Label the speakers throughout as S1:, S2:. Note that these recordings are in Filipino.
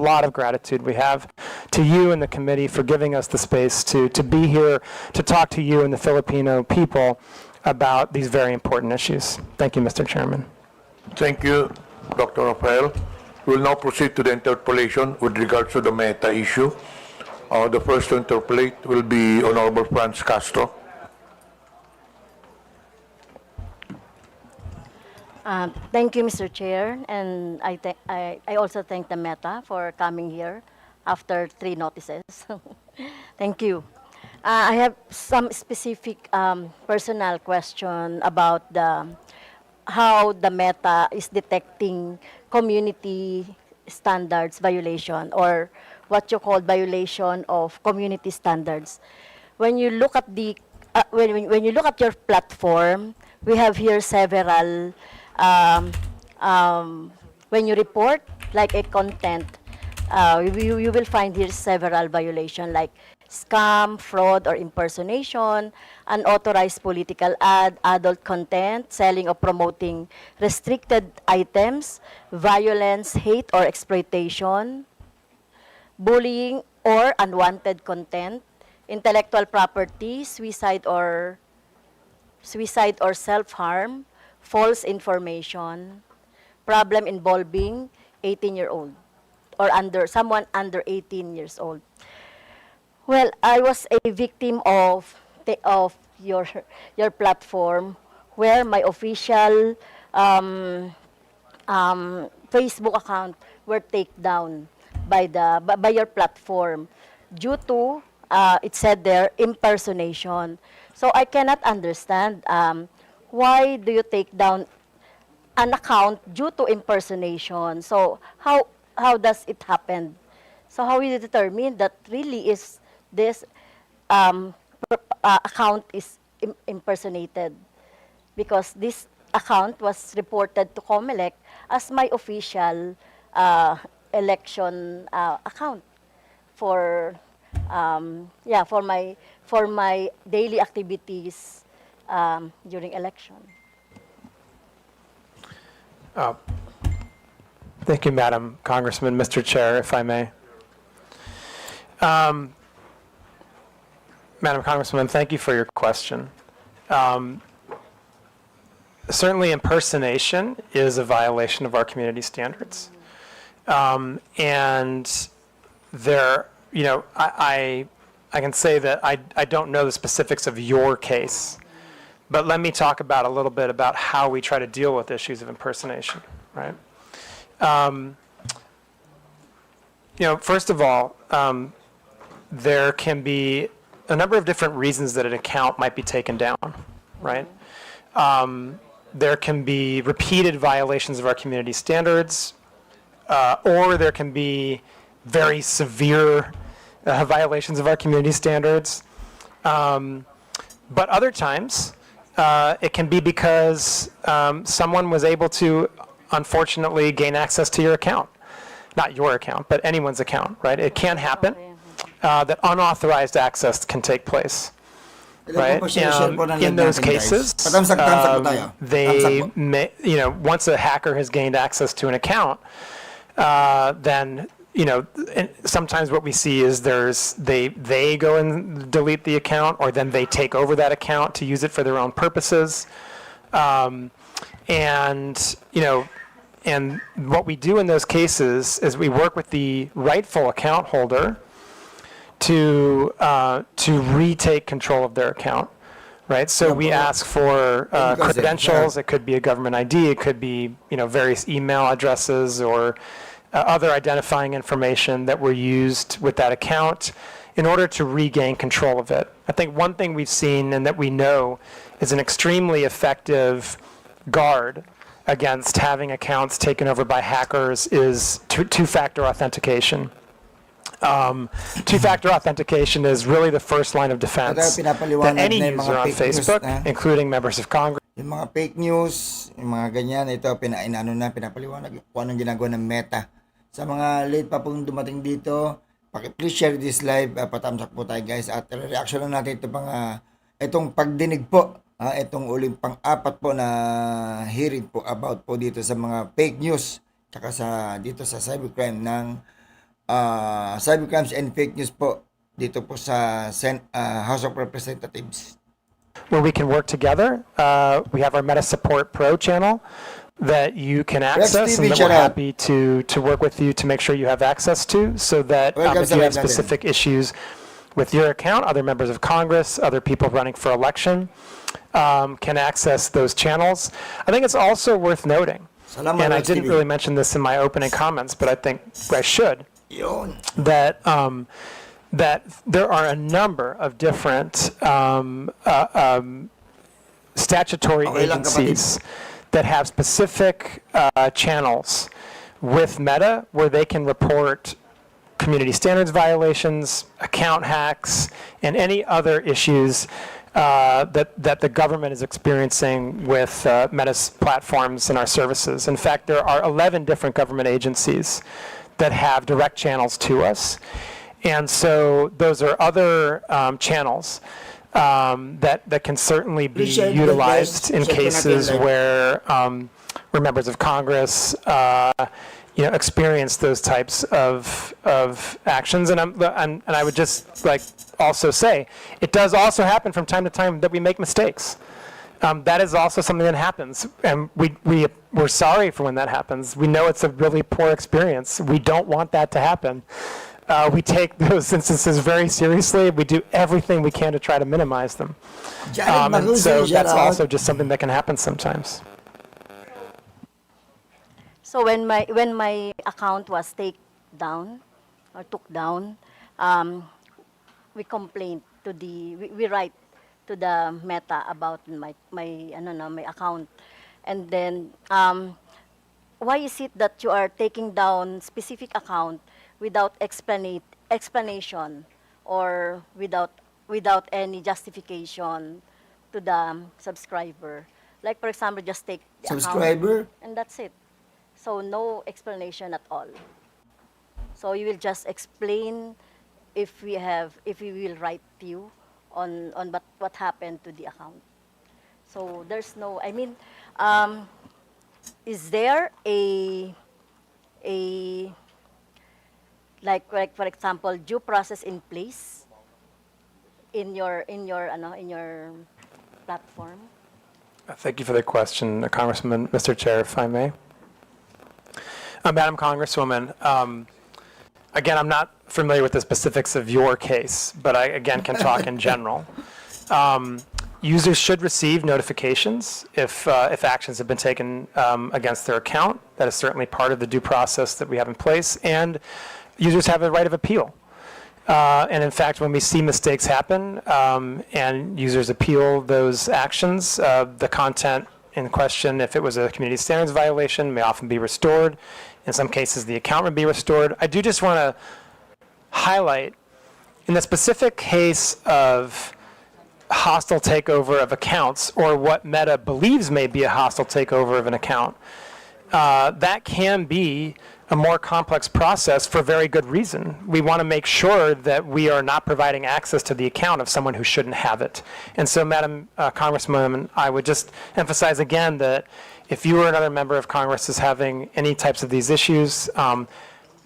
S1: lot of gratitude we have to you and the committee for giving us the space to be here to talk to you and the Filipino people about these very important issues. Thank you, Mr. Chairman.
S2: Thank you, Dr. Rafael. We will now proceed to the interpellation with regards to the Meta issue. The first to interpellate will be Honorable Franz Castro.
S3: Thank you, Mr. Chair, and I also thank the Meta for coming here after 3 notices. Thank you. I have some specific personal question about how the Meta is detecting community standards violation, or what you call violation of community standards. When you look at the when you look at your platform, we have here several. When you report like a content, you will find here several violations like scam, fraud, or impersonation, unauthorized political ad, adult content, selling or promoting restricted items, violence, hate, or exploitation, bullying or unwanted content, intellectual property, suicide or self-harm, false information, problem involving 18-year-old or someone under 18 years old. Well, I was a victim of your platform, where my official Facebook account were taken down by your platform due to it said there impersonation. So I cannot understand why do you take down an account due to impersonation? So how does it happen? So how will you determine that really is this account is impersonated? Because this account was reported to COMELEC as my official election account for my daily activities during election.
S1: Thank you, Madam Congressman. Mr. Chair, if I may. Madam Congresswoman, thank you for your question. Certainly impersonation is a violation of our community standards. And there, I can say that I don't know the specifics of your case, but let me talk about a little bit about how we try to deal with issues of impersonation, right? First of all, there can be a number of different reasons that an account might be taken down, right? There can be repeated violations of our community standards, or there can be very severe violations of our community standards. But other times, it can be because someone was able to, unfortunately, gain access to your account. Not your account, but anyone's account, right? It can happen that unauthorized access can take place. Right? In those cases, they may, once a hacker has gained access to an account, then, and sometimes what we see is they go and delete the account, or then they take over that account to use it for their own purposes. And what we do in those cases is we work with the rightful account holder to retake control of their account, right? So we ask for credentials. It could be a government ID. It could be various email addresses or other identifying information that were used with that account in order to regain control of it. I think one thing we've seen and that we know is an extremely effective guard against having accounts taken over by hackers is two-factor authentication. Two-factor authentication is really the first line of defense that any user on Facebook, including members of Congress.
S4: Yung mga fake news, yung mga ganyan, ito pinapaliwanag kung anong ginagawa ng Meta. Sa mga late pa pong dumating dito, please share this live, patamsak po tayo guys, at reaction lang natin itong pagdinig po, itong uling pang-apat po na hearing po about po dito sa mga fake news, tsaka dito sa cybercrime ng cybercrimes and fake news po dito po sa House of Representatives?
S1: Where we can work together. We have our Meta Support Pro channel that you can access
S4: TV,
S1: and that
S4: shout
S1: we're
S4: out.
S1: happy to work with you to make sure you have access to, so that
S4: Welcome
S1: if
S4: sa
S1: you have
S4: live natin.
S1: specific issues with your account, other members of Congress, other people running for election can access those channels. I think it's also worth noting,
S4: Salamat,
S1: and I
S4: Rex
S1: didn't
S4: TV.
S1: really mention this in my opening comments, but I think I should,
S4: Yun.
S1: that that there are a number of different statutory
S4: Okay lang,
S1: agencies that have specific channels with Meta where they can report community standards violations, account hacks, and any other issues that the government is experiencing with Meta's platforms and our services. In fact, there are 11 different government agencies that have direct channels to us. And so those are other channels that can certainly be
S4: Please share the
S1: utilized in
S4: guys. Check
S1: cases
S4: natin, like-
S1: where members of Congress experience those types of actions. And I would just like also say, it does also happen from time to time that we make mistakes. That is also something that happens, and we're sorry for when that happens. We know it's a really poor experience. We don't want that to happen. We take those instances very seriously. We do everything we can to try to minimize them.
S4: Janet
S1: And so
S4: Magusi, shout
S1: that's
S4: out.
S1: also just something that can happen sometimes.
S3: So when my account was took down, we complained to we write to the Meta about my account, and then why is it that you are taking down specific account without explanation or without any justification to the subscriber? Like, for example, just take the
S4: Subscriber?
S3: account and that's it. So no explanation at all. So you will just explain if we will write to you on what happened to the account. So there's no, I mean, is there a like for example due process in place in your platform?
S1: Thank you for the question, Congressman, Mr. Chair, if I may. Madam Congresswoman, again, I'm not familiar with the specifics of your case, but I, again, can talk in general. Users should receive notifications if actions have been taken against their account. That is certainly part of the due process that we have in place, and users have a right of appeal. And in fact, when we see mistakes happen and users appeal those actions, the content in question, if it was a community standards violation, may often be restored. In some cases, the account would be restored. I do just want to highlight, in the specific case of hostile takeover of accounts, or what Meta believes may be a hostile takeover of an account, that can be a more complex process for very good reason. We want to make sure that we are not providing access to the account of someone who shouldn't have it. And so, Madam Congresswoman, I would just emphasize again that if you or another member of Congress is having any types of these issues,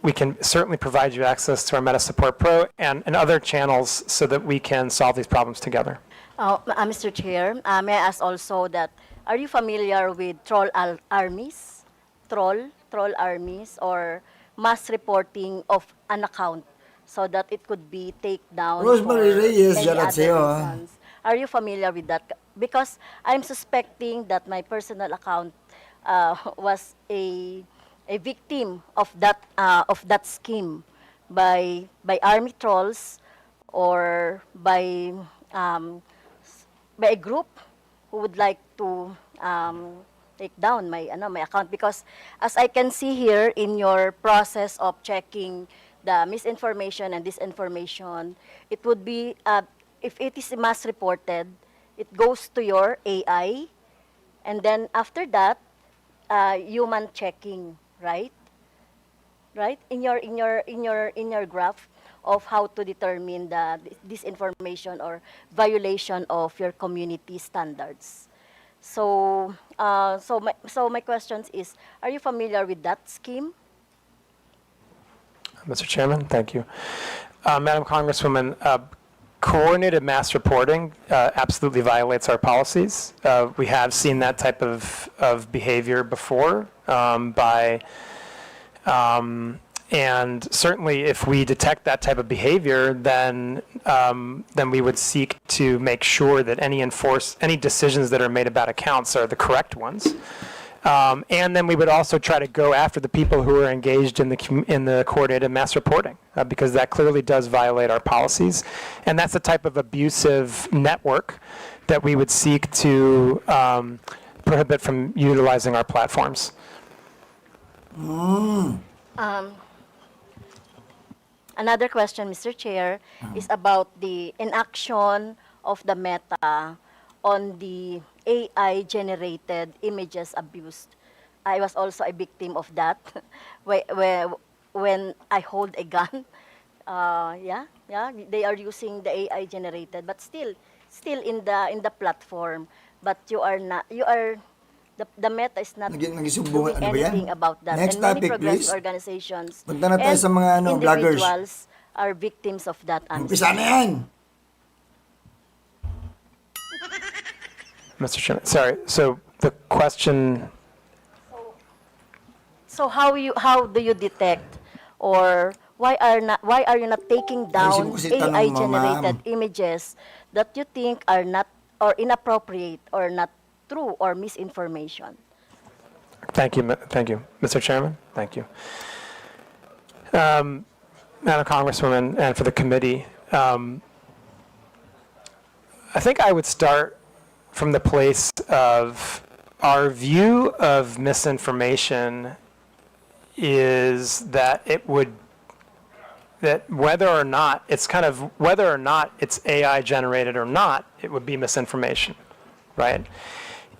S1: we can certainly provide you access to our Meta Support Pro and other channels so that we can solve these problems together.
S3: Mr. Chair, may I ask also that, are you familiar with troll armies? Troll armies, or mass reporting of an account so that it could be take down
S4: Rosemary
S3: for
S4: Reyes,
S3: any
S4: shout out
S3: other
S4: sa'yo, ah.
S3: reasons. Are you familiar with that? Because I'm suspecting that my personal account was a victim of that scheme by army trolls, or by a group who would like to take down my account. Because as I can see here in your process of checking the misinformation and disinformation, it would be, if it is mass reported, it goes to your AI, and then after that, human checking, right? Right? In your graph of how to determine the disinformation or violation of your community standards. So, my questions is, are you familiar with that scheme?
S1: Mr. Chairman, thank you. Madam Congresswoman, coordinated mass reporting absolutely violates our policies. We have seen that type of behavior before and certainly if we detect that type of behavior, then we would seek to make sure that any decisions that are made about accounts are the correct ones. And then we would also try to go after the people who are engaged in the coordinated mass reporting, because that clearly does violate our policies. And that's the type of abusive network that we would seek to prohibit from utilizing our platforms.
S3: Another question, Mr. Chair, is about the inaction of the Meta on the AI-generated images abused. I was also a victim of that when I hold a gun. They are using the AI-generated, but still in the platform. But the Meta is not doing
S4: Nagisumbungan, ano ba yan?
S3: anything about that.
S4: Next
S3: And many
S4: topic,
S3: progressive
S4: please.
S3: organizations
S4: Punta na tayo
S3: and
S4: sa mga vloggers.
S3: individuals are victims of that.
S4: Umpisa na yan!
S1: Mr. Chairman, sorry. So the question,
S3: So how do you detect, or why are you not taking down
S4: Ayusin mo kasi tanong mo,
S3: AI-generated
S4: ma'am.
S3: images that you think are not or inappropriate or not true or misinformation?
S1: thank you, Mr. Chairman. Thank you. Madam Congresswoman, and for the committee, I think I would start from the place of our view of misinformation is that whether or not it's AI generated or not, it would be misinformation, right?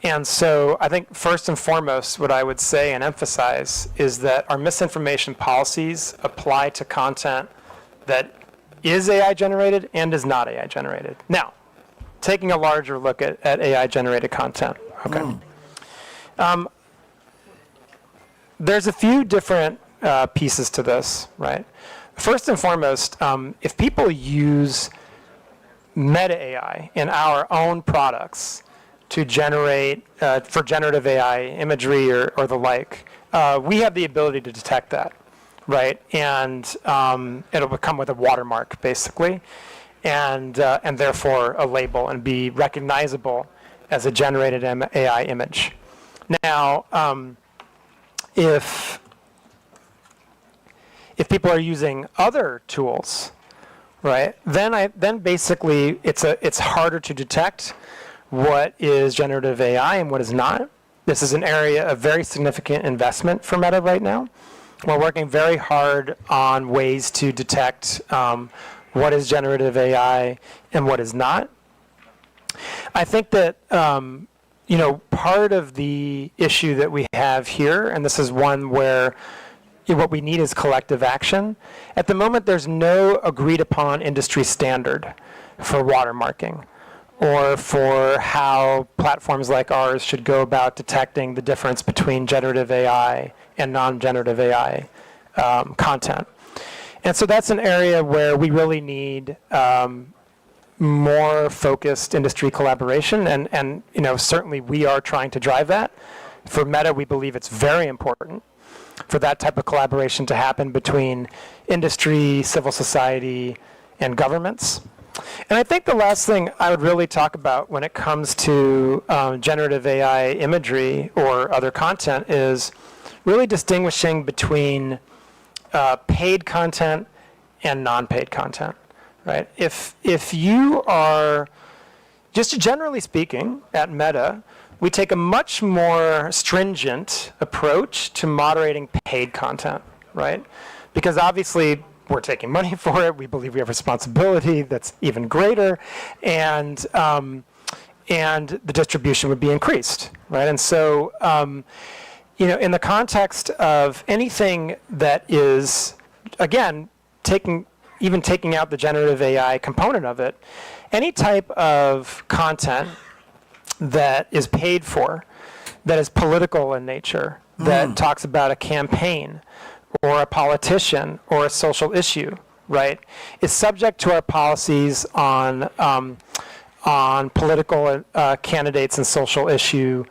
S1: And so I think first and foremost, what I would say and emphasize is that our misinformation policies apply to content that is AI generated and is not AI generated. Now, taking a larger look at AI generated content, okay. There's a few different pieces to this, right? First and foremost, if people use meta AI in our own products to generate, for generative AI imagery or the like, we have the ability to detect that, right? And it'll come with a watermark, basically, and therefore a label and be recognizable as a generated AI image. Now, if people are using other tools, right, then basically it's harder to detect what is generative AI and what is not. This is an area of very significant investment for Meta right now. We're working very hard on ways to detect what is generative AI and what is not. I think that part of the issue that we have here, and this is one where what we need is collective action. At the moment, there's no agreed upon industry standard for watermarking or for how platforms like ours should go about detecting the difference between generative AI and non-generative AI content. And so that's an area where we really need more focused industry collaboration, and certainly we are trying to drive that. For Meta, we believe it's very important for that type of collaboration to happen between industry, civil society, and governments. And I think the last thing I would really talk about when it comes to generative AI imagery or other content is really distinguishing between paid content and non-paid content, right? If you are, just generally speaking, at Meta, we take a much more stringent approach to moderating paid content, right? Because obviously we're taking money for it. We believe we have responsibility that's even greater, and the distribution would be increased, right? And so, in the context of anything that is, again, taking out the generative AI component of it, any type of content that is paid for, that is political in nature, that talks about a campaign, or a politician or a social issue, right, is subject to our policies on political candidates and social issue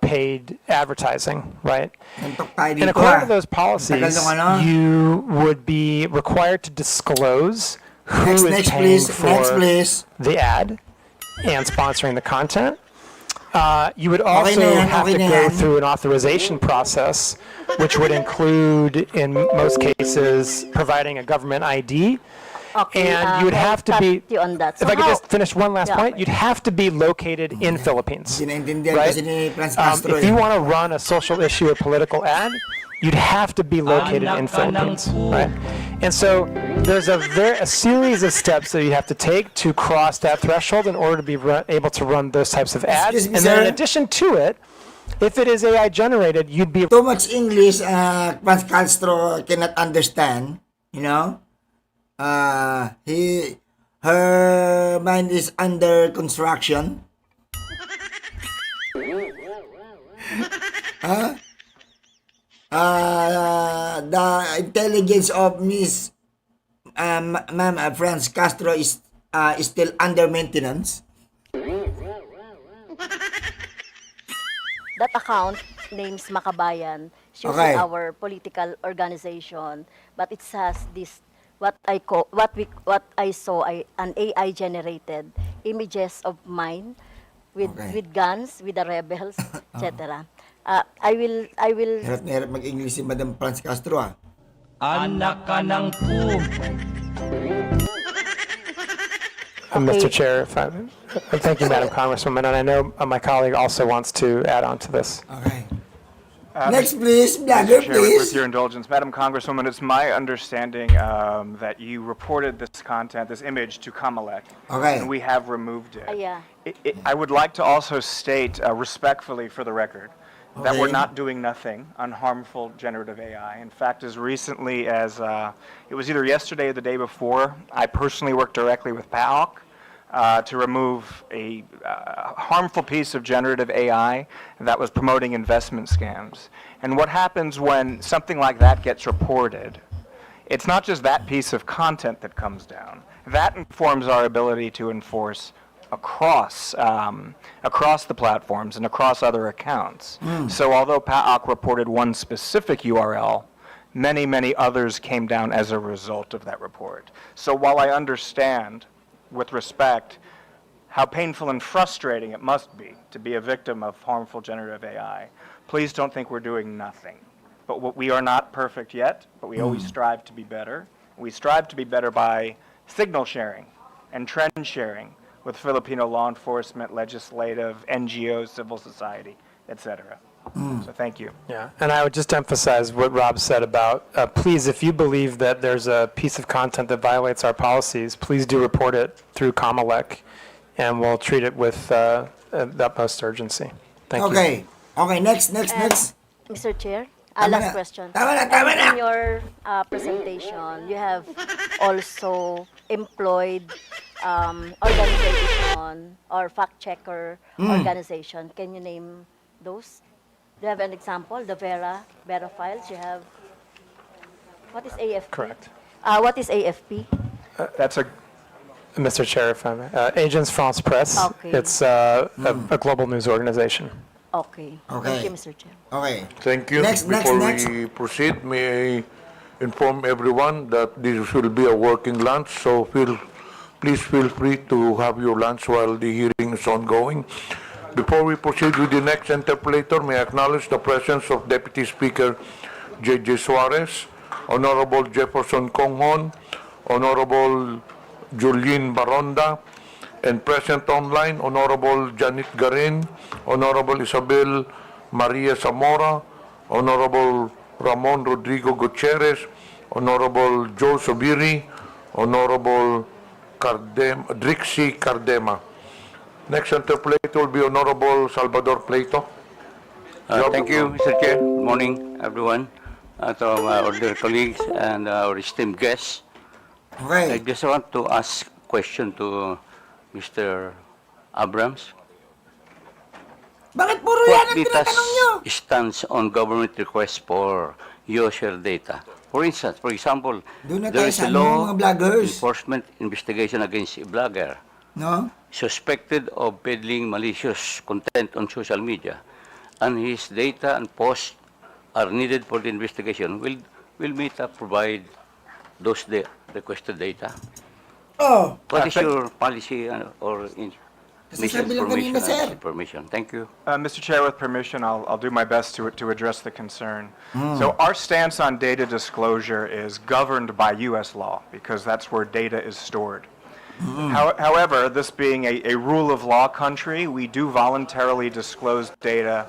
S1: paid advertising, right?
S4: Nantok tayo
S1: And
S4: dito
S1: according
S4: ah.
S1: to those policies,
S4: Tagal nung ano.
S1: you would be required to disclose who is
S4: Next
S1: paying
S4: please.
S1: for
S4: Next please.
S1: the ad and sponsoring the content. You would also
S4: na yan,
S1: have
S4: okay
S1: to
S4: na
S1: go
S4: yan.
S1: through an authorization process, which would include, in most cases, providing a government ID.
S3: Okay,
S1: And you would
S3: may I
S1: have to
S3: cut
S1: be,
S3: you on that.
S1: if
S3: So
S1: I could
S3: how-
S1: just finish one last
S3: Yeah.
S1: point, you'd have to be located in Philippines.
S4: Sinaintindihan
S1: Right?
S4: kasi ni Franz Castro
S1: If you
S4: eh.
S1: want to run a social issue or political ad, you'd have to be located in Philippines, right? And so there's a series of steps that you have to take to cross that threshold in order to be able to run those types of ads.
S4: Excuse me,
S1: And then in
S4: sir.
S1: addition to it, if it is AI generated, you'd be
S4: Too much English, Franz Castro cannot understand, you know. Her mind is under construction. The intelligence of Miss Ma'am Franz Castro is still under maintenance.
S3: That account names Makabayan. It's
S4: Okay.
S3: our political organization, but it has this what I saw an AI generated images of mine with
S4: Okay.
S3: with guns, with the rebels, etc. I will
S4: Hirap na hirap mag-English si Madam Franz Castro ah.
S5: Anak ka ng pu.
S1: Mr.
S3: Okay.
S1: Chair, thank you, Madam Congresswoman, and I know my colleague also wants to add on to this.
S4: Okay. Next please, blogger
S6: Chair,
S4: please.
S6: with your indulgence, Madam Congresswoman, it's my understanding that you reported this content, this image, to Kamalek.
S4: Okay.
S6: And we have removed it.
S3: Yeah.
S6: I would like to also state respectfully for the record that we're
S4: Okay.
S6: not doing nothing on harmful generative AI. In fact, as recently as it was either yesterday or the day before, I personally worked directly with PAOK to remove a harmful piece of generative AI that was promoting investment scams. And what happens when something like that gets reported, it's not just that piece of content that comes down. That informs our ability to enforce across the platforms and across other accounts. So although PAOK reported one specific URL, many others came down as a result of that report. So while I understand, with respect, how painful and frustrating it must be to be a victim of harmful generative AI, please don't think we're doing nothing. But we are not perfect yet, but we always strive to be better. We strive to be better by signal sharing and trend sharing with Filipino law enforcement, legislative, NGOs, civil society, etc. So thank you.
S1: Yeah, and I would just emphasize what Rob said about, please, if you believe that there's a piece of content that violates our policies, please do report it through Kamalek, and we'll treat it with the utmost urgency. Thank you.
S4: Okay. Okay, next.
S3: Mr. Chair,
S4: Tama
S3: last
S4: na.
S3: question.
S4: Tama na.
S3: In your presentation, you have also employed organization or fact-checker organization. Can you name those? Do you have an example? The Vera files you have. What is AFP?
S1: Correct.
S3: What is AFP?
S6: That's a
S1: Mr. Chair, if I may. Agence France Presse.
S3: Okay.
S1: It's a global news organization.
S3: Okay.
S4: Okay.
S3: Thank you, Mr. Chair.
S4: Okay.
S2: Thank you.
S4: Next.
S2: Before we proceed, may I inform everyone that this will be a working lunch, so please feel free to have your lunch while the hearing is ongoing. Before we proceed with the next interpolator, may I acknowledge the presence of Deputy Speaker J.J. Suarez, Honorable Jefferson Conghon, Honorable Julien Baronda, and present online, Honorable Janet Garin, Honorable Isabel Maria Zamora, Honorable Ramon Rodrigo Gutierrez, Honorable Joe Sobiri, Honorable Drixie Cardema. Next interpolator will be Honorable Salvador Plato.
S7: Thank you, Mr. Chair. Good morning, everyone. To our dear colleagues and our esteemed guests. I
S4: Okay.
S7: just want to ask a question to Mr. Abrams.
S4: Bakit puro yan
S7: What
S4: ang
S7: data
S4: tinatanong nyo?
S7: stands on government request for user data. For instance, for example,
S4: Doon na
S7: there
S4: tayo
S7: is
S4: sa
S7: a
S4: ano,
S7: law
S4: mga vloggers.
S7: enforcement investigation against a blogger
S4: No?
S7: suspected of peddling malicious content on social media, and his data and posts are needed for the investigation. Will Meta provide those requested data?
S4: Oh,
S7: What is your policy or
S4: sabi lang kanina,
S7: misinformation
S4: sir.
S7: and information? Thank you.
S6: Mr. Chair, with permission, I'll do my best to address the concern. So our stance on data disclosure is governed by U.S. law because that's where data is stored. However, this being a rule of law country, we do voluntarily disclose data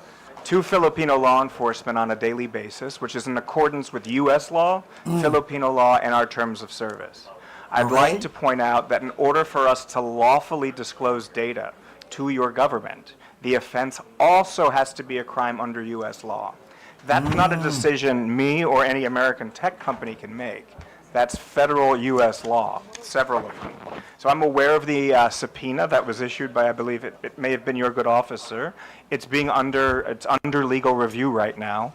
S6: to Filipino law enforcement on a daily basis, which is in accordance with U.S. law, Filipino law, and our terms of service. I'd like to point out that in order for us to lawfully disclose data to your government, the offense also has to be a crime under U.S. law. That's not a decision me or any American tech company can make. That's federal U.S. law, several of them. So I'm aware of the subpoena that was issued by, I believe it may have been your good officer. It's under legal review right now.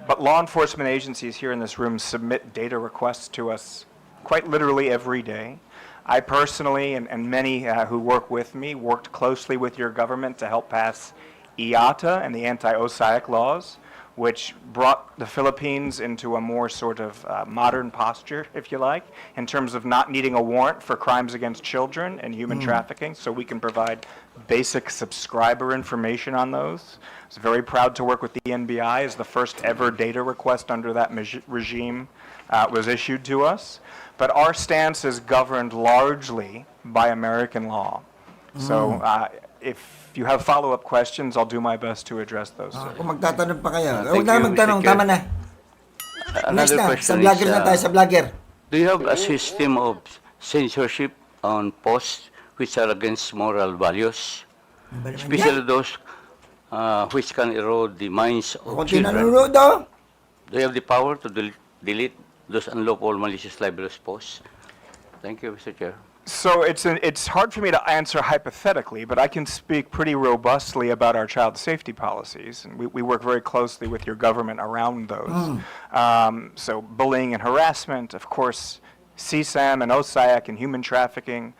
S6: But law enforcement agencies here in this room submit data requests to us quite literally every day. I personally and many who work with me worked closely with your government to help pass IATA and the anti-OSAIC laws, which brought the Philippines into a more sort of modern posture, if you like, in terms of not needing a warrant for crimes against children and human trafficking, so we can provide basic subscriber information on those. I was very proud to work with the NBI as the first ever data request under that regime was issued to us. But our stance is governed largely by American law. So if you have follow-up questions, I'll do my best to address those. Sir.
S4: Kung magtatanong pa kayo.
S7: Thank
S4: Huwag na
S7: you,
S4: magtanong,
S7: Mr. Chair.
S4: tama na. Next
S7: Another
S4: na, sa
S7: question
S4: vlogger
S7: is,
S4: na tayo, sa vlogger.
S7: do you have a system of censorship on posts which are against moral values,
S4: Ba naman
S7: especially
S4: yan?
S7: those which can erode the minds of
S4: Kung
S7: children?
S4: tinanunod, oh.
S7: Do you have the power to delete those unlawful malicious libelous posts? Thank you, Mr. Chair.
S6: So it's hard for me to answer hypothetically, but I can speak pretty robustly about our child safety policies, and we work very closely with your government around those. So bullying and harassment, of course, CSAM and OSAIC and human trafficking,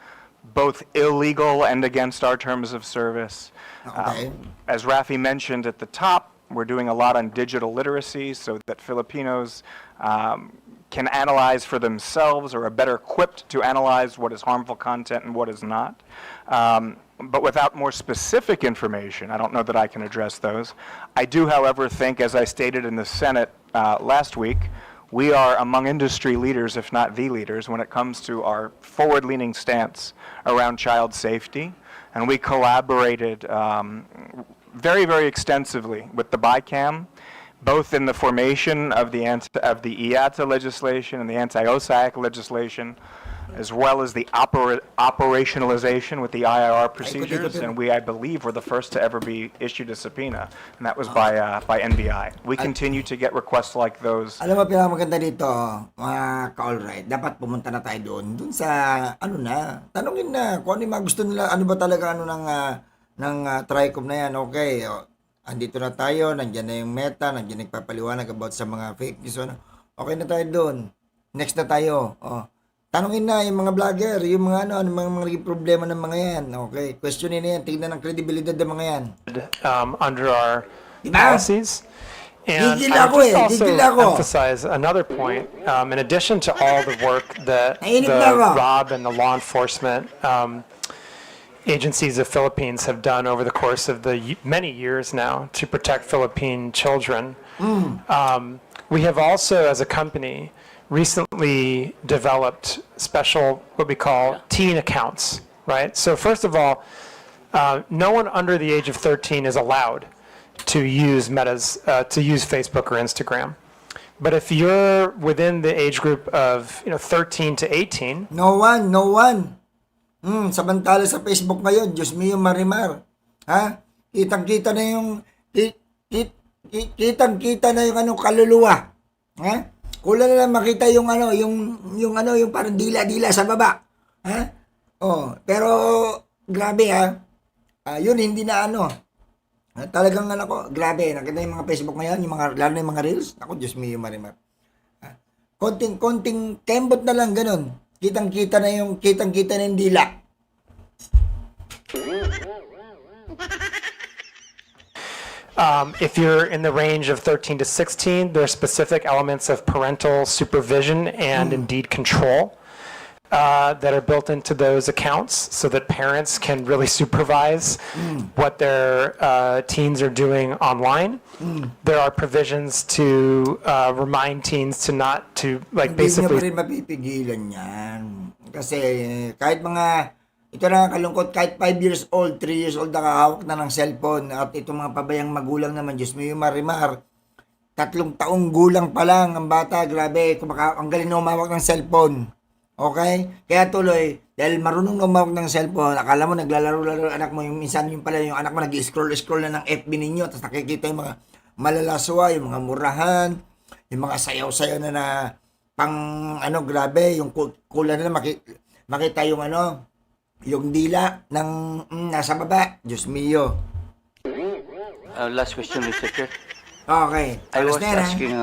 S6: both illegal and against our terms of service.
S4: Okay.
S6: As Rafi mentioned at the top, we're doing a lot on digital literacy so that Filipinos can analyze for themselves or are better equipped to analyze what is harmful content and what is not. But without more specific information, I don't know that I can address those. I do, however, think, as I stated in the Senate last week, we are among industry leaders, if not the leaders, when it comes to our forward-leaning stance around child safety. And we collaborated very, very extensively with the BICAM, both in the formation of the IATA legislation and the anti-OSAIC legislation, as well as the operationalization with the IRR procedures. And we, I believe, were the first to ever be issued a subpoena, and that was by NBI. We continue to get requests like those.
S4: Alam mo, pinakamaganda dito, mga ka-alright, dapat pumunta na tayo doon sa, tanungin na, kung ano yung mga gusto nila, ano ba talaga, ng TRICOM na yan, okay, andito na tayo, nandiyan na yung Meta, nandiyan nagpapaliwanag about sa mga fake news, okay na tayo doon, next na tayo, tanungin na yung mga vlogger, yung mga mga naging problema ng mga yan, okay, questionin na yan, tignan ang credibility ng mga yan.
S1: Under our
S4: Diba?
S1: policies. And
S4: Gigil
S1: I
S4: ako
S1: would
S4: eh,
S1: just also
S4: gigil ako.
S1: emphasize another point. In addition to all the work that
S4: Naiinip
S1: the
S4: na ako.
S1: ROB and the law enforcement agencies of Philippines have done over the course of the many years now to protect Philippine children, we have also, as a company, recently developed special, what we call teen accounts, right? So first of all, no one under the age of 13 is allowed to use to use Facebook or Instagram. But if you're within the age group of 13 to 18,
S4: No one. Samantala sa Facebook ngayon, Diyos mio marimar. Ha? Kitang-kita na yung kitang-kita na yung kaluluwa. Ha? Kulang na lang makita yung yung parang dila-dila sa baba. Ha? Oh, pero grabe ha. Yun hindi na Talagang ano ko, grabe, nakita yung mga Facebook ngayon, yung mga, lalo na yung mga reels, ako, Diyos mio, Marimar. Konting kembot na lang, ganun. Kitang-kita na yung dila.
S1: If you're in the range of 13 to 16, there are specific elements of parental supervision and indeed control that are built into those accounts so that parents can really supervise what their teens are doing online. There are provisions to remind teens to not to, like,
S4: Hindi nyo pa
S1: basically
S4: rin mapipigilan yan. Kasi kahit mga, ito na kalungkot, kahit 5 years old, 3 years old, nakahawak na ng cellphone. At itong mga pabayang magulang naman, Diyos mo yung Marimar, 3 taong gulang pa lang ang bata, grabe, ang galing na umawak ng cellphone. Okay? Kaya tuloy, dahil marunong na umawak ng cellphone, akala mo naglalaro-laro anak mo, yung minsan yung pala yung anak mo nag-scroll na ng FB ninyo, tapos nakikita yung mga malalaswa, yung mga murahan, yung mga sayaw-sayaw na pang ano, grabe, yung kula na makita yung ano, yung dila ng nasa baba. Diyos mio.
S7: Last question, Mr. Chair.
S4: Okay.
S7: I
S4: Alas
S7: was
S4: na yan, ha?
S7: asking,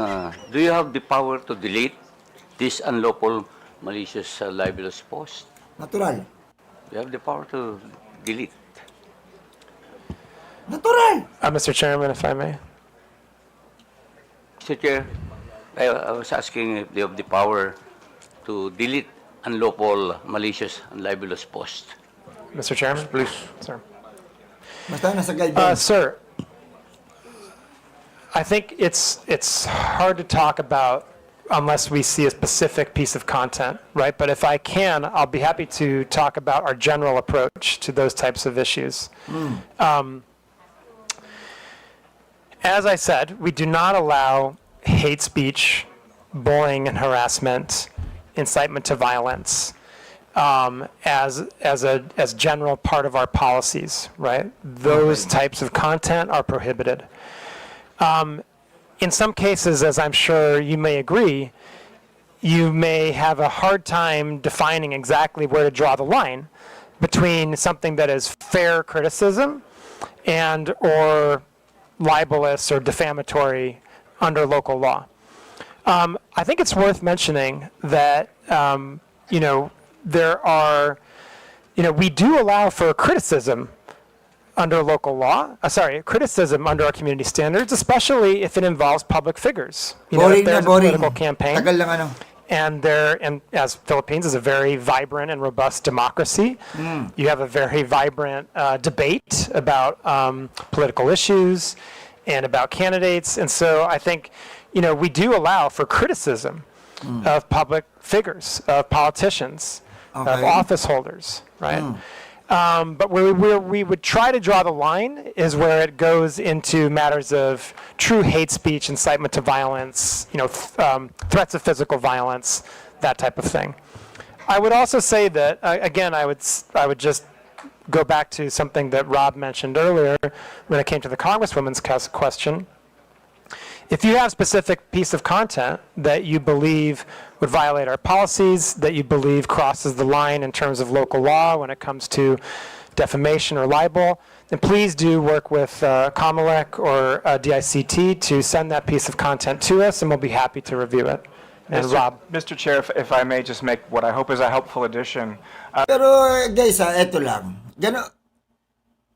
S7: do you have the power to delete this unlawful, malicious, libelous post?
S4: Natural.
S7: You have the power to delete.
S4: Natural.
S1: Mr. Chairman, if I may.
S7: Mr. Chair, I was asking if you have the power to delete unlawful, malicious, and libelous post.
S1: Mr. Chairman?
S2: Please.
S1: Sir.
S4: Basta nasa guidelines.
S1: Sir, I think it's hard to talk about unless we see a specific piece of content, right? But if I can, I'll be happy to talk about our general approach to those types of issues. As I said, we do not allow hate speech, bullying and harassment, incitement to violence as general part of our policies, right? Those types of content are prohibited. In some cases, as I'm sure you may agree, you may have a hard time defining exactly where to draw the line between something that is fair criticism and or libelous or defamatory under local law. I think it's worth mentioning that, there are, we do allow for criticism under local law, criticism under our community standards, especially if it involves public figures. If there's a political campaign.
S4: Tagal lang ano.
S1: And as Philippines is a very vibrant and robust democracy, you have a very vibrant debate about political issues and about candidates. And so I think, we do allow for criticism of public figures, of politicians, of office holders, right? But where we would try to draw the line is where it goes into matters of true hate speech, incitement to violence, threats of physical violence, that type of thing. I would also say that, again, I would just go back to something that Rob mentioned earlier when it came to the Congresswoman's question. If you have a specific piece of content that you believe would violate our policies, that you believe crosses the line in terms of local law when it comes to defamation or libel, then please do work with COMELEC or DICT to send that piece of content to us, and we'll be happy to review it. And Rob.
S6: Mr. Chair, if I may just make what I hope is a helpful addition.
S4: Pero guys, eto lang.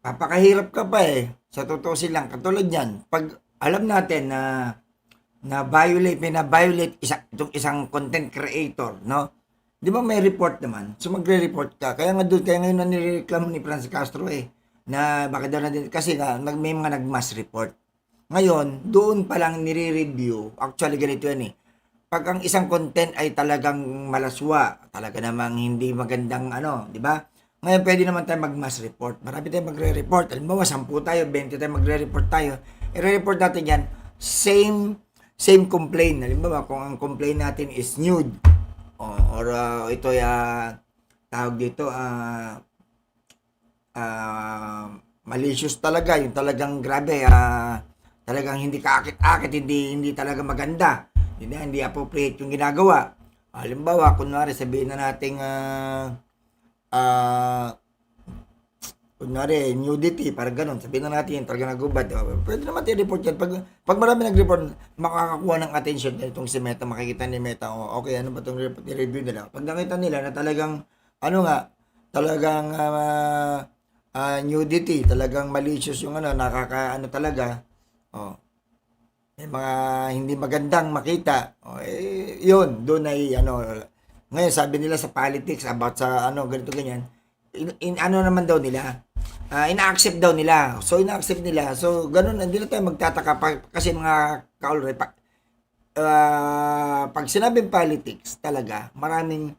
S4: Papakahirap ka pa eh. Sa totoo silang katulad yan. Pag alam natin na violate itong isang content creator, no? Di ba may report naman? So magre-report ka. Kaya ngayon na nireklamo ni Francis Castro na bakit daw natin, kasi may mga nag-mass report. Ngayon, doon pa lang nire-review. Actually, ganito yan Pag ang isang content ay talagang malaswa, talaga namang hindi magandang di ba? Ngayon, pwede naman tayo mag-mass report. Marami tayo magre-report. Halimbawa, 10 tayo, 20 tayo magre-report tayo. I-report natin yan, same complaint. Halimbawa, kung ang complaint natin is nude, or ito tawag dito, malicious talaga, yung talagang grabe, talagang hindi kaakit-akit, hindi talaga maganda, hindi appropriate yung ginagawa. Halimbawa, kunwari sabihin na natin kunwari, nudity, parang ganun, sabihin na natin, talaga nagubad, pwede naman i-report yan. Pag marami nag-report, makakakuha ng attention itong si Meta, makikita ni Meta, okay, ano ba itong review nila? Pag nakita nila na talagang, talagang nudity, talagang malicious yung talaga, may mga hindi magandang makita, yun, doon ay, ngayon, sabi nila sa politics, about sa, ganito, ganyan, naman daw nila, ina-accept daw nila. So, ina-accept nila. So, ganun, hindi na tayo magtataka kasi mga kaulre, pag sinabing politics, talaga, marami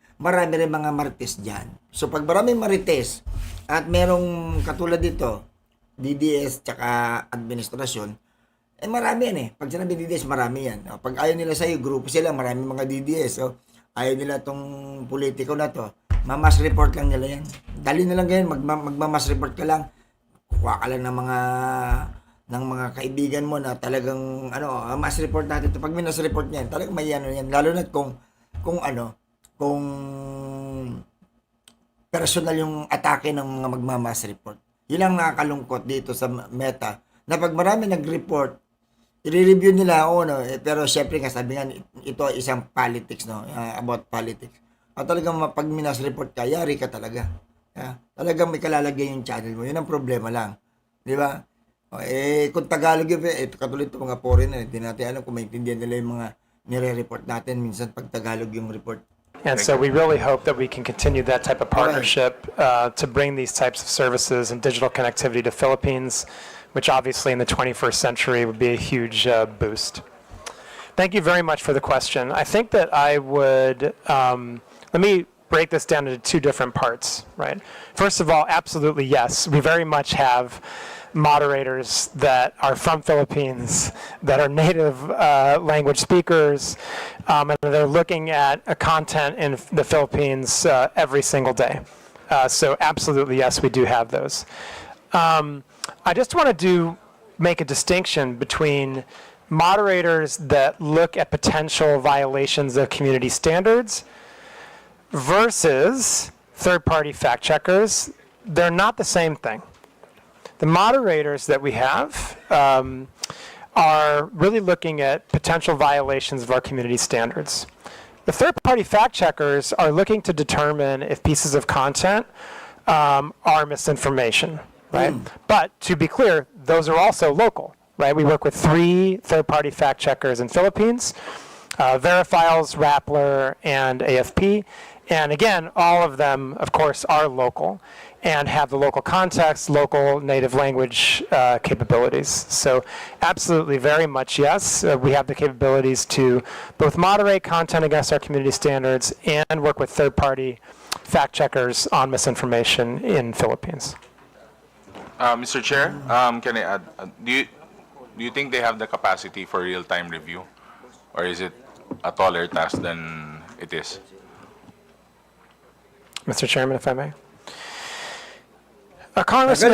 S4: rin mga marites dyan. So, pag maraming marites, at merong katulad dito, DDS, tsaka administrasyon, marami yan Pag sinabing DDS, marami yan. Pag ayaw nila sa'yo, grupo sila, marami mga DDS. So, ayaw nila tong politiko na to, mamas report lang nila yan. Dali na lang ganyan, magmamas report ka lang. Kuha ka lang ng mga kaibigan mo na talagang mass report natin to. Pag minas report niyan, talagang may yan. Lalo na kung personal yung atake ng mga magmamas report. Yun ang nakakalungkot dito sa Meta, na pag marami nag-report, i-review nila pero syempre nga sabi nga ito isang politics about politics. At talagang pag minas report ka, yari ka talaga. Talagang may kalalagay yung channel mo. Yun ang problema lang. Di ba? Kung Tagalog yun, katulad ito mga foreigner, hindi natin alam kung maintindihan nila yung mga nire-report natin. Minsan pag Tagalog yung report.
S1: And so we really hope that we can continue that type of partnership to bring these types of services and digital connectivity to Philippines, which obviously in the 21st century would be a huge boost. Thank you very much for the question. I think that I would, let me break this down into two different parts, right? First of all, absolutely yes. We very much have moderators that are from Philippines, that are native language speakers, and they're looking at content in the Philippines every single day. So absolutely yes, we do have those. I just want to make a distinction between moderators that look at potential violations of community standards versus third-party fact checkers. They're not the same thing. The moderators that we have are really looking at potential violations of our community standards. The third-party fact checkers are looking to determine if pieces of content are misinformation, right? But to be clear, those are also local, right? We work with 3 third-party fact checkers in Philippines, Verifiles, Rappler, and AFP. And again, all of them, of course, are local and have the local context, local native language capabilities. So absolutely, very much yes. We have the capabilities to both moderate content against our community standards and work with third-party fact checkers on misinformation in Philippines.
S8: Mr. Chair, can I add, do you think they have the capacity for real-time review? Or is it a taller task than it is?
S1: Mr. Chairman, if I may. Congressman,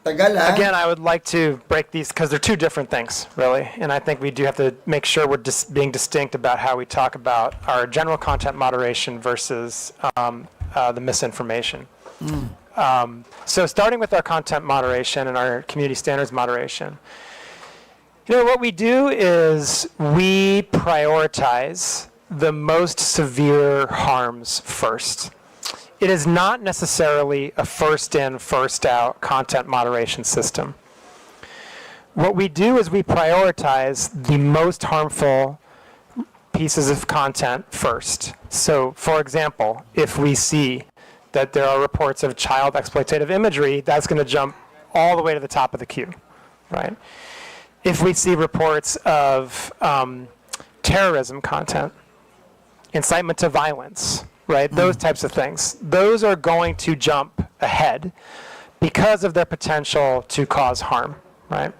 S4: Tagal
S1: again, I would like to break these because they're two different things, really. And I think we do have to make sure we're being distinct about how we talk about our general content moderation versus the misinformation. So starting with our content moderation and our community standards moderation, what we do is we prioritize the most severe harms first. It is not necessarily a first in, first out content moderation system. What we do is we prioritize the most harmful pieces of content first. So, for example, if we see that there are reports of child exploitative imagery, that's going to jump all the way to the top of the queue, right? If we see reports of terrorism content, incitement to violence, right? Those types of things. Those are going to jump ahead because of their potential to cause harm, right?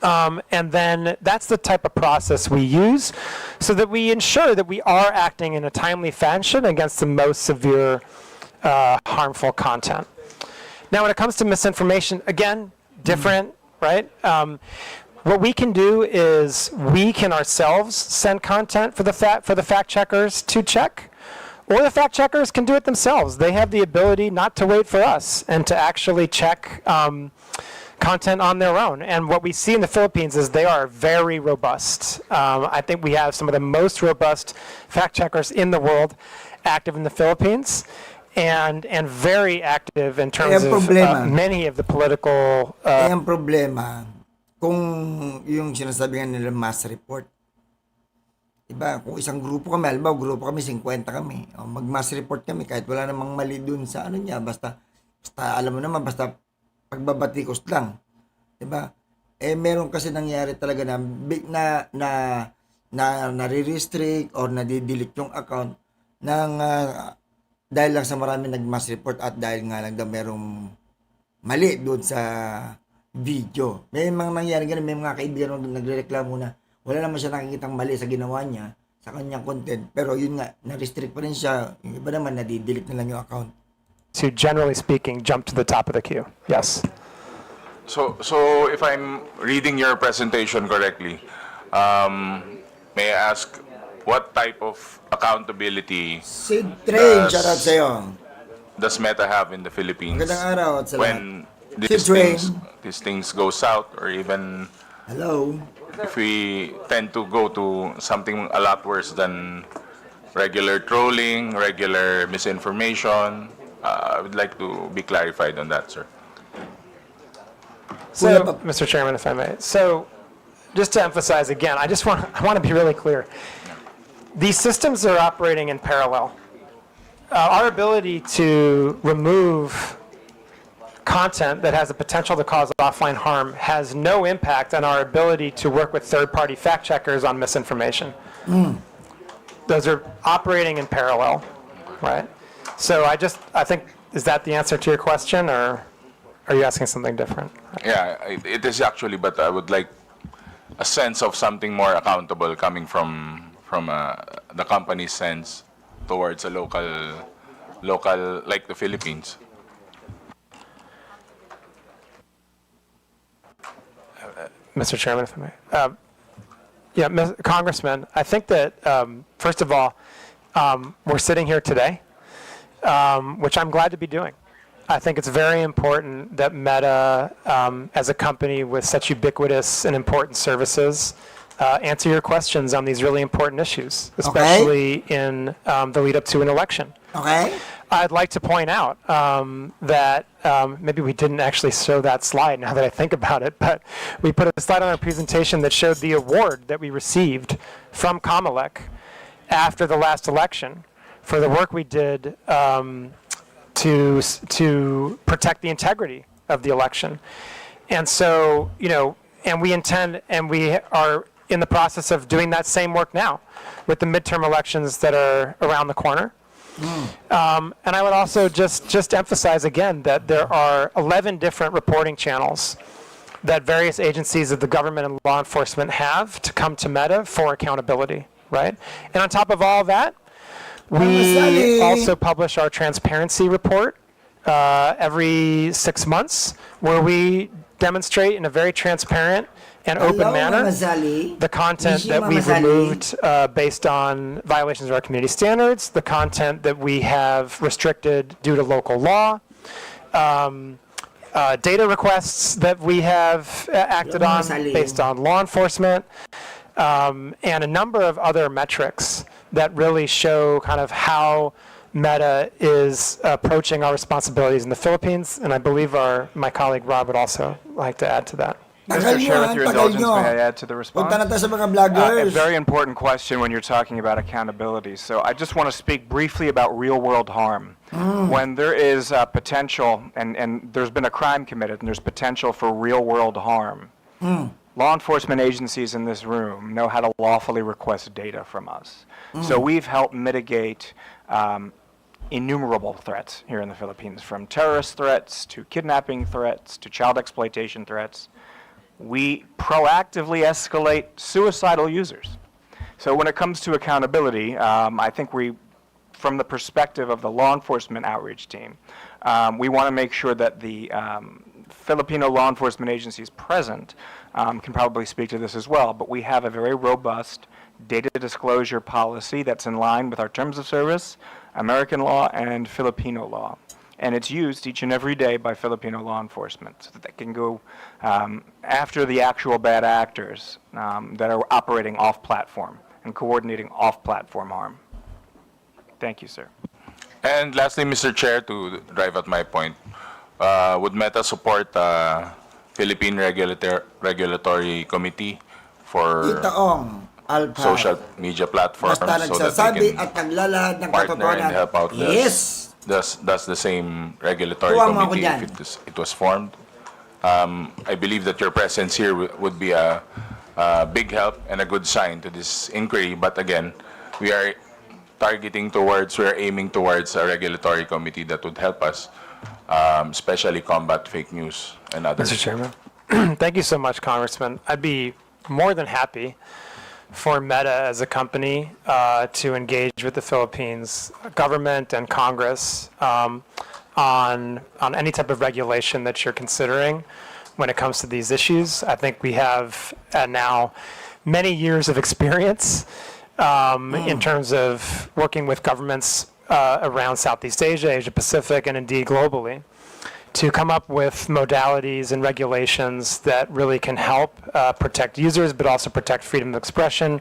S1: And then that's the type of process we use so that we ensure that we are acting in a timely fashion against the most severe harmful content. Now, when it comes to misinformation, again, different, right? What we can do is we can ourselves send content for the fact checkers to check, Or the fact checkers can do it themselves. They have the ability not to wait for us and to actually check content on their own. And what we see in the Philippines is they are very robust. I think we have some of the most robust fact checkers in the world active in the Philippines, and very active in terms of many of the political.
S4: Ang problema, kung yung sinasabi nga nila mass report, diba, kung isang grupo kami, halimbawa grupo kami, 50 kami, o mag-mass report kami, kahit wala namang mali dun sa ano niya, basta alam mo naman, basta pagbabatikos lang. Diba? Eh, meron kasi nangyari talaga na nare-restrict or nadidelete yung account ng dahil lang sa marami nag-mass report at dahil nga lang daw merong mali doon sa video. May mga nangyari ganun, may mga kaibigan nagrereklamo na wala naman siya nakikitang mali sa ginawa niya, sa kanyang content. Pero yun nga, na-restrict pa rin siya. Yung iba naman, nadidelete na lang yung account.
S1: To generally speaking, jump to the top of the queue. Yes.
S8: So if I'm reading your presentation correctly, may I ask what type of accountability
S4: Sid Train, shout out sa'yo.
S8: does Meta have in the Philippines
S4: Magandang araw at sa lahat.
S8: when these things go south, or even
S4: Hello.
S8: if we tend to go to something a lot worse than regular trolling, regular misinformation? I would like to be clarified on that, sir.
S1: So, Mr. Chairman, if I may. So, just to emphasize again, I want to be really clear. These systems are operating in parallel. Our ability to remove content that has the potential to cause offline harm has no impact on our ability to work with third-party fact checkers on misinformation. Those are operating in parallel, right? So I think, is that the answer to your question, or are you asking something different?
S8: Yeah, it is actually, but I would like a sense of something more accountable coming from the company's sense towards a local like the Philippines.
S1: Mr. Chairman, if I may. Yeah, Congressman, I think that, first of all, we're sitting here today, which I'm glad to be doing. I think it's very important that Meta, as a company with such ubiquitous and important services, answer your questions on these really important issues, especially in the lead up to an election.
S4: Okay.
S1: I'd like to point out that maybe we didn't actually show that slide now that I think about it, but we put a slide on our presentation that showed the award that we received from Comelec after the last election for the work we did to protect the integrity of the election. And so, and we intend, and we are in the process of doing that same work now with the midterm elections that are around the corner. And I would also just emphasize again that there are 11 different reporting channels that various agencies of the government and law enforcement have to come to Meta for accountability, right? And on top of all that, we also publish our transparency report every 6 months, where we demonstrate in a very transparent and open manner the content that we've removed based on violations of our community standards, the content that we have restricted due to local law, data requests that we have acted on based on law enforcement, and a number of other metrics that really show kind of how Meta is approaching our responsibilities in the Philippines, and I believe my colleague Rob would also like to add to that.
S6: Mr. Chair, with your indulgence, may I add to the response?
S4: Punta na tayo sa mga vloggers.
S6: A very important question when you're talking about accountability. So I just want to speak briefly about real-world harm. When there is potential, and there's been a crime committed, and there's potential for real-world harm, law enforcement agencies in this room know how to lawfully request data from us. So we've helped mitigate innumerable threats here in the Philippines, from terrorist threats to kidnapping threats to child exploitation threats. We proactively escalate suicidal users. So when it comes to accountability, I think from the perspective of the law enforcement outreach team, we want to make sure that the Filipino law enforcement agencies present can probably speak to this as well, but we have a very robust data disclosure policy that's in line with our terms of service, American law and Filipino law. And it's used each and every day by Filipino law enforcement so that they can go after the actual bad actors that are operating off-platform and coordinating off-platform harm. Thank you, sir.
S8: And lastly, Mr. Chair, to drive at my point, would Meta support Philippine Regulatory Committee for
S4: Itaong Alpha.
S8: social media platforms
S4: Basta
S8: so that
S4: nagsasabi
S8: they
S4: at
S8: can
S4: naglalahad ng
S8: partner
S4: katotohanan.
S8: and help out
S4: Yes!
S8: does the same regulatory
S4: Tuwa mo ako
S8: committee
S4: dyan.
S8: if it was formed. I believe that your presence here would be a big help and a good sign to this inquiry. But again, we are aiming towards a regulatory committee that would help us, especially combat fake news and others.
S1: Mr. Chairman. Thank you so much, Congressman. I'd be more than happy for Meta as a company to engage with the Philippines government and Congress on any type of regulation that you're considering when it comes to these issues. I think we have now many years of experience in terms of working with governments around Southeast Asia, Asia Pacific, and indeed globally, to come up with modalities and regulations that really can help protect users, but also protect freedom of expression,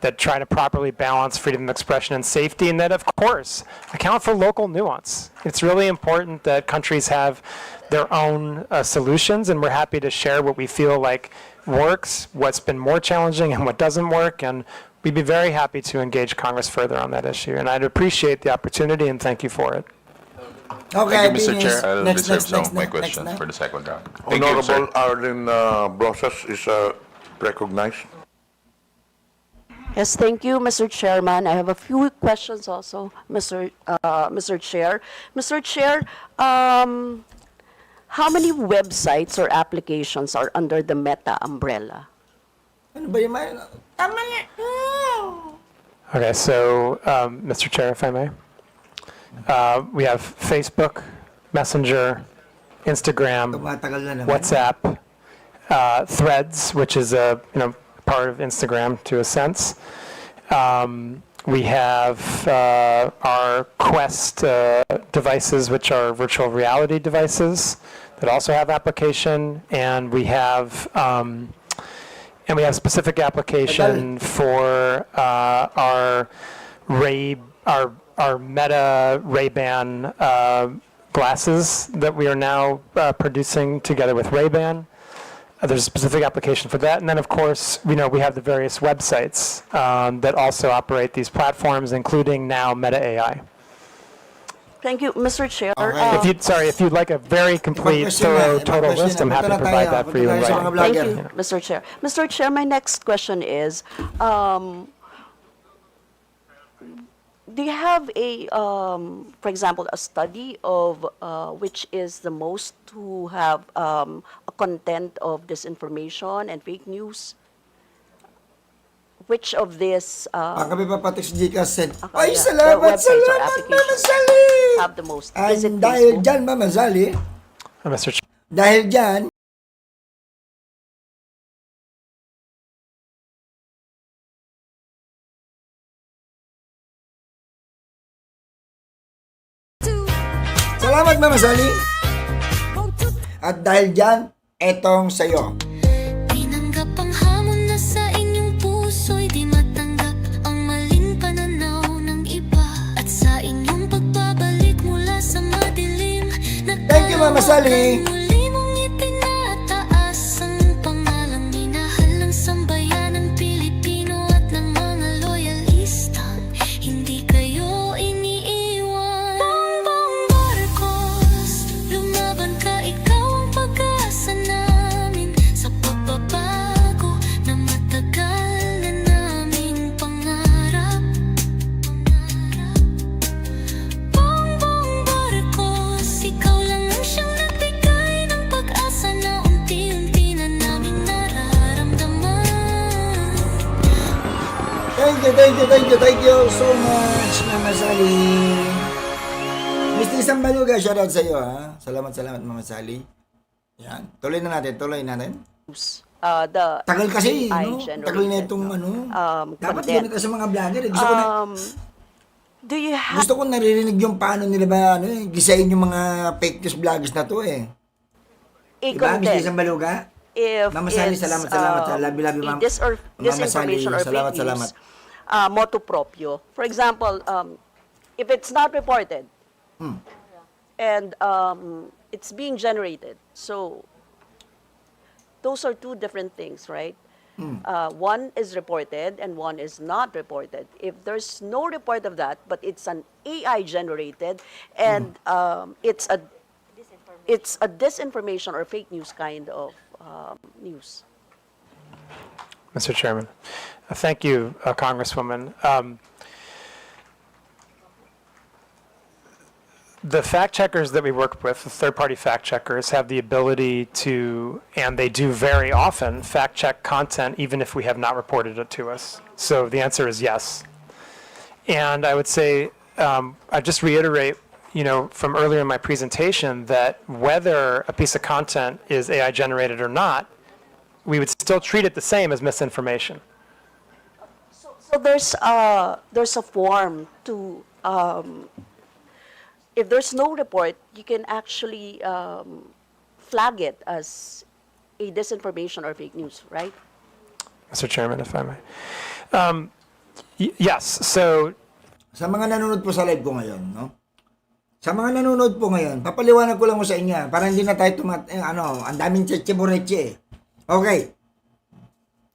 S1: that try to properly balance freedom of expression and safety, and that, of course, account for local nuance. It's really important that countries have their own solutions, and we're happy to share what we feel like works, what's been more challenging, and what doesn't work, and we'd be very happy to engage Congress further on that issue. And I'd appreciate the opportunity, and thank you for it.
S4: Okay,
S8: Thank you, Mr.
S4: Venus.
S8: Chair. I'll
S4: Next,
S8: reserve
S4: next,
S8: some
S4: next,
S8: of my
S4: next,
S8: questions
S4: next.
S8: for the second round. Thank you, sir.
S2: Honorable Arlene Brosas is recognized.
S9: Yes, thank you, Mr. Chairman. I have a few questions also, Mr. Chair. Mr. Chair, how many websites or applications are under the Meta umbrella?
S4: Ano ba yung tama na.
S1: Okay, so, Mr. Chair, if I may. We have Facebook, Messenger, Instagram,
S4: Tumatagal na naman.
S1: WhatsApp, Threads, which is part of Instagram to a sense. We have our Quest devices, which are virtual reality devices that also have application, and we have specific application for our Meta Ray-Ban glasses that we are now producing together with Ray-Ban. There's a specific application for that. And then, of course, we have the various websites that also operate these platforms, including now Meta AI.
S9: Thank you, Mr. Chair.
S1: If you'd like a very complete, thorough, total list, I'm happy to provide that for you in writing.
S9: Thank you, Mr. Chair. Mr. Chair, my next question is, do you have for example, a study of which is the most to have a content of disinformation and fake news? Which of this
S4: Kami pa pati si Gcash said,
S9: Ay,
S4: ay, salamat, salamat, Mama Sally!
S9: have the most? Is it
S4: And dahil
S9: Facebook?
S4: dyan, Mama Sally,
S1: Mr. Chair.
S4: dahil dyan, salamat, Mama Sally! At dahil dyan, etong sa'yo.
S10: Tinanggap ang hamon na sa inyong puso'y di matanggap ang maling pananaw ng iba. At sa inyong pagbabalik mula sa madilim,
S4: Thank you, Mama Sally!
S10: muli mong itinataas ang pangalang minahal ng sambayanang Pilipino at ng mga loyalistang hindi kayo iniiwan. Bongbong Marcos, lumaban ka, ikaw ang pag-asa namin sa pagbabago na matagal na naming pangarap. Bongbong Marcos, ikaw lang ang siyang nagbigay ng pag-asa na unti-unti na naming nararamdaman.
S4: Thank you so much, Mama Sally. Mr. Sambaluga, shoutout sa iyo, ha? Salamat, Mama Sally. Yan. Tuloy na natin.
S9: The
S4: Tagal kasi,
S9: AI
S4: no?
S9: generated,
S4: Tagal na itong, dapat
S9: content.
S4: ganito sa mga vlogger. Gusto ko na,
S9: Do you have
S4: Gusto ko naririnig yung paano nila ba, gisain yung mga fake news vloggers na to eh.
S9: a
S4: Diba, Mr.
S9: content?
S4: Isang Baluga?
S9: If
S4: Ma'am Sally,
S9: it's
S4: salamat sa labi-labi,
S9: a
S4: ma'am.
S9: disinformation or
S4: Salamat,
S9: fake
S4: salamat.
S9: news, motu proprio. For example, if it's not reported and it's being generated, so those are two different things, right? One is reported and one is not reported. If there's no report of that, but it's an AI generated and it's a disinformation or fake news kind of news.
S1: Mr. Chairman. Thank you, Congresswoman. The fact checkers that we work with, the third-party fact checkers, have the ability to, and they do very often, fact check content even if we have not reported it to us. So the answer is yes. And I would say, I just reiterate, from earlier in my presentation, that whether a piece of content is AI generated or not, we would still treat it the same as misinformation.
S9: So there's a form to if there's no report, you can actually flag it as a disinformation or fake news, right?
S1: Mr. Chairman, if I may. Yes, so
S4: Sa mga nanonood po sa live ko ngayon, no? Sa mga nanonood po ngayon, papaliwanag ko lang mo sa inyo, para hindi na tayo ang daming tsetche-boreche eh. Okay.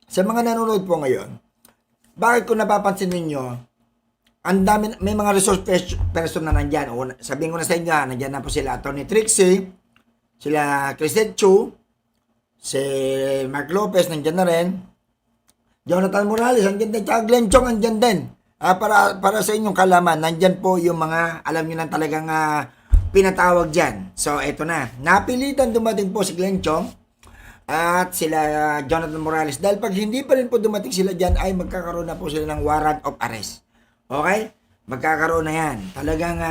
S4: Sa mga nanonood po ngayon, bakit ko napapansin ninyo, ang dami, may mga resource person na nandyan. O, sabihin ko na sa inyo, nandyan na po sila Atty. Trixie, sila Crisette Chu, si Mark Lopez, nandyan na rin. Jonathan Morales, nandyan din. Tsaka Glenn Chong, nandyan din. Para sa inyong kalaman, nandyan po yung mga, alam nyo na talagang pinatawag dyan. So, eto na. Napilitan dumating po si Glenn Chong at sila Jonathan Morales. Dahil pag hindi pa rin po dumating sila dyan, ay magkakaroon na po sila ng warrant of arrest. Okay? Magkakaroon na yan. Talagang,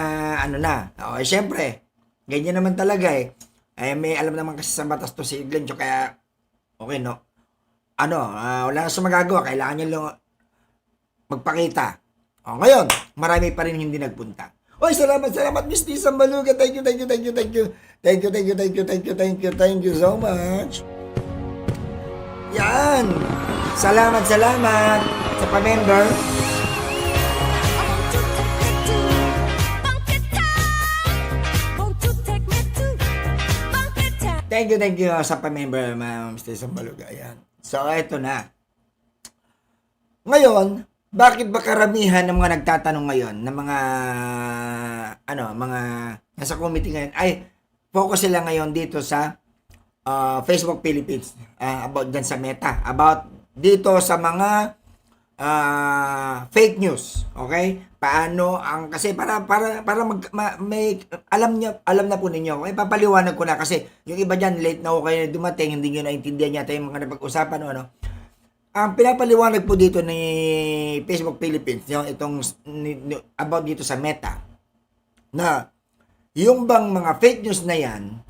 S4: Okay, syempre, ganyan naman talaga eh. May alam naman kasi sa batas to si Glenn Chong, kaya, okay, no? Wala na siya magagawa. Kailangan niya lang magpakita. Ngayon, marami pa rin hindi nagpunta. Oy, salamat, Miss T. Sambaluga. Thank you so much. Yan. Salamat sa pa-member. Thank you sa pa-member, Ma'am Mr. Sambaluga. Yan. So, eto na. Ngayon, bakit ba karamihan ng mga nagtatanong ngayon, ng mga nasa committee ngayon, ay focus sila ngayon dito sa Facebook Philippines, about dyan sa Meta, about dito sa mga fake news, okay? Paano kasi para may alam na po ninyo. Okay, papaliwanag ko na kasi yung iba diyan late na ako kayo dumating, hindi niyo naintindihan yata yung mga napag-usapan Ang pinapaliwanag po dito ni Facebook Philippines, yung about dito sa Meta, na yung bang mga fake news na yan,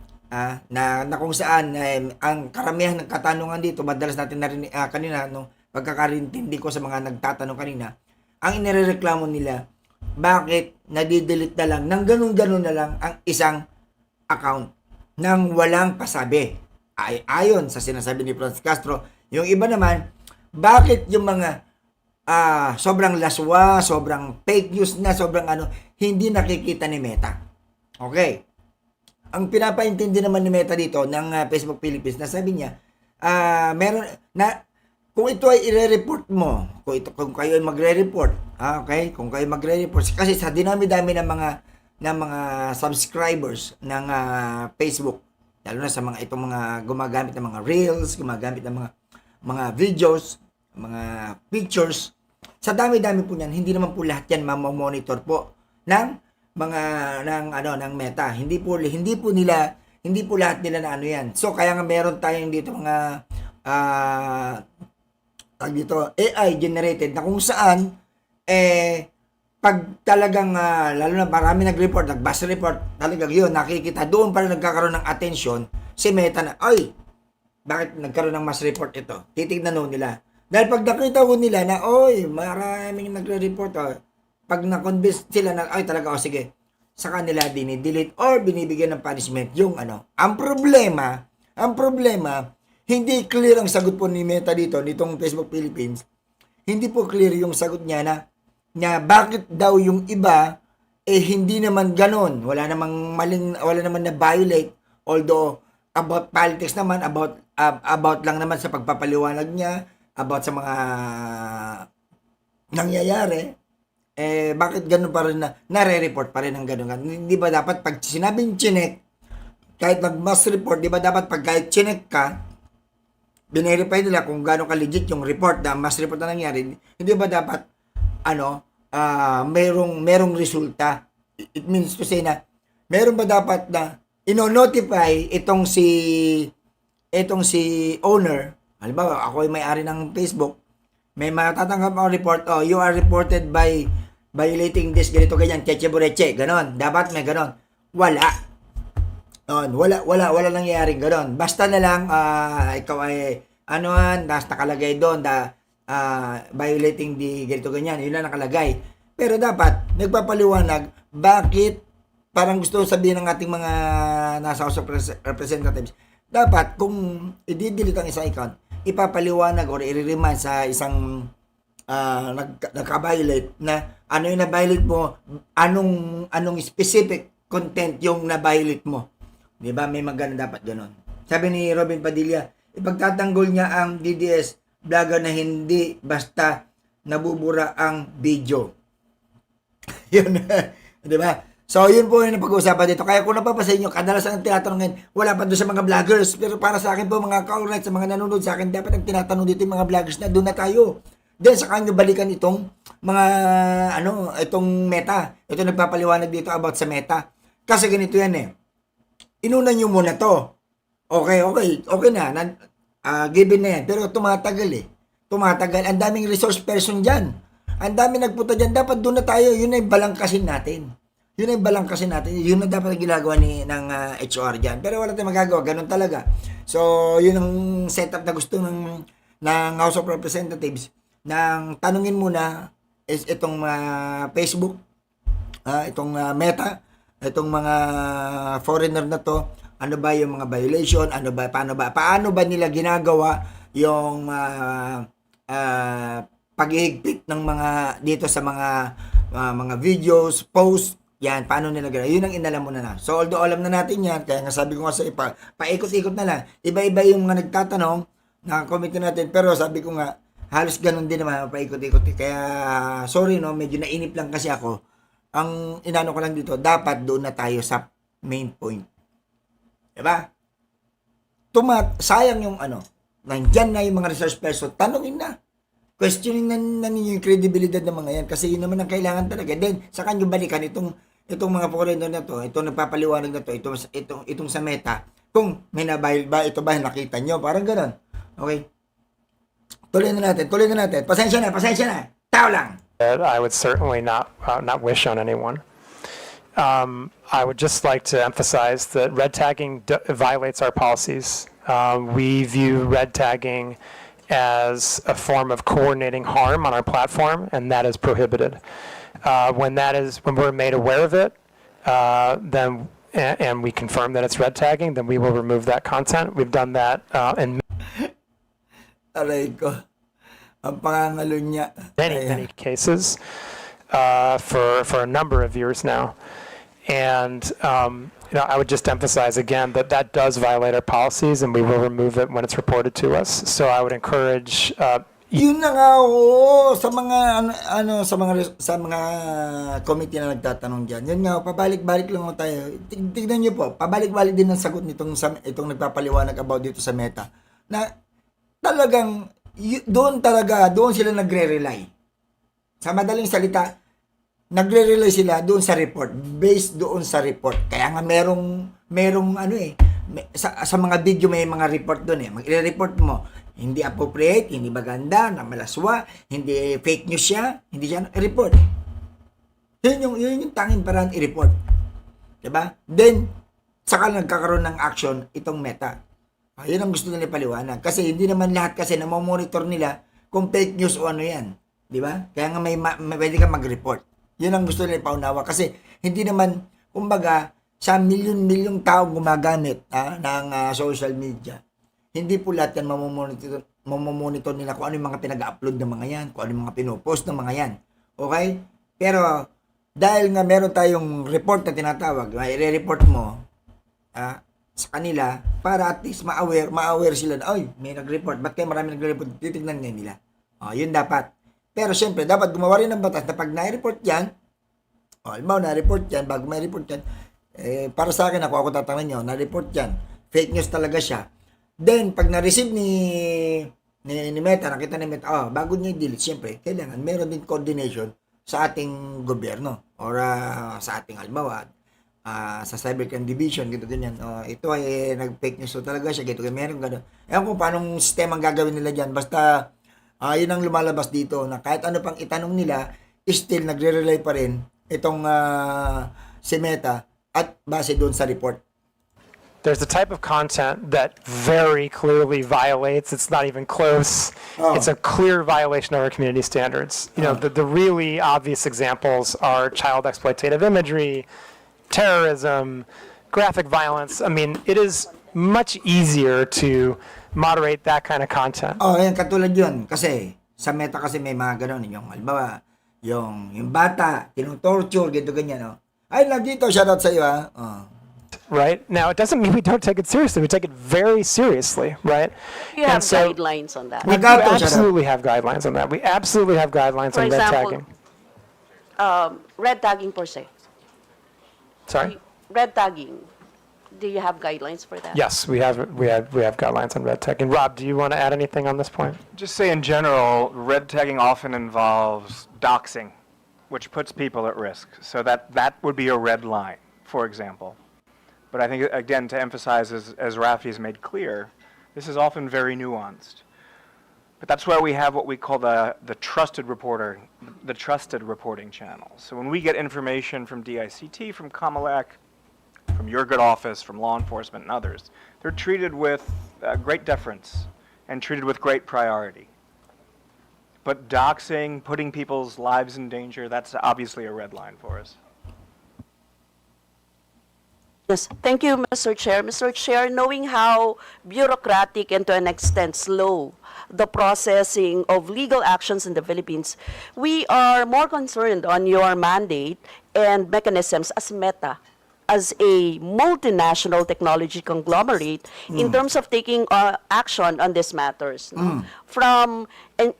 S4: na kung saan ang karamihan ng katanungan dito, madalas natin narinig kanina, pagkakarintindi ko sa mga nagtatanong kanina, ang inireklamo nila, bakit nadidelete na lang, nang ganun-ganun na lang ang isang account, nang walang pasabi. Ayon sa sinasabi ni Franz Castro, yung iba naman, bakit yung mga sobrang laswa, sobrang fake news na, sobrang hindi nakikita ni Meta. Okay. Ang pinapaintindi naman ni Meta dito ng Facebook Philippines, na sabi niya, meron na, kung ito ay i-report mo, kung kayo ay magre-report, okay? Kung kayo magre-report, kasi sa dinami-dami ng mga subscribers ng Facebook, lalo na sa itong mga gumagamit ng mga reels, gumagamit ng mga videos, mga pictures, sa dami-dami po niyan, hindi naman po lahat yan mamomonitor po ng ng Meta. Hindi po lahat nila na yan. So kaya nga meron tayong dito mga AI generated na kung saan pag talagang lalo na marami nag-report, nag-bus report, talagang yun nakikita doon para nagkakaroon ng attention si Meta na, bakit nagkaroon ng mass report ito? Titignan nila. Dahil pag nakita ko nila na, maraming nagre-report, pag na-convince sila na, ay talaga, sige, sa kanila dinidelete or binibigyan ng punishment yung ano. Ang problema, hindi clear ang sagot po ni Meta dito, nitong Facebook Philippines. Hindi po clear yung sagot niya na bakit daw yung iba, hindi naman ganon. Wala namang wala naman na violate. Although, about politics naman, about lang naman sa pagpapaliwanag niya, about sa mga nangyayari, bakit ganun pa rin nare-report pa rin ang ganun? Hindi ba dapat pag sinabing chinek, kahit mag-mass report, di ba dapat pag kahit chinek ka, binerify nila kung gano'n ka legit yung report na mass report na nangyari, hindi ba dapat, merong resulta? It means to say na, meron ba dapat na ino-notify itong si owner, halimbawa, ako ay may-ari ng Facebook, may matatanggap ang report, you are reported by violating this, ganito, ganyan, cheche bureche, ganon. Dapat may ganon. Wala nangyayaring ganon. Basta na lang, ikaw ay, nakalagay doon, violating the, ganito, ganyan, yun lang nakalagay. Pero dapat, nagpapaliwanag, bakit, parang gusto sabihin ng ating mga nasa House of Representatives, dapat, kung i-delete ang isang account, ipapaliwanag or i-remind sa isang nagka-violate na ano yung na-violate mo, anong specific content yung na-violate mo. Di ba? May magana dapat ganon. Sabi ni Robin Padilla, ipagtatanggol niya ang DDS vlogger na hindi basta nabubura ang video. Yun. Di ba? So, yun po yung napag-uusapan dito. Kaya kung napapansin nyo, kadalasan ang tinatanong ngayon, wala pa doon sa mga vloggers. Pero para sa akin po, mga ka-alright, sa mga nanonood sa akin, dapat ang tinatanong dito yung mga vloggers na doon na tayo. Then, saka nyo balikan itong mga, itong meta. Ito nagpapaliwanag dito about sa meta. Kasi ganito yan Inuna nyo muna to. Okay na. Given na yan. Pero tumatagal Tumatagal. Ang daming resource person dyan. Ang daming nagpunta dyan. Dapat doon na tayo. Yun ay balangkasin natin. Yun na dapat ginagawa ng HR dyan. Pero wala tayong magagawa. Ganun talaga. So, yun ang setup na gusto ng House of Representatives. Nang tanungin muna is itong Facebook, itong Meta, itong mga foreigner na to, ano ba yung mga violation, paano ba nila ginagawa yung paghihigpit ng mga dito sa mga videos, posts, yan, paano nila gano'n? Yun ang inalam muna na. So, although alam na natin yan, kaya nga sabi ko nga sa paikot-ikot na lang. Iba-iba yung mga nagtatanong, na-comment natin, pero sabi ko nga, halos ganun din naman, paikot-ikot. Kaya, sorry medyo nainip lang kasi ako. Ang inano ko lang dito, dapat doon na tayo sa main point. Diba? Sayang yung nandyan na yung mga resource person, tanongin na. Questioning na ninyo yung credibility ng mga yan kasi yun naman ang kailangan talaga. Then, sa kanyo balikan itong mga foreigner na to, itong nagpapaliwanag na to, itong sa meta, kung may nabayil ba, ito ba nakita nyo, parang gano'n. Okay? Tuloy na natin. Pasensya na. Tao lang.
S1: I would certainly not wish on anyone. I would just like to emphasize that red tagging violates our policies. We view red tagging as a form of coordinating harm on our platform, and that is prohibited. When we're made aware of it, then and we confirm that it's red tagging, then we will remove that content. We've done that in
S4: Aray ko. Ang pangangalo niya.
S1: many cases for a number of years now. And I would just emphasize again that does violate our policies, and we will remove it when it's reported to us. So I would encourage.
S4: Yun na nga sa mga sa mga committee na nagtatanong diyan. Yun nga, pabalik-balik lang tayo. Tignan niyo po, pabalik-balik din ang sagot itong nagpapaliwanag about dito sa Meta. Na talagang doon sila nagre-rely. Sa madaling salita, nagre-rely sila doon sa report, based doon sa report. Kaya nga merong sa mga video may mga report doon Mag-report mo, hindi appropriate, hindi maganda, na malaswa, hindi fake news siya, hindi siya report. Yun yung tanging paraan i-report. Diba? Then, saka nagkakaroon ng action itong Meta. Yun ang gusto nila paliwanag. Kasi hindi naman lahat kasi na monitor nila kung fake news o ano yan. Di ba? Kaya nga may pwede ka mag-report. Yun ang gusto nila ipaunawa. Kasi hindi naman, kumbaga, sa milyon-milyong taong gumagamit ng social media, hindi po lahat yan mamomonitor nila kung ano yung mga pinag-upload ng mga yan, kung ano yung mga pinopost ng mga yan. Okay? Pero, dahil nga meron tayong report na tinatawag, may re-report mo sa kanila para at least ma-aware sila na, ay, may nag-report. Ba't kayo marami nag-report? Titignan nga nila. Yun dapat. Pero syempre, dapat gumawa rin ng batas na pag na-report yan, halimbawa na-report yan, bago may report yan, para sa akin, ako tatanungin nyo, na-report yan, fake news talaga siya. Then, pag na-receive ni Meta, nakita ni Meta, bago niya i-delete, syempre, kailangan meron din coordination sa ating gobyerno or sa ating halimbawa, sa Cybercrime Division, gito din yan. Ito ay nag-fake news talaga siya, gito, meron gano'n. Ewan kung paano sistema ang gagawin nila dyan, basta yun ang lumalabas dito na kahit ano pang itanong nila, still nagre-relay pa rin itong si Meta at base doon sa report.
S1: There's a type of content that very clearly violates, it's not even close, it's a clear violation of our community standards. You know, the really obvious examples are child exploitative imagery, terrorism, graphic violence. I mean, it is much easier to moderate that kind of content.
S4: Yan, katulad yun. Kasi, sa Meta kasi may mga gano'n. Yung, halimbawa, yung bata, tinutorture, ganyan, Ay, love dito, shoutout sa iyo,
S1: Right? Now, it doesn't mean we don't take it seriously. We take it very seriously, right?
S9: You have guidelines on that.
S1: We absolutely have guidelines on that. We absolutely have guidelines
S9: For
S1: on red
S9: example,
S1: tagging.
S9: Red tagging per se.
S1: Sorry?
S9: Red tagging. Do you have guidelines for that?
S1: Yes, we have guidelines on red tagging. Rob, do you want to add anything on this point?
S6: Just say in general, red tagging often involves doxing, which puts people at risk. So that would be a red line, for example. But I think, again, to emphasize, as Rafi has made clear, this is often very nuanced. But that's why we have what we call the trusted reporting channel. So when we get information from DICT, from Comelec, from your good office, from law enforcement and others, they're treated with great deference and treated with great priority. But doxing, putting people's lives in danger, that's obviously a red line for us.
S9: Yes, thank you, Mr. Chair. Mr. Chair, knowing how bureaucratic and to an extent slow the processing of legal actions in the Philippines, we are more concerned on your mandate and mechanisms as Meta, as a multinational technology conglomerate in terms of taking action on these matters. From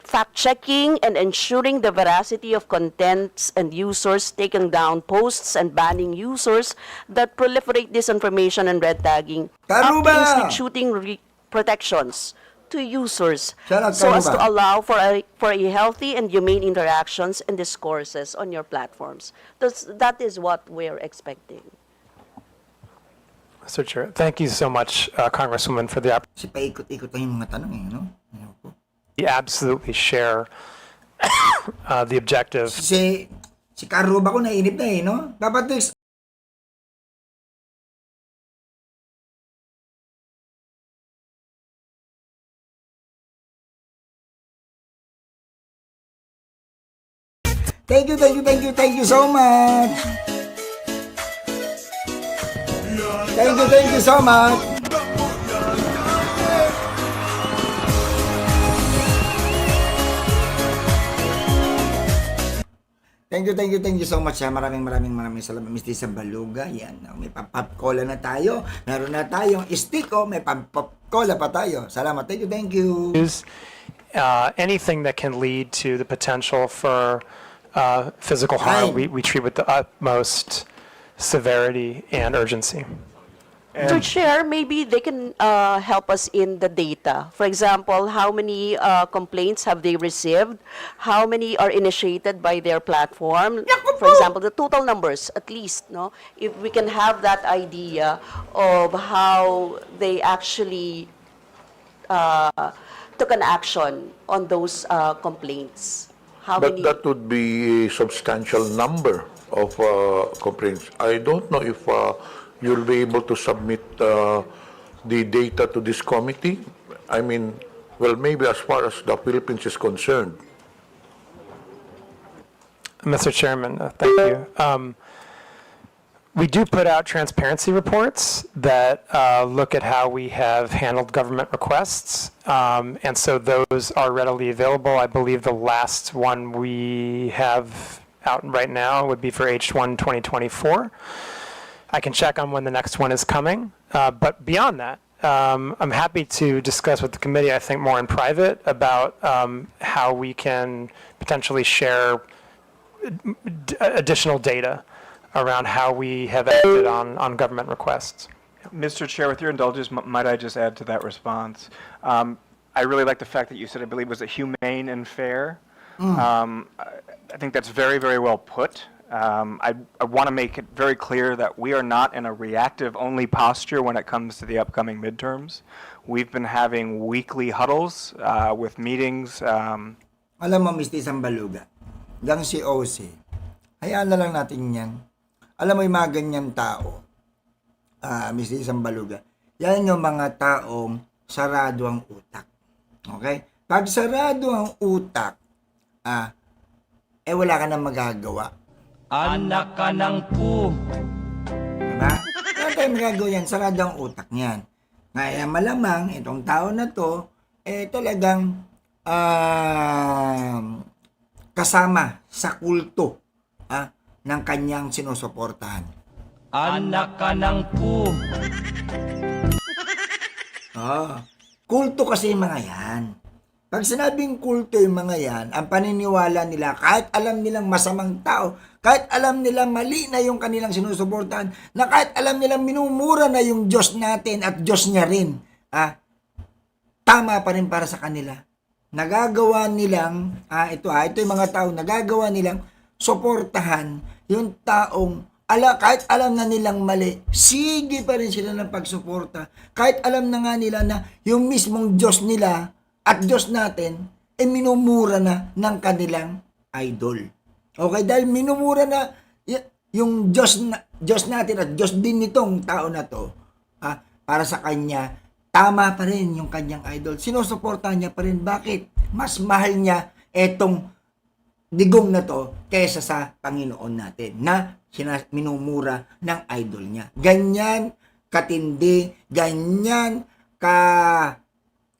S9: fact-checking and ensuring the veracity of contents and users, taking down posts and banning users that proliferate disinformation and red tagging, up to instituting protections to users so as to allow for a healthy and humane interactions and discourses on your platforms. That is what we're expecting.
S1: Mr. Chair, thank you so much, Congresswoman, for the opportunity.
S4: Kasi paikot-ikot lang yung mga tanong no?
S1: We absolutely share the objective.
S4: Si Karo ba ko nainip na no? Dapat Thank you so much. Thank you so much. Thank you so much. Maraming salamat, Mr. Sambaluga. Yan, may pop cola na tayo. Meron na tayong stick, may pop cola pa tayo. Salamat. Thank you.
S1: Anything that can lead to the potential for physical harm, we treat with the utmost severity and urgency.
S9: To share, maybe they can help us in the data. For example, how many complaints have they received? How many are initiated by their platform? For example, the total numbers, at least, no? If we can have that idea of how they actually took an action on those complaints.
S2: But that would be a substantial number of complaints. I don't know if you'll be able to submit the data to this committee. I mean, well, maybe as far as the Philippines is concerned.
S1: Mr. Chairman, thank you. We do put out transparency reports that look at how we have handled government requests, and so those are readily available. I believe the last one we have out right now would be for H1 2024. I can check on when the next one is coming, but beyond that, I'm happy to discuss with the committee, I think more in private, about how we can potentially share additional data around how we have acted on government requests.
S6: Mr. Chair, with your indulgence, might I just add to that response? I really like the fact that you said, I believe, was it humane and fair? I think that's very, very well put. I want to make it very clear that we are not in a reactive-only posture when it comes to the upcoming midterms. We've been having weekly huddles with meetings.
S4: Alam mo, Mr. Sambaluga, gang si OC, hayaan na lang natin yan. Alam mo yung mga ganyan tao, Mr. Sambaluga, yan yung mga taong sarado ang utak. Okay? Pag sarado ang utak, wala ka nang magagawa.
S5: Anak ka ng pu.
S4: Diba? Wala tayong magagawa yan, sarado ang utak niyan. Kaya malamang, itong tao na to, talagang kasama sa kulto ng kanyang sinusuportahan.
S5: Anak ka ng pu.
S4: Kulto kasi yung mga yan. Pag sinabing kulto yung mga yan, ang paniniwala nila, kahit alam nilang masamang tao, kahit alam nilang mali na yung kanilang sinusuportahan, na kahit alam nilang minumura na yung Diyos natin at Diyos niya rin, tama pa rin para sa kanila. Nagagawa nilang, ito yung mga tao, nagagawa nilang suportahan yung taong, kahit alam na nilang mali, sige pa rin sila ng pagsuporta. Kahit alam na nga nila na yung mismong Diyos nila at Diyos natin, minumura na ng kanilang idol. Okay? Dahil minumura na yung Diyos natin at Diyos din nitong tao na to, para sa kanya, tama pa rin yung kanyang idol. Sinusuportahan niya pa rin. Bakit? Mas mahal niya etong digong na to kaysa sa Panginoon natin na minumura ng idol niya. Ganyan katindi, ganyan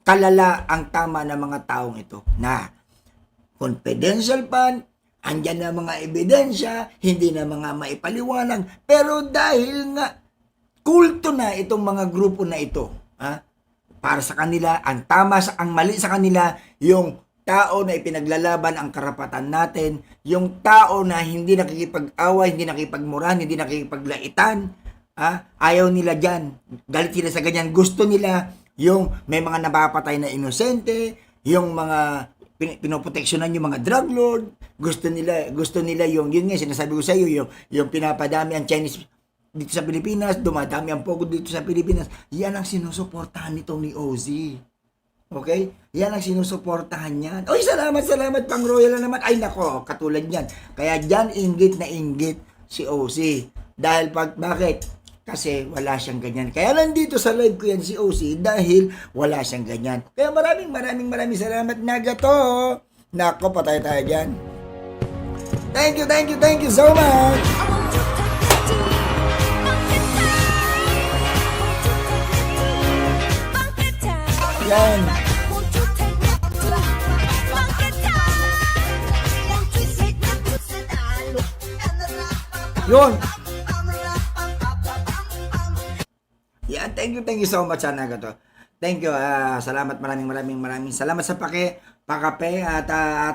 S4: kalala ang tama ng mga taong ito na confidential fund, andyan na mga ebidensya, hindi na mga maipaliwanag, pero dahil nga kulto na itong mga grupo na ito, para sa kanila, ang tama, ang mali sa kanila, yung tao na ipinaglalaban ang karapatan natin, yung tao na hindi nakikipag-away, hindi nakikipagmurahan, hindi nakikipaglaitan, ayaw nila dyan. Galit sila sa ganyan. Gusto nila yung may mga napapatay na inosente, yung mga pinoproteksyonan yung mga drug lord, gusto nila yun nga, sinasabi ko sa iyo, yung pinapadami ang Chinese dito sa Pilipinas, dumadami ang pogo dito sa Pilipinas, yan ang sinusuportahan nito ni Ozzy. Okay? Yan ang sinusuportahan niyan. Oy, salamat, pang royal na naman. Ay, nako, katulad yan. Kaya dyan, inggit na inggit si Ozzy. Dahil bakit? Kasi wala siyang ganyan. Kaya nandito sa live ko yan si Ozzy dahil wala siyang ganyan. Kaya maraming salamat, Nagato. Nako, patay tayo dyan. Thank you so much. Yan. Yun. Yeah, thank you so much, Nagato. Thank you. Salamat, maraming salamat sa pakape at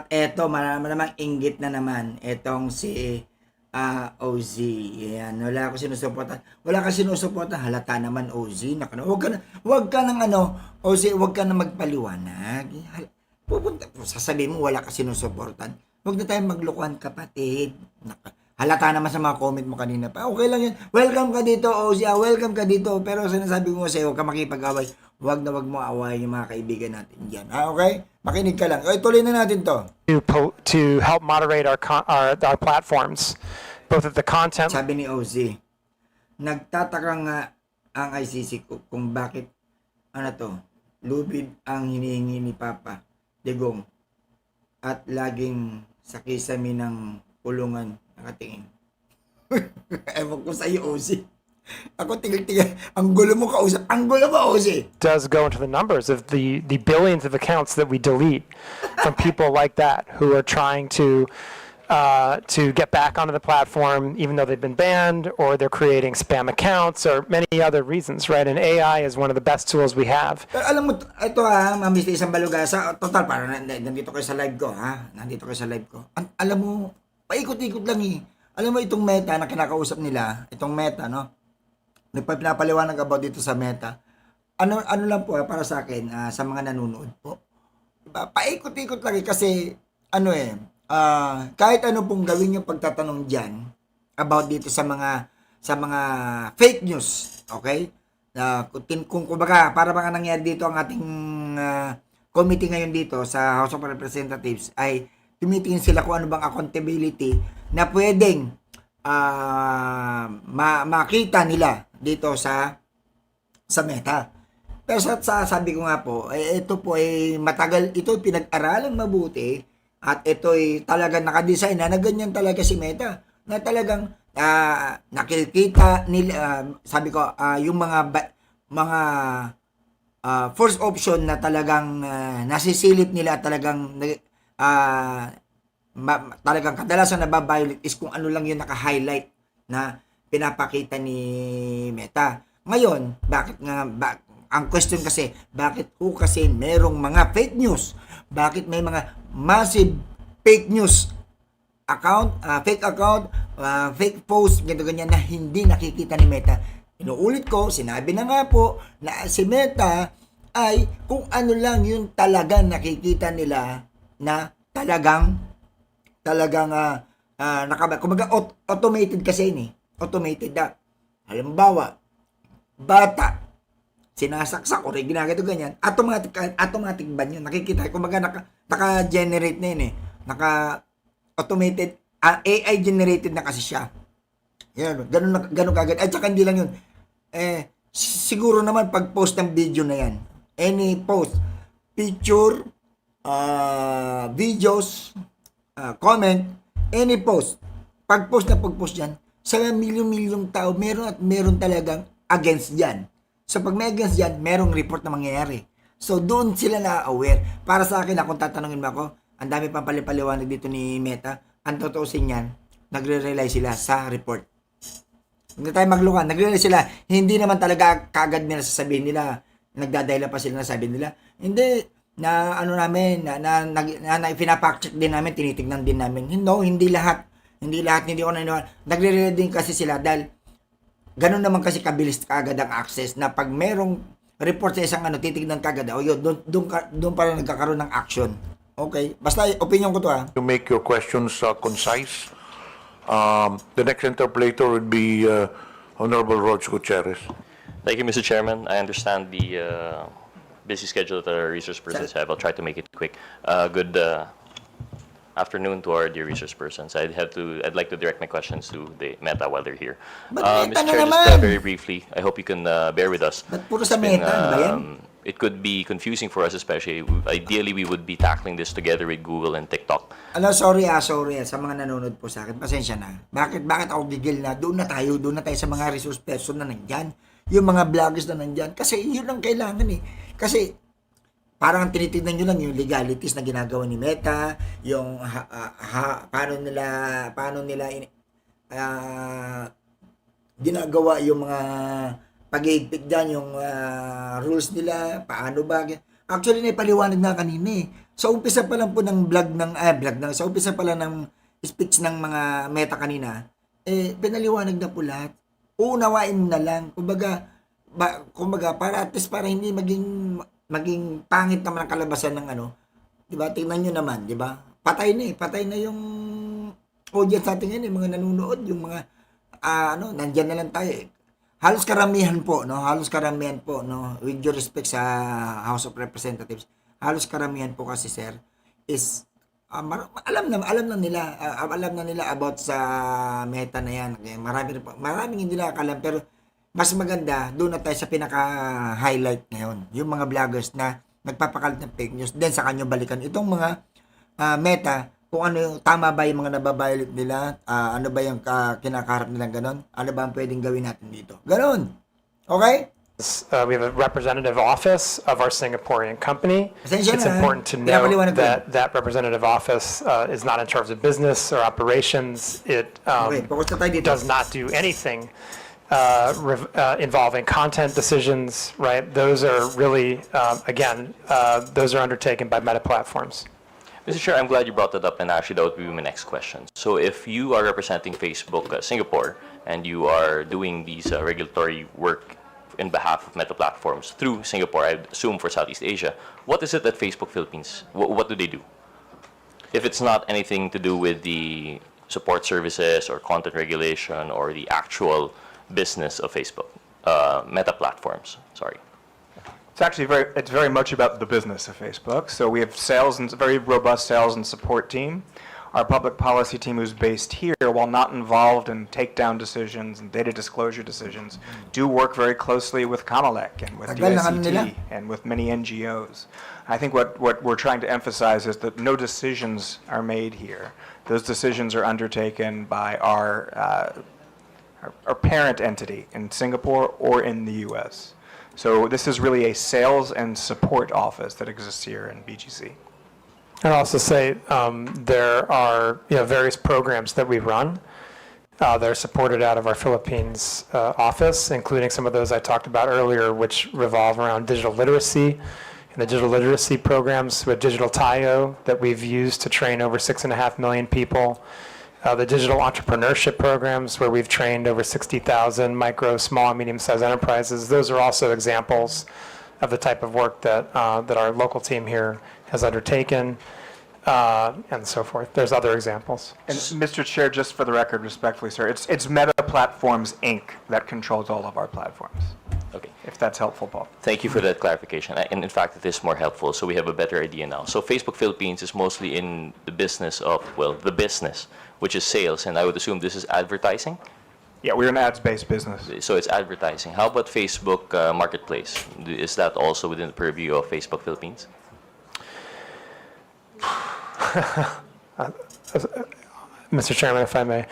S4: eto, maraming inggit na naman etong si OZ. Yan, wala ka sinusuportahan. Halata naman, OZ. Wag ka nang OZ, wag ka nang magpaliwanag. Sasabihin mo wala ka sinusuportahan. Wag na tayong maglukuhan, kapatid. Halata naman sa mga comment mo kanina pa. Okay lang yan. Welcome ka dito, OZ. Welcome ka dito. Pero sinasabi ko sa'yo, huwag ka makipag-away. Wag mo awayin yung mga kaibigan natin dyan. Okay? Makinig ka lang. Tuloy na natin to.
S1: To help moderate our platforms, both at the content.
S4: Sabi ni OZ, nagtataka nga ang ICC kung bakit lubid ang hinihingi ni Papa Digong at laging sa kisame ng pulungan, nakatingin. Ewan ko sa'yo, OC. Ako tingil-tingil. Ang gulo mo kausap. Ang gulo mo, OC.
S1: Does go into the numbers of the billions of accounts that we delete from people like that who are trying to get back onto the platform even though they've been banned, or they're creating spam accounts, or many other reasons, right? And AI is one of the best tools we have.
S4: Pero alam mo, ito Ma'am Misty, isang balugasa. Total, parang nandito kayo sa live ko, ha? Nandito kayo sa live ko. Alam mo, paikot-ikot lang eh. Alam mo, itong Meta na kinakausap nila, itong Meta, no? Pinapaliwanag about dito sa Meta. Ano lang po, para sa akin, sa mga nanonood po. Diba? Paikot-ikot lang eh, kasi, kahit ano pong gawin yung pagtatanong dyan about dito sa mga fake news, okay? Kung kumbaga, para bang nangyari dito ang ating committee ngayon dito sa House of Representatives ay tumitingin sila kung ano bang accountability na pwedeng makita nila dito sa Meta. Pero sabi ko nga po, ito po ay matagal, ito pinag-aralan mabuti. At ito'y talagang nakadesign na ganyan talaga si Meta. Na talagang nakikita nila, sabi ko, yung mga first option na talagang nasisilip nila at talagang talagang kadalasan nababiolate is kung ano lang yung naka-highlight na pinapakita ni Meta. Ngayon, ang question kasi, bakit po kasi merong mga fake news? Bakit may mga massive fake news account, fake post, ganyan na hindi nakikita ni Meta? Inuulit ko, sinabi na nga po na si Meta ay kung ano lang yung talagang nakikita nila na talagang kumbaga automated kasi yun eh. Automated na. Halimbawa, bata, sinasaksak o ginagato ganyan, automatic ban yun. Nakikita, kumbaga naka-generate na yun eh. Naka-automated, AI generated na kasi siya. Yan, ganun kagad. At saka hindi lang yun. Siguro naman pag-post ng video na yan, any post, picture, videos, comment, any post, pag-post yan, sa milyon-milyong tao, meron talagang against yan. So, pag may against yan, merong report na mangyayari. So, doon sila na-aware. Para sa akin, kung tatanungin mo ako, ang dami pang palipaliwanag dito ni Meta, ang totoosin yan, nagre-rely sila sa report. Hindi tayo maglukan, nagre-rely sila. Hindi naman talaga kagad nila sasabihin nila, nagdadahila pa sila na sabi nila. Hindi, pinapack-check din namin, tinitignan din namin. No, hindi lahat. Hindi ko naniniwala. Nagre-rely din kasi sila dahil ganun naman kasi kabilis kaagad ang access na pag merong report sa isang titignan kaagad, doon para nagkakaroon ng action. Okay? Basta opinion ko to
S2: To make your questions concise, the next interpolator would be Honorable Rog Gutierrez.
S11: Thank you, Mr. Chairman. I understand the busy schedule that our resource persons have. I'll try to make it quick. Good afternoon to our dear resource persons. I'd like to direct my questions to the Meta while they're here. Mr. Chair, just very briefly, I hope you can bear with us.
S4: Puro sa Meta, ano ba yan?
S11: It could be confusing for us, especially. Ideally, we would be tackling this together with Google and TikTok.
S4: Sorry sa mga nanonood po sa akin. Pasensya na. Bakit ako gigil na? Doon na tayo sa mga resource person na nandyan. Yung mga vloggers na nandyan. Kasi yun ang kailangan eh. Kasi parang tinitignan nyo lang yung legalities na ginagawa ni Meta, yung paano nila ginagawa yung mga pag-iigpit dyan, yung rules nila, paano ba. Actually, naipaliwanag na kanina eh. Sa umpisa pa lang po ng sa umpisa pa lang ng speech ng mga Meta kanina, pinaliwanag na po lahat. Uunawain na lang. Kumbaga, para at least para hindi maging pangit naman ang kalabasan ng di ba? Tingnan nyo naman, di ba? Patay na yung audience natin ngayon, mga nanonood, yung mga, nandyan na lang tayo eh. Halos karamihan po, with due respect sa House of Representatives, halos karamihan po kasi, sir, is, alam na nila about sa Meta na yan. Okay? Maraming hindi nakakalam, pero mas maganda, doon na tayo sa pinaka-highlight ngayon. Yung mga vloggers na nagpapakalat ng fake news, then sa kanyo balikan. Itong mga Meta, kung ano tama ba yung mga nababiolate nila, ano ba yung kinakaharap nilang ganon, ano ba ang pwedeng gawin natin dito. Ganon. Okay?
S1: We have a representative office of our Singaporean company.
S4: Pasensya
S1: It's
S4: na,
S1: important to
S4: pinapaliwanag
S1: note
S4: ko
S1: that that representative office is not in charge of business or operations. It
S4: Okay, focus na tayo dito.
S1: does not do anything involving content decisions, right? Those are really, again, those are undertaken by Meta Platforms.
S11: Mr. Chair, I'm glad you brought that up, and actually that would be my next question. So if you are representing Facebook Singapore, and you are doing these regulatory work in behalf of Meta Platforms through Singapore, I assume for Southeast Asia, what is it that Facebook Philippines, what do they do? If it's not anything to do with the support services or content regulation or the actual business of Facebook, Meta Platforms, sorry.
S6: It's actually it's very much about the business of Facebook. So we have very robust sales and support team. Our public policy team, who's based here, while not involved in takedown decisions and data disclosure decisions, do work very closely with COMELEC and with DICT and with many NGOs. I think what we're trying to emphasize is that no decisions are made here. Those decisions are undertaken by our parent entity in Singapore or in the US. So this is really a sales and support office that exists here in BGC.
S1: I'd also say there are various programs that we run that are supported out of our Philippines office, including some of those I talked about earlier, which revolve around digital literacy. And the digital literacy programs with Digital Tayo that we've used to train over 6.5 million people. The digital entrepreneurship programs where we've trained over 60,000 micro, small, and medium-sized enterprises. Those are also examples of the type of work that our local team here has undertaken, and so forth. There's other examples.
S6: And Mr. Chair, just for the record, respectfully, sir, it's Meta Platforms, Inc. that controls all of our platforms.
S11: Okay.
S6: If that's helpful, Paul.
S11: Thank you for that clarification. And in fact, it is more helpful, so we have a better idea now. So Facebook Philippines is mostly in the business of, well, the business, which is sales, and I would assume this is advertising?
S6: Yeah, we're an ads-based business.
S11: So it's advertising. How about Facebook Marketplace? Is that also within the purview of Facebook Philippines?
S1: Mr. Chairman, if I may.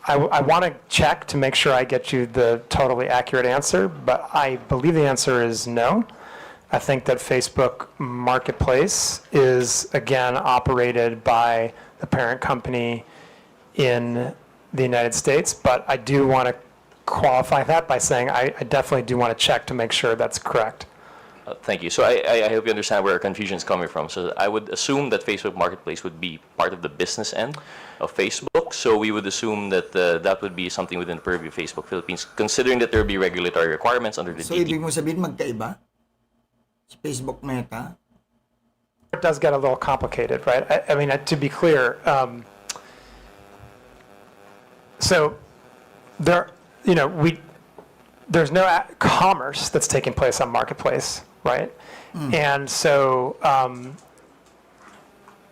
S1: I want to check to make sure I get you the totally accurate answer, but I believe the answer is no. I think that Facebook Marketplace is, again, operated by the parent company in the United States, but I do want to qualify that by saying I definitely do want to check to make sure that's correct.
S11: Thank you. So I hope you understand where our confusion is coming from. So I would assume that Facebook Marketplace would be part of the business end of Facebook. So we would assume that that would be something within the purview of Facebook Philippines, considering that there would be regulatory requirements under the
S4: So,
S11: DT.
S4: ibig mo sabihin magkaiba? Facebook Meta?
S1: It does get a little complicated, right? I mean, to be clear, so there, there's no commerce that's taking place on Marketplace, right? And so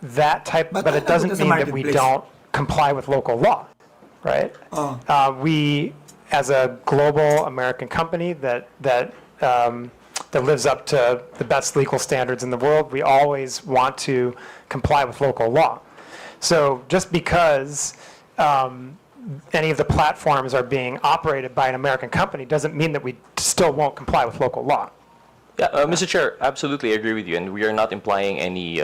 S1: that type, but it doesn't mean that we don't comply with local law, right? We, as a global American company that lives up to the best legal standards in the world, we always want to comply with local law. So just because any of the platforms are being operated by an American company doesn't mean that we still won't comply with local law.
S11: Yeah, Mr. Chair, absolutely agree with you, and we are not implying any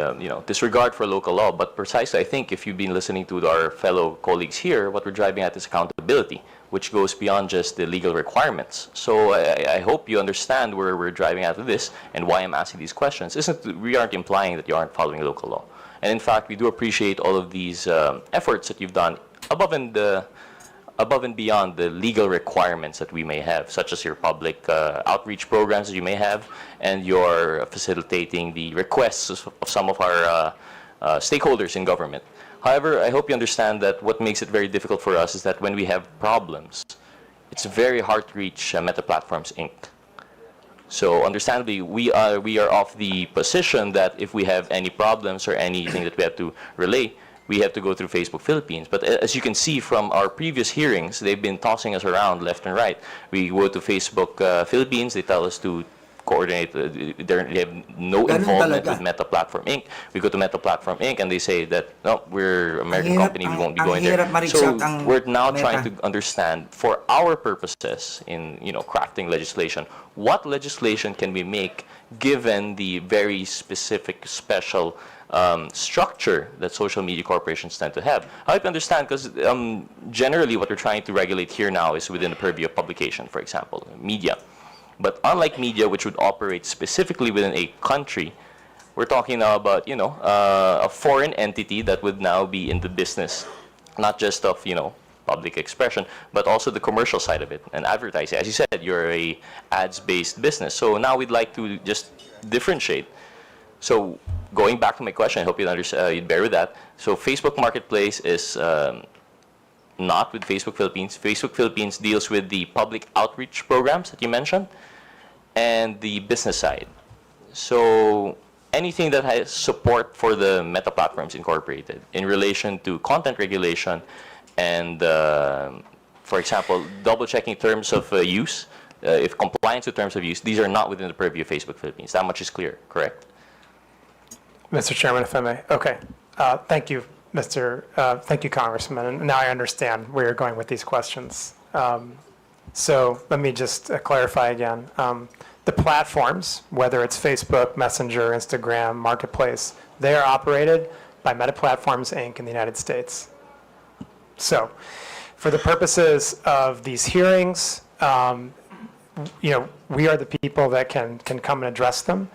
S11: disregard for local law, but precisely, I think, if you've been listening to our fellow colleagues here, what we're driving at is accountability, which goes beyond just the legal requirements. So I hope you understand where we're driving at with this, and why I'm asking these questions. We aren't implying that you aren't following local law. And in fact, we do appreciate all of these efforts that you've done above and beyond the legal requirements that we may have, such as your public outreach programs that you may have, and your facilitating the requests of some of our stakeholders in government. However, I hope you understand that what makes it very difficult for us is that when we have problems, it's very hard to reach Meta Platforms, Inc. So understandably, we are of the position that if we have any problems or anything that we have to relay, we have to go through Facebook Philippines. But as you can see from our previous hearings, they've been tossing us around left and right. We go to Facebook Philippines, they tell us to coordinate. They have no
S4: Ganun
S11: involvement
S4: talaga.
S11: with Meta Platform Inc. We go to Meta Platform Inc. and they say that no, we're American
S4: hirap-
S11: company, we
S4: ang-
S11: won't be
S4: ang
S11: going there.
S4: hirap ma-reach out
S11: So
S4: ang
S11: we're now
S4: Meta.
S11: trying to understand, for our purposes in crafting legislation, what legislation can we make given the very specific, special structure that social media corporations tend to have. I hope you understand, because generally what we're trying to regulate here now is within the purview of publication, for example, media. But unlike media, which would operate specifically within a country, we're talking now about, a foreign entity that would now be in the business, not just of, public expression, but also the commercial side of it and advertising. As you said, you're a ads-based business. So now we'd like to just differentiate. So going back to my question, I hope you'd bear with that. So Facebook Marketplace is not with Facebook Philippines. Facebook Philippines deals with the public outreach programs that you mentioned and the business side. So anything that has support for the Meta Platforms Incorporated in relation to content regulation and, for example, double-checking terms of use, if compliance with terms of use, these are not within the purview of Facebook Philippines. That much is clear, correct?
S1: Mr. Chairman, if I may. Okay. Thank you, thank you, Congressman. And now I understand where you're going with these questions. So let me just clarify again. The platforms, whether it's Facebook, Messenger, Instagram, Marketplace, they are operated by Meta Platforms, Inc. in the United States. So for the purposes of these hearings, we are the people that can come and address them.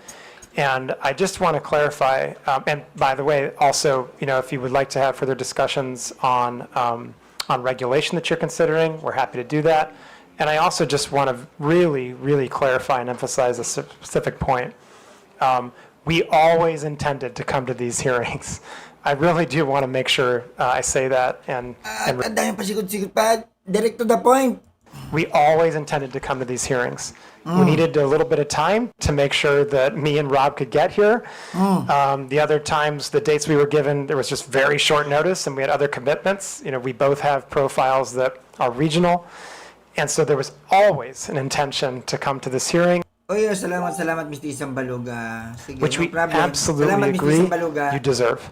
S1: And I just want to clarify, and by the way, also, if you would like to have further discussions on regulation that you're considering, we're happy to do that. And I also just want to really, really clarify and emphasize a specific point. We always intended to come to these hearings. I really do want to make sure I say that. And
S4: Ang dami pasikot-sikot pa. Direct to the point.
S1: we always intended to come to these hearings. We needed a little bit of time to make sure that me and Rob could get here. The other times, the dates we were given, there was just very short notice, and we had other commitments. We both have profiles that are regional. And so there was always an intention to come to this hearing,
S4: Salamat, Mr. Isambaloga. Sige,
S1: which
S4: no
S1: we
S4: problem.
S1: absolutely
S4: Salamat, Mr.
S1: agree
S4: Isambaloga.
S1: you deserve.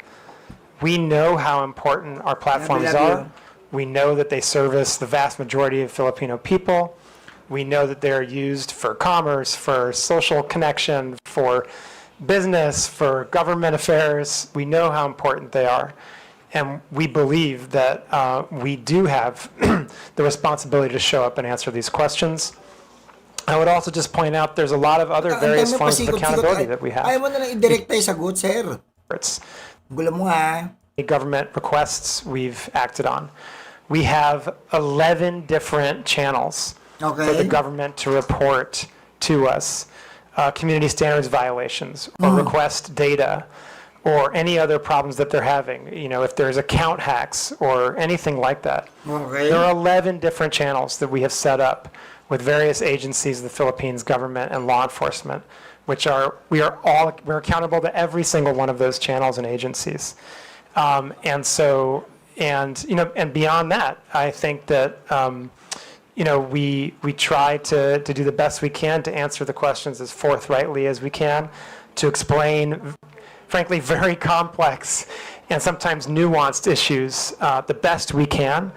S1: We know how important our platforms
S4: love you.
S1: are. We know that they service the vast majority of Filipino people. We know that they're used for commerce, for social connection, for business, for government affairs. We know how important they are. And we believe that we do have the responsibility to show up and answer these questions. I would also just point out there's a lot of other various
S4: Ang dami
S1: forms of
S4: pasikot-sikot.
S1: accountability that we have.
S4: Ayaw mo na lang i-direct tayo sagot, sir.
S1: It's
S4: Gulo mo ha.
S1: government requests we've acted on. We have 11 different channels for the
S4: Okay.
S1: government to report to us community standards violations or request data or any other problems that they're having, if there's account hacks or anything like that.
S4: Okay.
S1: There are 11 different channels that we have set up with various agencies of the Philippines government and law enforcement, we're accountable to every single one of those channels and agencies. And beyond that, I think that, we try to do the best we can to answer the questions as forthrightly as we can, to explain, frankly, very complex and sometimes nuanced issues the best we can.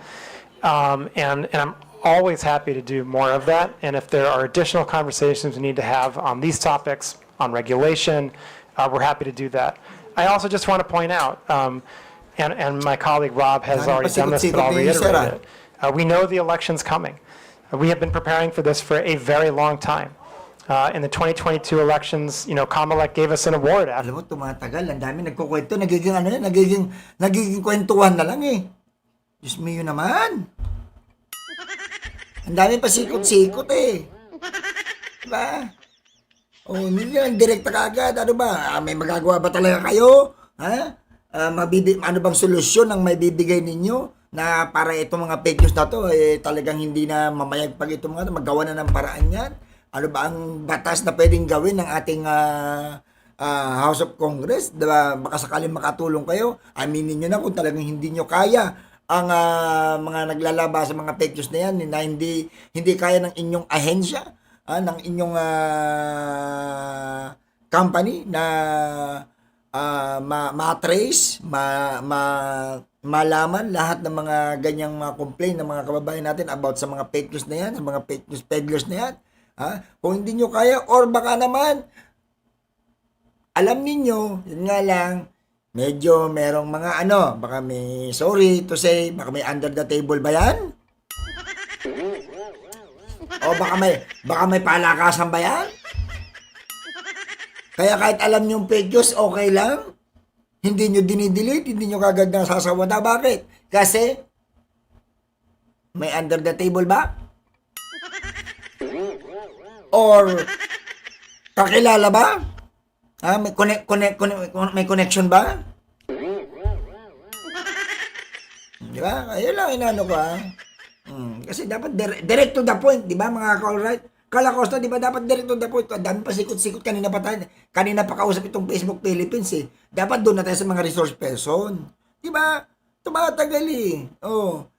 S1: And I'm always happy to do more of that. And if there are additional conversations we need to have on these topics, on regulation, we're happy to do that. I also just want to point out, and my colleague Rob has
S4: Dami
S1: already done this, but I'll
S4: pasikot-sikot ni Sir,
S1: reiterate it. We know the election's coming. We have been preparing for this for a very long time. In the 2022 elections, Comelec gave us an award after
S4: Alam mo, tumatagal. Ang dami nagkukwento. Nagiging kwentuhan na lang eh. Diyos me, yun naman. Ang dami pasikot-sikot eh. Diba? Hindi lang direkta kaagad. Ano ba? May magagawa ba talaga kayo? Ha? Ano bang solusyon ang may bibigay ninyo na para itong mga fake news na to talagang hindi na mamayagpag itong mga maggawa na ng paraan yan? Ano ba ang batas na pwedeng gawin ng ating House of Congress? Diba? Baka sakaling makatulong kayo. Aminin nyo na kung talagang hindi nyo kaya ang mga naglalaba sa mga fake news na yan, na hindi kaya ng inyong ahensya ng inyong company na ma-trace, malaman lahat ng mga ganyang mga complaint ng mga kababayan natin about sa mga fake news na yan, sa mga fake news peddlers na yan. Kung hindi nyo kaya, or baka naman, alam ninyo, yun nga lang, medyo merong mga baka may, sorry to say, baka may under the table ba yan? O baka may palakasan ba yan? Kaya kahit alam nyo yung fake news, okay lang. Hindi nyo dinidelete, hindi nyo kagad nasasawada. Bakit? Kasi, may under the table ba? Or, kakilala ba? May connection ba? Di ba? Ayun lang, inano ko kasi dapat direct to the point, di ba mga ka-alright? Kala Costa, di ba dapat direct to the point? Dami pa sikot-sikot kanina pa kausap itong Facebook Philippines Dapat doon na tayo sa mga resource person. Di ba? Tumatagal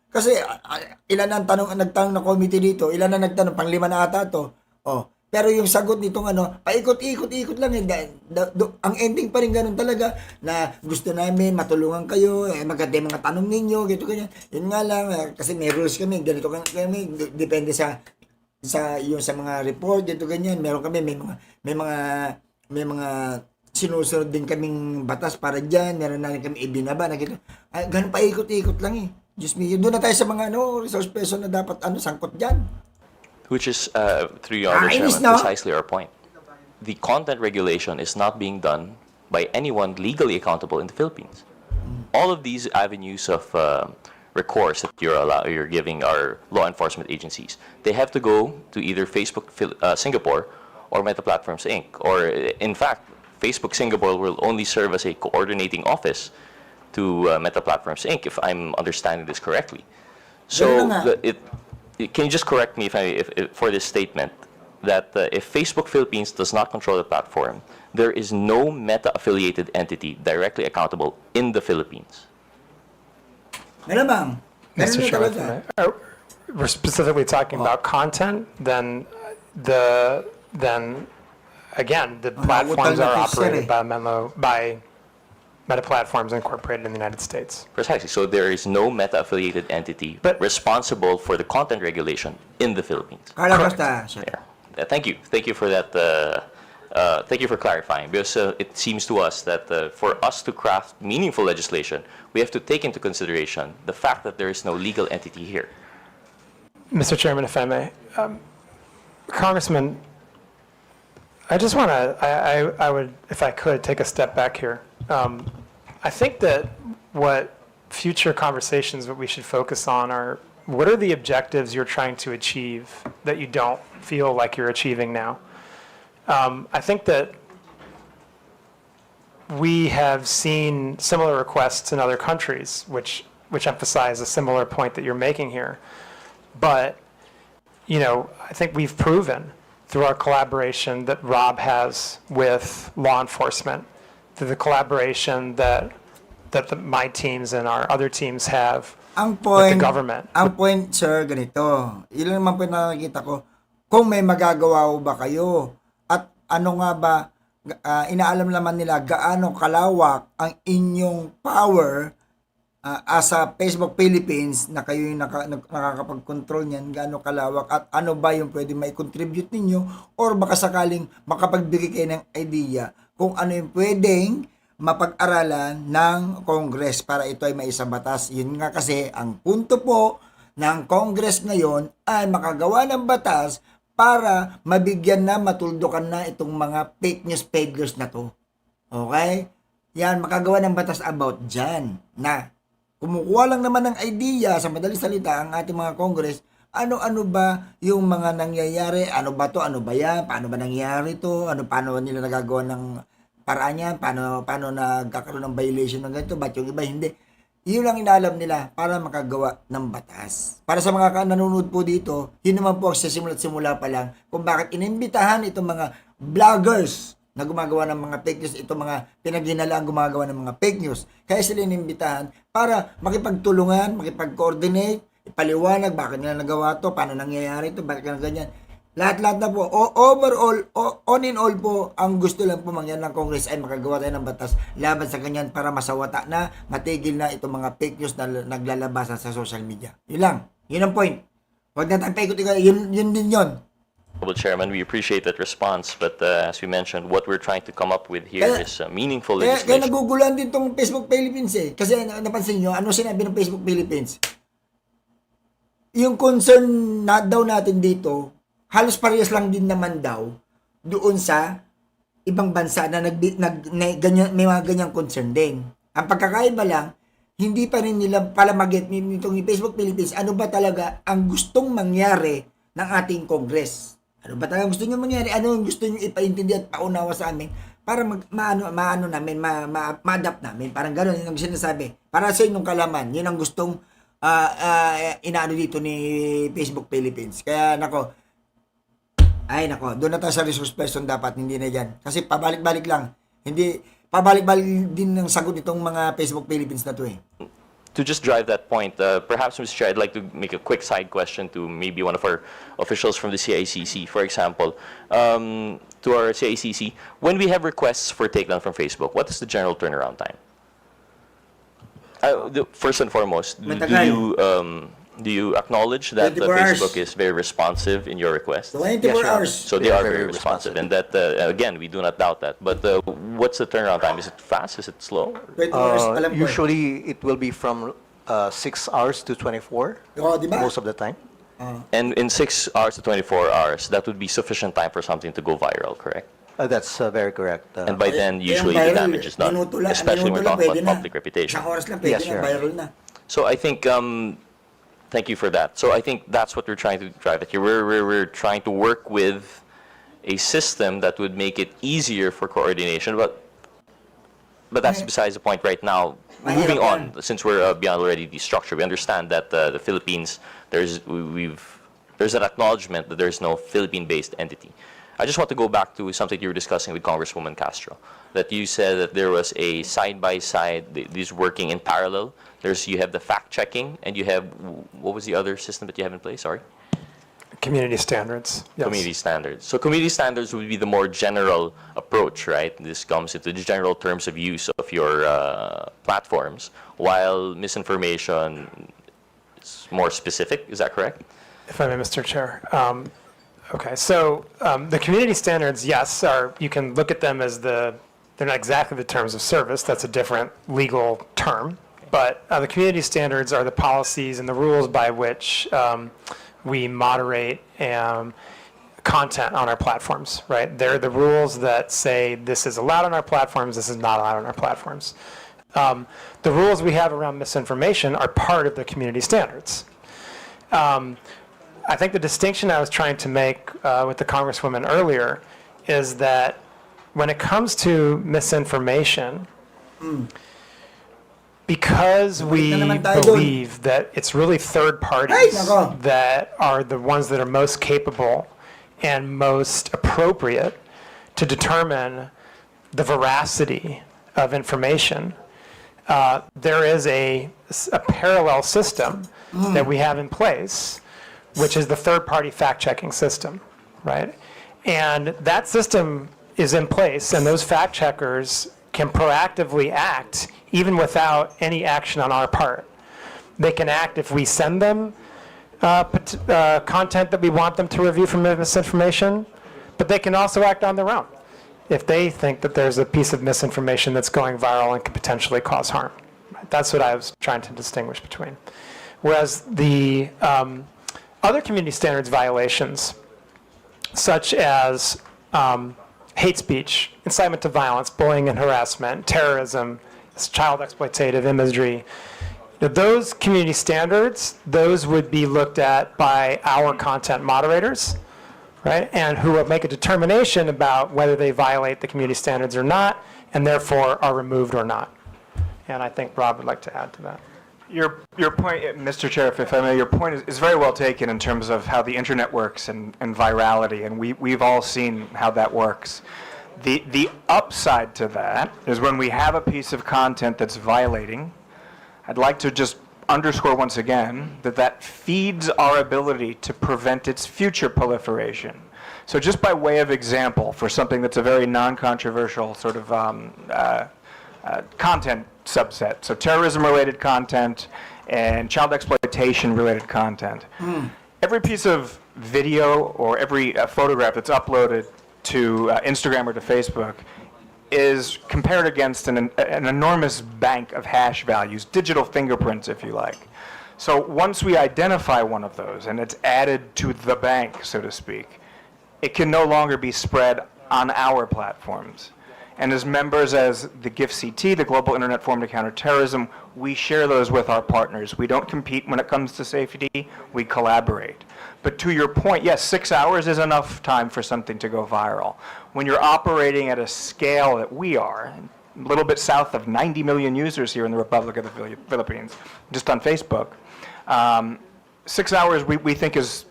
S4: Kasi ilan ang nagtanong na committee dito, ilan na nagtanong, pang-5 na ata to. Pero yung sagot nitong paikot-ikot lang ang ending pa rin ganun talaga na gusto namin matulungan kayo, maganda yung mga tanong ninyo, ganito ganyan. Yun nga lang kasi may rules kami, ganito kami, depende sa yung sa mga report, ganito ganyan. Meron kami may mga sinusunod din kaming batas para diyan, meron na rin kami ibinaba na ganito. Ganun paikot-ikot lang Diyos me, doon na tayo sa mga resource person na dapat sangkot diyan.
S11: Which is, through your Honor, Chairman, precisely our point. The content regulation is not being done by anyone legally accountable in the Philippines. All of these avenues of recourse that you're giving our law enforcement agencies, they have to go to either Facebook Singapore or Meta Platforms Inc. Or, in fact, Facebook Singapore will only serve as a coordinating office to Meta Platforms Inc., if I'm understanding this correctly. So, can you just correct me if for this statement that if Facebook Philippines does not control the platform, there is no Meta-affiliated entity directly accountable in the Philippines?
S4: Mr.
S1: Chairman, we're specifically talking about content, then again, the platforms are operated by Meta Platforms Incorporated in the United States.
S11: Precisely. So there is no Meta-affiliated entity responsible for the content regulation in the Philippines. Thank you. Thank you for that. Thank you for clarifying, because it seems to us that for us to craft meaningful legislation, we have to take into consideration the fact that there is no legal entity here.
S1: Mr. Chairman, if I may, Congressman, I just want to, I would, if I could, take a step back here. I think that what future conversations that we should focus on are, what are the objectives you're trying to achieve that you don't feel like you're achieving now? I think that we have seen similar requests in other countries, which emphasize a similar point that you're making here. But, I think we've proven through our collaboration that Rob has with law enforcement, through the collaboration that my teams and our other teams have with the government.
S4: Ang point, sir, ganito. Ilan naman po nakikita ko, kung may magagawa ba kayo, at ano nga ba, inaalam naman nila gaano kalawak ang inyong power as a Facebook Philippines na kayo yung nakakapag-control niyan, gaano kalawak at ano ba yung pwede mai-contribute ninyo, or baka sakaling makapagbigay kayo ng idea kung ano yung pwedeng mapag-aralan ng Congress para ito ay maisabatas. Yun nga kasi, ang punto po ng Congress ngayon ay makagawa ng batas para mabigyan na, matuldukan na itong mga fake news peddlers na to. Okay? Yan, makagawa ng batas about dyan na kumukuha lang naman ng idea, sa madaling salita, ang ating mga Congress, ano-ano ba yung mga nangyayari, ano ba to, ano ba yan, paano ba nangyayari to, paano nila nagagawa ng paraan yan, paano nagkakaroon ng violation ng ganito, ba't yung iba hindi. Yun lang inaalam nila para makagawa ng batas. Para sa mga nanonood po dito, yun naman po sa simula pa lang kung bakit inimbitahan itong mga vloggers na gumagawa ng mga fake news, itong mga pinaghinalaang gumagawa ng mga fake news. Kaya sila inimbitahan para makipagtulungan, makipag-coordinate, ipaliwanag bakit nila nagawa to, paano nangyayari to, bakit ganyan. Lahat-lahat na po. Overall, on and all po, ang gusto lang po mangyan ng Congress ay makagawa tayo ng batas laban sa ganyan para masawata na, matigil na itong mga fake news na naglalabasan sa social media. Yun lang. Yun ang point. Huwag na tayong paikot-ikot. Yun din yun.
S11: Chairman, we appreciate that response, but as we mentioned, what we're trying to come up with here is meaningful
S4: Kaya
S11: legislation.
S4: naguguluhan din itong Facebook Philippines eh. Kasi napansin nyo, ano sinabi ng Facebook Philippines? Yung concern na daw natin dito, halos parehas lang din naman daw doon sa ibang bansa na ganyan, may mga ganyang concern din. Ang pagkakaiba lang, hindi pa rin nila pala mag-get nitong Facebook Philippines, ano ba talaga ang gustong mangyari ng ating Congress? Ano ba talaga gusto nyo mangyari? Ano yung gusto nyo ipaintindi at paunawa sa amin para ma-adapt namin? Parang gano'n, yun ang sinasabi. Para sa inyong kalaman, yun ang gustong inaano dito ni Facebook Philippines. Kaya nako, doon na tayo sa resource person dapat, hindi na dyan. Kasi pabalik-balik lang. Hindi, pabalik-balik din ng sagot itong mga Facebook Philippines na to eh.
S11: To just drive that point, perhaps, Mr. Chair, I'd like to make a quick side question to maybe one of our officials from the CICC. For example, to our CICC, when we have requests for takedown from Facebook, what is the general turnaround time? First and foremost, do you acknowledge that
S4: 24
S11: Facebook
S4: hours.
S11: is very responsive in your requests?
S4: 24 hours.
S11: So they are very responsive, and that again, we do not doubt that. But what's the turnaround time? Is it fast? Is it slow?
S4: 24 hours, alam ko eh.
S12: Usually, it will be from 6 hours to 24,
S4: Oo, di ba?
S12: most of the time.
S11: And in 6 hours to 24 hours, that would be sufficient time for something to go viral, correct?
S12: That's very correct.
S11: And by then,
S4: Kaya
S11: usually
S4: viral,
S11: the damage is done,
S4: minuto lang,
S11: especially when we're talking
S4: pwede
S11: about
S4: na.
S11: public reputation.
S4: Isang oras lang, pwede
S12: Yes,
S4: na,
S12: sir.
S4: viral na.
S11: So I think, thank you for that. So I think that's what we're trying to drive at here. We're trying to work with a system that would make it easier for coordination, but that's besides the point right now. Moving on, since we're beyond already the structure, we understand that the Philippines, there's an acknowledgement that there's no Philippine-based entity. I just want to go back to something you were discussing with Congresswoman Castro, that you said that there was a side-by-side, these working in parallel. You have the fact-checking, and you have, what was the other system that you have in place? Sorry?
S1: Community standards. Yes.
S11: Community standards. So community standards would be the more general approach, right? This comes into the general terms of use of your platforms, while misinformation is more specific. Is that correct?
S1: If I may, Mr. Chair. Okay, so the community standards, yes, you can look at them as they're not exactly the terms of service. That's a different legal term. But the community standards are the policies and the rules by which we moderate content on our platforms, right? They're the rules that say this is allowed on our platforms, this is not allowed on our platforms. The rules we have around misinformation are part of the community standards. I think the distinction I was trying to make with the Congresswoman earlier is that when it comes to misinformation, because we believe that it's really third parties that are the ones that are most capable and most appropriate to determine the veracity of information, there is a parallel system that we have in place, which is the third-party fact-checking system, right? And that system is in place, and those fact-checkers can proactively act even without any action on our part. They can act if we send them content that we want them to review from misinformation, but they can also act on their own if they think that there's a piece of misinformation that's going viral and could potentially cause harm. That's what I was trying to distinguish between. Whereas the other community standards violations, such as hate speech, incitement to violence, bullying and harassment, terrorism, child exploitative imagery, those community standards, those would be looked at by our content moderators, right? And who will make a determination about whether they violate the community standards or not, and therefore are removed or not. And I think Rob would like to add to that.
S6: Your point, Mr. Chair, if I may, your point is very well taken in terms of how the internet works and virality, and we've all seen how that works. The upside to that is when we have a piece of content that's violating, I'd like to just underscore once again that that feeds our ability to prevent its future proliferation. So just by way of example, for something that's a very non-controversial sort of content subset, so terrorism-related content and child exploitation-related content. Every piece of video or every photograph that's uploaded to Instagram or to Facebook is compared against an enormous bank of hash values, digital fingerprints, if you like. So once we identify one of those and it's added to the bank, so to speak, it can no longer be spread on our platforms. And as members as the GIFCT, the Global Internet Forum to Counter Terrorism, we share those with our partners. We don't compete when it comes to safety, we collaborate. But to your point, yes, 6 hours is enough time for something to go viral. When you're operating at a scale that we are, a little bit south of 90 million users here in the Republic of the Philippines, just on Facebook, 6 hours we think is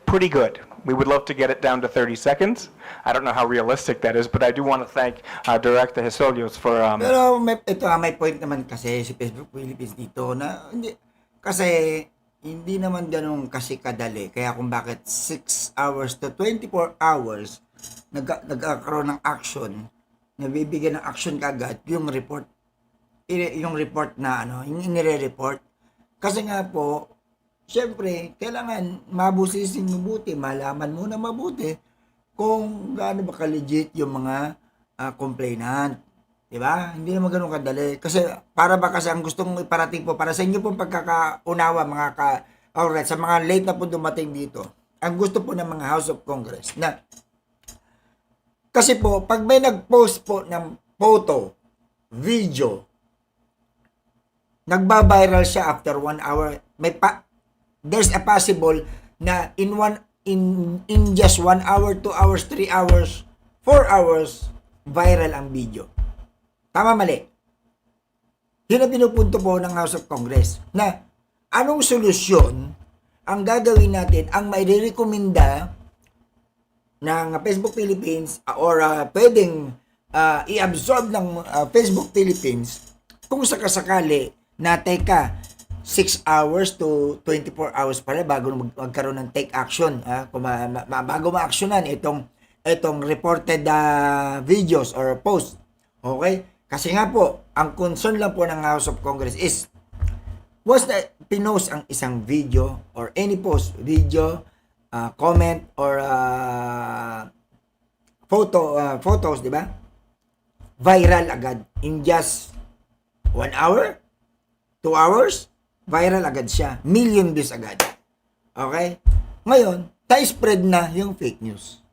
S6: pretty good. We would love to get it down to 30 seconds. I don't know how realistic that is, but I do want to thank Director Hesolios for...
S4: Pero may point naman kasi si Facebook Philippines dito na hindi naman ganun kasi kadali. Kaya kung bakit 6 hours to 24 hours nagkakaroon ng action, nabibigyan ng action kagad yung report na yung inire-report. Kasi nga po, siyempre, kailangan mabusising mabuti, malaman mo na mabuti kung gaano ba ka-legit yung mga complainant. Diba? Hindi naman ganun kadali. Kasi, kasi ang gustong iparating po, para sa inyo pong pagkakaunawa, alright, sa mga late na po dumating dito, ang gusto po ng mga House of Congress na, kasi po, pag may nag-post po ng photo, video, nagba-viral siya after 1 hour, there's a possible na in just 1 hour, 2 hours, 3 hours, 4 hours, viral ang video. Tama, mali? Yun ang pinupunto po ng House of Congress na anong solusyon ang gagawin natin, ang mairekomenda ng Facebook Philippines or pwedeng i-absorb ng Facebook Philippines kung sakasakali na teka 6 hours to 24 hours pala bago magkaroon ng take action, bago ma-actionan itong reported videos or posts. Okay? Kasi nga po, ang concern lang po ng House of Congress is once na pinost ang isang video or any post, video, comment or photos, di ba? Viral agad in just 1 hour, 2 hours, viral agad siya. Million views agad. Okay? Ngayon, spread na yung fake news.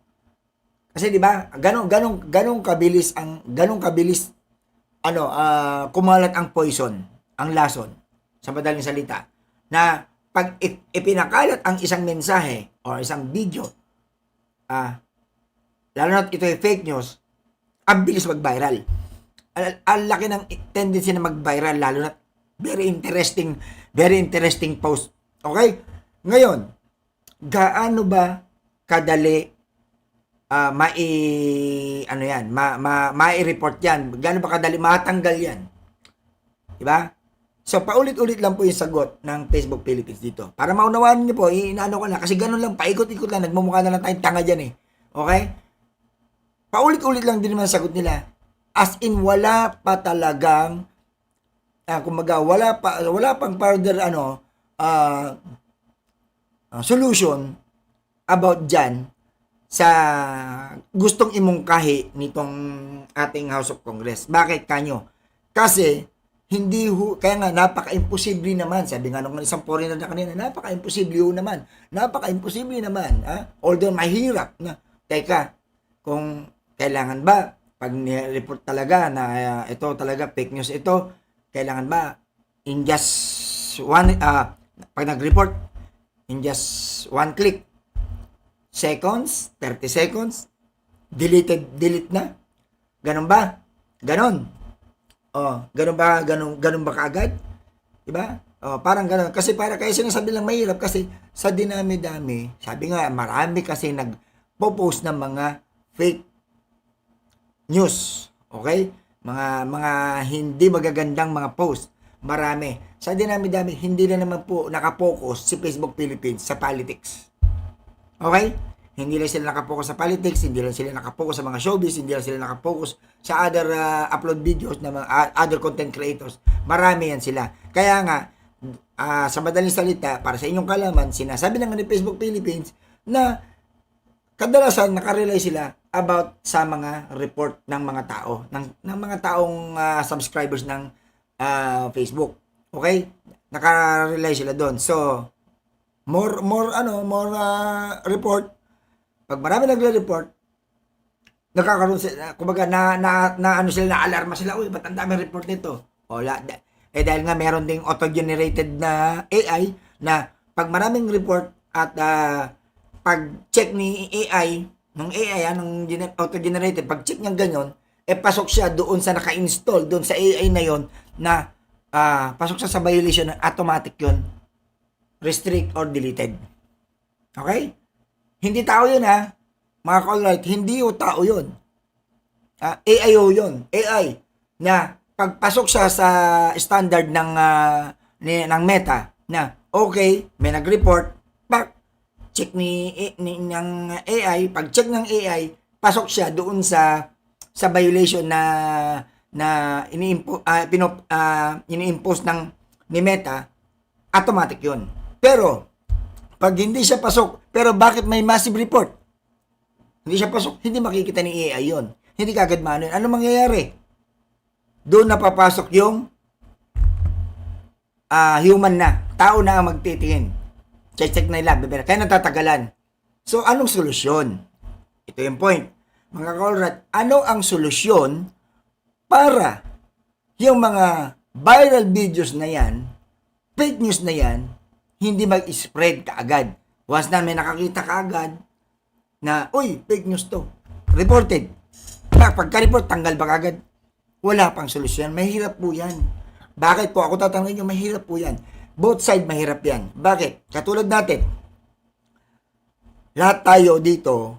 S4: Kasi 'di ba? Ganong kabilis kumalat ang poison, ang lason sa madaling salita. Na pag ipinakalat ang isang mensahe o isang video, lalo na ito ay fake news, ang bilis mag-viral. Ang laki ng tendency na mag-viral, lalo na very interesting post. Okay? Ngayon, gaano ba kadali mai-report yan? Gaano ba kadali matanggal yan? Diba? So, paulit-ulit lang po yung sagot ng Facebook Philippines dito. Para maunawaan niyo po, inaano ko lang. Kasi ganun lang, paikot-ikot lang. Nagmumukha na lang tayong tanga dyan eh. Okay? Paulit-ulit lang din naman sagot nila. As in, wala pa talagang kumbaga, wala pang further solution about dyan sa gustong imungkahi nitong ating House of Congress. Bakit kanyo? Kasi kaya nga napaka-imposible naman, sabi nga nung isang foreigner na kanina, napaka-imposible naman, although mahirap na. Teka, kung kailangan ba pag ni-report talaga na ito talaga fake news ito, kailangan ba in just pag nag-report in just 1 click, seconds, 30 seconds, delete na? Ganon ba? Ganon. Ganon ba kaagad? Diba? Parang ganon. Kasi kaya sinasabi lang mahirap kasi sa dinami-dami, sabi nga, marami kasi nagpo-post ng mga fake news. Okay? Mga hindi magagandang mga post. Marami. sa dinami-dami, hindi na naman po nakapokus si Facebook Philippines sa politics. Okay? Hindi lang sila nakapokus sa politics, hindi lang sila nakapokus sa mga showbiz, hindi lang sila nakapokus sa other upload videos na mga other content creators. Marami yan sila. Kaya nga, sa madaling salita, para sa inyong kalaman, sinasabi naman ni Facebook Philippines na kadalasan nakarely sila about sa mga report ng mga tao, ng mga taong subscribers ng Facebook. Okay? Nakarely sila doon. So, more report. Pag marami nagre-report, nagkakaroon sila, kumbaga ano sila, na-alarma sila, uy, ba't ang daming report nito? Dahil nga meron ding auto-generated na AI na pag maraming report at pag-check ni AI, ng AI, ng auto-generated, pag-check niya ganyan, pasok siya doon sa naka-install, doon sa AI na yon na pasok siya sa violation, automatic yon, restrict or deleted. Okay? Hindi tao yun, ha? Mga call-right, hindi yung tao yun. AI yun. AI na pagpasok siya sa standard ng Meta na okay, may nag-report, check ng AI, pag-check ng AI, pasok siya doon sa violation na ini-impose ni Meta, automatic yun. Pero pag hindi siya pasok, pero bakit may massive report? Hindi siya pasok, hindi makikita ni AI yun. Hindi kagad maano yun. Ano mangyayari? Doon na papasok yung human na. Tao na ang magtitingin. Check na nila. Kaya natatagalan. So, anong solusyon? Ito yung point. Mga kaulrat, ano ang solusyon para yung mga viral videos na yan, fake news na yan, hindi mag-spread kaagad. Once na may nakakita kaagad na, uy, fake news to. Reported. Pagka-report, tanggal ba kaagad? Wala pang solusyon. Mahirap po yan. Bakit po? Ako tatanungin nyo, mahirap po yan. Both side mahirap yan. Bakit? Katulad natin, lahat tayo dito,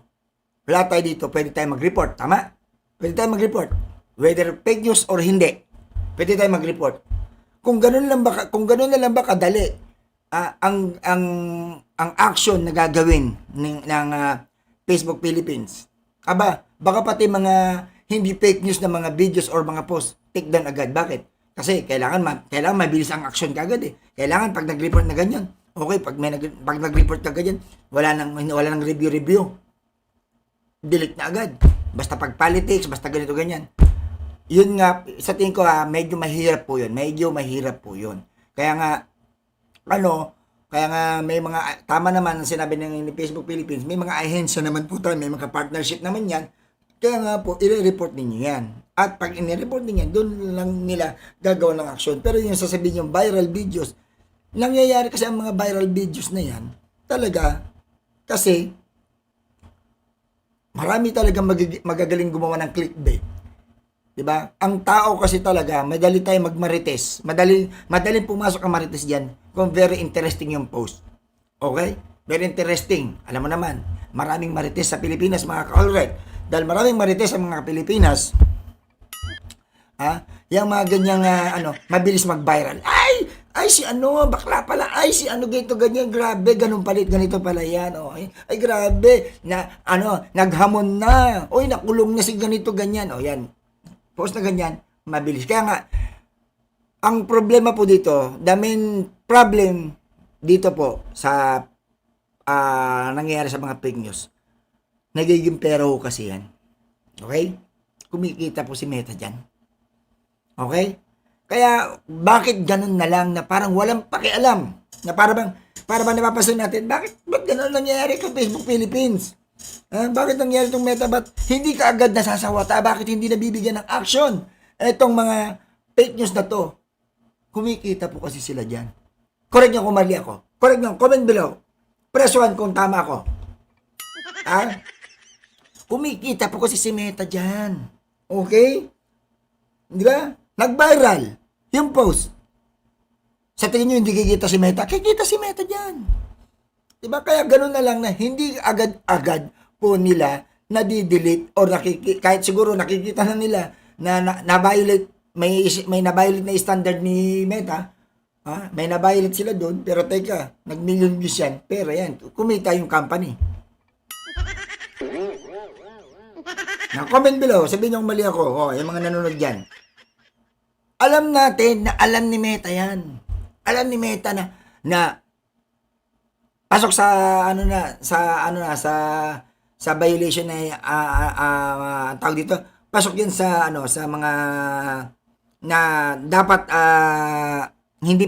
S4: pwede tayo mag-report. Tama? Pwede tayo mag-report. Whether fake news or hindi, pwede tayo mag-report. Kung ganun na lang ba kadali, ang action na gagawin ng Facebook Philippines. Baka pati mga hindi fake news na mga videos or mga posts, take down agad. Bakit? Kasi kailangan mabilis ang action kagad eh. Kailangan pag nag-report na ganyan. Okay, pag nag-report na ganyan, wala nang review. Delete na agad. Basta pag politics, basta ganito ganyan. Yun nga, sa tingin ko medyo mahirap po yun. Kaya nga, may mga, tama naman ang sinabi ng Facebook Philippines, may mga ahensya naman po tayo, may mga partnership naman yan. Kaya nga po, i-report ninyo yan. At pag i-report ninyo yan, doon lang nila gagawa ng aksyon. Pero yung sasabihin yung viral videos, nangyayari kasi ang mga viral videos na yan, talaga, kasi, marami talagang magagaling gumawa ng clickbait. Diba? Ang tao kasi talaga, madali tayo magmarites. Madaling pumasok ang marites diyan kung very interesting yung post. Okay? Very interesting. Alam mo naman, maraming marites sa Pilipinas, mga ka-alright. Dahil maraming marites sa mga Pilipinas, yung mga ganyang, mabilis mag-viral. Ay, si bakla pala. Ay, si ganito, ganyan, grabe, ganun palit, ganito pala yan. Oh, ay, grabe, naghamon na. Oy, nakulong na si ganito, ganyan. O, yan. Post na ganyan, mabilis. Kaya nga, ang problema po dito, the main problem dito po sa nangyayari sa mga fake news, nagiging pera ho kasi yan. Okay? Kumikita po si Meta dyan. Okay? Kaya, bakit ganun na lang na parang walang pakialam? Na para bang napapasin natin, ba't ganun nangyayari kay Facebook Philippines? Bakit nangyari itong Meta? Ba't hindi ka agad nasasawata? Bakit hindi nabibigyan ng action? Itong mga fake news na to, kumikita po kasi sila dyan. Correct nyo kung mali ako. Correct nyo, comment below. Press 1 kung tama ako. Kumikita po kasi si Meta dyan. Okay? Di ba? Nag-viral yung post. Sa tingin nyo hindi kikita si Meta? Kikita si Meta dyan. Diba? Kaya ganun na lang na hindi agad-agad po nila nadi-delete or kahit siguro nakikita na nila na na-violate, may na-violate na standard ni Meta, May na-violate sila doon, pero teka, nag-million views yan. Pero yan, kumita yung company. Now, comment below, sabihin niyo kung mali ako. Yung mga nanonood dyan. Alam natin na alam ni Meta yan. Alam ni Meta na pasok sa sa violation na tawag dito. Pasok yan sa sa mga na dapat hindi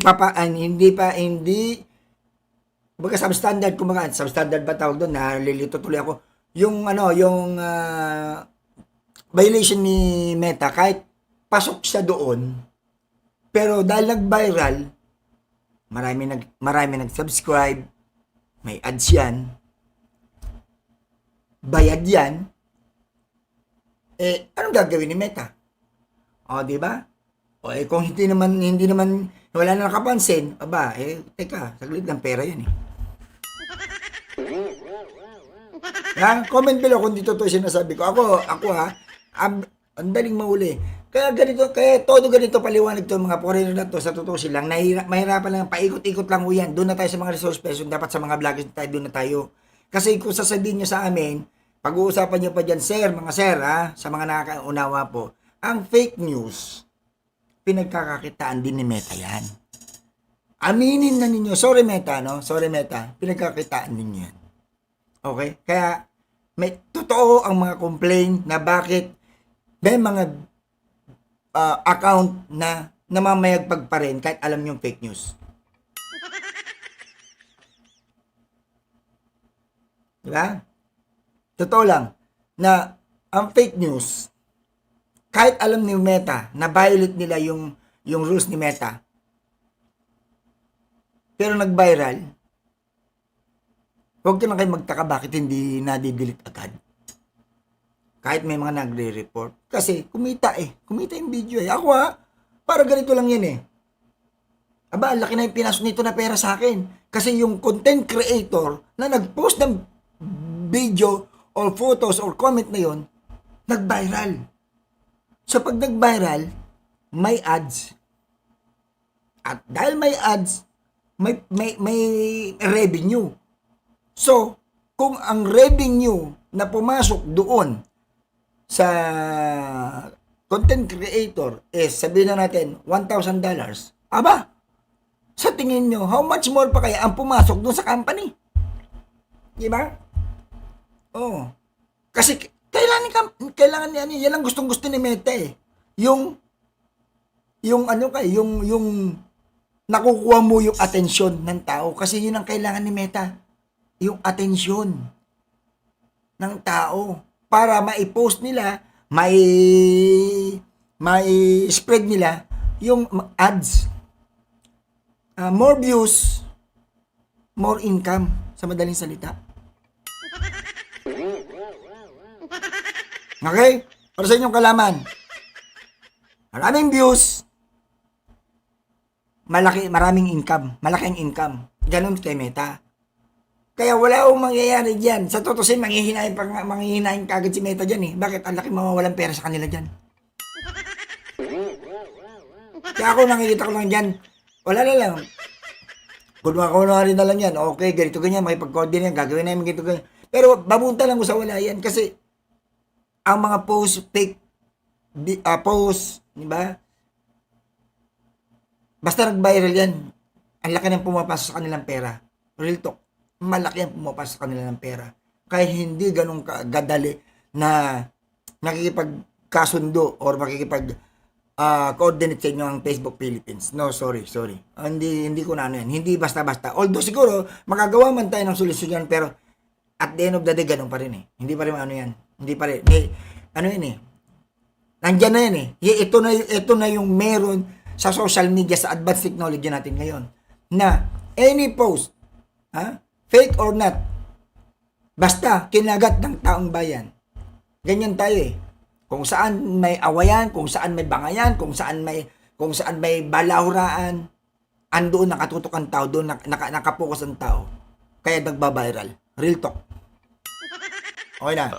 S4: baga substandard, kumaga substandard ba tawag doon, nalilito tuloy ako. Yung violation ni Meta, kahit pasok siya doon, pero dahil nag-viral, marami nag-subscribe, may ads yan, bayad yan, anong gagawin ni Meta? Di ba? Kung hindi naman, wala na nakapansin, teka, saglit ng pera yan comment below kung dito to sinasabi ko. Ako ang daling mahuli. Kaya todo ganito paliwanag to mga foreigner na to, sa totoo silang, mahirapan lang, paikot-ikot lang yan. Doon na tayo sa mga resource person, dapat sa mga vloggers tayo, doon na tayo. Kasi kung sasabihin nyo sa amin, pag-uusapan nyo pa dyan, mga sir, sa mga nakakaunawa po, ang fake news, pinagkakakitaan din ni Meta yan. Aminin na ninyo, sorry Meta, pinagkakitaan ninyo yan. Okay? Kaya, may totoo ang mga complaint na bakit may mga account na namamayagpag pa rin kahit alam yung fake news. Diba? Totoo lang na ang fake news, kahit alam ni Meta na violate nila yung rules ni Meta, pero nag-viral, huwag ka na kayo magtaka bakit hindi nadidelete agad. Kahit may mga nagre-report. Kasi kumita kumita yung video Ako para ganito lang yan ang laki na yung pinasok nito na pera sa akin. Kasi yung content creator na nag-post ng video or photos or comment na yon, nag-viral. So pag nag-viral, may ads. At dahil may ads, may revenue. So, kung ang revenue na pumasok doon sa content creator is, sabihin na natin, $1,000, sa tingin nyo, how much more pa kaya ang pumasok doon sa company? Diba? Kasi, kailangan yan ang gustong-gusto ni Meta Yung nakukuha mo yung atensyon ng tao. Kasi yun ang kailangan ni Meta. Yung atensyon ng tao para mai-post nila, mai-spread nila yung ads. More views, more income, sa madaling salita. Okay? Para sa inyong kalaman, maraming views, maraming income, malaki ang income. Ganun kay Meta. Kaya wala akong mangyayari dyan. Sa totoo sin, manghihinayin kagad si Meta dyan Bakit? Ang laki mawawalan pera sa kanila dyan. Kaya ako nakikita ko lang dyan, wala na lang. Kung rin na lang yan, okay, ganito ganyan, makipag-coordinate yan, gagawin namin ganito ganyan. Pero babunta lang ko sa wala yan kasi ang mga fake post, di ba? Basta nag-viral yan, ang laki ng pumapasok sa kanilang pera. Real talk. Malaki ang pumapasok sa kanila ng pera. Kaya hindi ganun kadali na nakikipagkasundo or makikipag-coordinate sa inyo ang Facebook Philippines. No, sorry. Hindi ko na yan. Hindi basta-basta. Although siguro, magagawa man tayo ng solusyon yan, pero at the end of the day, ganun pa rin Hindi pa rin yan. Hindi pa rin. Nandyan na yan Ito na yung meron sa social media, sa advanced technology natin ngayon. Na any post, fake or not, basta kinagat ng taong bayan. Ganyan tayo Kung saan may awayan, kung saan may bangayan, kung saan may balahuraan, andoon nakatutok ang tao, doon nakapokus ang tao. Kaya nagba-viral. Real talk. Okay na.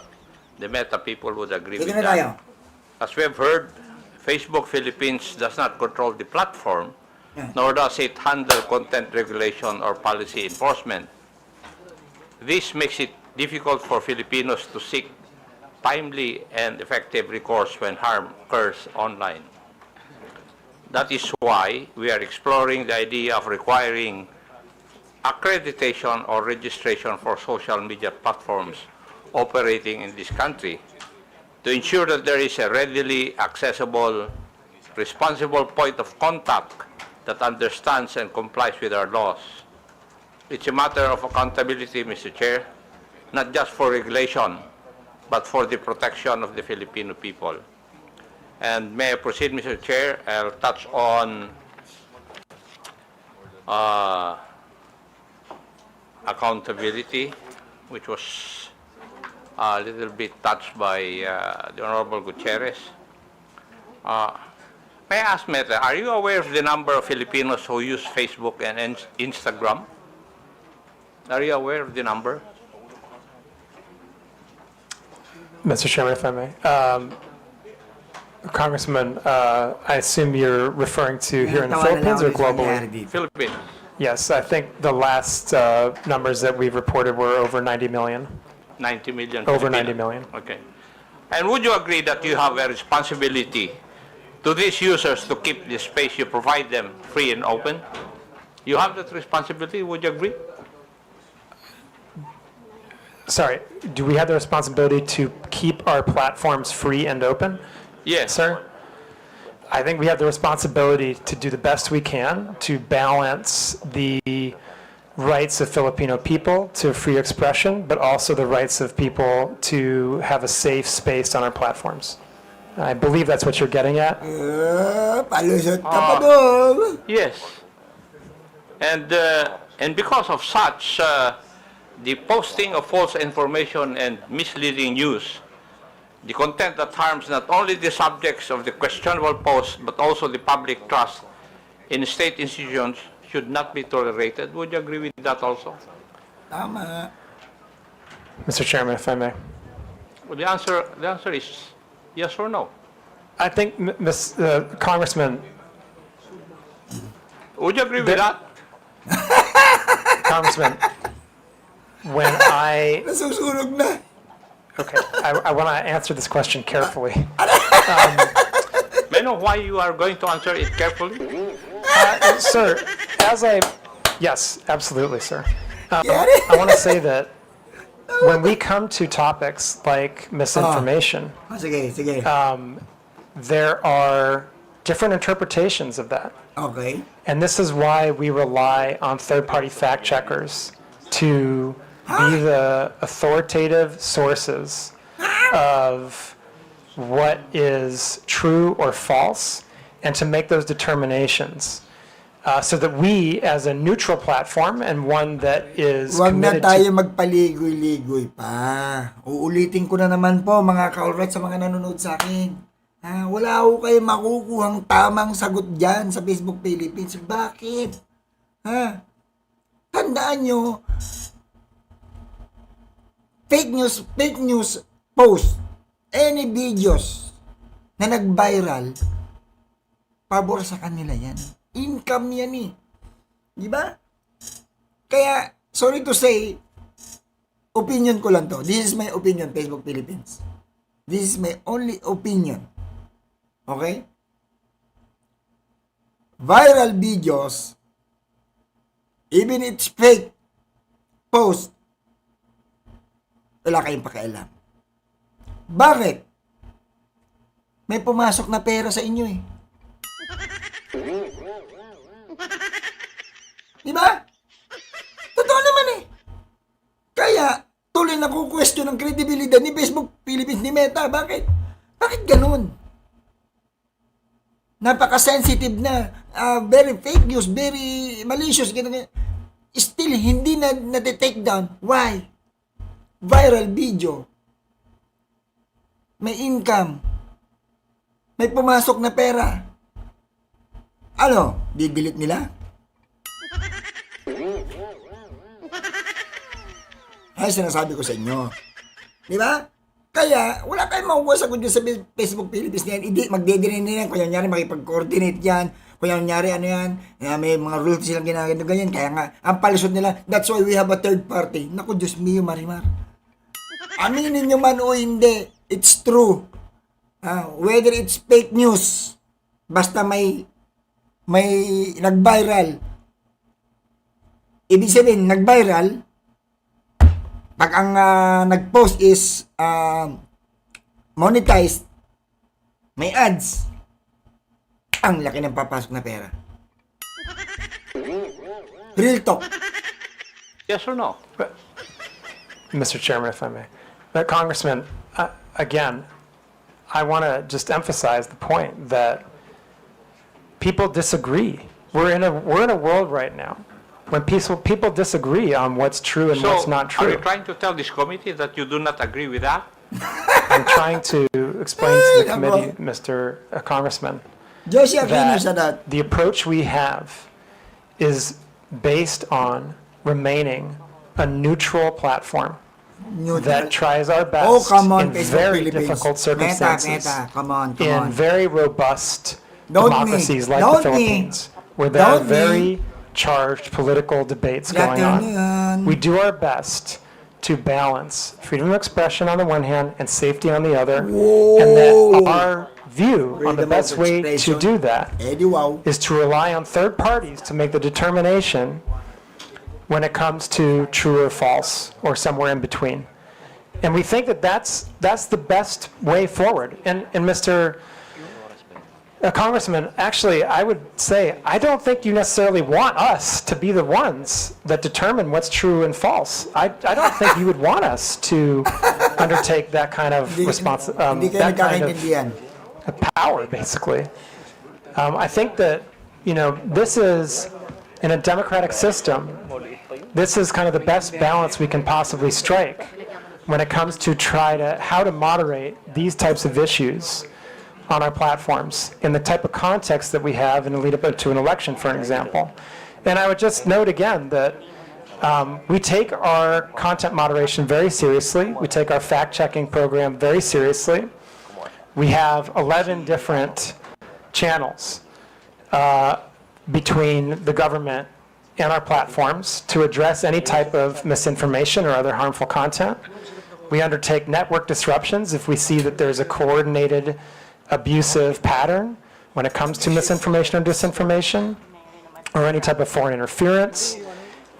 S7: The Meta people would agree
S4: Sige
S7: with
S4: na tayo.
S7: that. As we have heard, Facebook Philippines does not control the platform, nor does it handle content regulation or policy enforcement. This makes it difficult for Filipinos to seek timely and effective recourse when harm occurs online. That is why we are exploring the idea of requiring accreditation or registration for social media platforms operating in this country to ensure that there is a readily accessible, responsible point of contact that understands and complies with our laws. It's a matter of accountability, Mr. Chair, not just for regulation, but for the protection of the Filipino people. And may I proceed, Mr. Chair? I'll touch on accountability, which was a little bit touched by the Honorable Gutierrez. May I ask, Meta, are you aware of the number of Filipinos who use Facebook and Instagram? Are you aware of the number?
S1: Mr. Chairman, if I may. Congressman, I assume you're referring to here in the Philippines or globally?
S7: Philippines.
S1: Yes, I think the last numbers that we've reported were over 90 million.
S7: 90 million.
S1: Over
S7: Filipinos.
S1: 90 million.
S7: Okay. And would you agree that you have a responsibility to these users to keep the space you provide them free and open? You have that responsibility, would you agree?
S1: Sorry, do we have the responsibility to keep our platforms free and open?
S7: Yes.
S1: Sir? I think we have the responsibility to do the best we can to balance the rights of Filipino people to free expression, but also the rights of people to have a safe space on our platforms. I believe that's what you're getting at.
S4: Palusot ka pa doon.
S7: Yes. And because of such, the posting of false information and misleading news, the content that harms not only the subjects of the questionable post, but also the public trust in state institutions should not be tolerated. Would you agree with that also?
S4: Tama.
S1: Mr. Chairman, if I may.
S7: Well, the answer is yes or no.
S1: I think, Congressman,
S7: Would you agree with that?
S1: Congressman, when I...
S4: Nasusunog na.
S1: Okay, I want to answer this question carefully.
S7: May I know why you are going to answer it carefully?
S1: Sir, yes, absolutely, sir. I want to say that when we come to topics like misinformation,
S4: Sige, sige.
S1: there are different interpretations of that.
S4: Okay.
S1: And this is why we rely on third-party fact checkers to be the authoritative sources of what is true or false and to make those determinations. So that we, as a neutral platform and one that is
S4: Huwag na
S1: committed
S4: tayo
S1: to...
S4: magpaligoy-ligoy pa. Uulitin ko na naman po mga ka-alright sa mga nanonood sa akin. Wala ko kayo makukuhang tamang sagot dyan sa Facebook Philippines. Bakit? Tandaan nyo, fake news post, any videos na nag-viral, pabor sa kanila yan. Income yan eh. Di ba? Kaya, sorry to say, opinion ko lang to. This is my opinion, Facebook Philippines. This is my only opinion. Okay? Viral videos, even it's fake post, wala kayong pakialam. Bakit? May pumasok na pera sa inyo eh. Diba? Totoo naman eh. Kaya, tuloy na question ang kredibilidad ni Facebook Philippines ni Meta. Bakit? Bakit ganun? Napaka-sensitive na, very fake news, very malicious, ganun. Still, hindi na-take down. Why? Viral video. May income. May pumasok na pera. Ano? Di-delete nila? Ay, sinasabi ko sa inyo. Di ba? Kaya, wala tayong makukuha sagot dyan sa Facebook Philippines na yan. Magdedinin nila yan. Kaya nyari makipag-coordinate yan. Pangyayari, ano yan, may mga rules silang ginagawa, ganyan, kaya nga, ang palisod nila, that's why we have a third party. Naku, Diyos mio, Marimar. Aminin nyo man o hindi, it's true. Whether it's fake news, basta may nag-viral. Ibig sabihin, nag-viral, pag ang nag-post is monetized, may ads, ang laki ng papasok na pera. Real talk.
S7: Yes or no?
S1: Mr. Chairman, if I may. But Congressman, again, I want to just emphasize the point that people disagree. We're in a world right now when people disagree on what's true and what's not
S7: Are
S1: true.
S7: you trying to tell this committee that you do not agree with that?
S1: I'm trying to explain to the committee, Mr. Congressman,
S4: Josie Aquino said that.
S1: the approach we have is based on remaining a neutral platform that tries our best
S4: Oh, come on,
S1: in
S4: Facebook
S1: very
S4: Philippines.
S1: difficult circumstances,
S4: Meta, come on.
S1: in very robust
S4: Don't
S1: democracies
S4: me.
S1: like
S4: Don't
S1: the
S4: me.
S1: Philippines, where there are
S4: Don't me.
S1: very charged political debates going on. We do our best to balance freedom of expression on the one hand and safety on the other, and that our view on the
S4: Freedom of
S1: best way to
S4: expression.
S1: do that
S4: Eddie, wow.
S1: is to rely on third parties to make the determination when it comes to true or false or somewhere in between. And we think that that's the best way forward. And Mr. Congressman, actually, I would say, I don't think you necessarily want us to be the ones that determine what's true and false. I don't think you would want us to undertake that kind of
S4: Hindi kayo
S1: that kind
S4: nagkakaintindihan.
S1: of power, basically. I think that, this is, in a democratic system, this is kind of the best balance we can possibly strike when it comes to how to moderate these types of issues on our platforms in the type of context that we have in the lead up to an election, for example. And I would just note again that we take our content moderation very seriously. We take our fact-checking program very seriously. We have 11 different channels between the government and our platforms to address any type of misinformation or other harmful content. We undertake network disruptions if we see that there's a coordinated abusive pattern when it comes to misinformation or disinformation or any type of foreign interference.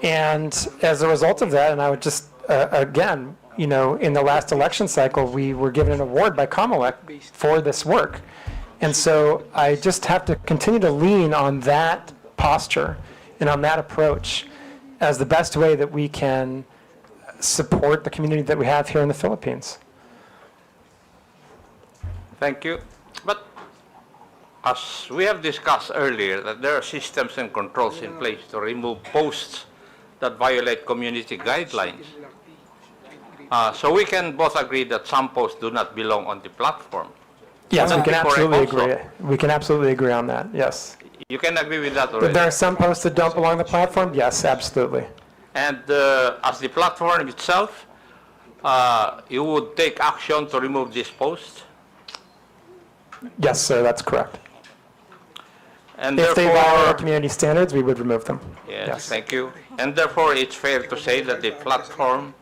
S1: And as a result of that, and I would just, again, in the last election cycle, we were given an award by Kamala for this work. And so I just have to continue to lean on that posture and on that approach as the best way that we can support the community that we have here in the Philippines.
S7: Thank you. But as we have discussed earlier, that there are systems and controls in place to remove posts that violate community guidelines. So we can both agree that some posts do not belong on the platform.
S1: Yes, we
S7: Would
S1: can
S7: that be correct
S1: absolutely
S7: also?
S1: agree. We can absolutely agree on that, yes.
S7: You can agree with that
S1: That
S7: already.
S1: there are some posts that don't belong on the platform? Yes, absolutely.
S7: And as the platform itself, you would take action to remove these posts?
S1: Yes, sir, that's correct.
S7: And
S1: If they violate our
S7: therefore,
S1: community standards, we would remove them.
S7: yes, thank you. And therefore, it's fair to say that the platform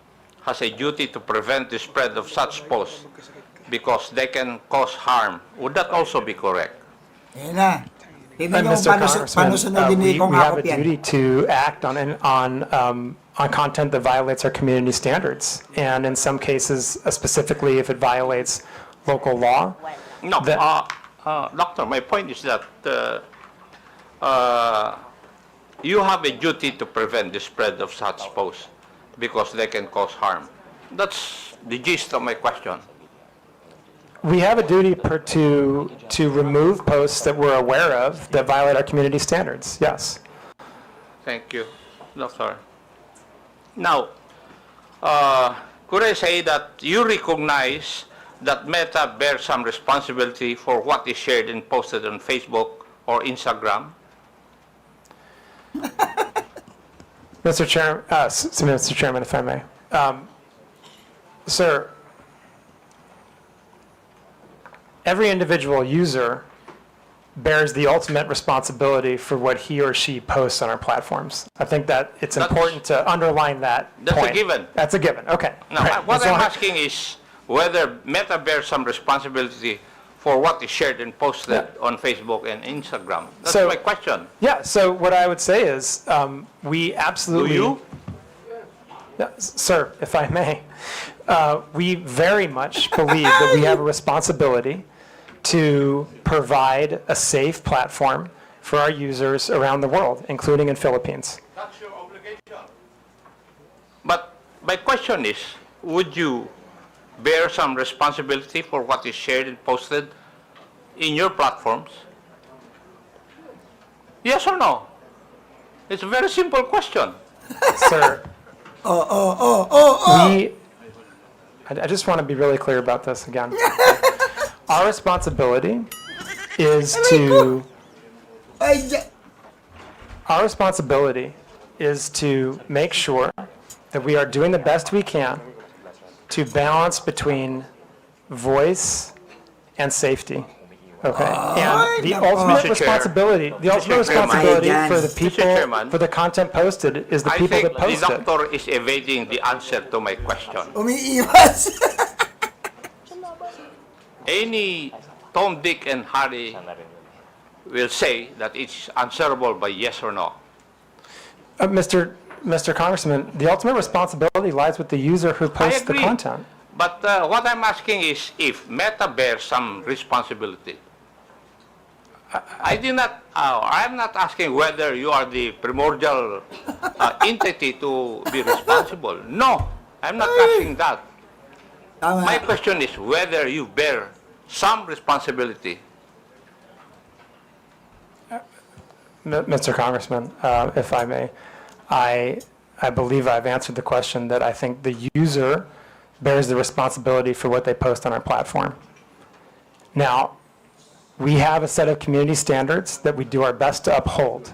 S7: has a duty to prevent the spread of such posts because they can cause harm. Would that also be correct?
S4: Yan na. Tignan
S1: And
S4: nyo
S1: Mr.
S4: paano
S1: Congressman,
S4: sunodin ni
S1: we
S4: kong
S1: have a
S4: hakop yan.
S1: duty to act on content that violates our community standards. And in some cases, specifically if it violates local law.
S7: No,
S1: That-
S7: Doctor, my point is that you have a duty to prevent the spread of such posts because they can cause harm. That's the gist of my question.
S1: We have a duty to remove posts that we're aware of that violate our community standards, yes.
S7: Thank you, Doctor. Now, could I say that you recognize that Meta bears some responsibility for what is shared and posted on Facebook or Instagram?
S1: Mr. Chairman, if I may. Sir, every individual user bears the ultimate responsibility for what he or she posts on our platforms. I think that it's important to underline that
S13: That's
S1: point.
S13: a given.
S1: That's a given, okay.
S13: Now,
S1: Right.
S13: what
S1: So
S13: I'm asking is whether Meta bears some responsibility for what is shared and posted on Facebook and Instagram. That's
S1: So-
S13: my question.
S1: Yeah, so what I would say is, we absolutely.
S13: Do you?
S1: Yeah, sir, if I may, we very much believe that we have a responsibility to provide a safe platform for our users around the world, including in Philippines.
S13: That's your obligation. But my question is, would you bear some responsibility for what is shared and posted in your platforms? Yes or no? It's a very simple question.
S1: Sir, I just want to be really clear about this again. Our responsibility is to make sure that we are doing the best we can to balance between voice and safety. Okay, and the ultimate
S13: Mr. Chair.
S1: responsibility,
S13: Mr. Chairman.
S1: for the
S13: Mr.
S1: people,
S13: Chairman.
S1: for the content posted is the
S13: I
S1: people
S13: think
S1: that
S13: the
S1: post it.
S13: doctor is evading the answer to my question.
S4: Umiiwas.
S13: Any Tom, Dick, and Harry will say that it's answerable by yes or no.
S1: Mr. Congressman, the ultimate responsibility lies with the user who posts the
S13: agree.
S1: content.
S13: But what I'm asking is if Meta bears some responsibility. I'm not asking whether you are the primordial entity to be responsible. No, I'm not asking that. My question is whether you bear some responsibility.
S1: Mr. Congressman, if I may, I believe I've answered the question that I think the user bears the responsibility for what they post on our platform. Now, we have a set of community standards that we do our best to uphold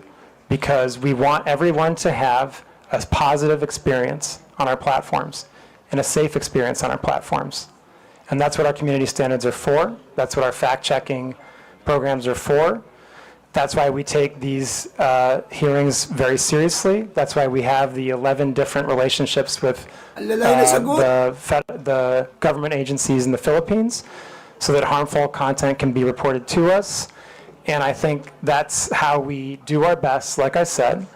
S1: because we want everyone to have a positive experience on our platforms and a safe experience on our platforms. And that's what our community standards are for. That's what our fact-checking programs are for. That's why we take these hearings very seriously. That's why we have the 11 different relationships with the government agencies in the Philippines so that harmful content can be reported to us. And I think that's how we do our best, like I said,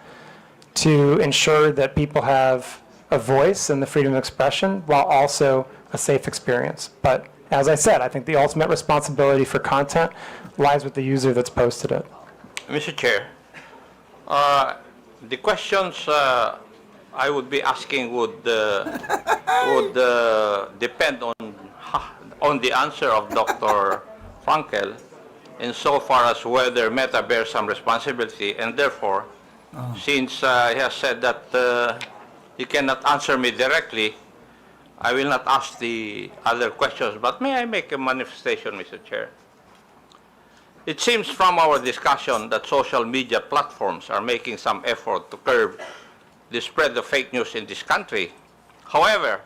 S1: to ensure that people have a voice and the freedom of expression while also a safe experience. But as I said, I think the ultimate responsibility for content lies with the user that's posted it.
S13: Mr. Chair, the questions I would be asking would depend on the answer of Dr. Frankel insofar as whether Meta bears some responsibility, and therefore, since he has said that he cannot answer me directly, I will not ask the other questions, but may I make a manifestation, Mr. Chair? It seems from our discussion that social media platforms are making some effort to curb the spread of fake news in this country. However,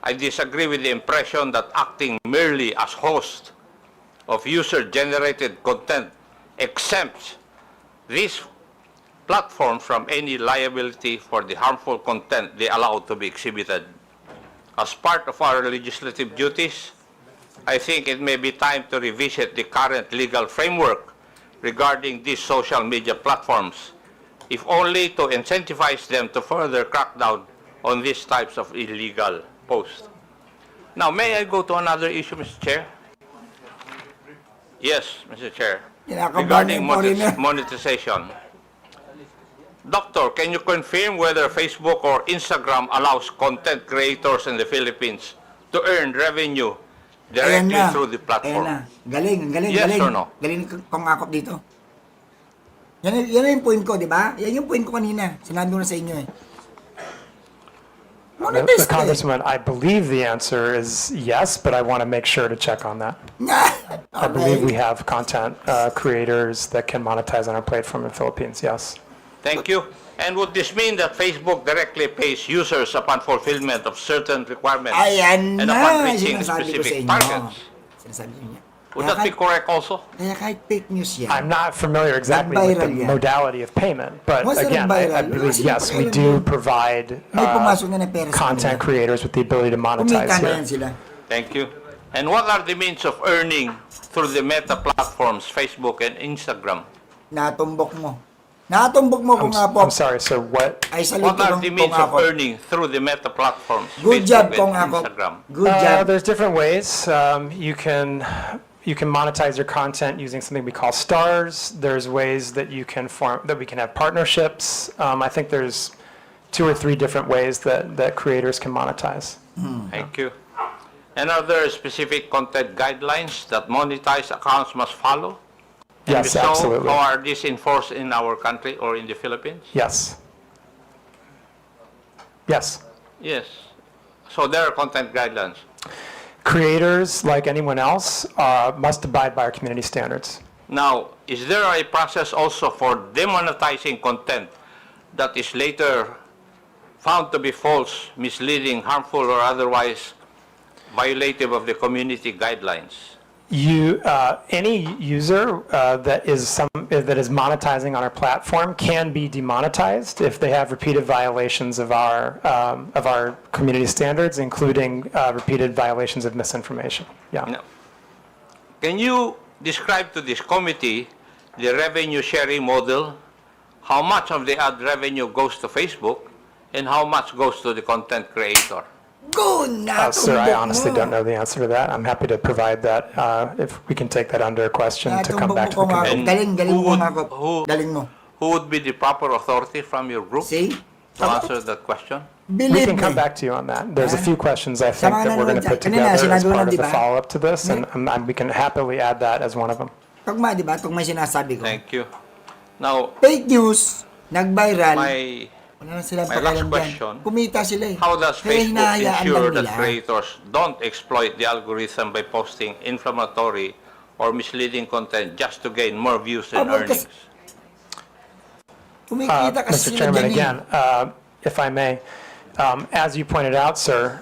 S13: I disagree with the impression that acting merely as host of user-generated content exempts these platforms from any liability for the harmful content they allow to be exhibited. As part of our legislative duties, I think it may be time to revisit the current legal framework regarding these social media platforms, if only to incentivize them to further crack down on these types of illegal posts. Now, may I go to another issue, Mr. Chair? Yes, Mr. Chair. Regarding monetization. Doctor, can you confirm whether Facebook or Instagram allows content creators in the Philippines to earn revenue directly through the platform?
S4: Ayan na. Galing, galing,
S13: Yes
S4: galing.
S13: or no?
S4: Galing kong akop dito. Yan yung point ko, di ba? Yan yung point ko kanina. Sinabi ko na sa inyo eh.
S1: The Congressman, I believe the answer is yes, but I want to make sure to check on that. I believe we have content creators that can monetize on our platform in the Philippines, yes.
S13: Thank you. And would this mean that Facebook directly pays users upon fulfillment of certain requirements
S4: Ayan
S13: and
S4: na.
S13: upon reaching
S4: Sinasabi ko sa
S13: specific
S4: inyo.
S13: targets?
S4: Sinasabi ko niya.
S13: Would that be correct also?
S4: Kaya kahit fake news yan.
S1: I'm not familiar exactly with the
S4: Nag-viral yan.
S1: modality of payment, but
S4: Once na
S1: again, I
S4: nag-viral,
S1: believe, yes, we
S4: nag-viral
S1: do
S4: yan.
S1: provide
S4: May pumasok na na pera sa
S1: content
S4: kanila.
S1: creators with the ability to monetize
S4: Kumita na
S1: here.
S4: yan sila.
S13: Thank you. And what are the means of earning through the meta platforms, Facebook and Instagram?
S4: Natumbok mo. Natumbok mo kung nga po.
S1: I'm sorry, sir, what?
S4: Ay,
S13: What
S4: salute
S13: are
S4: kung
S13: the means of
S4: ako.
S13: earning through the meta platforms,
S4: Good
S13: Facebook
S4: job kung
S13: and
S4: ako.
S13: Instagram?
S4: Good job.
S1: There's different ways. You can monetize your content using something we call stars. There's ways that you can we can have partnerships. I think there's 2 or 3 different ways that creators can monetize.
S13: Thank you. And are there specific content guidelines that monetized accounts must follow? And
S1: Yes,
S13: if so,
S1: absolutely.
S13: how are these enforced in our country or in the Philippines?
S1: Yes. Yes.
S13: Yes. So there are content guidelines.
S1: Creators, like anyone else, must abide by our community standards.
S13: Now, is there a process also for demonetizing content that is later found to be false, misleading, harmful, or otherwise violative of the community guidelines?
S1: Any user that is monetizing on our platform can be demonetized if they have repeated violations of our community standards, including repeated violations of misinformation. Yeah.
S13: Now, can you describe to this committee the revenue sharing model? How much of the ad revenue goes to Facebook and how much goes to the content creator?
S4: Good, natumbok
S1: Sir, I honestly
S4: mo.
S1: don't know the answer to that. I'm happy to provide that if we can take that under a question to come
S4: Natumbok
S1: back
S4: mo
S1: to the
S4: kung ako.
S1: committee.
S4: Galing
S13: who
S4: mo
S13: would-
S4: nga ako.
S13: who-
S4: Galing mo.
S13: Who would be the proper authority from your group
S4: See?
S13: to answer that question?
S1: We
S4: Believe
S1: can come
S4: me.
S1: back to you on that. There's a few questions I think
S4: Sama
S1: that
S4: na
S1: we're going
S4: naman
S1: to put
S4: dyan. Kanina,
S1: together as
S4: sinabi mo na,
S1: part of
S4: di
S1: the
S4: ba?
S1: follow-up to this, and we can happily add that as one of them.
S4: Tugma, di ba? Tugma yung sinasabi ko.
S13: Thank you. Now,
S4: Fake news, nag-viral.
S13: my
S4: Wala na silang
S13: last
S4: pakialam dyan.
S13: question.
S4: Kumita sila eh.
S13: how does
S4: Kaya
S13: Facebook
S4: hinahayaan
S13: ensure
S4: lang
S13: that
S4: nila.
S13: creators don't exploit the algorithm by posting inflammatory or misleading content just to gain more views and
S4: Kasi-
S13: earnings?
S4: Kumikita kasi
S1: Mr.
S4: sila
S1: Chairman,
S4: dyan eh.
S1: again, if I may, as you pointed out, sir,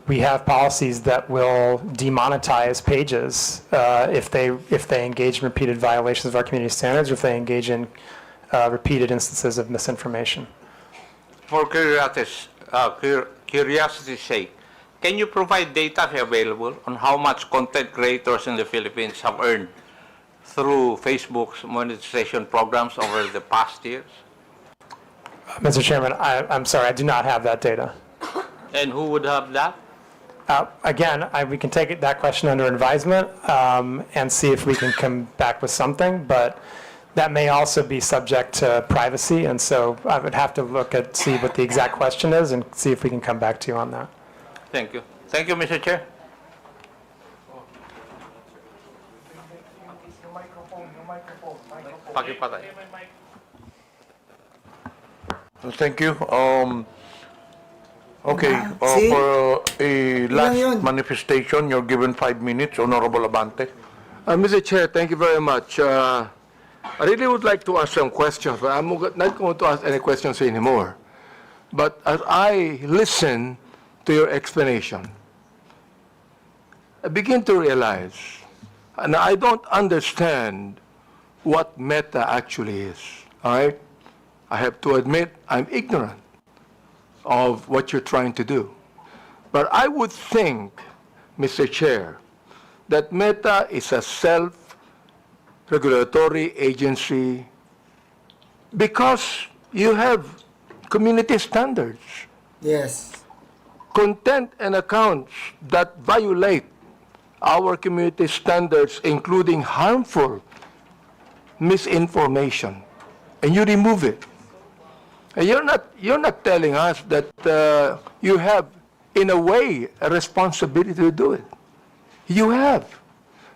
S1: we have policies that will demonetize pages if they engage in repeated violations of our community standards, or if they engage in repeated instances of misinformation.
S13: For curiosity's sake, can you provide data if available on how much content creators in the Philippines have earned through Facebook's monetization programs over the past years?
S1: Mr. Chairman, I'm sorry, I do not have that data.
S13: And who would have that?
S1: Again, we can take that question under advisement and see if we can come back with something, but that may also be subject to privacy, and so I would have to see what the exact question is and see if we can come back to you on that.
S13: Thank you. Thank you, Mr. Chair. Pakipatay.
S2: Thank you. Okay,
S4: See?
S2: for a last
S4: yun.
S2: manifestation, you're given 5 minutes, Honorable Abante.
S14: Mr. Chair, thank you very much. I really would like to ask some questions, but I'm not going to ask any questions anymore. But as I listen to your explanation, I begin to realize, and I don't understand what Meta actually is, all right? I have to admit I'm ignorant of what you're trying to do. But I would think, Mr. Chair, that Meta is a self-regulatory agency because you have community standards.
S4: Yes.
S14: Content and accounts that violate our community standards, including harmful misinformation, and you remove it. And you're not telling us that you have, in a way, a responsibility to do it. You have,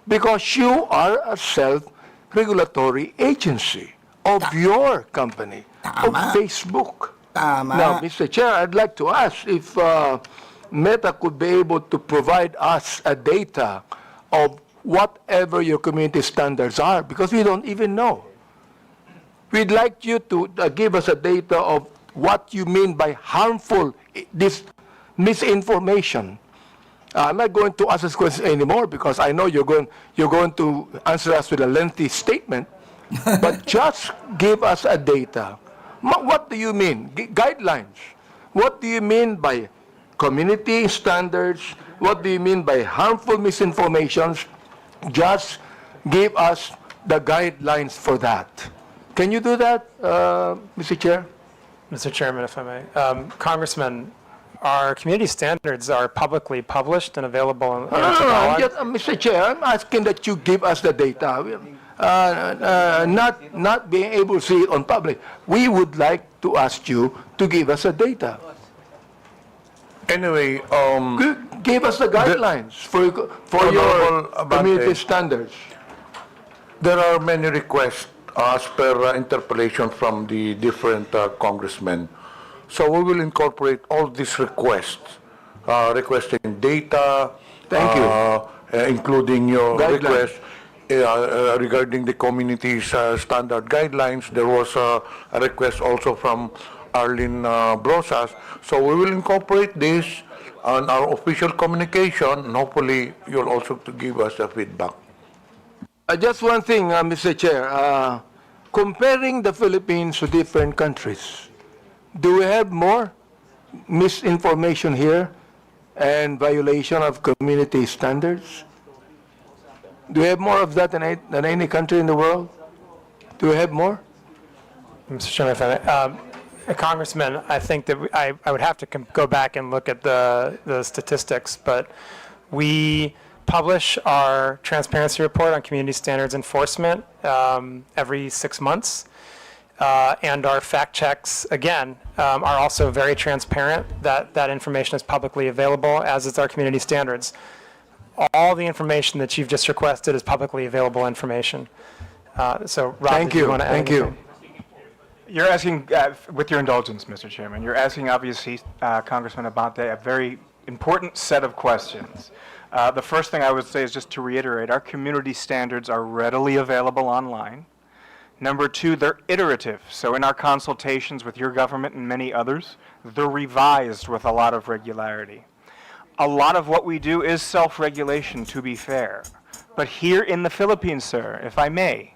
S14: because you are a self-regulatory agency of your company, of Facebook.
S4: Tama.
S14: Now, Mr. Chair, I'd like to ask if Meta could be able to provide us a data of whatever your community standards are, because we don't even know. We'd like you to give us a data of what you mean by harmful this misinformation I'm not going to ask this question anymore because I know you're going to answer us with a lengthy statement, but just give us a data. What do you mean? Guidelines. What do you mean by community standards? What do you mean by harmful misinformations? Just give us the guidelines for that. Can you do that, Mr. Chair?
S1: Mr. Chairman, if I may. Congressman, our community standards are publicly published and available on
S14: No, Mr. Chair, I'm asking that you give us the data. Not being able to see it on public. We would like to ask you to give us the data.
S2: Anyway,
S14: Give us the guidelines for your community standards.
S2: there are many requests as per interpellation from the different congressmen. So we will incorporate all these requests, requesting data.
S14: Thank you.
S2: Including your
S14: Guidelines.
S2: request regarding the community's standard guidelines. There was a request also from Arlene Brosas. So we will incorporate this on our official communication, and hopefully you'll also to give us a feedback.
S14: Just one thing, Mr. Chair. Comparing the Philippines to different countries, do we have more misinformation here and violation of community standards? Do we have more of that than any country in the world? Do we have more?
S1: Mr. Chairman, if I may. Congressman, I think that I would have to go back and look at the statistics, but we publish our transparency report on community standards enforcement every 6 months. And our fact checks, again, are also very transparent. That information is publicly available, as is our community standards. All the information that you've just requested is publicly available information. So, Rob,
S14: Thank
S1: did
S14: you.
S1: want to add
S14: Thank you.
S1: anything?
S6: You're asking, with your indulgence, Mr. Chairman, you're asking, obviously, Congressman Abante, a very important set of questions. The first thing I would say is just to reiterate, our community standards are readily available online. Number two, they're iterative. So in our consultations with your government and many others, they're revised with a lot of regularity. A lot of what we do is self-regulation, to be fair. But here in the Philippines, sir, if I may,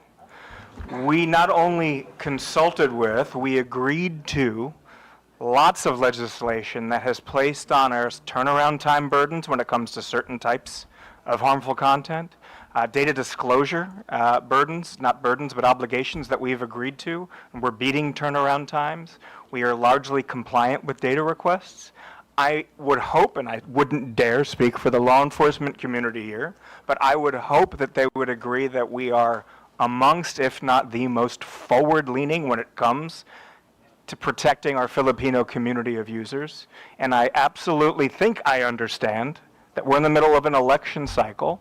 S6: we not only consulted with, we agreed to lots of legislation that has placed on us turnaround time burdens when it comes to certain types of harmful content, data disclosure burdens, not burdens, but obligations that we've agreed to, and we're beating turnaround times. We are largely compliant with data requests. I would hope, and I wouldn't dare speak for the law enforcement community here, but I would hope that they would agree that we are amongst, if not the most forward-leaning when it comes to protecting our Filipino community of users. And I absolutely think I understand that we're in the middle of an election cycle.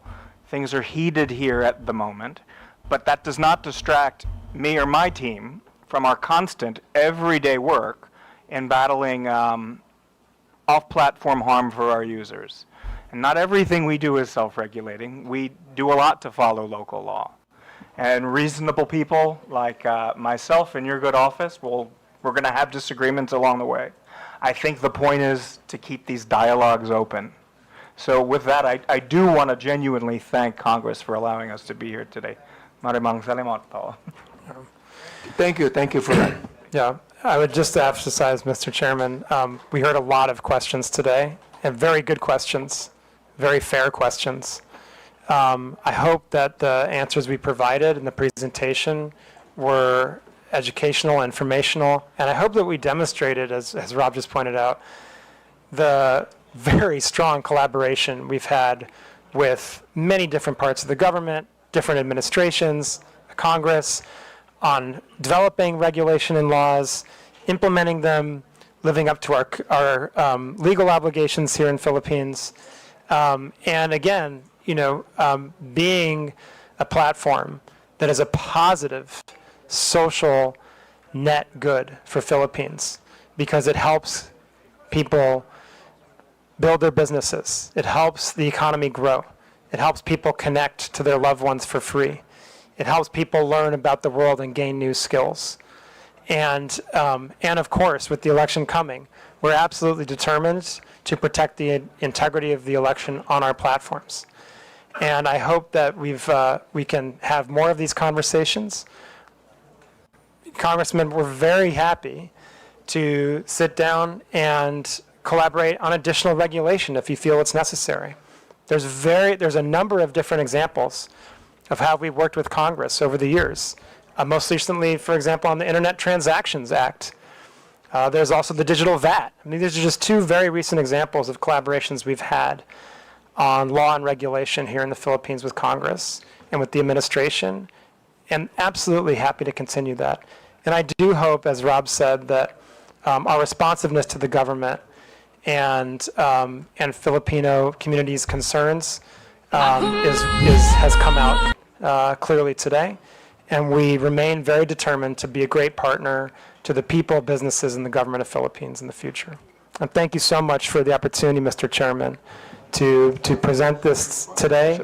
S6: Things are heated here at the moment, but that does not distract me or my team from our constant, everyday work in battling off-platform harm for our users. And not everything we do is self-regulating. We do a lot to follow local law. And reasonable people like myself in your good office, we're going to have disagreements along the way. I think the point is to keep these dialogues open. So with that, I do want to genuinely thank Congress for allowing us to be here today. Maraming salamat po.
S14: Thank you for that.
S1: Yeah, I would just emphasize, Mr. Chairman, we heard a lot of questions today, and very good questions, very fair questions. I hope that the answers we provided in the presentation were educational, informational, and I hope that we demonstrated, as Rob just pointed out, the very strong collaboration we've had with many different parts of the government, different administrations, Congress, on developing regulation and laws, implementing them, living up to our legal obligations here in Philippines, and again, being a platform that is a positive social net good for Philippines, because it helps people build their businesses. It helps the economy grow. It helps people connect to their loved ones for free. It helps people learn about the world and gain new skills. And of course, with the election coming, we're absolutely determined to protect the integrity of the election on our platforms. And I hope that we can have more of these conversations. Congressman, we're very happy to sit down and collaborate on additional regulation if you feel it's necessary. There's a number of different examples of how we've worked with Congress over the years. Most recently, for example, on the Internet Transactions Act. There's also the digital VAT. I mean, these are just two very recent examples of collaborations we've had on law and regulation here in the Philippines with Congress and with the administration, and absolutely happy to continue that. And I do hope, as Rob said, that our responsiveness to the government and Filipino community's concerns has come out clearly today. And we remain very determined to be a great partner to the people, businesses, and the government of Philippines in the future. And thank you so much for the opportunity, Mr. Chairman, to present this today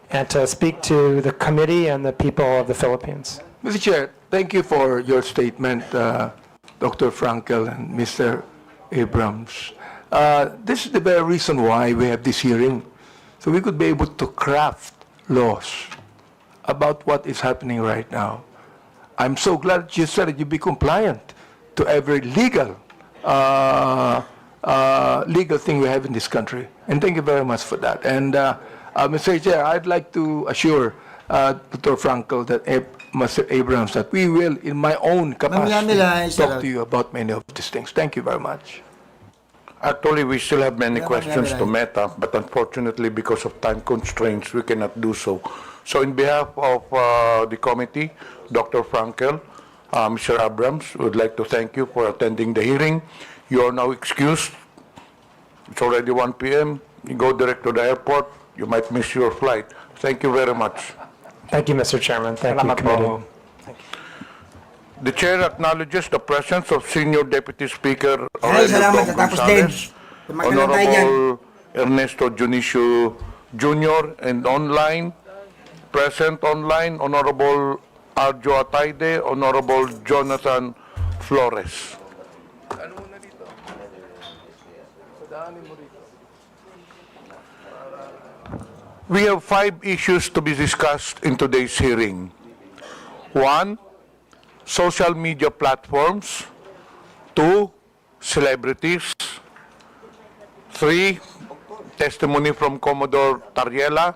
S1: and to speak to the committee and the people of the Philippines.
S14: Mr. Chair, thank you for your statement, Dr. Frankel and Mr. Abrams. This is the very reason why we have this hearing, so we could be able to craft laws about what is happening right now. I'm so glad you said that you be compliant to every legal thing we have in this country. And thank you very much for that. And Mr. Chair, I'd like to assure Dr. Frankel that Mr. Abrams that we will, in my own capacity, talk to you about many of these things. Thank you very much.
S2: Actually, we still have many questions to Meta, but unfortunately, because of time constraints, we cannot do so. So in behalf of the committee, Dr. Frankel, Mr. Abrams, would like to thank you for attending the hearing. You are now excused. It's already 1 p.m. You go direct to the airport. You might miss your flight. Thank you very much.
S1: Thank you, Mr. Chairman. Thank you, committee.
S2: The chair acknowledges the presence of Senior Deputy Speaker
S4: Ay, salamat.
S2: Aurelio
S4: Natapos din.
S2: Gonzales,
S4: Tumagkalan tayo dyan.
S2: Honorable Ernesto Junicio Jr., and online, present online, Honorable Arjo Ataide, Honorable Jonathan Flores. We have 5 issues to be discussed in today's hearing. 1, social media platforms. 2, celebrities. 3, testimony from Commodore Tariela.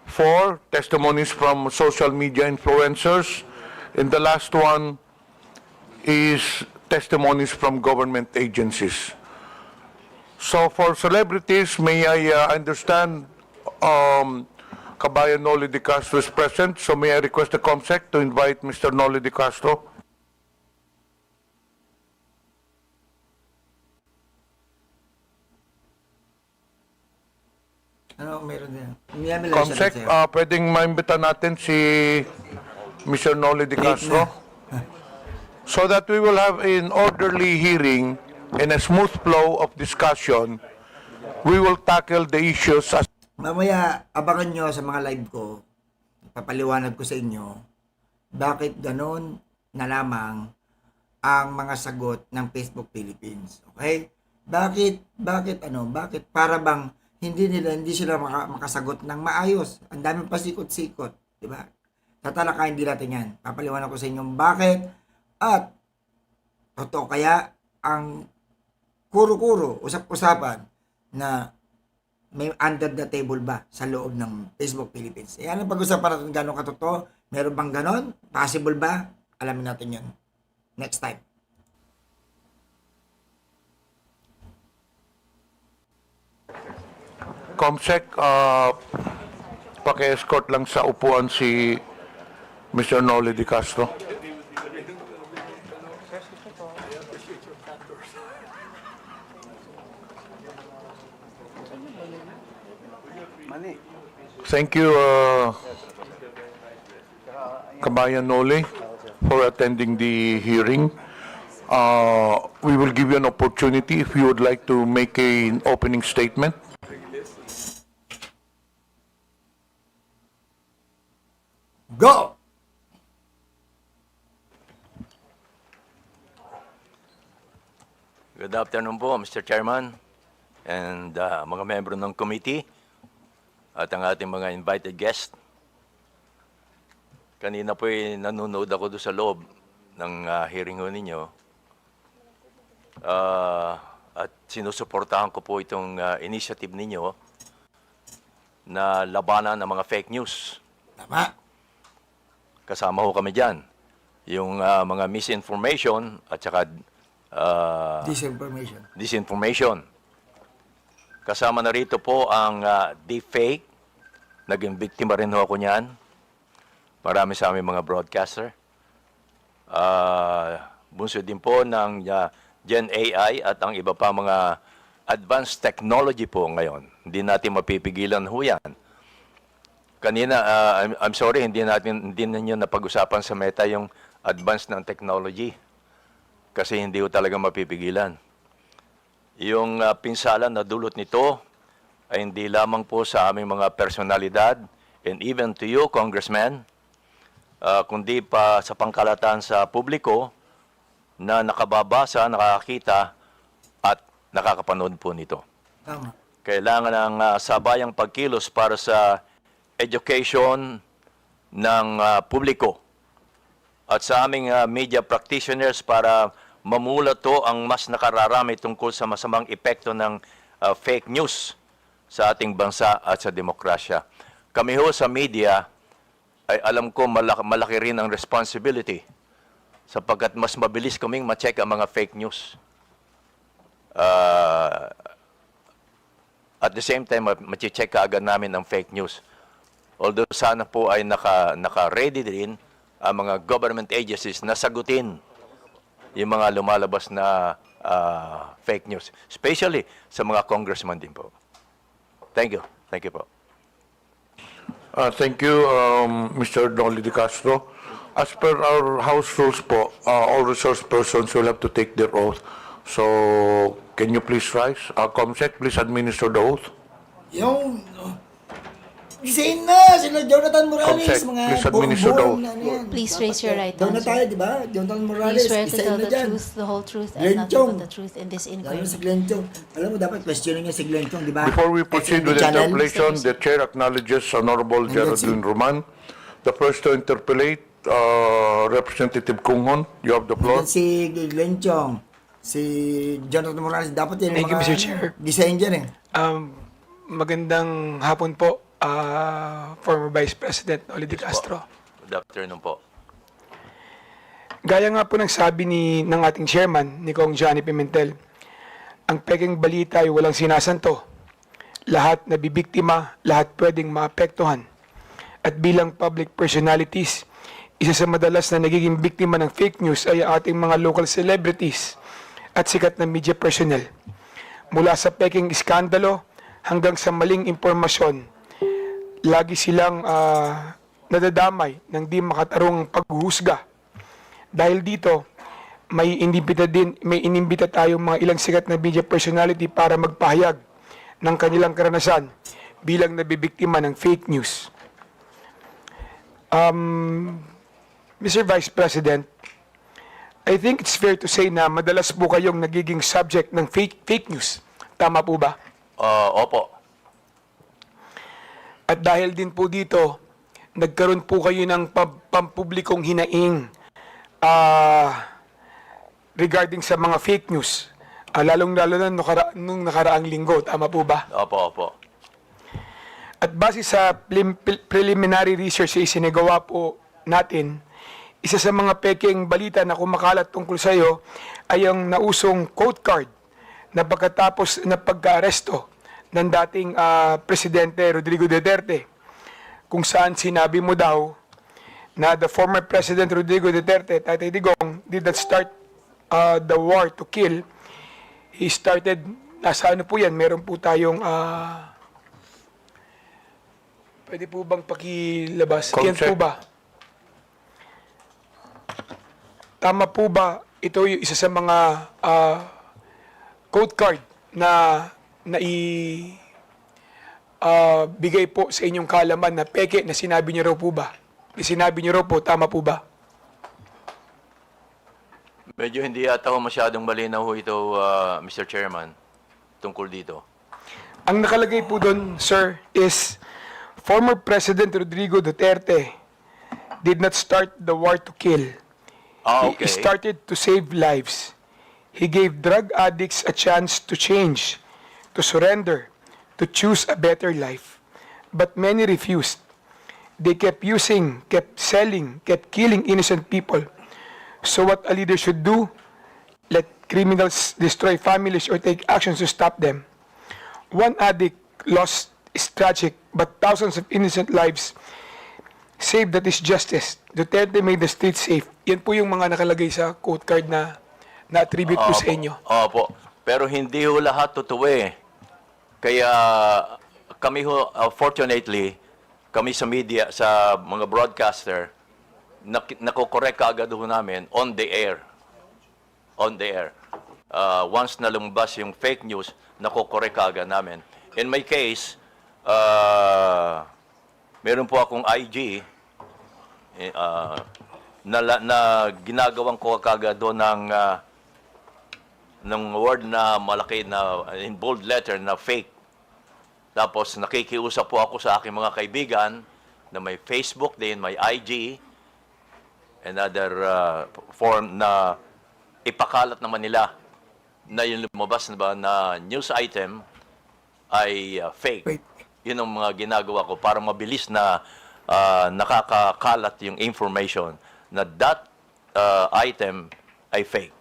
S2: 4, testimonies from social media influencers. And the last one is testimonies from government agencies. So for celebrities, may I understand Kabayan Noli de Castro is present, so may I request the COMSEC to invite Mr. Noli de Castro.
S4: Ano meron din?
S2: COMSEC, pwedeng maimbita natin si Mr. Noli de Castro so that we will have an orderly hearing and a smooth flow of discussion. We will tackle the issues as
S4: Mamaya, abangan nyo sa mga live ko, papaliwanag ko sa inyo, bakit ganon na lamang ang mga sagot ng Facebook Philippines. Okay? Bakit para bang hindi sila makasagot ng maayos. Ang daming pasikot-sikot, di ba? Tatalakayin din natin yan. Papaliwanag ko sa inyo bakit at totoo kaya ang kuro-kuro, usap-usapan na may under the table ba sa loob ng Facebook Philippines. Yan ang pag-usapan natin gano'ng katotoo. Meron bang ganon? Possible ba? Alamin natin yun next time.
S2: COMSEC, paki-escort lang sa upuan si Mr. Noli de Castro. Thank you, Kabayan Noli, for attending the hearing. We will give you an opportunity if you would like to make an opening statement.
S4: Go!
S15: Good afternoon po, Mr. Chairman, and mga membro ng committee, at ang ating mga invited guest. Kanina po nanonood ako doon sa loob ng hearing ho ninyo. At sinusuportahan ko po itong initiative ninyo na labanan ng mga fake news.
S4: Tama.
S15: Kasama ho kami dyan. Yung mga misinformation at saka disinformation. Kasama na rito po ang deepfake. Naging biktima rin ho ako niyan. Marami sa aming mga broadcaster. Bunso din po ng Gen AI at ang iba pa mga advanced technology po ngayon. Hindi natin mapipigilan ho yan. Kanina, I'm sorry, hindi ninyo napag-usapan sa Meta yung advanced ng technology. Kasi hindi ko talaga mapipigilan. Yung pinsala na dulot nito ay hindi lamang po sa aming mga personalidad and even to you, Congressman, kundi pa sa pangkalatan sa publiko na nakababasa, nakakita at nakakapanood po nito.
S4: Tama.
S15: Kailangan ng sabayang pagkilos para sa education ng publiko at sa aming media practitioners para mamulat to ang mas nakararami tungkol sa masamang epekto ng fake news sa ating bansa at sa demokrasya. Kami ho sa media ay alam ko malaki rin ang responsibility sapagkat mas mabilis kaming ma-check ang mga fake news. At the same time, ma-check kaagad namin ang fake news. Although sana po ay naka-ready din ang mga government agencies na sagutin yung mga lumalabas na fake news. Especially sa mga congressman din po. Thank you. Thank you po.
S2: Thank you, Mr. Dolly De Castro. As per our House rules po, all resource persons will have to take their oath. So, can you please rise? Comsec, please administer the oath.
S4: Yung, gisayin na, sila Jonathan Morales,
S2: Comsec,
S4: mga
S2: please administer the
S4: buong-buong
S2: oath.
S4: na ano yan.
S16: Please raise your right
S4: Doon na
S16: hand,
S4: tayo,
S16: sir.
S4: di ba? Jonathan Morales,
S16: You swear to
S4: gisayin
S16: tell
S4: na
S16: the
S4: dyan.
S16: truth, the whole truth, and
S4: Glenn
S16: nothing
S4: Chong.
S16: but the truth in this
S4: Lalo
S16: inquiry.
S4: si Glenn Chong. Alam mo, dapat questioning niya si Glenn Chong, di ba?
S2: Before we proceed
S4: SND
S2: with the
S4: channel.
S2: interpellation, the chair acknowledges Honorable Geraldine Roman. The first to interpellate, Representative Kunghon, you have the floor.
S4: Yan si Glenn Chong, si Jonathan Morales, dapat yan
S1: Thank you, Mr. Chair.
S4: gisayin dyan eh.
S1: Magandang hapon po, former Vice President Dolly De Castro.
S15: Good afternoon po.
S1: Gaya nga po ng sabi ng ating chairman, ni Kong Johnny Pimentel, ang peking balita ay walang sinasanto. Lahat nabibiktima, lahat pwedeng maapektuhan. At bilang public personalities, isa sa madalas na nagiging biktima ng fake news ay ang ating mga local celebrities at sikat na media personnel. Mula sa peking iskandalo hanggang sa maling impormasyon, lagi silang nadadamay ng di makatarong paghuhusga. Dahil dito, may inimbita tayong mga ilang sikat na media personality para magpahayag ng kanilang karanasan bilang nabibiktima ng fake news. Mr. Vice President, I think it's fair to say na madalas po kayong nagiging subject ng fake news. Tama po ba?
S15: Opo.
S1: At dahil din po dito, nagkaroon po kayo ng pampublikong hinaing regarding sa mga fake news. Lalong-lalo na nung nakaraang linggo. Tama po ba?
S15: Opo.
S1: At base sa preliminary research na isinagawa po natin, isa sa mga peking balita na kumakalat tungkol sa iyo ay ang nausong quote card na pagkatapos na pagka-aresto ng dating Presidente Rodrigo Duterte, kung saan sinabi mo daw na the former President Rodrigo Duterte, Tatay Digong, did not start the war to kill. He started, nasa ano po yan, meron po tayong pwede po bang pakilabas? Yan po ba? Tama po ba ito yung isa sa mga code card na bigay po sa inyong kaalaman na peke na sinabi niyo raw po ba? Sinabi niyo raw po, tama po ba?
S15: Medyo hindi yata ho masyadong malinaw ho ito, Mr. Chairman, tungkol dito.
S16: Ang nakalagay po doon, sir, is former President Rodrigo Duterte did not start the war to kill.
S15: Okay.
S16: He started to save lives. He gave drug addicts a chance to change, to surrender, to choose a better life. But many refused. They kept using, kept selling, kept killing innocent people. So what a leader should do, let criminals destroy families or take actions to stop them. One addict lost is tragic, but thousands of innocent lives saved, that is justice. Duterte made the streets safe. Yan po yung mga nakalagay sa quote card na na-attribute po sa inyo.
S15: Opo. Pero hindi ho lahat totoo eh. Kaya kami ho, fortunately, kami sa media, sa mga broadcaster, nakokorek kaagad ho namin on the air. On the air. Once na lumabas yung fake news, nakokorek kaagad namin. In my case, meron po akong IG na ginagawang ko kaagad doon ng word na malaki na in bold letter na fake. Tapos nakikiusap po ako sa aking mga kaibigan na may Facebook din, may IG, and other form na ipakalat naman nila na yung lumabas na ba na news item ay fake.
S16: Wait.
S15: Yun ang mga ginagawa ko para mabilis na nakakakalat yung information na that item ay fake.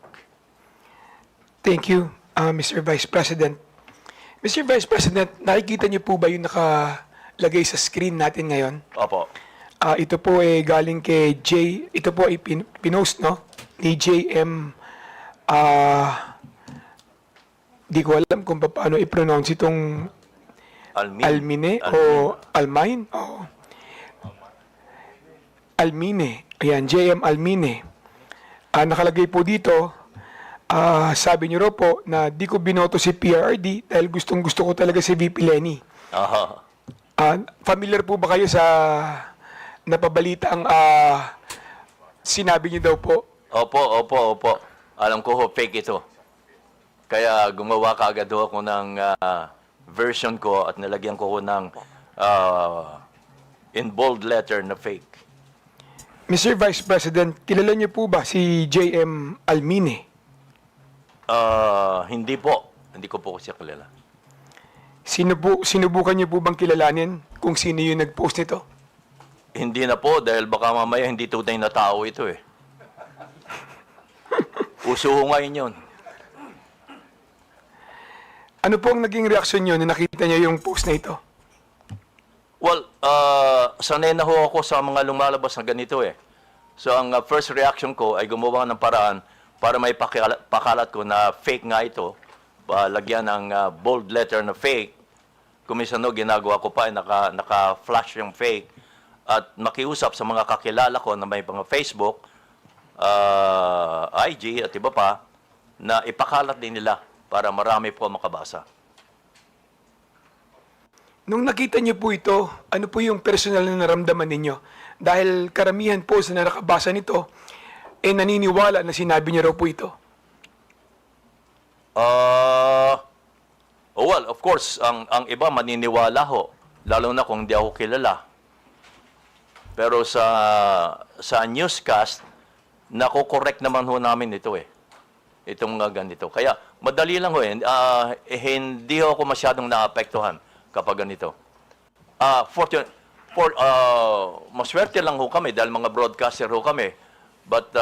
S16: Thank you, Mr. Vice President. Mr. Vice President, nakikita niyo po ba yung nakalagay sa screen natin ngayon?
S15: Opo.
S16: Ito po ay galing kay ito po ay pinost, no? Ni JM, di ko alam kung paano i-pronounce itong Almine o Almine? O Almine. Ayan, JM Almine. Nakalagay po dito, sabi niyo raw po na di ko binoto si PRRD dahil gustong-gusto ko talaga si VP Lenny.
S15: Aha.
S16: Familiar po ba kayo sa napabalita ang sinabi niyo daw po?
S15: Opo. Alam ko ho, fake ito. Kaya gumawa kaagad ho ako ng version ko at nilagyan ko ng in bold letter na fake.
S16: Mr. Vice President, kilala niyo po ba si JM Almine?
S15: Hindi po. Hindi ko po siya kilala.
S16: Sinubukan niyo po bang kilalanin kung sino yung nag-post nito?
S15: Hindi na po dahil baka mamaya hindi tunay na tao ito eh. Uso ho ngayon yun.
S16: Ano po ang naging reaksyon niyo nung nakita niyo yung post na ito?
S15: Well, sanay na ho ako sa mga lumalabas na ganito eh. So ang first reaction ko ay gumawa ng paraan para may pakalat ko na fake nga ito. Lagyan ng bold letter na fake. Kumisano, ginagawa ko pa ay naka-flash yung fake. At makiusap sa mga kakilala ko na may mga Facebook, IG at iba pa, na ipakalat din nila para marami po makabasa.
S16: Nung nakita niyo po ito, ano po yung personal na naramdaman ninyo? Dahil karamihan po sa nakabasa nito, naniniwala na sinabi niyo raw po ito.
S15: Well, of course, ang iba maniniwala ho, lalo na kung hindi ako kilala. Pero sa newscast, nako-correct naman ho namin ito eh. Itong mga ganito. Kaya madali lang ho eh. Hindi ho ako masyadong naapektuhan kapag ganito. Maswerte lang ho kami dahil mga broadcaster ho kami. But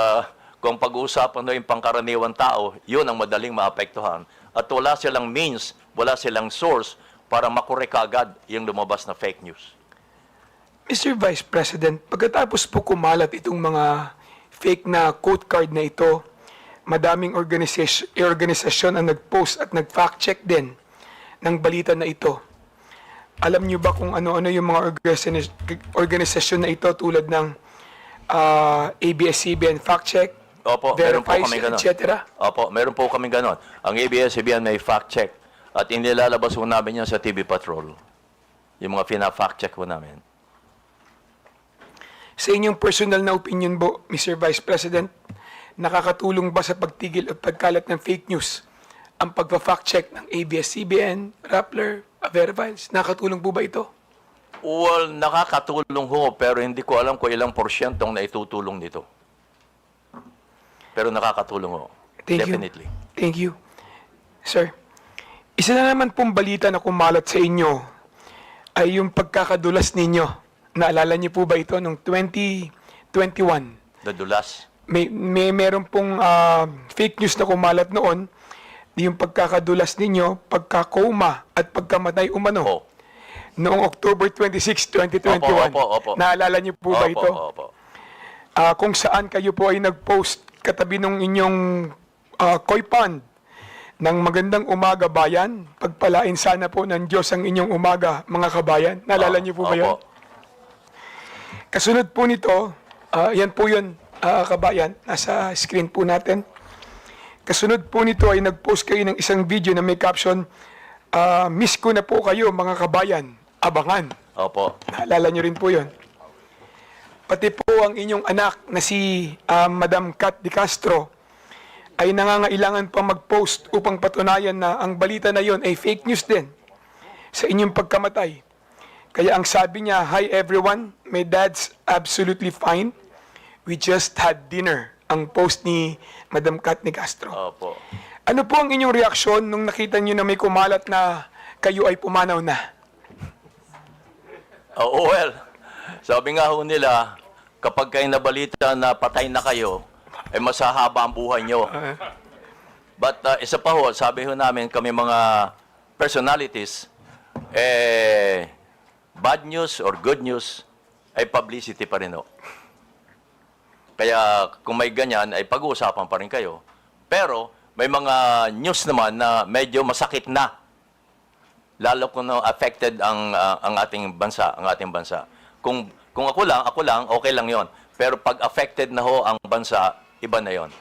S15: kung pag-uusapan ho yung pangkaraniwan tao, yun ang madaling maapektuhan. At wala silang means, wala silang source para makorek agad yung lumabas na fake news.
S16: Mr. Vice President, pagkatapos po kumalat itong mga fake na quote card na ito, madaming organisasyon ang nag-post at nag-fact check din ng balita na ito. Alam niyo ba kung ano-ano yung mga organisasyon na ito tulad ng ABS-CBN Fact Check,
S15: Opo, meron po
S16: Verifies,
S15: kami ganon.
S16: etc.?
S15: Opo, meron po kami ganon. Ang ABS-CBN may fact check at inilalabas po namin yan sa TV Patrol. Yung mga fina-fact check po namin.
S16: Sa inyong personal na opinion po, Mr. Vice President, nakakatulong ba sa pagtigil at pagkalat ng fake news ang pagpa-fact check ng ABS-CBN, Rappler, Verifiles? Nakakatulong po ba ito?
S15: Well, nakakatulong ho, pero hindi ko alam kung ilang porsyentong naitutulong nito. Pero nakakatulong ho.
S16: Thank you.
S15: Definitely.
S16: Thank you. Sir, isa na naman pong balita na kumalat sa inyo ay yung pagkakadulas ninyo. Naalala niyo po ba ito noong 2021?
S15: Nadulas.
S16: Meron pong fake news na kumalat noon, yung pagkakadulas ninyo, pagkakoma at pagkamatay umano. Noong October 26, 2021.
S15: Opo.
S16: Naalala niyo po ba ito?
S15: Opo.
S16: Kung saan kayo po ay nag-post katabi ng inyong koi pond ng magandang umaga bayan, pagpalain sana po ng Diyos ang inyong umaga, mga kabayan. Naalala niyo po ba yun? Kasunod po nito, yan po yun, kabayan, nasa screen po natin. Kasunod po nito ay nag-post kayo ng isang video na may caption, miss ko na po kayo mga kabayan, abangan.
S15: Opo.
S16: Naalala niyo rin po yun. Pati po ang inyong anak na si Madam Kat de Castro ay nangangailangan pa mag-post upang patunayan na ang balita na yon ay fake news din sa inyong pagkamatay. Kaya ang sabi niya, "Hi everyone, my dad's absolutely fine. We just had dinner." Ang post ni Madam Kat de Castro.
S15: Opo.
S16: Ano po ang inyong reaksyon nung nakita niyo na may kumalat na kayo ay pumanaw na?
S15: Well, sabi nga ho nila, kapag kayo nabalita na patay na kayo, ay masahaba ang buhay nyo. But isa pa ho, sabi ho namin kami mga personalities, bad news or good news ay publicity pa rin ho. Kaya kung may ganyan, ay pag-uusapan pa rin kayo. Pero may mga news naman na medyo masakit na. Lalo kung affected ang ating bansa, Kung ako lang, okay lang 'yon. Pero pag affected na ho ang bansa, iba na 'yon.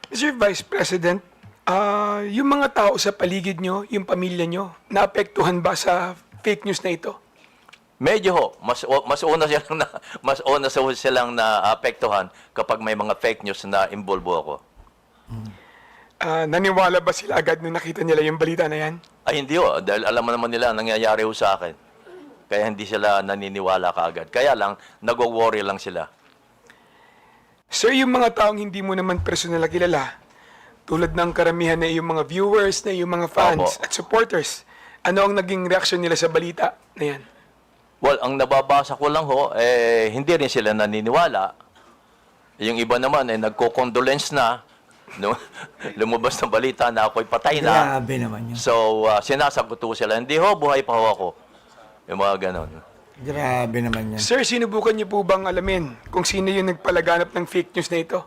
S16: Mr. Vice President, yung mga tao sa paligid nyo, yung pamilya nyo, naapektuhan ba sa fake news na ito?
S15: Medyo ho, mas una silang naapektuhan kapag may mga fake news na involvo ako.
S16: Naniwala ba sila agad nung nakita nila yung balita na yan?
S15: Ay hindi ho, dahil alam mo naman nila nangyayari ho sa akin. Kaya hindi sila naniniwala kaagad. Kaya lang, nag-worry lang sila.
S16: Sir, yung mga taong hindi mo naman personal na kilala, tulad ng karamihan na yung mga viewers, na yung mga fans at supporters, ano ang naging reaksyon nila sa balita na yan?
S15: Well, ang nababasa ko lang ho, hindi rin sila naniniwala. Yung iba naman, nagko-condolence na. No? Lumabas ng balita na ako'y patay na.
S4: Grabe naman yun.
S15: So, sinasagot ko sila, hindi ho, buhay pa ho ako. Yung mga ganon.
S4: Grabe naman yan.
S16: Sir, sinubukan niyo po bang alamin kung sino yung nagpalaganap ng fake news na ito?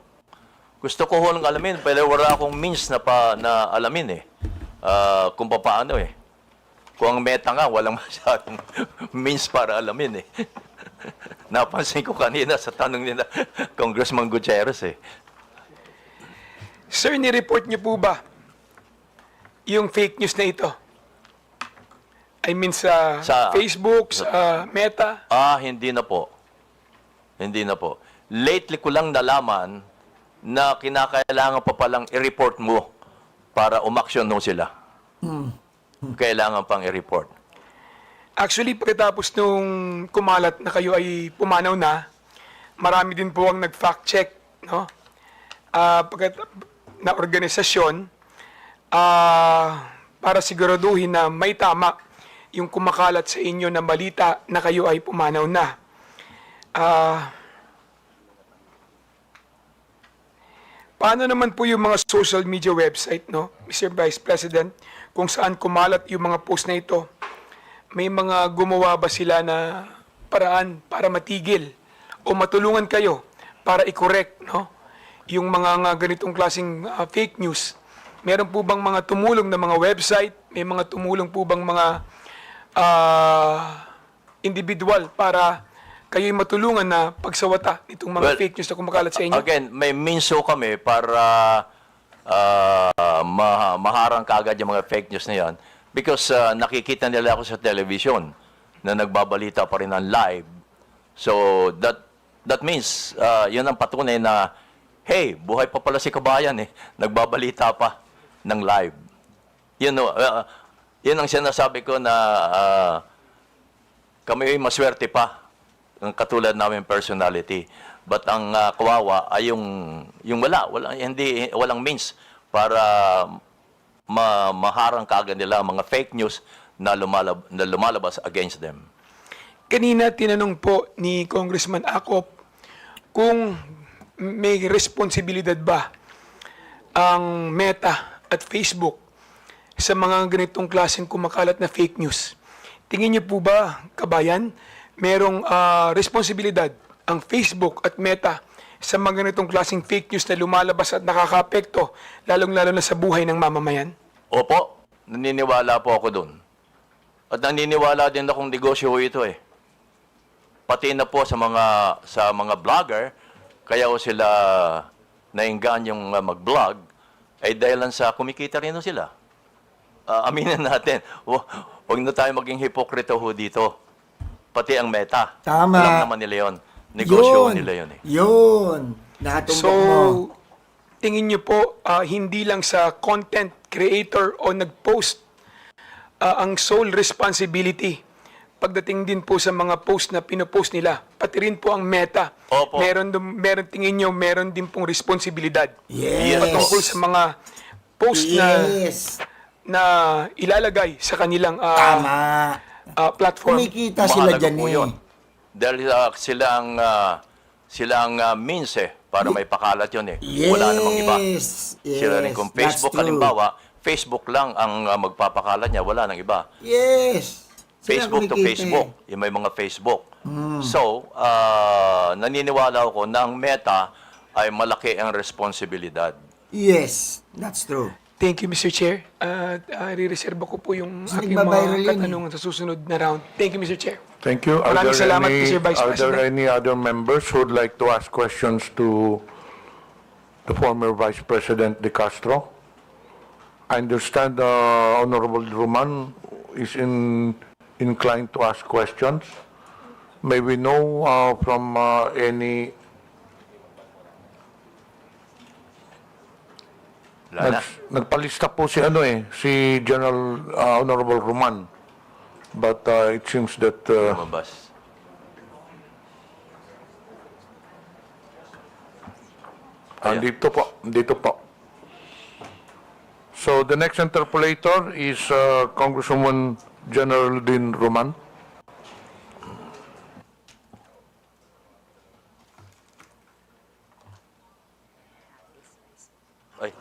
S15: Gusto ko ho lang alamin, pero wala akong means na alamin kung paano Kung ang meta nga, walang masyadong means para alamin Napansin ko kanina sa tanong nila, Congressman Gutierrez
S16: Sir, ni-report niyo po ba yung fake news na ito? I mean sa Facebook, sa Meta?
S15: Hindi na po. Hindi na po. Lately ko lang nalaman na kinakailangan pa palang i-report mo para umaksyon no sila. Kailangan pang i-report.
S16: Actually, pagkatapos nung kumalat na kayo ay pumanaw na, marami din po ang nag-fact check, no? Na organisasyon para siguraduhin na may tama yung kumakalat sa inyo na balita na kayo ay pumanaw na. Paano naman po yung mga social media website, no, Mr. Vice President, kung saan kumalat yung mga post na ito? May mga gumawa ba sila na paraan para matigil o matulungan kayo para i-correct, no, yung mga ganitong klaseng fake news? Meron po bang mga tumulong na mga website? May mga tumulong po bang mga individual para kayo'y matulungan na pagsawata itong mga fake news na kumakalat sa inyo?
S15: Again, may means kami para maharang kaagad yung mga fake news na yan. Because nakikita nila ako sa television na nagbabalita pa rin ng live. So, that That means, yun ang patunay na, hey, buhay pa pala si kabayan eh. Nagbabalita pa ng live. Yun ang sinasabi ko na kami ay maswerte pa ng katulad namin personality. But ang kawawa ay yung walang means para maharang kaagad nila mga fake news na lumalabas against them.
S16: Kanina tinanong po ni Congressman Acop kung may responsibilidad ba ang Meta at Facebook sa mga ganitong klaseng kumakalat na fake news. Tingin niyo po ba, kabayan, merong responsibilidad ang Facebook at Meta sa mga ganitong klaseng fake news na lumalabas at nakakaapekto, lalong-lalo na sa buhay ng mamamayan?
S15: Opo, naniniwala po ako doon. At naniniwala din akong negosyo ito eh. Pati na po sa mga vlogger, kaya sila naingan yung mag-vlog, ay dahilan sa kumikita rin sila. Aminin natin, huwag na tayo maging hipokrito dito. Pati ang Meta.
S4: Tama.
S15: Alam naman nila yun. Negosyo nila yun eh.
S4: Yun. Nakatumbok mo.
S16: Tingin niyo po, hindi lang sa content creator o nag-post ang sole responsibility pagdating din po sa mga post na pinopost nila, pati rin po ang Meta.
S15: Opo.
S16: Meron tingin nyo, meron din pong responsibilidad.
S4: Yes.
S16: Patungkol sa mga post na ilalagay sa kanilang
S4: Tama.
S16: platform.
S4: Kumikita sila
S15: Mahalaga
S4: dyan
S15: po
S4: eh.
S15: yun. Dahil sila ang means eh, para may pakalat yun eh.
S4: Yes.
S15: Wala namang iba.
S4: Yes.
S15: Sila rin kung Facebook,
S4: That's true.
S15: halimbawa, Facebook lang ang magpapakalat niya, wala nang iba.
S4: Yes. Sila
S15: Facebook to
S4: kumikita
S15: Facebook, yung may mga Facebook. So, naniniwala ako na ang Meta ay malaki ang responsibilidad.
S4: Yes. That's true.
S16: Thank you, Mr. Chair. Re-reserve ko po yung
S4: Kasi
S16: aking
S4: nagbabiral
S16: mga
S4: yun eh.
S16: katanungan sa susunod na round. Thank you, Mr. Chair.
S2: Thank you.
S16: Maraming salamat, Mr. Vice
S2: Are there
S16: President.
S2: any other members who would like to ask questions to the former Vice President De Castro? I understand Honorable Roman is inclined to ask questions. May we know from any... Nagpalista po si si General Honorable Roman. But it seems that...
S15: Lumabas.
S2: Dito po. So the next interpolator is Congresswoman General Din Roman.
S15: Ay.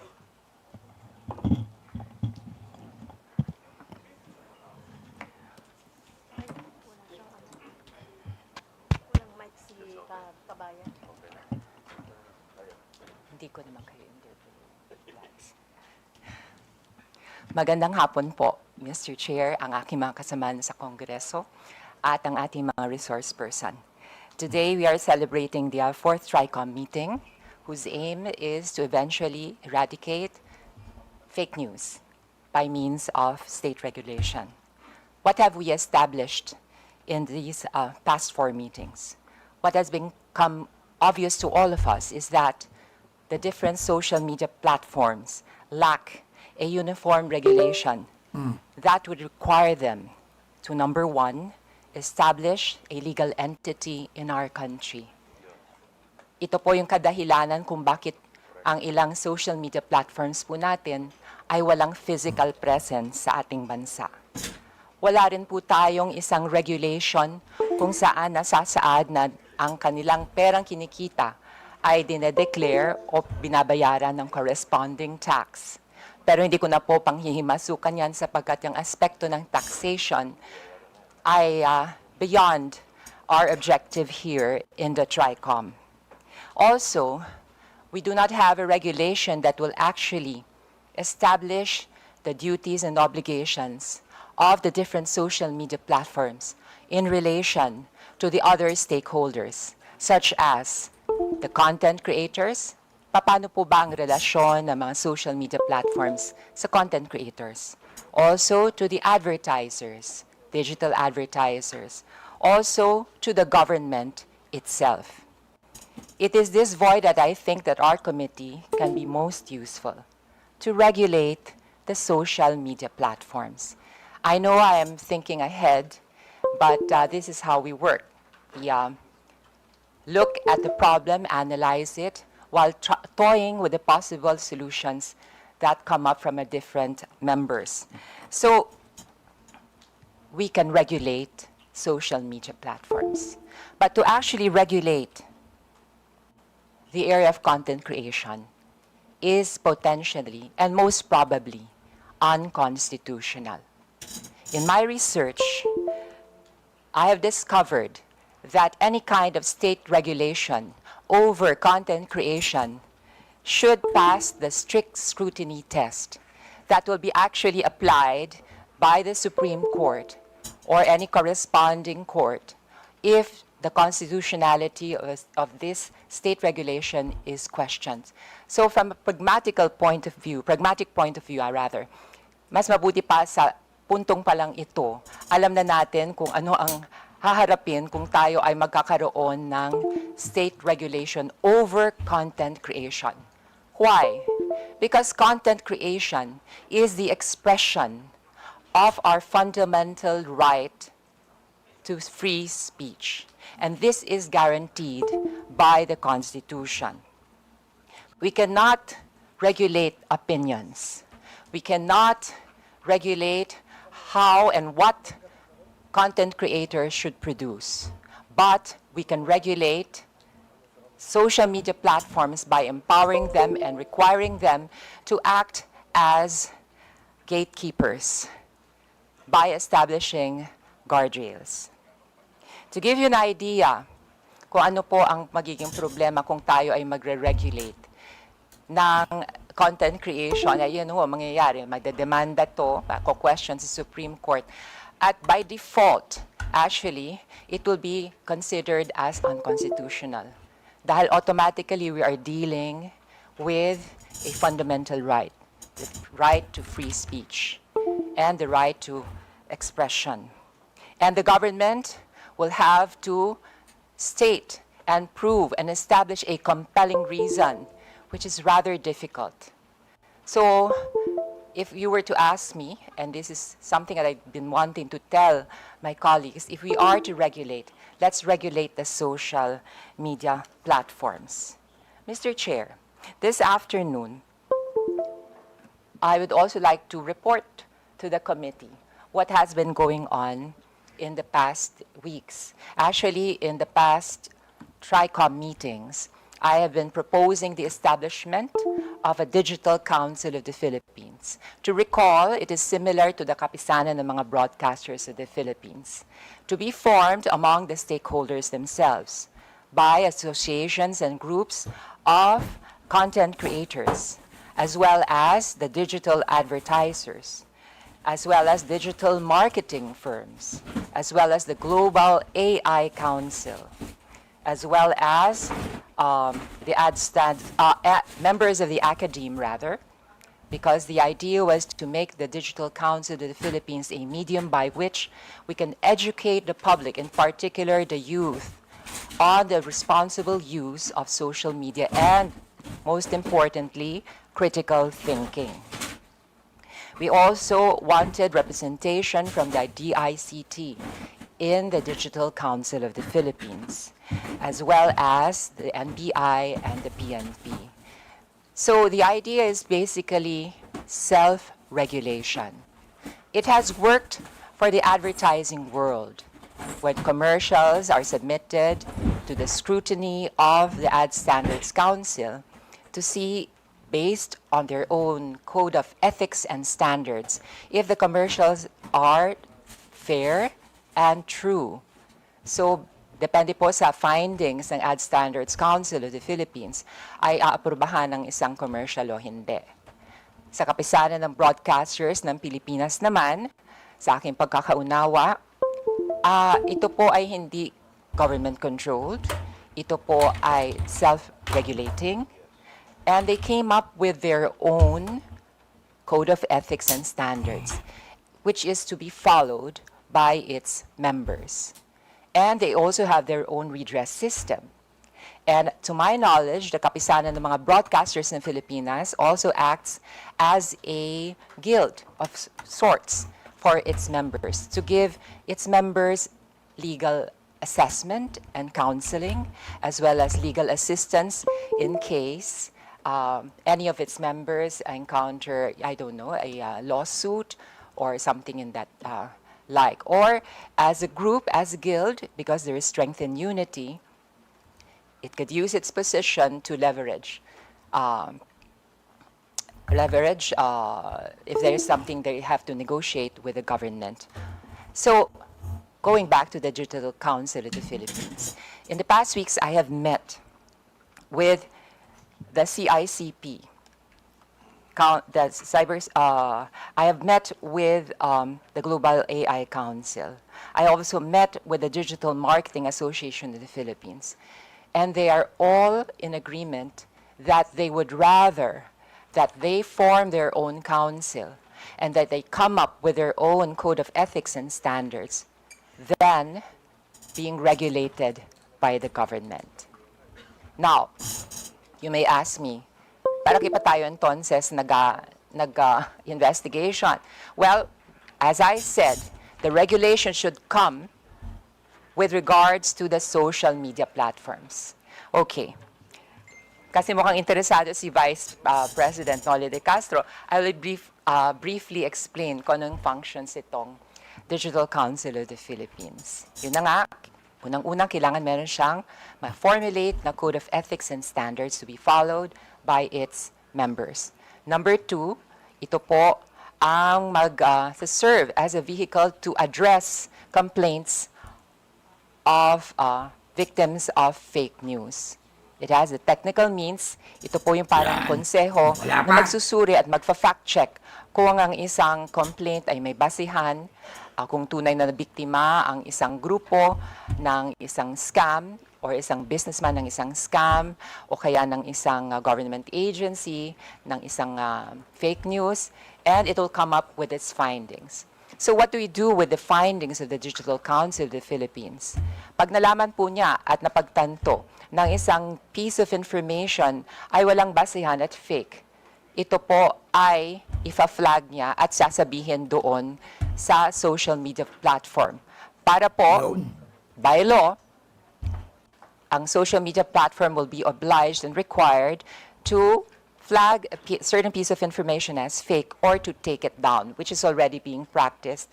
S17: Hindi ko naman kayo Magandang hapon po, Mr. Chair, ang aking mga kasamahan sa Kongreso at ang ating mga resource person. Today, we are celebrating the fourth TRICOM meeting, whose aim is to eventually eradicate fake news by means of state regulation. What have we established in these past 4 meetings? What has become obvious to all of us is that the different social media platforms lack a uniform regulation that would require them to, number one, establish a legal entity in our country. Ito po yung kadahilanan kung bakit ang ilang social media platforms po natin ay walang physical presence sa ating bansa. Wala rin po tayong isang regulation kung saan nasasaad na ang kanilang perang kinikita ay dinedeclare o binabayaran ng corresponding tax. Pero hindi ko na po panghihimasukan yan sapagkat yung aspekto ng taxation ay beyond our objective here in the TRICOM. Also, we do not have a regulation that will actually establish the duties and obligations of the different social media platforms in relation to the other stakeholders, such as the content creators. Paano po ba ang relasyon ng mga social media platforms sa content creators? Also to the advertisers, digital advertisers. Also to the government itself. It is this void that I think that our committee can be most useful to regulate the social media platforms. I know I am thinking ahead, but this is how we work. We look at the problem, analyze it, while toying with the possible solutions that come up from different members. So we can regulate social media platforms. But to actually regulate the area of content creation is potentially and most probably unconstitutional. In my research, I have discovered that any kind of state regulation over content creation should pass the strict scrutiny test that will be actually applied by the Supreme Court or any corresponding court if the constitutionality of this state regulation is questioned. So from a pragmatic point of view, mas mabuti pa sa puntong pa lang ito, alam na natin kung ano ang haharapin kung tayo ay magkakaroon ng state regulation over content creation. Why? Because content creation is the expression of our fundamental right to free speech. And this is guaranteed by the Constitution. We cannot regulate opinions. We cannot regulate how and what content creators should produce. But we can regulate social media platforms by empowering them and requiring them to act as gatekeepers by establishing guardrails. To give you an idea kung ano po ang magiging problema kung tayo ay magre-regulate ng content creation, ayun ho, mangyayari, magdedemanda to, question sa Supreme Court. At by default, actually, it will be considered as unconstitutional. Dahil automatically, we are dealing with a fundamental right, the right to free speech and the right to expression. And the government will have to state and prove and establish a compelling reason, which is rather difficult. So if you were to ask me, and this is something that I've been wanting to tell my colleagues, if we are to regulate, let's regulate the social media platforms. Mr. Chair, this afternoon, I would also like to report to the committee what has been going on in the past weeks. Actually, in the past TRICOM meetings, I have been proposing the establishment of a Digital Council of the Philippines. To recall, it is similar to the kapisanan ng mga broadcasters of the Philippines, to be formed among the stakeholders themselves by associations and groups of content creators, as well as the digital advertisers, as well as digital marketing firms, as well as the Global AI Council, as well as members of the academe, rather, because the idea was to make the Digital Council of the Philippines a medium by which we can educate the public, in particular the youth, on the responsible use of social media and, most importantly, critical thinking. We also wanted representation from the DICT in the Digital Council of the Philippines, as well as the NBI and the PNP. So the idea is basically self-regulation. It has worked for the advertising world, when commercials are submitted to the scrutiny of the Ad Standards Council to see, based on their own code of ethics and standards, if the commercials are fair and true. So, depende po sa findings ng Ad Standards Council of the Philippines, ay aaprubahan ng isang commercial o hindi. Sa kapisanan ng broadcasters ng Pilipinas naman, sa aking pagkakaunawa, ito po ay hindi government-controlled. Ito po ay self-regulating. And they came up with their own code of ethics and standards, which is to be followed by its members. And they also have their own redress system. And to my knowledge, the Kapisanan ng mga broadcasters in Filipinas also acts as a guild of sorts for its members, to give its members legal assessment and counseling, as well as legal assistance in case any of its members encounter, I don't know, a lawsuit or something in that like. Or as a group, as a guild, because there is strength in unity, it could use its position to leverage if there is something they have to negotiate with the government. So, going back to the Digital Council of the Philippines, in the past weeks I have met with the CICP, I have met with the Global AI Council. I also met with the Digital Marketing Association of the Philippines. And they are all in agreement that they would rather that they form their own council and that they come up with their own code of ethics and standards than being regulated by the government. Now, you may ask me, para pa tayo entonces nag-investigation? Well, as I said, the regulation should come with regards to the social media platforms. Okay. Kasi mukhang interesado si Vice President Noli de Castro, I will briefly explain kung anong functions itong Digital Council of the Philippines. Yun na nga, unang-unang kailangan meron siyang ma-formulate na code of ethics and standards to be followed by its members. Number 2, ito po ang mag-serve as a vehicle to address complaints of victims of fake news. It has the technical means. Ito po yung parang konseho na magsusuri at magfa-fact check kung ang isang complaint ay may basihan, kung tunay na biktima ang isang grupo ng isang scam or isang businessman ng isang scam o kaya ng isang government agency, ng isang fake news, and it will come up with its findings. So what do we do with the findings of the Digital Council of the Philippines? Pag nalaman po niya at napagtanto ng isang piece of information ay walang basihan at fake, ito po ay ifa-flag niya at sasabihin doon sa social media platform. Para po, by law, ang social media platform will be obliged and required to flag a certain piece of information as fake or to take it down, which is already being practiced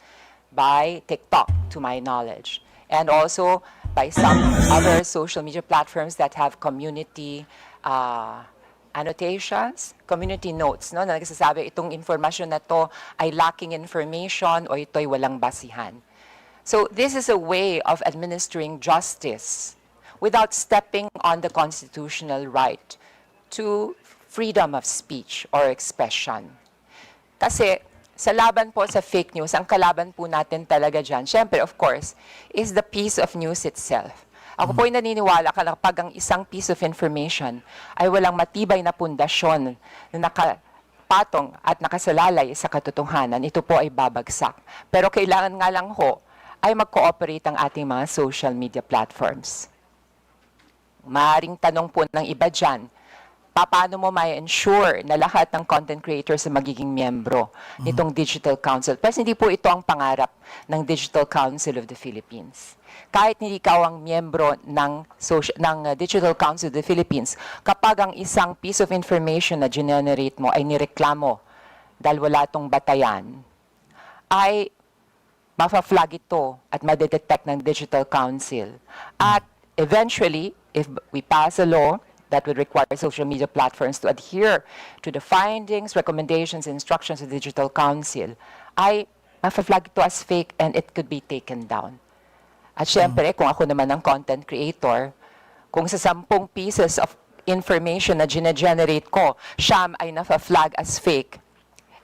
S17: by TikTok, to my knowledge, and also by some other social media platforms that have community annotations, community notes, no, na nagsasabi itong informasyon na to ay lacking information o ito'y walang basihan. So this is a way of administering justice without stepping on the constitutional right to freedom of speech or expression. Kasi sa laban po sa fake news, ang kalaban po natin talaga dyan, syempre, of course, is the piece of news itself. Ako po ay naniniwala kapag ang isang piece of information ay walang matibay na pundasyon na nakapatong at nakasalalay sa katotohanan, ito po ay babagsak. Pero kailangan nga lang ho ay mag-cooperate ang ating mga social media platforms. Maaring tanong po ng iba dyan, paano mo ma-ensure na lahat ng content creators ay magiging miyembro nitong Digital Council? Pero hindi po ito ang pangarap ng Digital Council of the Philippines. Kahit hindi ikaw ang miyembro ng Digital Council of the Philippines, kapag ang isang piece of information na generate mo ay nireklamo dahil wala itong batayan, ay mafa-flag ito at madedetect ng Digital Council. At eventually, if we pass a law that would require social media platforms to adhere to the findings, recommendations, instructions of the Digital Council, ay mafa-flag ito as fake and it could be taken down. At syempre, kung ako naman ang content creator, kung sa 10 pieces of information na generate ko, siyam ay nafa-flag as fake,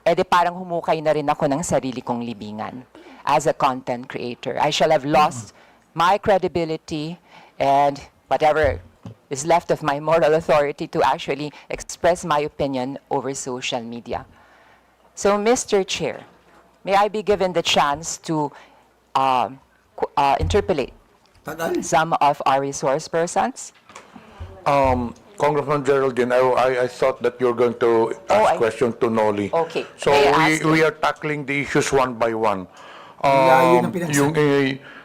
S17: edi parang humukay na rin ako ng sarili kong libingan as a content creator. I shall have lost my credibility and whatever is left of my moral authority to actually express my opinion over social media. So, Mr. Chair, may I be given the chance to interpolate some of our resource persons?
S2: Congressman Geraldine, I thought that you're going to ask question to Noli.
S17: Okay.
S2: So
S17: May I ask
S2: we
S17: you?
S2: are tackling the issues one by one.
S4: Layo ng pinagsabi.
S2: Yung,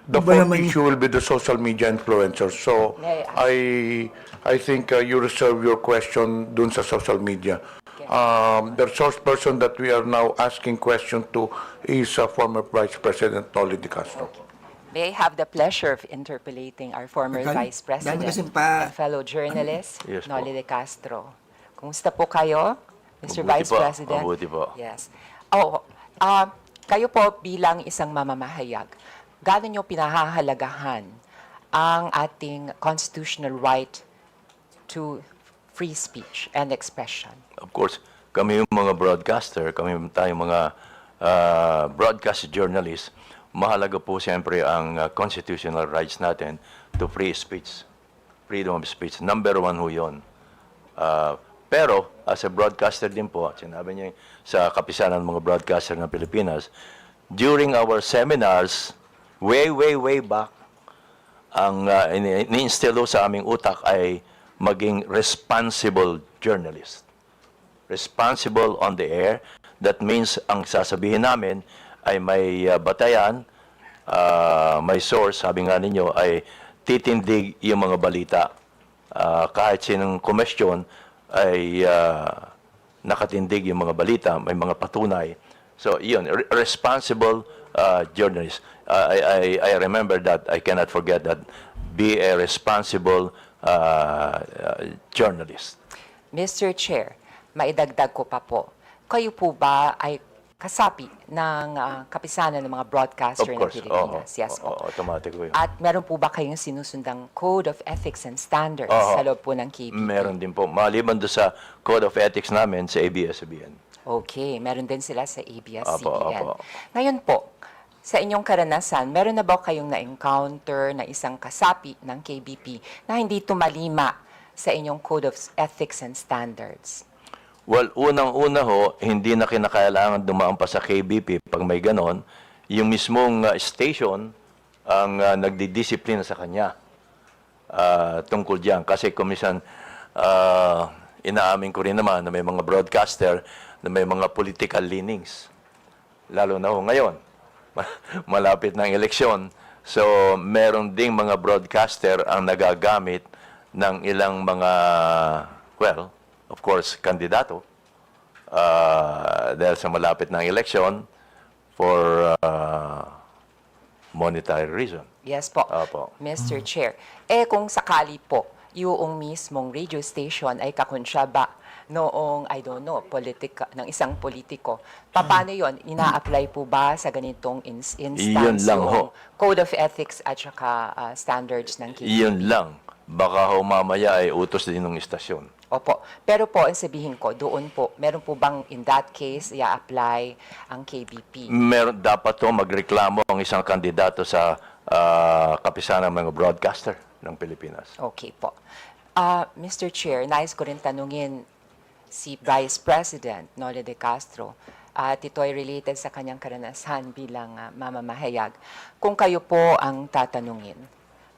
S2: the
S4: Iba
S2: fourth
S4: naman
S2: issue will be the social media influencers. So
S17: May I
S2: I think you reserve your question dun sa social media. The resource person that we are now asking question to is former Vice President Noli De Castro.
S17: May I have the pleasure of interpolating our former
S4: Dami-
S17: Vice
S4: dami
S17: President
S4: kasing pa-
S17: and fellow journalist,
S15: Yes po.
S17: Noli De Castro. Kumusta po kayo, Mr.
S15: Mabuti
S17: Vice
S15: po,
S17: President?
S15: mabuti po.
S17: Yes. Kayo po bilang isang mamamahayag, gaano nyo pinahahalagahan ang ating constitutional right to free speech and expression?
S15: Of course, kami yung mga broadcaster, kami tayong mga broadcast journalists, mahalaga po siyempre ang constitutional rights natin to free speech, freedom of speech. Number one ho yun. Pero, as a broadcaster din po, sinabi niya sa kapisanan ng mga broadcaster ng Pilipinas, during our seminars, way back, ang ini-instill sa aming utak ay maging responsible journalist. Responsible on the air. That means ang sasabihin namin ay may batayan, may source, sabi nga ninyo, ay titindig yung mga balita. Kahit sinong komisyon ay nakatindig yung mga balita, may mga patunay. So, yun, responsible journalist. I remember that, I cannot forget that, be a responsible journalist.
S17: Mr. Chair, maidagdag ko pa po, kayo po ba ay kasapi ng kapisanan ng mga broadcaster ng Pilipinas? Yes po.
S15: Automatic po yun.
S17: At meron po ba kayong sinusundang Code of Ethics and Standards sa loob po ng KBP?
S15: Meron din po. Maliban doon sa Code of Ethics namin sa ABS-CBN.
S17: Okay, meron din sila sa ABS-CBN.
S15: Opo.
S17: Ngayon po, sa inyong karanasan, meron na ba kayong na-encounter na isang kasapi ng KBP na hindi tumalima sa inyong Code of Ethics and Standards?
S15: Well, unang-una ho, hindi na kinakailangan dumaan pa sa KBP pag may ganon. Yung mismong station ang nagdidisiplina sa kanya tungkol diyan. Kasi kumisan, inaamin ko rin naman na may mga broadcaster na may mga political leanings. Lalo na ho ngayon, malapit ng eleksyon. So, meron ding mga broadcaster ang nagagamit ng ilang mga, well, of course, kandidato dahil sa malapit ng election for monetary reason.
S17: Yes po,
S15: Opo.
S17: Mr. Chair. Kung sakali po, yung mismong radio station ay kakonsyaba noong, I don't know, ng isang politiko, paano yon? Ina-apply po ba sa ganitong instance
S15: Iyon lang
S17: yung
S15: ho.
S17: Code of Ethics at saka standards ng KBP?
S15: Iyon lang. Baka ho mamaya ay utos din ng istasyon.
S17: Opo. Pero po, ang sabihin ko, doon po, meron po bang in that case, i-apply ang KBP?
S15: Meron dapat to magreklamo ang isang kandidato sa kapisanan ng mga broadcaster ng Pilipinas.
S17: Okay po. Mr. Chair, nais ko rin tanungin si Vice President Noli De Castro at ito ay related sa kanyang karanasan bilang mamamahayag. Kung kayo po ang tatanungin,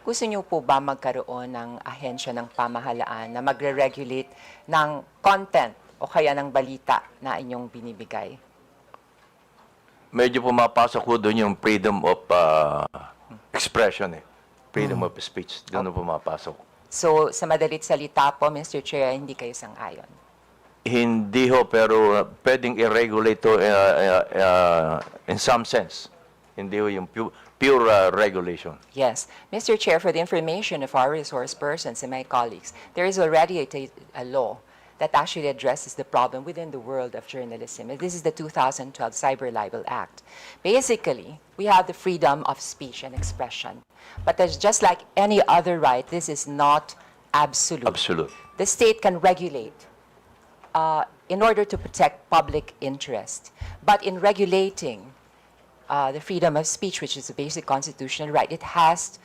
S17: gusto niyo po ba magkaroon ng ahensya ng pamahalaan na magre-regulate ng content o kaya ng balita na inyong binibigay?
S15: Medyo pumapasok ko doon yung freedom of expression Freedom of speech. Doon pumapasok.
S17: So, sa madalit salita po, Mr. Chair, hindi kayo sang-ayon?
S15: Hindi ho, pero pwedeng i-regulate to in some sense. Hindi ho yung pure regulation.
S17: Yes. Mr. Chair, for the information of our resource persons and my colleagues, there is already a law that actually addresses the problem within the world of journalism. This is the 2012 Cyber Libel Act. Basically, we have the freedom of speech and expression. But there's just like any other right, this is not absolute.
S15: Absolute.
S17: The state can regulate in order to protect public interest. But in regulating the freedom of speech, which is a basic constitutional right, it has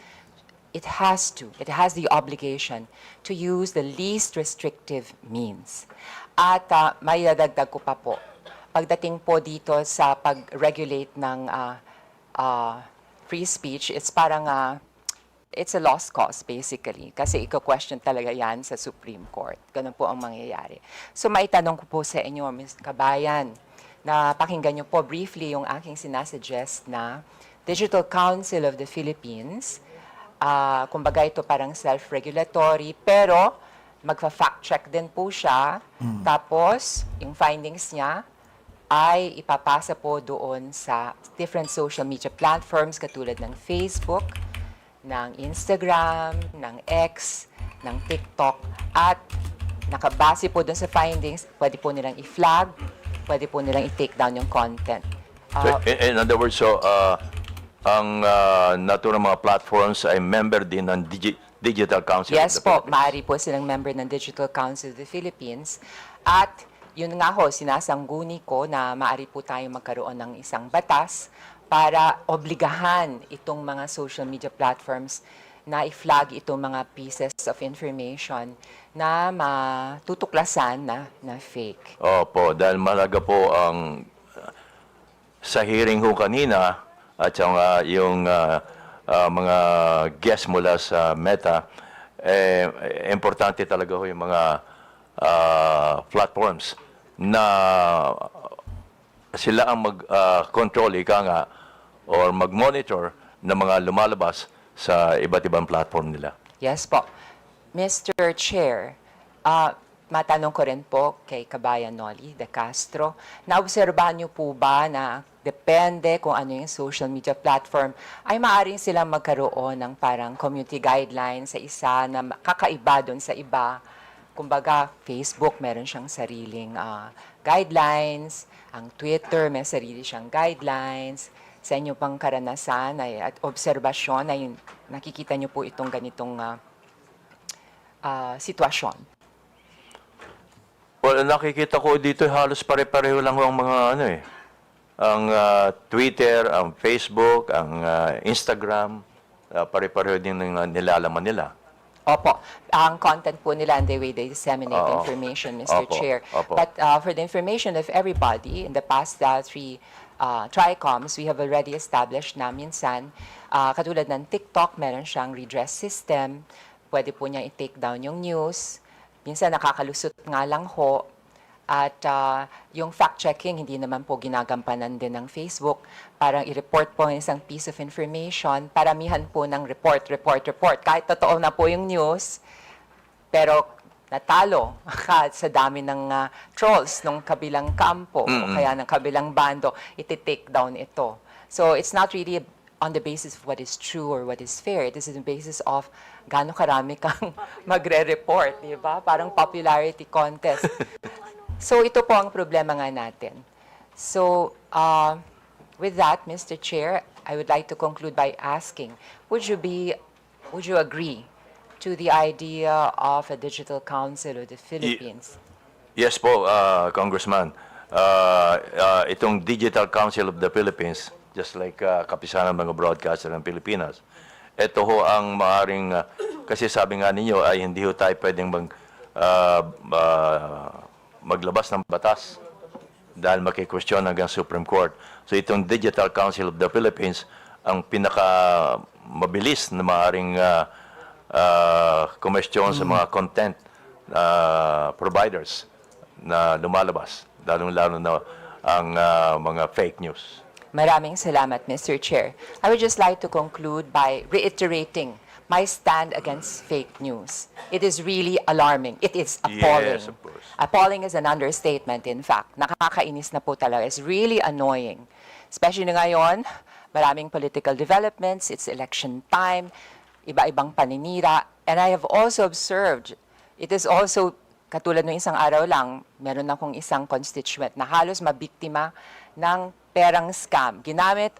S17: the obligation to use the least restrictive means. At may dadagdag ko pa po, pagdating po dito sa pag-regulate ng free speech, it's parang it's a lost cause basically kasi iko-question talaga yan sa Supreme Court. Ganun po ang mangyayari. So maitanong ko po sa inyo, Ms. Kabayan, na pakinggan niyo po briefly yung aking sinasuggest na Digital Council of the Philippines. Kumbaga ito parang self-regulatory pero magfa-fact check din po siya. Tapos yung findings niya ay ipapasa po doon sa different social media platforms katulad ng Facebook, ng Instagram, ng X, ng TikTok, at nakabase po doon sa findings, pwede po nilang i-flag, pwede po nilang i-take down yung content.
S15: So, in other words, so, ang naturang mga platforms ay member din ng Digital Council
S17: Yes
S15: of the
S17: po,
S15: Philippines.
S17: maaari po silang member ng Digital Council of the Philippines. At yun nga ho, sinasangguni ko na maaari po tayong magkaroon ng isang batas para obligahan itong mga social media platforms na i-flag itong mga pieces of information na matutuklasan na fake.
S15: Opo, dahil malaga po ang sa hearing ho kanina at yung mga guests mula sa Meta, importante talaga ho yung mga platforms na sila ang mag-control, ika nga, or mag-monitor ng mga lumalabas sa iba't ibang platform nila.
S17: Yes po. Mr. Chair, matanong ko rin po kay Kabayan Noli de Castro, naobserbahan niyo po ba na depende kung ano yung social media platform, ay maaaring silang magkaroon ng parang community guidelines sa isa na kakaiba doon sa iba. Kumbaga, Facebook meron siyang sariling guidelines, ang Twitter may sarili siyang guidelines. Sa inyo pang karanasan at obserbasyon ay nakikita niyo po itong ganitong sitwasyon.
S15: Well, nakikita ko dito halos pare-pareho lang ang mga ang Twitter, ang Facebook, ang Instagram, pare-pareho din ng nilalaman nila.
S17: Opo. Ang content po nila and the way they disseminate
S15: Oo.
S17: information, Mr.
S15: Opo.
S17: Chair.
S15: Opo.
S17: But for the information of everybody, in the past three TRICOMs, we have already established na minsan, katulad ng TikTok, meron siyang redress system. Pwede po niya i-take down yung news. Minsan nakakalusot nga lang ho. At yung fact-checking, hindi naman po ginagampanan din ng Facebook. Parang i-report po ang isang piece of information. Paramihan po ng report. Kahit totoo na po yung news, pero natalo ka sa dami ng trolls ng kabilang kampo o kaya ng kabilang bando, iti-take down ito. So it's not really on the basis of what is true or what is fair. This is the basis of gaano karami kang magre-report, di ba? Parang popularity contest. So ito po ang problema nga natin. So with that, Mr. Chair, I would like to conclude by asking, would you agree to the idea of a Digital Council of the Philippines?
S15: Yes po, Congressman. Itong Digital Council of the Philippines, just like kapisanan ng mga broadcaster ng Pilipinas, ito ho ang maaring, kasi sabi nga ninyo ay hindi ho tayo pwedeng maglabas ng batas dahil makikwestiyon hanggang Supreme Court. So itong Digital Council of the Philippines ang pinaka mabilis na maaring kumestyon sa mga content providers na lumalabas, lalong-lalo na ang mga fake news.
S17: Maraming salamat, Mr. Chair. I would just like to conclude by reiterating my stand against fake news. It is really alarming. It is appalling.
S15: Yes, of course.
S17: Appalling is an understatement, in fact. Nakakainis na po talaga. It's really annoying. Especially ngayon, maraming political developments, it's election time, iba-ibang paninira. And I have also observed, it is also, katulad ng isang araw lang, meron akong isang constituent na halos mabiktima ng perang scam. Ginamit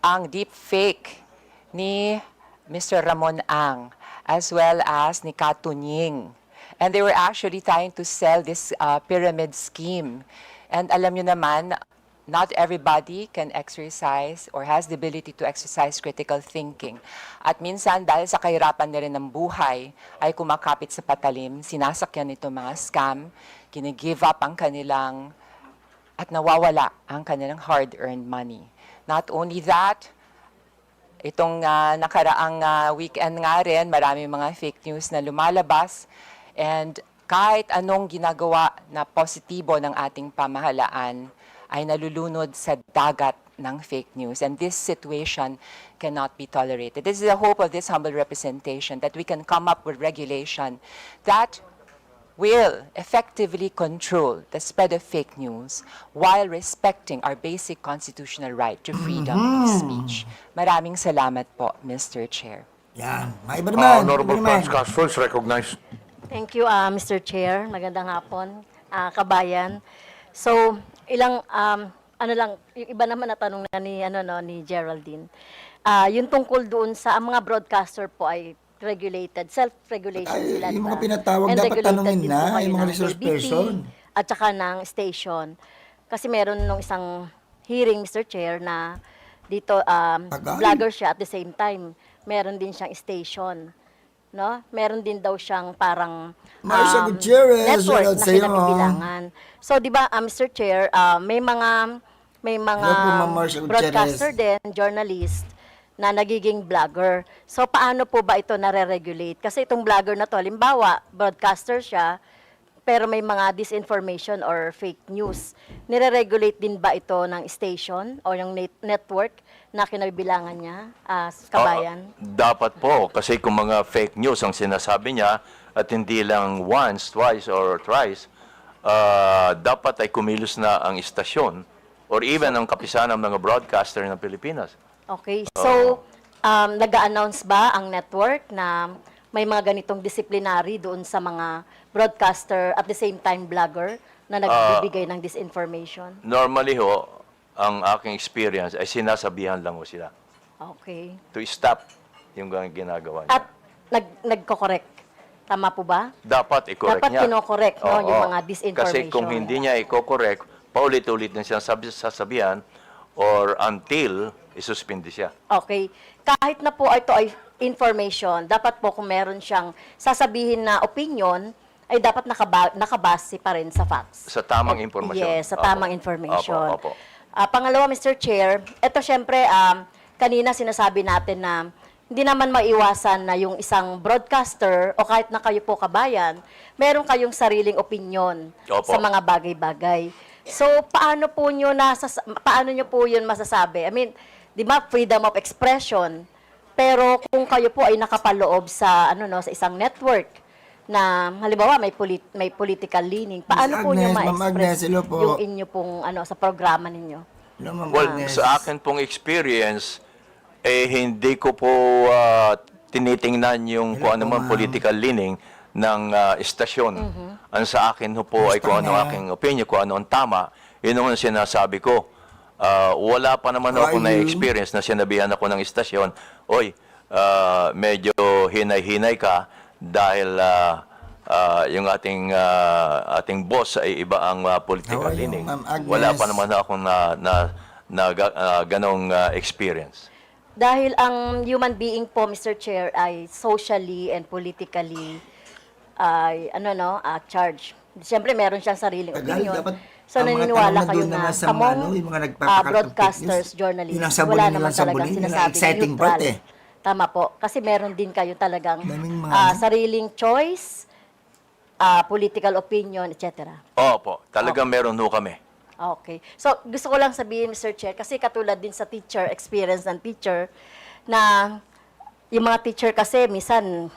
S17: ang deep fake ni Mr. Ramon Ang, as well as ni Katunying. And they were actually trying to sell this pyramid scheme. And alam nyo naman, not everybody can exercise or has the ability to exercise critical thinking. At minsan, dahil sa kahirapan na rin ng buhay, ay kumakapit sa patalim, sinasakyan ito mga scam, gine-give up ang kanilang, at nawawala ang kanilang hard-earned money. Not only that, Itong nakaraang weekend nga rin, marami mga fake news na lumalabas. And kahit anong ginagawa na positibo ng ating pamahalaan ay nalulunod sa dagat ng fake news. And this situation cannot be tolerated. This is the hope of this humble representation, that we can come up with regulation that will effectively control the spread of fake news while respecting our basic constitutional right to freedom of speech. Maraming salamat po, Mr. Chair.
S4: Yan. May iba naman.
S2: Honorable Franz Castro is recognized.
S3: Thank you, Mr. Chair. Magandang hapon, kabayan. So, ilang, ano lang, yung iba naman na tanong na ni Geraldine. Yung tungkol doon sa ang mga broadcaster po ay regulated, self-regulation sila.
S4: Yung mga
S3: diba?
S4: pinatawag,
S3: And
S4: dapat
S3: regulated
S4: tanungin
S3: din
S4: na,
S3: po kayo
S4: yung mga
S3: ng
S4: resource
S3: LBP
S4: person.
S3: At saka ng station. Kasi meron nung isang hearing, Mr. Chair, na dito, vlogger siya at the same time, meron din siyang station. No? Meron din daw siyang parang
S4: Marcia Gutierrez,
S3: network na
S4: shoutout sa'yo.
S3: kinabibilangan. So, di ba, Mr. Chair, may mga
S4: Hello po, Ma'am Marcia Gutierrez.
S3: broadcaster din, journalist, na nagiging vlogger. So, paano po ba ito nare-regulate? Kasi itong vlogger na to, halimbawa, broadcaster siya, pero may mga disinformation or fake news. Nire-regulate din ba ito ng station o yung network na kinabibilangan niya, kabayan?
S15: Dapat po, kasi kung mga fake news ang sinasabi niya, at hindi lang once, twice, or thrice, dapat ay kumilos na ang istasyon or even ang kapisanan ng mga broadcaster ng Pilipinas.
S3: Okay, so nag-a-announce ba ang network na may mga ganitong disciplinary doon sa mga broadcaster at the same time vlogger na nagbibigay ng disinformation?
S15: Normally ho, ang aking experience ay sinasabihan lang ho sila
S3: Okay.
S15: to stop yung ginagawa niya.
S3: At nagko-correct. Tama po ba?
S15: Dapat i-correct
S3: Dapat
S15: niya.
S3: kino-correct, no,
S15: Oo.
S3: yung mga disinformation.
S15: Kasi kung hindi niya i-correct, paulit-ulit na siya sasabihan or until isuspindi siya.
S3: Okay. Kahit na po ito ay information, dapat po kung meron siyang sasabihin na opinion, ay dapat nakabase pa rin sa facts.
S15: Sa tamang impormasyon.
S3: Yes, sa tamang information.
S15: Opo.
S3: Pangalawa, Mr. Chair, ito syempre, kanina sinasabi natin na hindi naman maiwasan na yung isang broadcaster o kahit na kayo po kabayan, meron kayong sariling opinion
S15: Opo.
S3: sa mga bagay-bagay. So, paano nyo po yun masasabi? I mean, di ba, freedom of expression, pero kung kayo po ay nakapaloob sa, sa isang network, na halimbawa may political leaning, paano po nyo ma-express yung inyo pong sa programa ninyo?
S15: Well, sa akin pong experience, hindi ko po tinitingnan yung kung ano man political leaning ng istasyon. Ang sa akin po ay kung ano aking opinion, kung ano ang tama, yun ang sinasabi ko. Wala pa naman ako na-experience na sinabihan ako ng istasyon, oy, medyo hinay-hinay ka dahil yung ating boss ay iba ang political leaning. Wala pa naman ako na ganong experience.
S3: Dahil ang human being po, Mr. Chair, ay socially and politically charged. Siyempre, meron siyang sariling opinion. So, naniniwala kayo na kamong broadcasters, journalists, wala naman talagang sinasabi neutral. Tama po. Kasi meron din kayo talagang sariling choice, political opinion, etc.
S15: Opo, talagang meron ho kami.
S3: Okay. So, gusto ko lang sabihin, Mr. Chair, kasi katulad din sa teacher, experience ng teacher, na yung mga teacher kasi, minsan,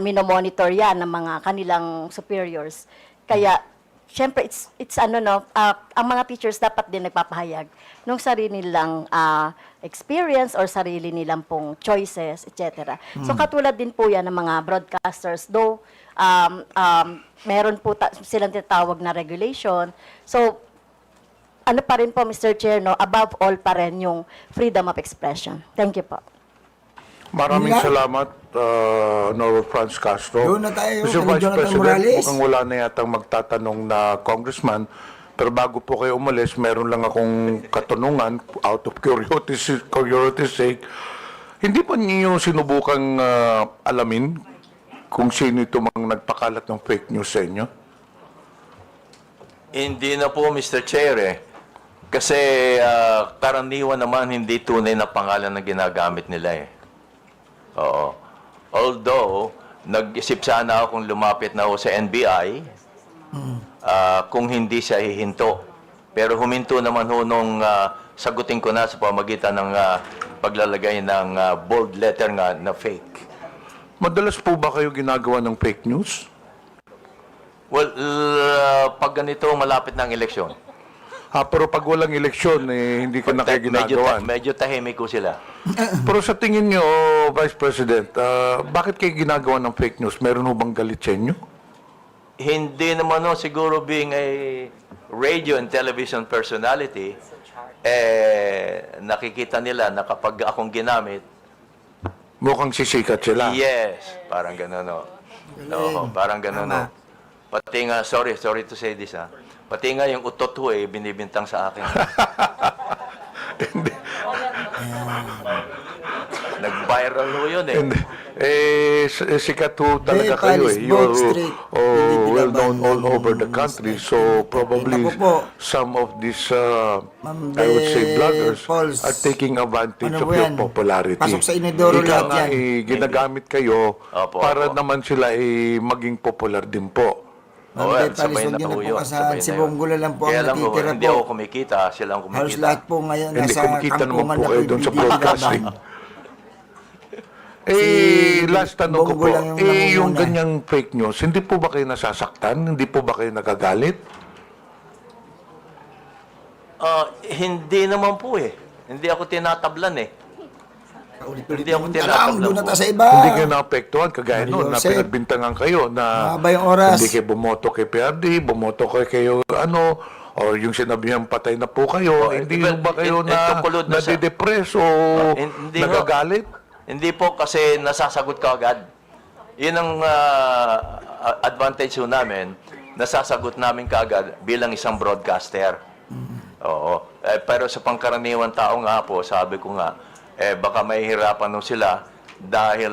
S3: minomonitor yan ng mga kanilang superiors. Kaya, syempre, ang mga teachers dapat din nagpapahayag ng sarili nilang experience or sarili nilang pong choices, etc. So, katulad din po yan ng mga broadcasters, though, meron po silang tinatawag na regulation. So, ano pa rin po, Mr. Chair, above all pa rin yung freedom of expression. Thank you po.
S2: Maraming salamat, Honorable Franz Castro.
S4: Doon na tayo,
S2: Mr.
S4: kay
S2: Vice
S4: Jonathan
S2: President,
S4: Morales.
S2: mukhang wala na yatang magtatanong na congressman. Pero bago po kayo umalis, meron lang akong katanungan out of curiosity's sake. Hindi pa niyo sinubukang alamin kung sino ito mang nagpakalat ng fake news sa inyo?
S15: Hindi na po, Mr. Chair. Kasi karaniwan naman hindi tunay na pangalan na ginagamit nila eh. Oo. Although, nag-isip sana akong lumapit na ako sa NBI kung hindi siya hihinto. Pero huminto naman ho nung sagutin ko na sa pamagitan ng paglalagay ng bold letter nga na fake.
S2: Madalas po ba kayo ginagawa ng fake news?
S15: Well, pag ganito malapit ng eleksyon.
S2: Pero pag walang eleksyon, hindi ka na kayo ginagawa.
S15: Medyo tahimik ko sila.
S2: Pero sa tingin nyo, Vice President, bakit kayo ginagawa ng fake news? Meron ho bang galit sa inyo?
S15: Hindi naman no, siguro being a radio and television personality, nakikita nila na kapag akong ginamit,
S2: mukhang sisikat sila.
S15: yes, parang gano'n, no. Oo, parang gano'n, no. Pati nga, sorry to say this, ha. Pati nga yung utot ho, binibintang sa akin. Nag-viral ho yun,
S2: Sikat ho talaga kayo eh. You're well known all over the country. So probably some of these, I would say, bloggers are taking advantage of your popularity.
S4: Pasok sa inodoro lahat yan.
S2: Ginagamit kayo para naman sila maging popular din po.
S15: Sabay na po yun.
S4: Si Bonggolo lang po ang natitira po.
S15: Hindi ako kumikita, sila ang kumikita.
S4: Halos lahat po ngayon
S2: Hindi
S4: nasa
S2: kumikita naman
S4: kampungan
S2: po
S4: na
S2: kayo doon sa broadcasting. Last tanong ko po, yung ganyang fake news, hindi po ba kayo nasasaktan? Hindi po ba kayo nagagalit?
S15: Hindi naman po eh. Hindi ako tinatablan eh. Hindi ako
S4: Doon na ta sa iba.
S2: Hindi kayo naapektuhan, kagaya noon, na pinagbintangan kayo na
S4: Mahaba yung oras.
S2: hindi kayo bumoto kay PRD, bumoto kayo o yung sinabihan patay na po kayo, hindi ba kayo nadidepress o nagagalit?
S15: Hindi po kasi nasasagot ka agad. Yun ang advantage ho namin, nasasagot namin kaagad bilang isang broadcaster. Oo. Pero sa pangkaraniwan tao nga po, sabi ko nga, baka mahihirapan nung sila dahil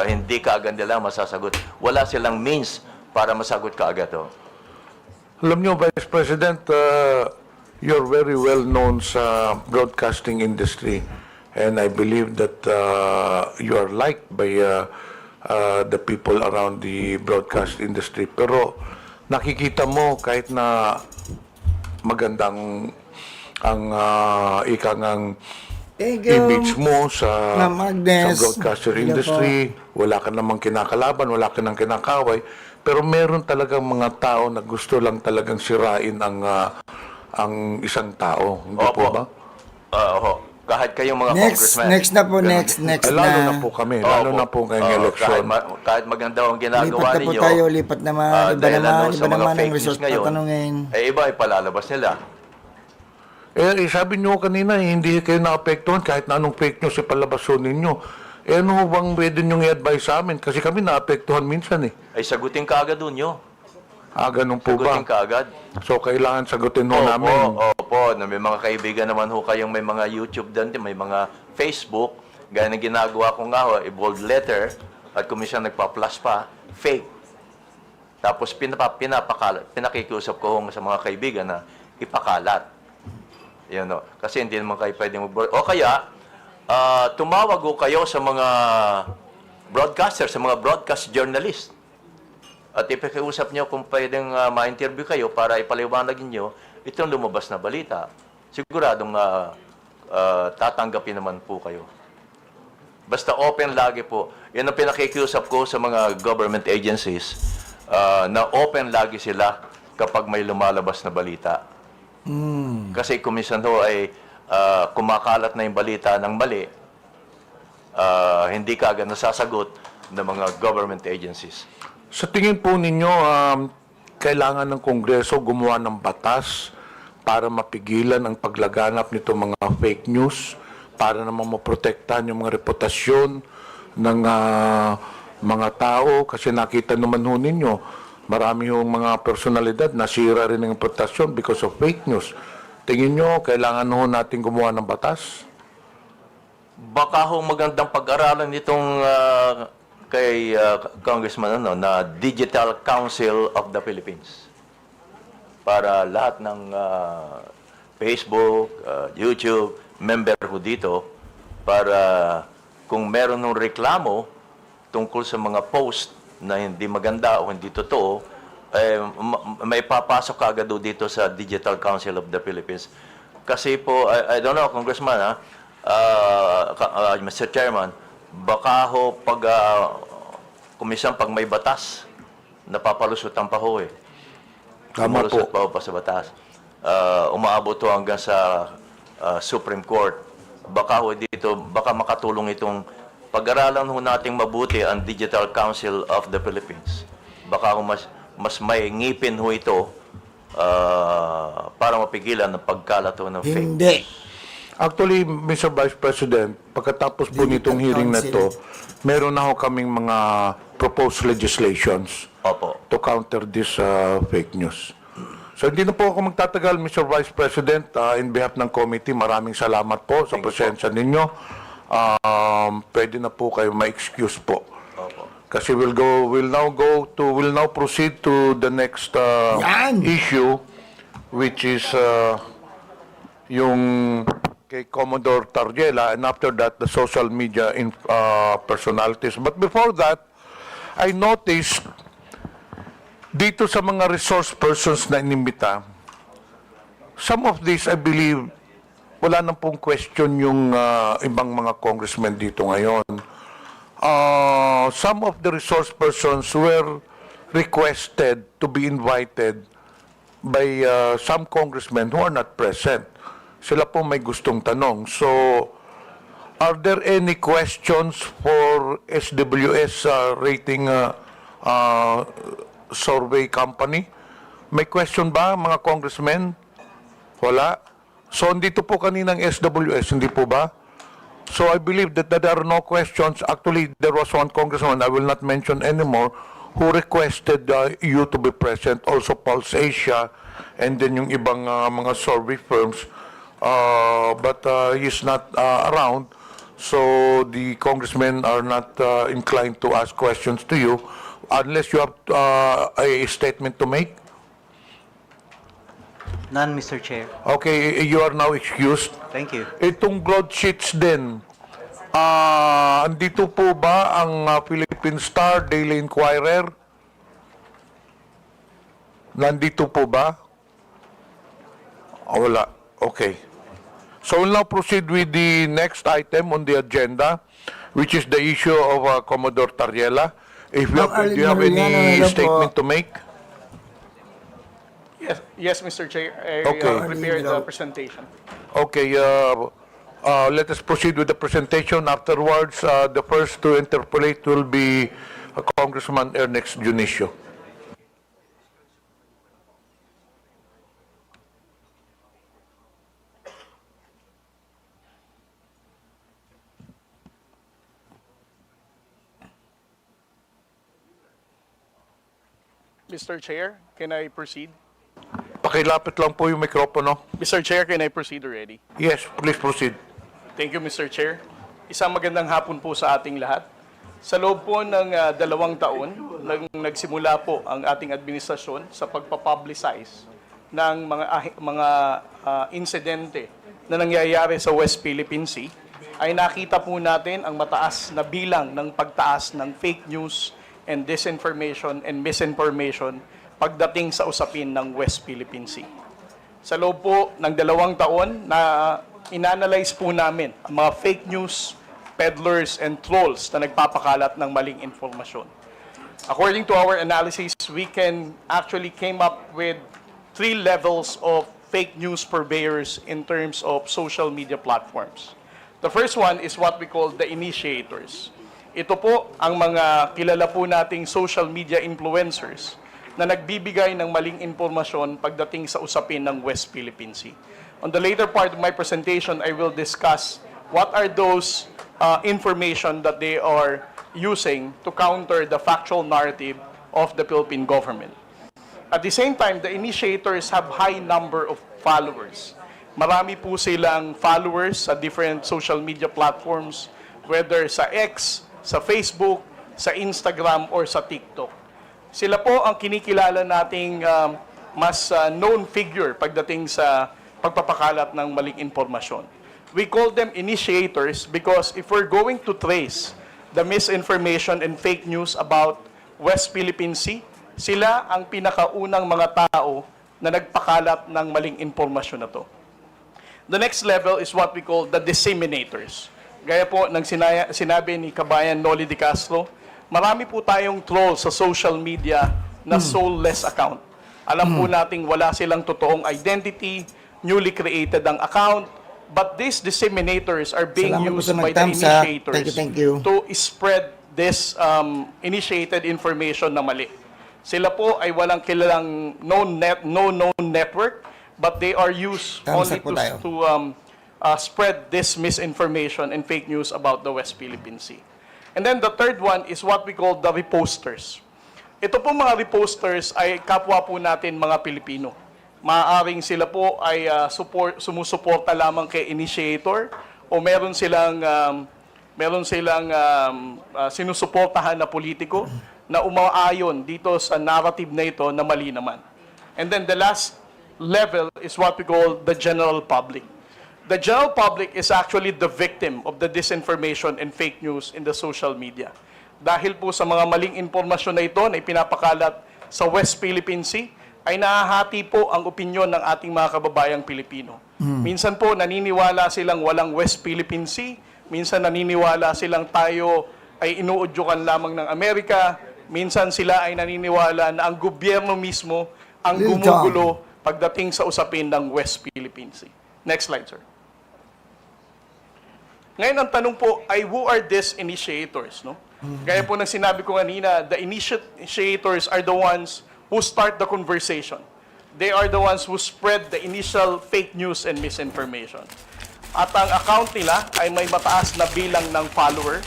S15: hindi kaagad nila masasagot. Wala silang means para masagot kaagad.
S2: Alam nyo, Vice President, you're very well known sa broadcasting industry. And I believe that you are liked by the people around the broadcast industry. Pero nakikita mo kahit na magandang ang ikangang image mo sa broadcaster industry, wala ka namang kinakalaban, wala ka nang kinakaway, pero meron talagang mga tao na gusto lang talagang sirain ang isang tao. Hindi po ba?
S15: Kahit kayong mga congressmen.
S4: Next na po, next
S2: lalo na po kami, lalo na po ngayong eleksyon.
S15: Kahit maganda ang ginagawa ninyo.
S4: Lipat na po tayo, lipat naman. Iba naman ang resource patanungin.
S15: Iba ay palalabas nila.
S2: Sabi nyo kanina, hindi kayo naapektuhan kahit na anong fake news ipalabason ninyo. Ano bang pwede nyo i-advise sa amin? Kasi kami naapektuhan minsan eh.
S15: Ay sagutin ka agad doon nyo.
S2: Ganun po ba?
S15: Sagutin ka agad.
S2: So, kailangan sagutin ho namin.
S15: Opo, may mga kaibigan naman ho kayong may mga YouTube doon, may mga Facebook. Gaya na ginagawa ko nga ho, bold letter, at kung minsan nagpa-plus pa, fake. Tapos pinakikiusap ko sa mga kaibigan na ipakalat. Yan o. Kasi hindi naman kayo pwedeng o kaya, tumawag ho kayo sa mga broadcasters, sa mga broadcast journalists. At ipakiusap nyo kung pwedeng ma-interview kayo para ipaliwanag nyo itong lumabas na balita. Siguradong tatanggapin naman po kayo. Basta open lagi po. Yan ang pinakikiusap ko sa mga government agencies na open lagi sila kapag may lumalabas na balita. Kasi kung minsan ho ay kumakalat na yung balita ng mali, hindi kaagad nasasagot ng mga government agencies.
S2: Sa tingin po ninyo, kailangan ng Kongreso gumawa ng batas para mapigilan ang paglaganap nito mga fake news, para naman maprotektahan yung mga reputasyon ng mga tao. Kasi nakita naman ho ninyo, marami yung mga personalidad nasira rin ng reputasyon because of fake news. Tingin nyo, kailangan ho natin gumawa ng batas?
S15: Baka ho magandang pag-aralan nitong kay Congressman na Digital Council of the Philippines para lahat ng Facebook, YouTube, member ho dito para kung meron ng reklamo tungkol sa mga post na hindi maganda o hindi totoo, may papasok agad dito sa Digital Council of the Philippines. Kasi po, I don't know, Congressman, Mr. Chairman, baka ho kumisan pag may batas, napapalusutan pa ho eh.
S2: Tama po.
S15: Palusot pa ho pa sa batas. Umaabot ho hanggang sa Supreme Court. Baka ho dito, baka makatulong itong pag-aralan ho nating mabuti ang Digital Council of the Philippines. Baka ho mas may ngipin ho ito para mapigilan ang pagkalat ho ng fake.
S4: Hindi.
S2: Actually, Mr. Vice President, pagkatapos po nitong hearing na to, meron na ho kaming mga proposed legislations to counter this fake news. So hindi na po ako magtatagal, Mr. Vice President. In behalf ng committee, maraming salamat po sa presensya ninyo. Pwede na po kayo ma-excuse po. Kasi we'll now proceed to the next issue, which is yung kay Commodore Tarriela, and after that, the social media personalities. But before that, I noticed dito sa mga resource persons na inimbita, some of these, I believe, wala na pong question yung ibang mga congressmen dito ngayon. Some of the resource persons were requested to be invited by some congressmen who are not present. Sila po may gustong tanong. So, are there any questions for SWS rating survey company? May question ba, mga congressmen? Wala. So, andito po kaninang SWS, hindi po ba? So, I believe that there are no questions. Actually, there was one congressman, I will not mention anymore, who requested you to be present, also Pulse Asia, and then yung ibang mga survey firms. But he's not around, so the congressmen are not inclined to ask questions to you, unless you have a statement to make.
S12: None, Mr. Chair.
S2: Okay, you are now excused.
S12: Thank you.
S2: Itong broadsheets din, andito po ba ang Philippine Star, Daily Inquirer? Nandito po ba? Wala. Okay. So we'll now proceed with the next item on the agenda, which is the issue of Commodore Tarriela. If you do you have any statement to make?
S18: Yes, Mr. Chair. I prepared the presentation.
S2: Okay, let us proceed with the presentation. Afterwards, the first to interpolate will be Congressman Ernest Junicio.
S18: Mr. Chair, can I proceed?
S2: Pakilapit lang po yung mikropono.
S18: Mr. Chair, can I proceed already?
S2: Yes, please proceed.
S18: Thank you, Mr. Chair. Isang magandang hapon po sa ating lahat. Sa loob po ng 2 taon, nagsimula po ang ating administrasyon sa pagpapublicize ng mga insidente na nangyayari sa West Philippine Sea, ay nakita po natin ang mataas na bilang ng pagtaas ng fake news and disinformation and misinformation pagdating sa usapin ng West Philippine Sea. Sa loob po ng 2 taon na inanalyze po namin ang mga fake news, peddlers, and trolls na nagpapakalat ng maling informasyon. According to our analysis, we can actually came up with 3 levels of fake news purveyors in terms of social media platforms. The first one is what we call the initiators. Ito po ang mga kilala po nating social media influencers na nagbibigay ng maling impormasyon pagdating sa usapin ng West Philippine Sea. On the later part of my presentation, I will discuss what are those information that they are using to counter the factual narrative of the Philippine government. At the same time, the initiators have high number of followers. Marami po silang followers sa different social media platforms, whether sa X, sa Facebook, sa Instagram, or sa TikTok. Sila po ang kinikilala nating mas known figure pagdating sa pagpapakalat ng maling impormasyon. We call them initiators because if we're going to trace the misinformation and fake news about West Philippine Sea, sila ang pinakaunang mga tao na nagpakalat ng maling impormasyon na to. The next level is what we call the disseminators. Gaya po ng sinabi ni Kabayan Noli de Castro, marami po tayong troll sa social media na soulless account. Alam po nating wala silang totoong identity, newly created ang account, but these disseminators are being
S4: Salamat po
S18: used
S4: sa
S18: by the
S4: nag-thumbs up.
S18: initiators
S4: Thank you.
S18: to spread this initiated information na mali. Sila po ay walang kilalang known network, but they are used
S4: Thumbs
S18: only
S4: up po tayo.
S18: to spread this misinformation and fake news about the West Philippine Sea. And then the third one is what we call the reposters. Ito po mga reposters ay kapwa po natin mga Pilipino. Maaaring sila po ay sumusuporta lamang kay initiator o meron silang sinusuportahan na politiko na umaayon dito sa narrative na ito na mali naman. And then the last level is what we call the general public. The general public is actually the victim of the disinformation and fake news in the social media. Dahil po sa mga maling impormasyon na ito na ipinapakalat sa West Philippine Sea, ay nahahati po ang opinyon ng ating mga kababayang Pilipino. Minsan po naniniwala silang walang West Philippine Sea, minsan naniniwala silang tayo ay inuudyukan lamang ng Amerika, minsan sila ay naniniwala na ang gobyerno mismo ang gumugulo pagdating sa usapin ng West Philippine Sea. Next slide, sir. Ngayon, ang tanong po ay who are these initiators? No? Gaya po ng sinabi ko kanina, the initiators are the ones who start the conversation. They are the ones who spread the initial fake news and misinformation. At ang account nila ay may mataas na bilang ng follower.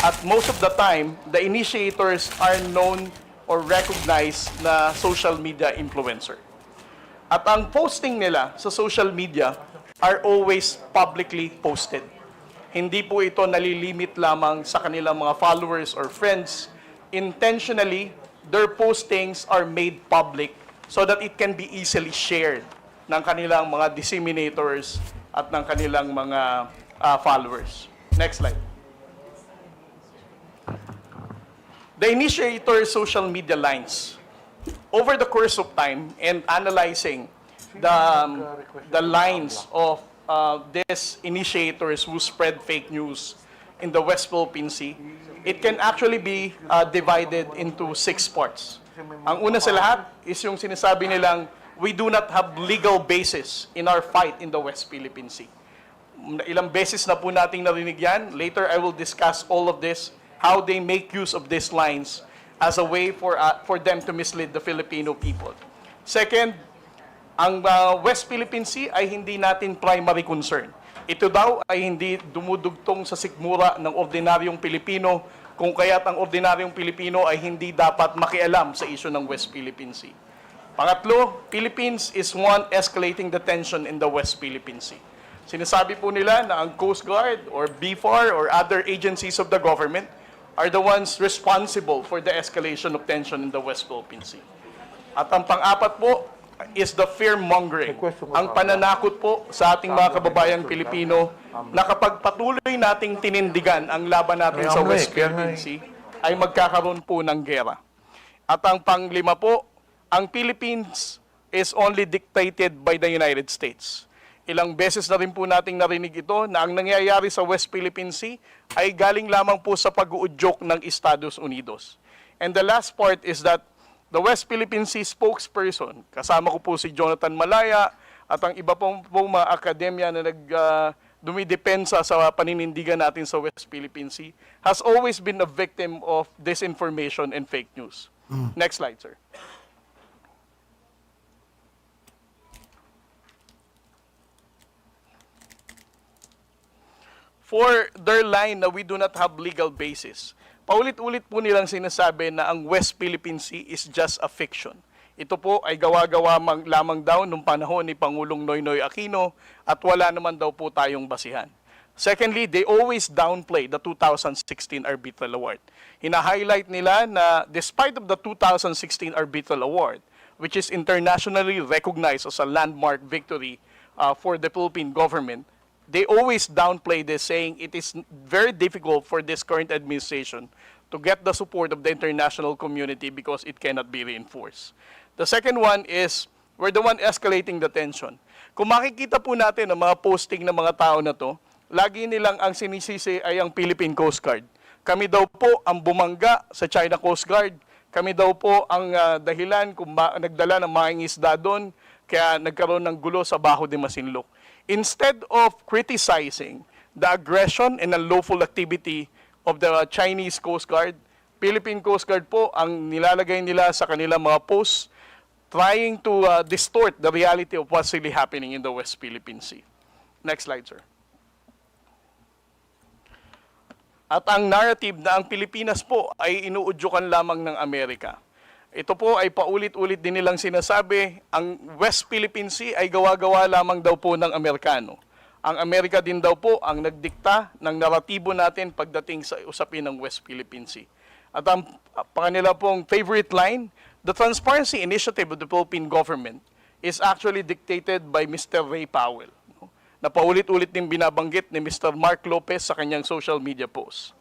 S18: At most of the time, the initiators are known or recognized na social media influencer. At ang posting nila sa social media are always publicly posted. Hindi po ito nalilimit lamang sa kanilang mga followers or friends. Intentionally, their postings are made public so that it can be easily shared ng kanilang mga disseminators at ng kanilang mga followers. Next slide. The initiator social media lines. Over the course of time and analyzing the lines of these initiators who spread fake news in the West Philippine Sea, it can actually be divided into 6 parts. Ang una sa lahat is yung sinasabi nilang, we do not have legal basis in our fight in the West Philippine Sea. Ilang beses na po nating narinig yan. Later, I will discuss all of this, how they make use of these lines as a way for them to mislead the Filipino people. Second, ang West Philippine Sea ay hindi natin primary concern. Ito daw ay hindi dumudugtong sa sikmura ng ordinaryong Pilipino, kung kaya't ang ordinaryong Pilipino ay hindi dapat makialam sa isyu ng West Philippine Sea. Pangatlo, Philippines is one escalating the tension in the West Philippine Sea. Sinasabi po nila na ang Coast Guard or BFAR or other agencies of the government are the ones responsible for the escalation of tension in the West Philippine Sea. At ang pang-apat po is the fear-mongering, ang pananakot po sa ating mga kababayang Pilipino na kapag patuloy nating tinindigan ang laban natin sa West Philippine Sea, ay magkakaroon po ng gera. At ang panglima po, ang Philippines is only dictated by the United States. Ilang beses na rin po nating narinig ito na ang nangyayari sa West Philippine Sea ay galing lamang po sa pag-uudyok ng Estados Unidos. And the last part is that the West Philippine Sea spokesperson, kasama ko po si Jonathan Malaya at ang iba pong mga akademya na dumidepensa sa paninindigan natin sa West Philippine Sea, has always been a victim of disinformation and fake news. Next slide, sir. For their line na we do not have legal basis, paulit-ulit po nilang sinasabi na ang West Philippine Sea is just a fiction. Ito po ay gawa-gawa lamang daw nung panahon ni Pangulong Noynoy Aquino at wala naman daw po tayong basihan. Secondly, they always downplay the 2016 Arbitral Award. Hina-highlight nila na despite of the 2016 Arbitral Award, which is internationally recognized as a landmark victory for the Philippine government, they always downplay this, saying it is very difficult for this current administration to get the support of the international community because it cannot be reinforced. The second one is, we're the one escalating the tension. Kung makikita po natin ang mga posting ng mga tao na to, lagi nilang ang sinisisi ay ang Philippine Coast Guard. Kami daw po ang bumangga sa China Coast Guard. Kami daw po ang dahilan kung nagdala ng mga isda doon, kaya nagkaroon ng gulo sa Baho de Masinloc. Instead of criticizing the aggression and unlawful activity of the Chinese Coast Guard, Philippine Coast Guard po ang nilalagay nila sa kanilang mga posts, trying to distort the reality of what's really happening in the West Philippine Sea. Next slide, sir. At ang narrative na ang Pilipinas po ay inuudyukan lamang ng Amerika. Ito po ay paulit-ulit din nilang sinasabi, ang West Philippine Sea ay gawa-gawa lamang daw po ng Amerikano. Ang Amerika din daw po ang nagdikta ng naratibo natin pagdating sa usapin ng West Philippine Sea. At ang kanila pong favorite line, the transparency initiative of the Philippine government is actually dictated by Mr. Ray Powell, na paulit-ulit din binabanggit ni Mr. Mark Lopez sa kanyang social media posts.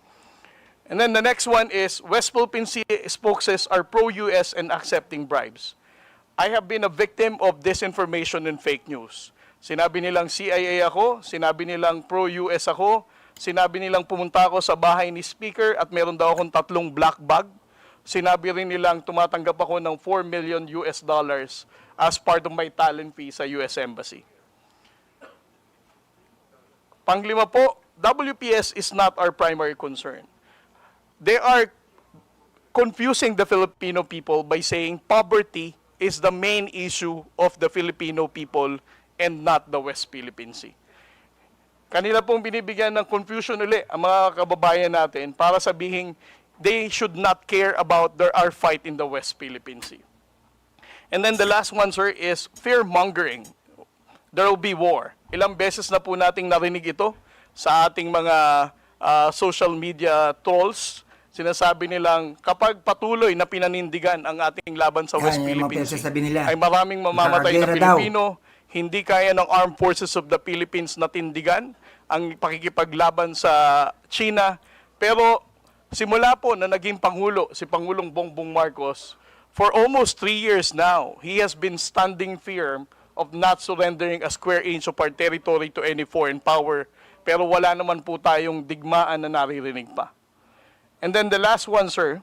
S18: And then the next one is, West Philippine Sea spokesmen are pro-US and accepting bribes. I have been a victim of disinformation and fake news. Sinabi nilang CIA ako, sinabi nilang pro-US ako, sinabi nilang pumunta ako sa bahay ni Speaker at meron daw akong 3 black bag. Sinabi rin nilang tumatanggap ako ng $4 million as part of my talent fee sa US Embassy. Panglima po, WPS is not our primary concern. They are confusing the Filipino people by saying poverty is the main issue of the Filipino people and not the West Philippine Sea. Kanila pong binibigyan ng confusion uli ang mga kababayan natin para sabihin they should not care about our fight in the West Philippine Sea. And then the last one, sir, is fear-mongering. There will be war. Ilang beses na po nating narinig ito sa ating mga social media trolls. Sinasabi nilang kapag patuloy na pinanindigan ang ating laban sa West Philippine Sea, ay maraming mamamatay na Pilipino, hindi kaya ng Armed Forces of the Philippines na tindigan ang pakikipaglaban sa China. Pero simula po na naging Pangulo si Pangulong Bongbong Marcos, for almost 3 years now, he has been standing firm of not surrendering a square inch of our territory to any foreign power. Pero wala naman po tayong digmaan na naririnig pa. And then the last one, sir.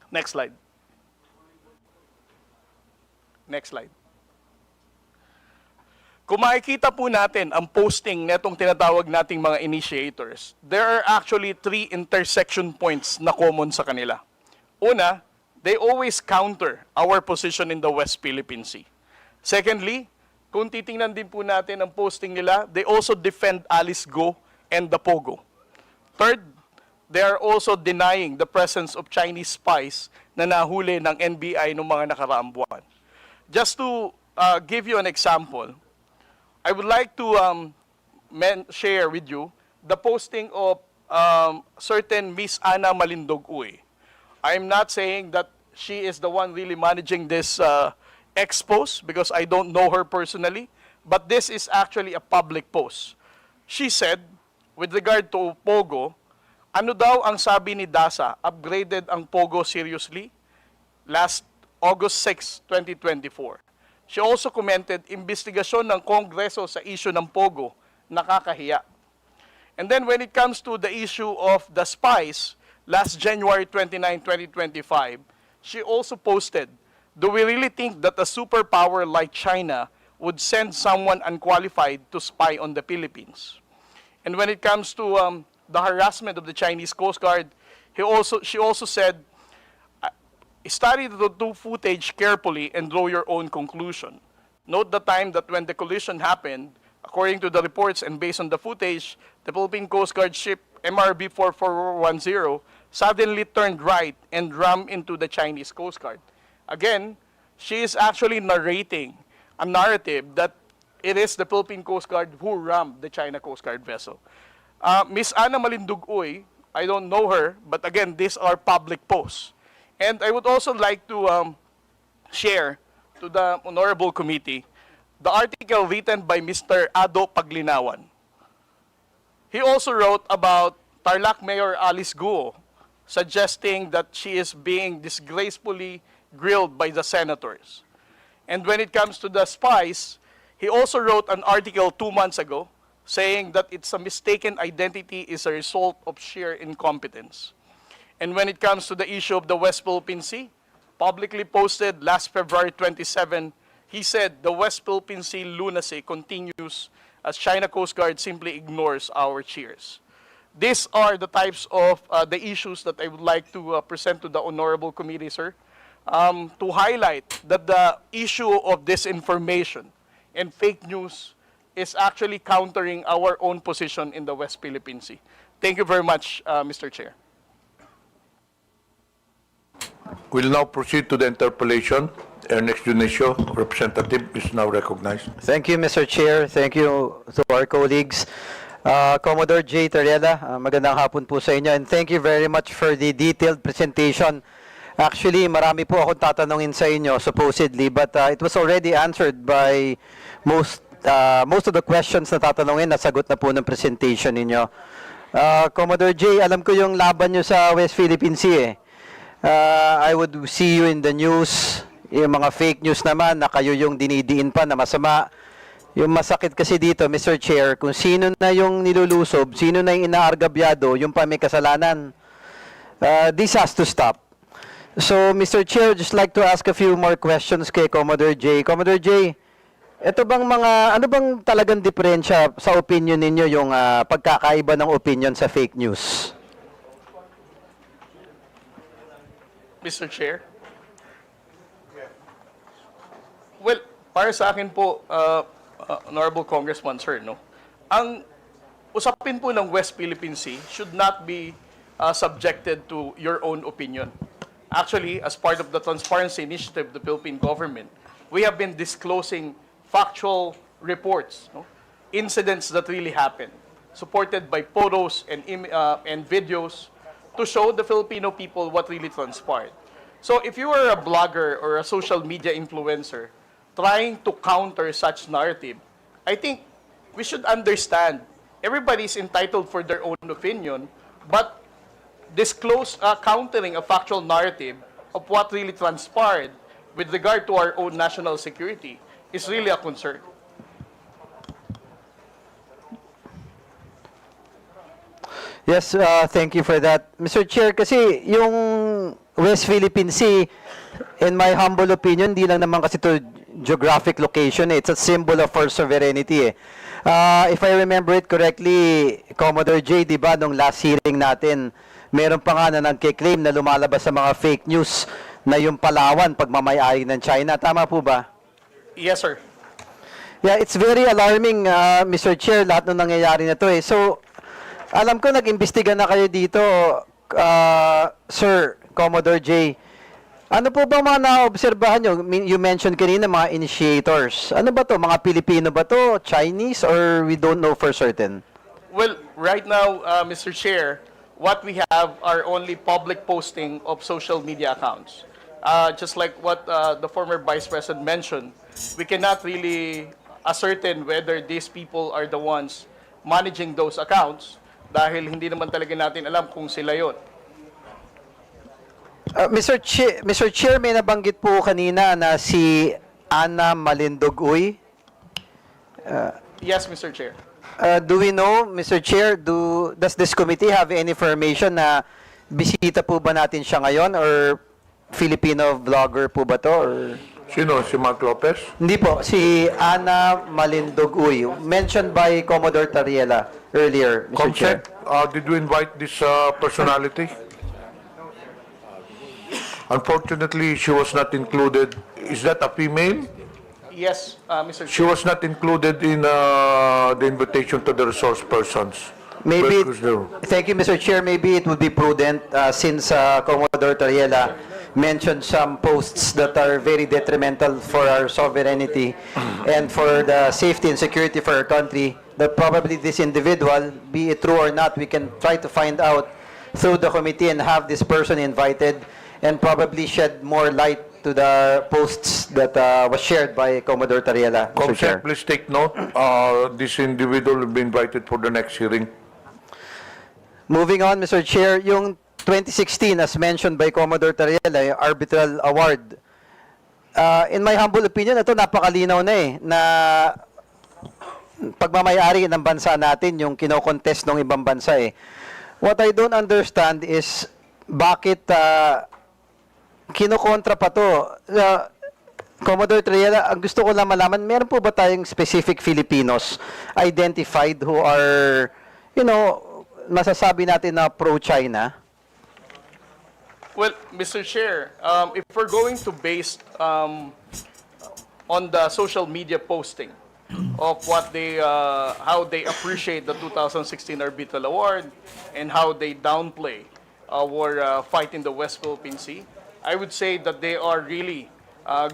S18: Next slide. Next slide. Kung makikita po natin ang posting netong tinatawag nating mga initiators, there are actually 3 intersection points na common sa kanila. Una, they always counter our position in the West Philippine Sea. Secondly, kung titingnan din po natin ang posting nila, they also defend Alice Go and the Pogo. Third, they are also denying the presence of Chinese spies na nahuli ng NBI noong mga nakaraang buwan. Just to give you an example, I would like to share with you the posting of certain Miss Ana Malindog-Uy. I'm not saying that she is the one really managing this expose because I don't know her personally, but this is actually a public post. She said, with regard to Pogo, ano daw ang sabi ni DASA, upgraded ang Pogo seriously? Last August 6, 2024. She also commented, investigasyon ng Kongreso sa issue ng Pogo, nakakahiya. And then when it comes to the issue of the spies, last January 29, 2025, she also posted, do we really think that a superpower like China would send someone unqualified to spy on the Philippines? And when it comes to the harassment of the Chinese Coast Guard, she also said, study the footage carefully and draw your own conclusion. Note the time that when the collision happened, according to the reports and based on the footage, the Philippine Coast Guard ship MRB 4410 suddenly turned right and rammed into the Chinese Coast Guard. Again, she is actually narrating a narrative that it is the Philippine Coast Guard who rammed the China Coast Guard vessel. Miss Ana Malindog-Uy, I don't know her, but again, these are public posts. And I would also like to share to the Honorable Committee the article written by Mr. Ado Paglinawan. He also wrote about Tarlac Mayor Alice Guo, suggesting that she is being disgracefully grilled by the senators. And when it comes to the spies, he also wrote an article 2 months ago saying that it's a mistaken identity is a result of sheer incompetence. And when it comes to the issue of the West Philippine Sea, publicly posted last February 27, he said the West Philippine Sea lunacy continues as China Coast Guard simply ignores our cheers. These are the types of the issues that I would like to present to the Honorable Committee, sir, to highlight that the issue of disinformation and fake news is actually countering our own position in the West Philippine Sea. Thank you very much, Mr. Chair.
S2: We'll now proceed to the interpellation. Our next judicial representative is now recognized.
S19: Thank you, Mr. Chair. Thank you to our colleagues. Commodore J. Tariela, magandang hapon po sa inyo. And thank you very much for the detailed presentation. Actually, marami po akong tatanungin sa inyo, supposedly, but it was already answered by most of the questions na tatanungin, nasagot na po ng presentation ninyo. Commodore J, alam ko yung laban nyo sa West Philippine Sea eh. I would see you in the news, yung mga fake news naman na kayo yung dinidiin pa na masama. Yung masakit kasi dito, Mr. Chair, kung sino na yung nilulusob, sino na yung inaargabyado, yung pa may kasalanan. This has to stop. So, Mr. Chair, just like to ask a few more questions kay Commodore J. Commodore J, ito bang ano bang talagang diferensya sa opinion ninyo yung pagkakaiba ng opinion sa fake news?
S18: Mr. Chair? Well, para sa akin po, Honorable Congressman, sir, no? Ang usapin po ng West Philippine Sea should not be subjected to your own opinion. Actually, as part of the transparency initiative of the Philippine government, we have been disclosing factual reports, no? Incidents that really happened, supported by photos and videos to show the Filipino people what really transpired. So if you are a blogger or a social media influencer trying to counter such narrative, I think we should understand everybody's entitled for their own opinion, but countering a factual narrative of what really transpired with regard to our own national security is really a concern.
S19: Yes, thank you for that. Mr. Chair, kasi yung West Philippine Sea, in my humble opinion, di lang naman kasi to geographic location, it's a symbol of our sovereignty. If I remember it correctly, Commodore J, di ba, nung last hearing natin, meron pa nga na nagkiklaim na lumalabas sa mga fake news na yung Palawan, pagmamayari ng China. Tama po ba?
S18: Yes, sir.
S19: Yeah, it's very alarming, Mr. Chair, lahat ng nangyayari na to eh. So, alam ko nag-imbestiga na kayo dito, Sir Commodore J. Ano po ba mga naobserbahan nyo? You mentioned kanina mga initiators. Ano ba to? Mga Pilipino ba to? Chinese? Or we don't know for certain?
S18: Well, right now, Mr. Chair, what we have are only public posting of social media accounts. Just like what the former Vice President mentioned, we cannot really ascertain whether these people are the ones managing those accounts dahil hindi naman talaga natin alam kung sila yon.
S19: Mr. Chair, may nabanggit po kanina na si Ana Malindogoy.
S18: Yes, Mr. Chair.
S19: Do we know, Mr. Chair, does this committee have any information na bisita po ba natin siya ngayon or Filipino vlogger po ba to? Or?
S2: Sino? Si Mark Lopez?
S19: Hindi po. Si Ana Malindogoy. Mentioned by Commodore Tariela earlier, Mr. Chair.
S2: Did we invite this personality? Unfortunately, she was not included. Is that a female?
S18: Yes, Mr. Chair.
S2: She was not included in the invitation to the resource persons.
S19: Maybe, thank you, Mr. Chair. Maybe it would be prudent since Commodore Tariela mentioned some posts that are very detrimental for our sovereignty and for the safety and security for our country, that probably this individual, be it true or not, we can try to find out through the committee and have this person invited and probably shed more light to the posts that was shared by Commodore Tariela, Mr. Chair.
S2: Comsec, please take note. This individual will be invited for the next hearing.
S19: Moving on, Mr. Chair, yung 2016, as mentioned by Commodore Tariela, yung arbitral award. In my humble opinion, ito napakalinaw na na pagmamayari ng bansa natin, yung kinokontest ng ibang bansa What I don't understand is bakit kinokontra pa to. Commodore Tariela, ang gusto ko lang malaman, meron po ba tayong specific Filipinos identified who are, masasabi natin na pro-China?
S18: Well, Mr. Chair, if we're going to base on the social media posting of what they, how they appreciate the 2016 Arbitral Award and how they downplay our fight in the West Philippine Sea, I would say that they are really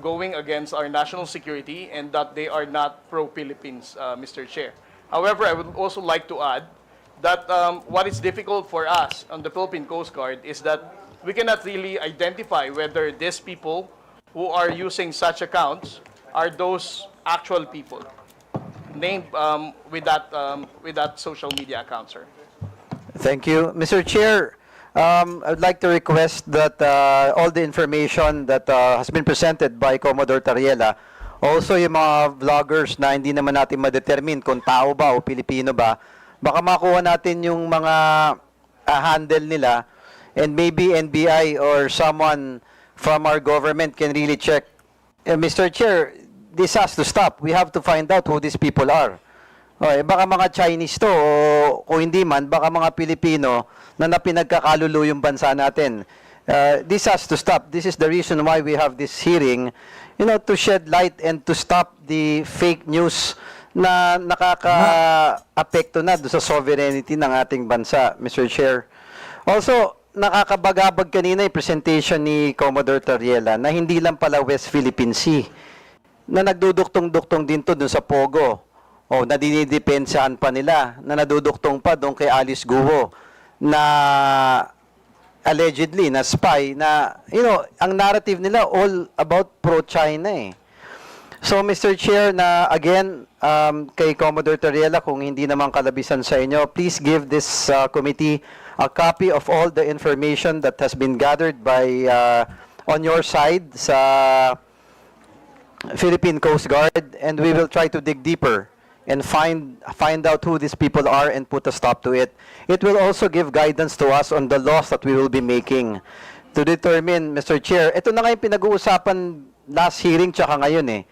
S18: going against our national security and that they are not pro-Philippines, Mr. Chair. However, I would also like to add that what is difficult for us on the Philippine Coast Guard is that we cannot really identify whether these people who are using such accounts are those actual people named with that social media account, sir.
S19: Thank you. Mr. Chair, I would like to request that all the information that has been presented by Commodore Tariela, also yung mga vloggers na hindi naman natin ma-determine kung tao ba o Pilipino ba, baka makuha natin yung mga handle nila, and maybe NBI or someone from our government can really check. Mr. Chair, this has to stop. We have to find out who these people are. Baka mga Chinese to, o kung hindi man, baka mga Pilipino na napinagkakalulo yung bansa natin. This has to stop. This is the reason why we have this hearing, to shed light and to stop the fake news na nakaka-apekto na sa sovereignty ng ating bansa, Mr. Chair. Also, nakakabagabag kanina yung presentation ni Commodore Tariela na hindi lang pala West Philippine Sea, na nagduduktong-duktong din to dun sa Pogo, o na dinidepensahan pa nila, na naduduktong pa doon kay Alice Guo, na allegedly, na spy, na, ang narrative nila all about pro-China So, Mr. Chair, na again, kay Commodore Tariela, kung hindi naman kalabisan sa inyo, please give this committee a copy of all the information that has been gathered by on your side sa Philippine Coast Guard, and we will try to dig deeper and find out who these people are and put a stop to it. It will also give guidance to us on the laws that we will be making to determine, Mr. Chair. Ito na nga yung pinag-uusapan last hearing tsaka ngayon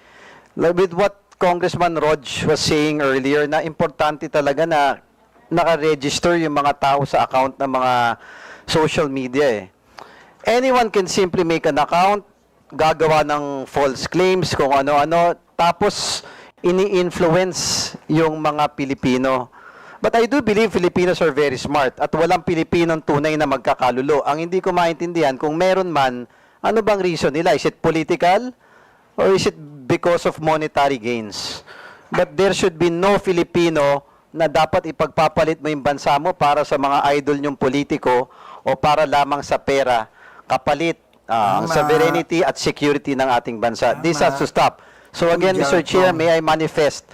S19: with what Congressman Rog was saying earlier, na importante talaga na naka-register yung mga tao sa account ng mga social media Anyone can simply make an account, gagawa ng false claims, kung ano-ano, tapos ini-influence yung mga Pilipino. But I do believe Filipinos are very smart at walang Pilipinong tunay na magkakalulo. Ang hindi ko maintindihan, kung meron man, ano bang reason nila? Is it political? Or is it because of monetary gains? But there should be no Filipino na dapat ipagpapalit mo yung bansa mo para sa mga idol nyong politiko o para lamang sa pera, kapalit ang sovereignty at security ng ating bansa. This has to stop. So again, Mr. Chair, may I manifest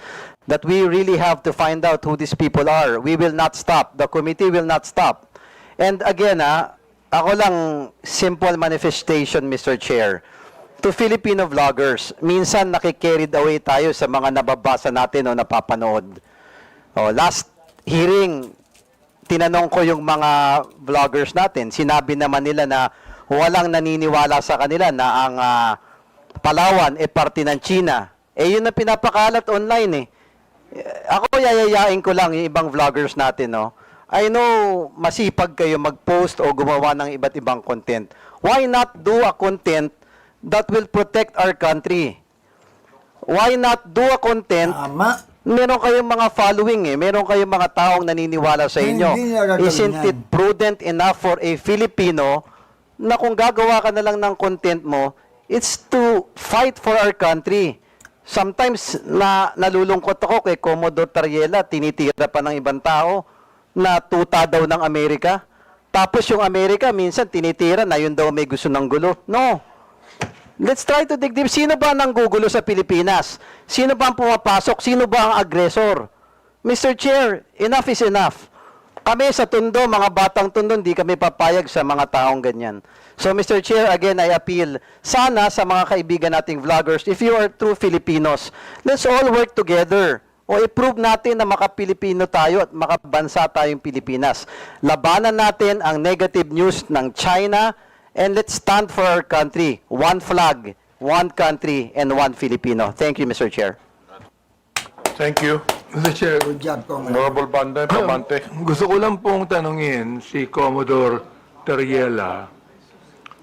S19: that we really have to find out who these people are. We will not stop. The committee will not stop. And again, ako lang, simple manifestation, Mr. Chair. To Filipino vloggers, minsan nakikarried away tayo sa mga nababasa natin o napapanood. Last hearing, tinanong ko yung mga vloggers natin. Sinabi naman nila na walang naniniwala sa kanila na ang Palawan parte ng China. Yun na pinapakalat online Ako yayayain ko lang yung ibang vloggers natin, I know masipag kayo mag-post o gumawa ng iba't ibang content. Why not do a content that will protect our country? Why not do a content? Meron kayong mga following meron kayong mga taong naniniwala sa inyo. Isn't it prudent enough for a Filipino na kung gagawa ka na lang ng content mo, it's to fight for our country. Sometimes nalulungkot ako kay Commodore Tariela, tinitira pa ng ibang tao na tuta daw ng Amerika. Tapos yung Amerika minsan tinitira na yun daw may gusto ng gulo. No. Let's try to dig deep. Sino ba nanggugulo sa Pilipinas? Sino ba ang pumapasok? Sino ba ang aggressor? Mr. Chair, enough is enough. Kami sa Tondo, mga batang Tondo, hindi kami papayag sa mga taong ganyan. So, Mr. Chair, again, I appeal, sana sa mga kaibigan nating vloggers, if you are true Filipinos, let's all work together. O i-prove natin na maka-Pilipino tayo at makabansa tayong Pilipinas. Labanan natin ang negative news ng China, and let's stand for our country. One flag, one country, and one Filipino. Thank you, Mr. Chair.
S2: Thank you.
S14: Mr. Chair,
S4: Good job, Congressman.
S2: Honorable Pamante.
S14: gusto ko lang pong tanungin si Commodore Teriela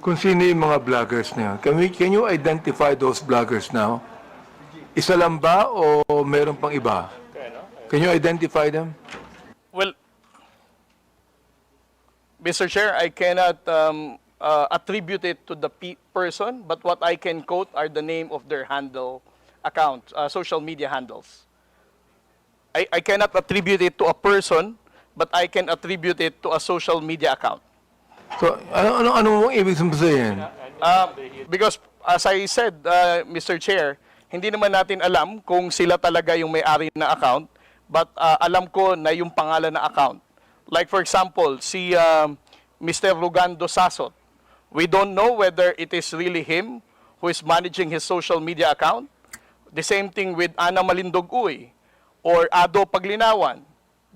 S14: kung sino yung mga vloggers na yun. Can you identify those vloggers now? Isa lang ba o meron pang iba? Can you identify them?
S18: Well, Mr. Chair, I cannot attribute it to the person, but what I can quote are the name of their handle account, social media handles. I cannot attribute it to a person, but I can attribute it to a social media account.
S14: So, ano mong ibig sabihin?
S18: Because, as I said, Mr. Chair, hindi naman natin alam kung sila talaga yung may-ari na account, but alam ko na yung pangalan na account. Like for example, si Mr. Rugando Sasot, we don't know whether it is really him who is managing his social media account. The same thing with Ana Malindog Uy or Ado Paglinawan.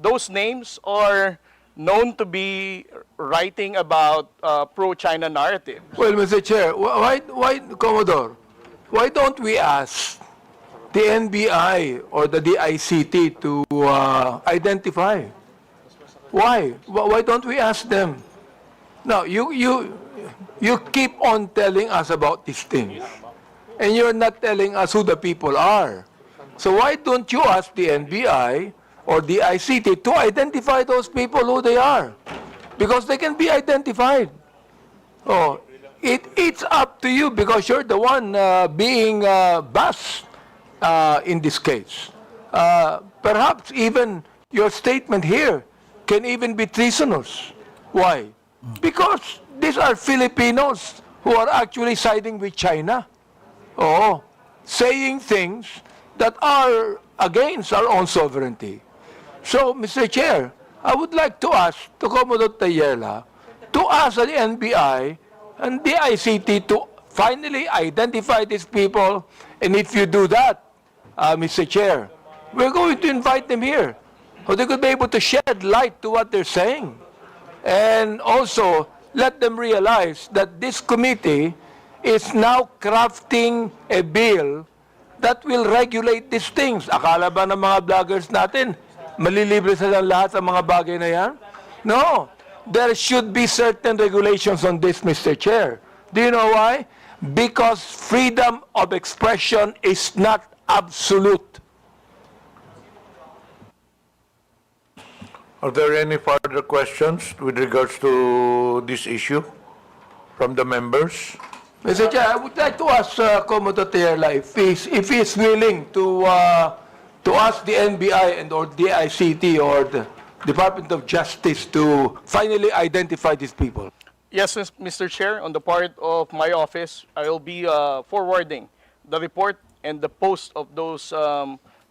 S18: Those names are known to be writing about pro-China narrative.
S14: Well, Mr. Chair, why, Commodore, why don't we ask the NBI or the DICT to identify? Why? Why don't we ask them? Now, you keep on telling us about these things, and you're not telling us who the people are. So why don't you ask the NBI or the ICT to identify those people who they are? Because they can be identified. Oh, it's up to you because you're the one being bashed in this case. Perhaps even your statement here can even be treasonous. Why? Because these are Filipinos who are actually siding with China. Oh, saying things that are against our own sovereignty. So, Mr. Chair, I would like to ask to Commodore Tayela to ask the NBI and the ICT to finally identify these people. And if you do that, Mr. Chair, we're going to invite them here so they could be able to shed light to what they're saying. And also, let them realize that this committee is now crafting a bill that will regulate these things. Akala ba ng mga vloggers natin, malilibre sa lahat sa mga bagay na yan? No. There should be certain regulations on this, Mr. Chair. Do you know why? Because freedom of expression is not absolute.
S2: Are there any further questions with regards to this issue from the members?
S14: Mr. Chair, I would like to ask Commodore Tayela if he's willing to ask the NBI and or the ICT or the Department of Justice to finally identify these people.
S18: Yes, Mr. Chair, on the part of my office, I will be forwarding the report and the post of those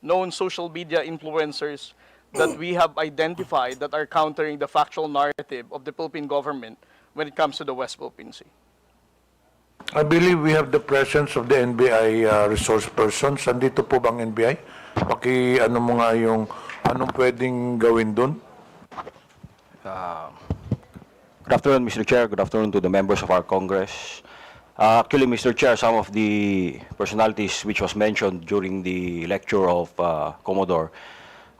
S18: known social media influencers that we have identified that are countering the factual narrative of the Philippine government when it comes to the West Philippine Sea.
S2: I believe we have the presence of the NBI resource persons. Andito po bang NBI? Ano mo nga yung anong pwedeng gawin doon?
S20: Good afternoon, Mr. Chair. Good afternoon to the members of our Congress. Actually, Mr. Chair, some of the personalities which was mentioned during the lecture of Commodore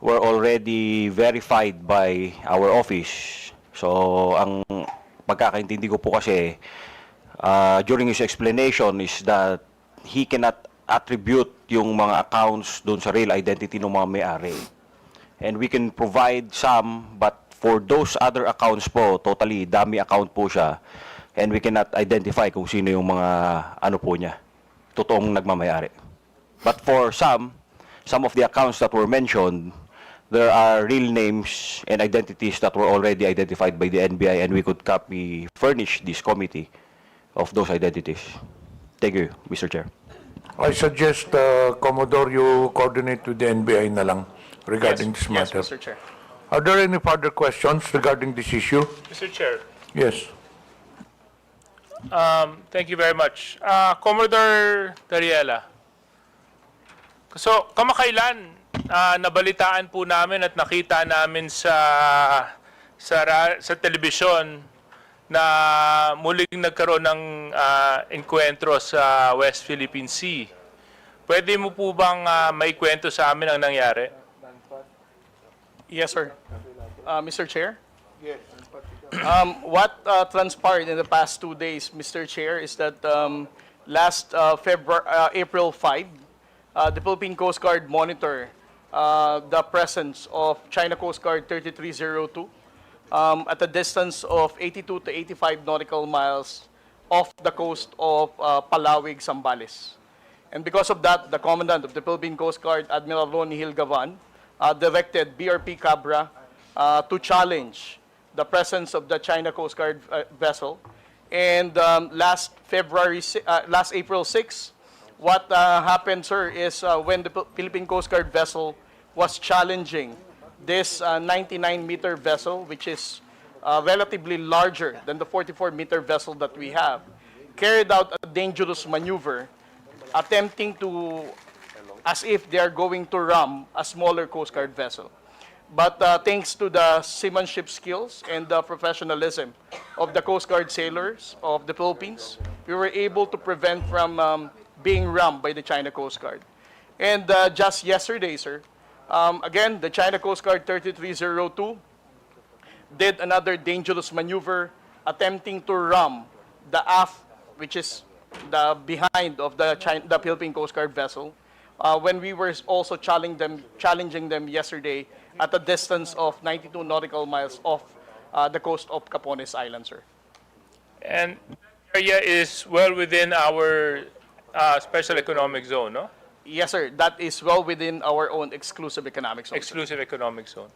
S20: were already verified by our office. So, ang pagkakaintindi ko po kasi, during his explanation is that he cannot attribute yung mga accounts doon sa real identity ng mga may-ari. And we can provide some, but for those other accounts po, totally dummy account po siya. And we cannot identify kung sino yung mga ano po niya, totoong nagmamayari. But for some of the accounts that were mentioned, there are real names and identities that were already identified by the NBI, and we could furnish this committee of those identities. Thank you, Mr. Chair.
S2: I suggest, Commodore, you coordinate with the NBI na lang regarding this
S18: Yes,
S2: matter.
S18: Mr. Chair.
S2: Are there any further questions regarding this issue?
S21: Mr. Chair,
S2: Yes.
S21: thank you very much. Commodore Tariela. So, kamakailan, nabalitaan po namin at nakita namin sa telebisyon na muling nagkaroon ng enkwentro sa West Philippine Sea. Pwede mo po bang maikwento sa amin ang nangyari?
S18: Yes, sir. Mr. Chair? What transpired in the past 2 days, Mr. Chair, is that last April 5, the Philippine Coast Guard monitor the presence of China Coast Guard 3302 at a distance of 82 to 85 nautical miles off the coast of Palawig, Zambales. And because of that, the Commandant of the Philippine Coast Guard, Admiral Ronnie Hilgavan, directed BRP Cabra to challenge the presence of the China Coast Guard vessel. And last April 6, what happened, sir, is when the Philippine Coast Guard vessel was challenging this 99-meter vessel, which is relatively larger than the 44-meter vessel that we have, carried out a dangerous maneuver, attempting to, as if they are going to ram a smaller Coast Guard vessel. But thanks to the seamanship skills and the professionalism of the Coast Guard sailors of the Philippines, we were able to prevent from being rammed by the China Coast Guard. And just yesterday, sir, again, the China Coast Guard 3302 did another dangerous maneuver, attempting to ram the aft, which is the behind of the Philippine Coast Guard vessel, when we were also challenging them yesterday at a distance of 92 nautical miles off the coast of Capones Island, sir.
S21: And the area is well within our special economic zone, no?
S18: Yes, sir. That is well within our own exclusive economic zone.
S21: Exclusive economic zone.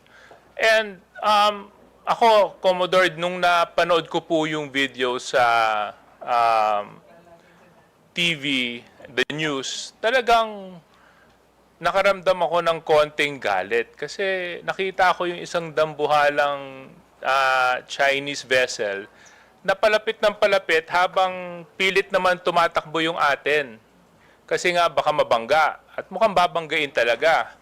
S21: And ako, Commodore, nung napanood ko po yung video sa TV, the news, talagang nakaramdam ako ng konting galit. Kasi nakita ko yung isang dambuhalang Chinese vessel na palapit ng palapit habang pilit naman tumatakbo yung atin. Kasi nga baka mabangga at mukhang babanggain talaga.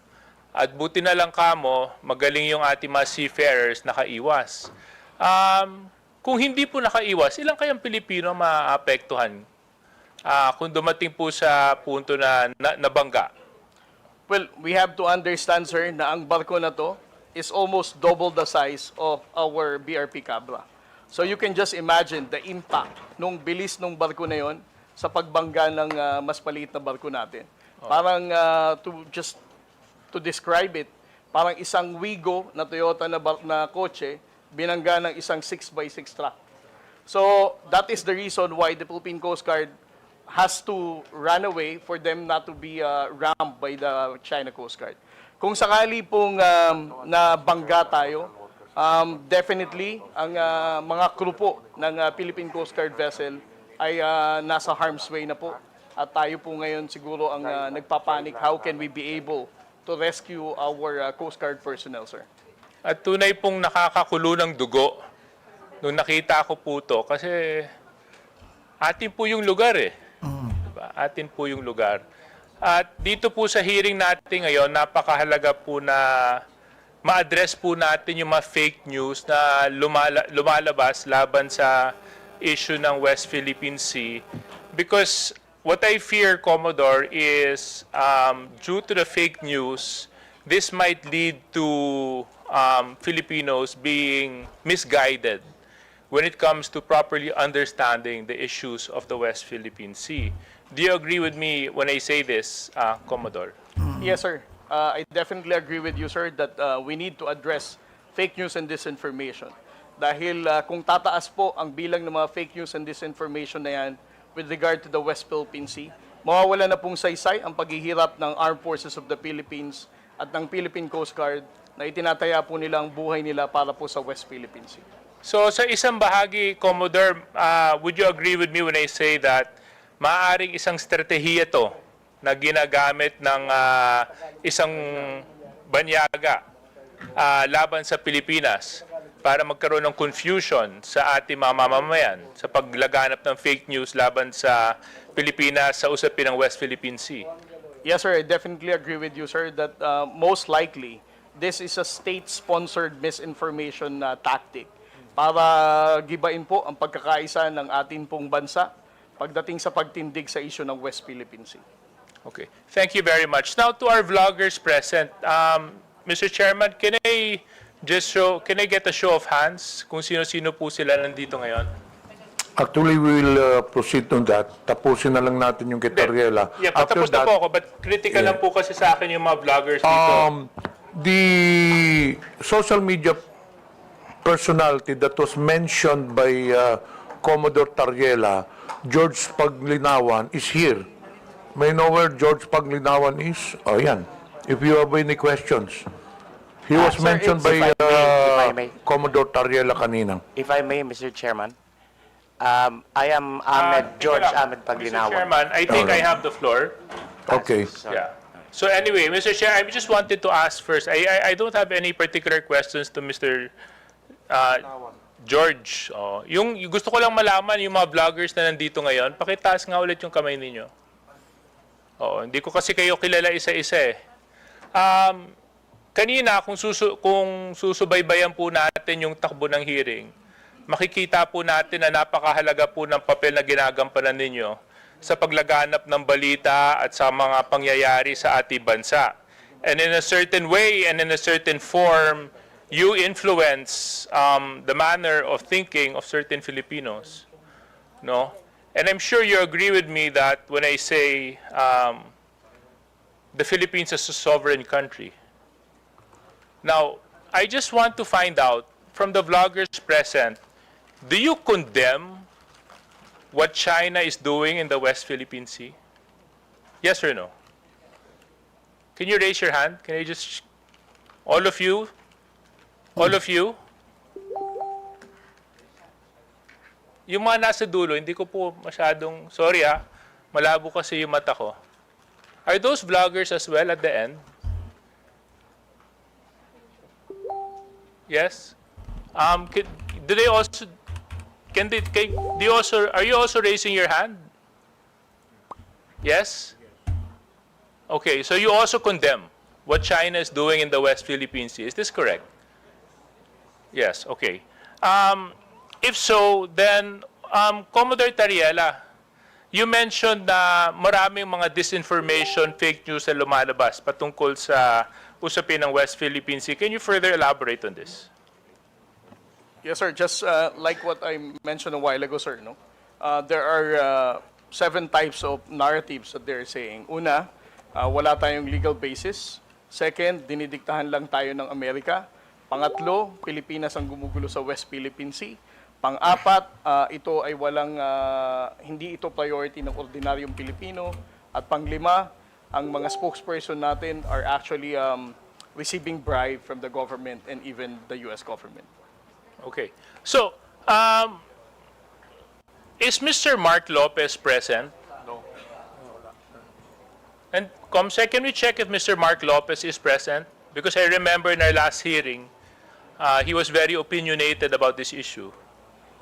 S21: At buti na lang kamo, magaling yung ating mga seafarers nakaiwas. Kung hindi po nakaiwas, ilang kayang Pilipino maapektuhan kung dumating po sa punto na nabangga?
S18: Well, we have to understand, sir, na ang barko na to is almost double the size of our BRP Cabra. So you can just imagine the impact nung bilis nung barko na yon sa pagbangga ng mas maliit na barko natin. Parang to describe it, parang isang Wigo na Toyota na kotse binangga ng isang 6x6 truck. So that is the reason why the Philippine Coast Guard has to run away for them not to be rammed by the China Coast Guard. Kung sakali pong nabangga tayo, definitely ang mga crew po ng Philippine Coast Guard vessel ay nasa harm's way na po. At tayo po ngayon siguro ang nagpapanik, how can we be able to rescue our Coast Guard personnel, sir?
S21: At tunay pong nakakakulo ng dugo nung nakita ko po to kasi atin po yung lugar eh. Diba? Atin po yung lugar. At dito po sa hearing natin ngayon, napakahalaga po na ma-address po natin yung mga fake news na lumalabas laban sa issue ng West Philippine Sea. Because what I fear, Commodore, is due to the fake news, this might lead to Filipinos being misguided when it comes to properly understanding the issues of the West Philippine Sea. Do you agree with me when I say this, Commodore?
S18: Yes, sir. I definitely agree with you, sir, that we need to address fake news and disinformation. Dahil kung tataas po ang bilang ng mga fake news and disinformation na yan with regard to the West Philippine Sea, mawawala na pong saysay ang paghihirap ng Armed Forces of the Philippines at ng Philippine Coast Guard na itinataya po nila ang buhay nila para po sa West Philippine Sea.
S21: So sa isang bahagi, Commodore, would you agree with me when I say that maaaring isang strategiya to na ginagamit ng isang banyaga laban sa Pilipinas para magkaroon ng confusion sa ating mga mamamayan sa paglaganap ng fake news laban sa Pilipinas sa usapin ng West Philippine Sea.
S18: Yes, sir. I definitely agree with you, sir, that most likely this is a state-sponsored misinformation tactic para gibain po ang pagkakaisa ng ating pong bansa pagdating sa pagtindig sa isyu ng West Philippine Sea.
S21: Okay. Thank you very much. Now to our vloggers present. Mr. Chairman, can I get a show of hands kung sino-sino po sila nandito ngayon?
S2: Actually, we will proceed on that. Tapusin na lang natin yung kay Tariela.
S21: Yeah, patapos na po ako, but critical lang po kasi sa akin yung mga vloggers dito.
S2: The social media personality that was mentioned by Commodore Tariela, George Paglinawan, is here. May know where George Paglinawan is? Oh, yan. If you have any questions. He was
S8: Sir,
S2: mentioned by
S8: if I may.
S2: Commodore Tariela kanina.
S8: If I may, Mr. Chairman, I am George Ahmed
S21: Mr.
S8: Paglinawan.
S21: Chairman, I think I have the floor.
S2: Okay.
S21: Yeah. So anyway, Mr. Chair, I just wanted to ask first, I don't have any particular questions to Mr. George. Yung gusto ko lang malaman, yung mga vloggers na nandito ngayon, pakitaas nga ulit yung kamay ninyo. Hindi ko kasi kayo kilala isa-isa eh. Kanina, kung susubaybayan po natin yung takbo ng hearing, makikita po natin na napakahalaga po ng papel na ginagampanan ninyo sa paglaganap ng balita at sa mga pangyayari sa ating bansa. And in a certain way and in a certain form, you influence the manner of thinking of certain Filipinos. No? And I'm sure you agree with me that when I say the Philippines is a sovereign country. Now, I just want to find out from the vloggers present, do you condemn what China is doing in the West Philippine Sea? Yes or no? Can you raise your hand? Can I just, all of you? All of you? Yung mga nasa dulo, hindi ko po masyadong, sorry malabo kasi yung mata ko. Are those vloggers as well at the end? Yes? Do they also, are you also raising your hand? Yes? Okay, so you also condemn what China is doing in the West Philippine Sea. Is this correct? Yes, okay. If so, then, Commodore Tariela, you mentioned na maraming mga disinformation, fake news na lumalabas patungkol sa usapin ng West Philippine Sea. Can you further elaborate on this?
S18: Yes, sir. Just like what I mentioned a while ago, sir, no? There are 7 types of narratives that they're saying. Una, wala tayong legal basis. Second, dinidiktahan lang tayo ng Amerika. Pangatlo, Pilipinas ang gumugulo sa West Philippine Sea. Pang-apat, ito ay hindi ito priority ng ordinaryong Pilipino. At pang-lima, ang mga spokesperson natin are actually receiving bribe from the government and even the U.S. government.
S21: Okay. So, is Mr. Mark Lopez present?
S18: No.
S21: And, Comsec, can we check if Mr. Mark Lopez is present? Because I remember in our last hearing, he was very opinionated about this issue.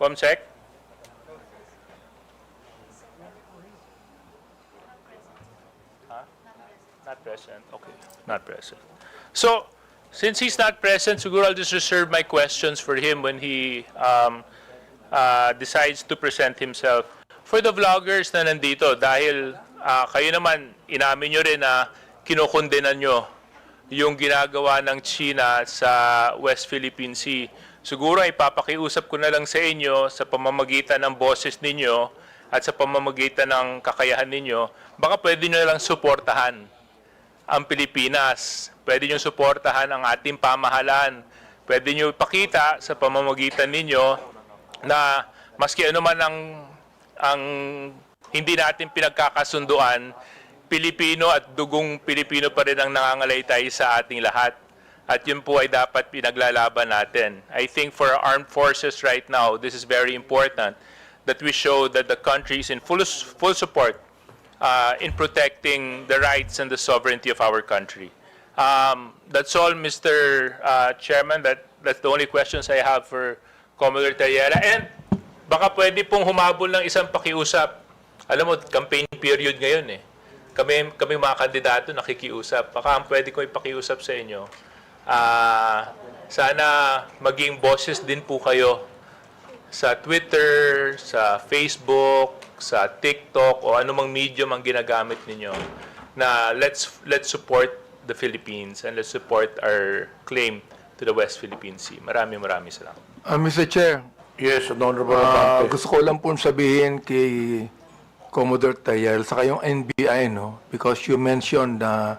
S21: Comsec? Not present. Okay, not present. So, since he's not present, siguro I'll just reserve my questions for him when he decides to present himself. For the vloggers na nandito, dahil kayo naman, inamin nyo rin na kinukondenan nyo yung ginagawa ng China sa West Philippine Sea. Siguro ipapakiusap ko na lang sa inyo sa pamamagitan ng boses ninyo at sa pamamagitan ng kakayahan ninyo, baka pwede nyo lang suportahan ang Pilipinas. Pwede nyo suportahan ang ating pamahalaan. Pwede nyo ipakita sa pamamagitan ninyo na maski ano man ang hindi natin pinagkakasunduan, Pilipino at dugong Pilipino pa rin ang nangangalaytay sa ating lahat. At yun po ay dapat pinaglalaban natin. I think for our armed forces right now, this is very important that we show that the country is in full support in protecting the rights and the sovereignty of our country. That's all, Mr. Chairman. That's the only questions I have for Commodore Tariela. And baka pwede pong humabol ng isang pakiusap. Alam mo, campaign period ngayon eh. Kami mga kandidato nakikiusap. Baka ang pwede ko ipakiusap sa inyo. Sana maging boses din po kayo sa Twitter, sa Facebook, sa TikTok, o anumang medium ang ginagamit ninyo na let's support the Philippines and let's support our claim to the West Philippine Sea. Maraming salamat.
S14: Mr. Chair,
S2: Yes, Honorable Abante.
S14: gusto ko lang pong sabihin kay Commodore Tayel, saka yung NBI, no? Because you mentioned na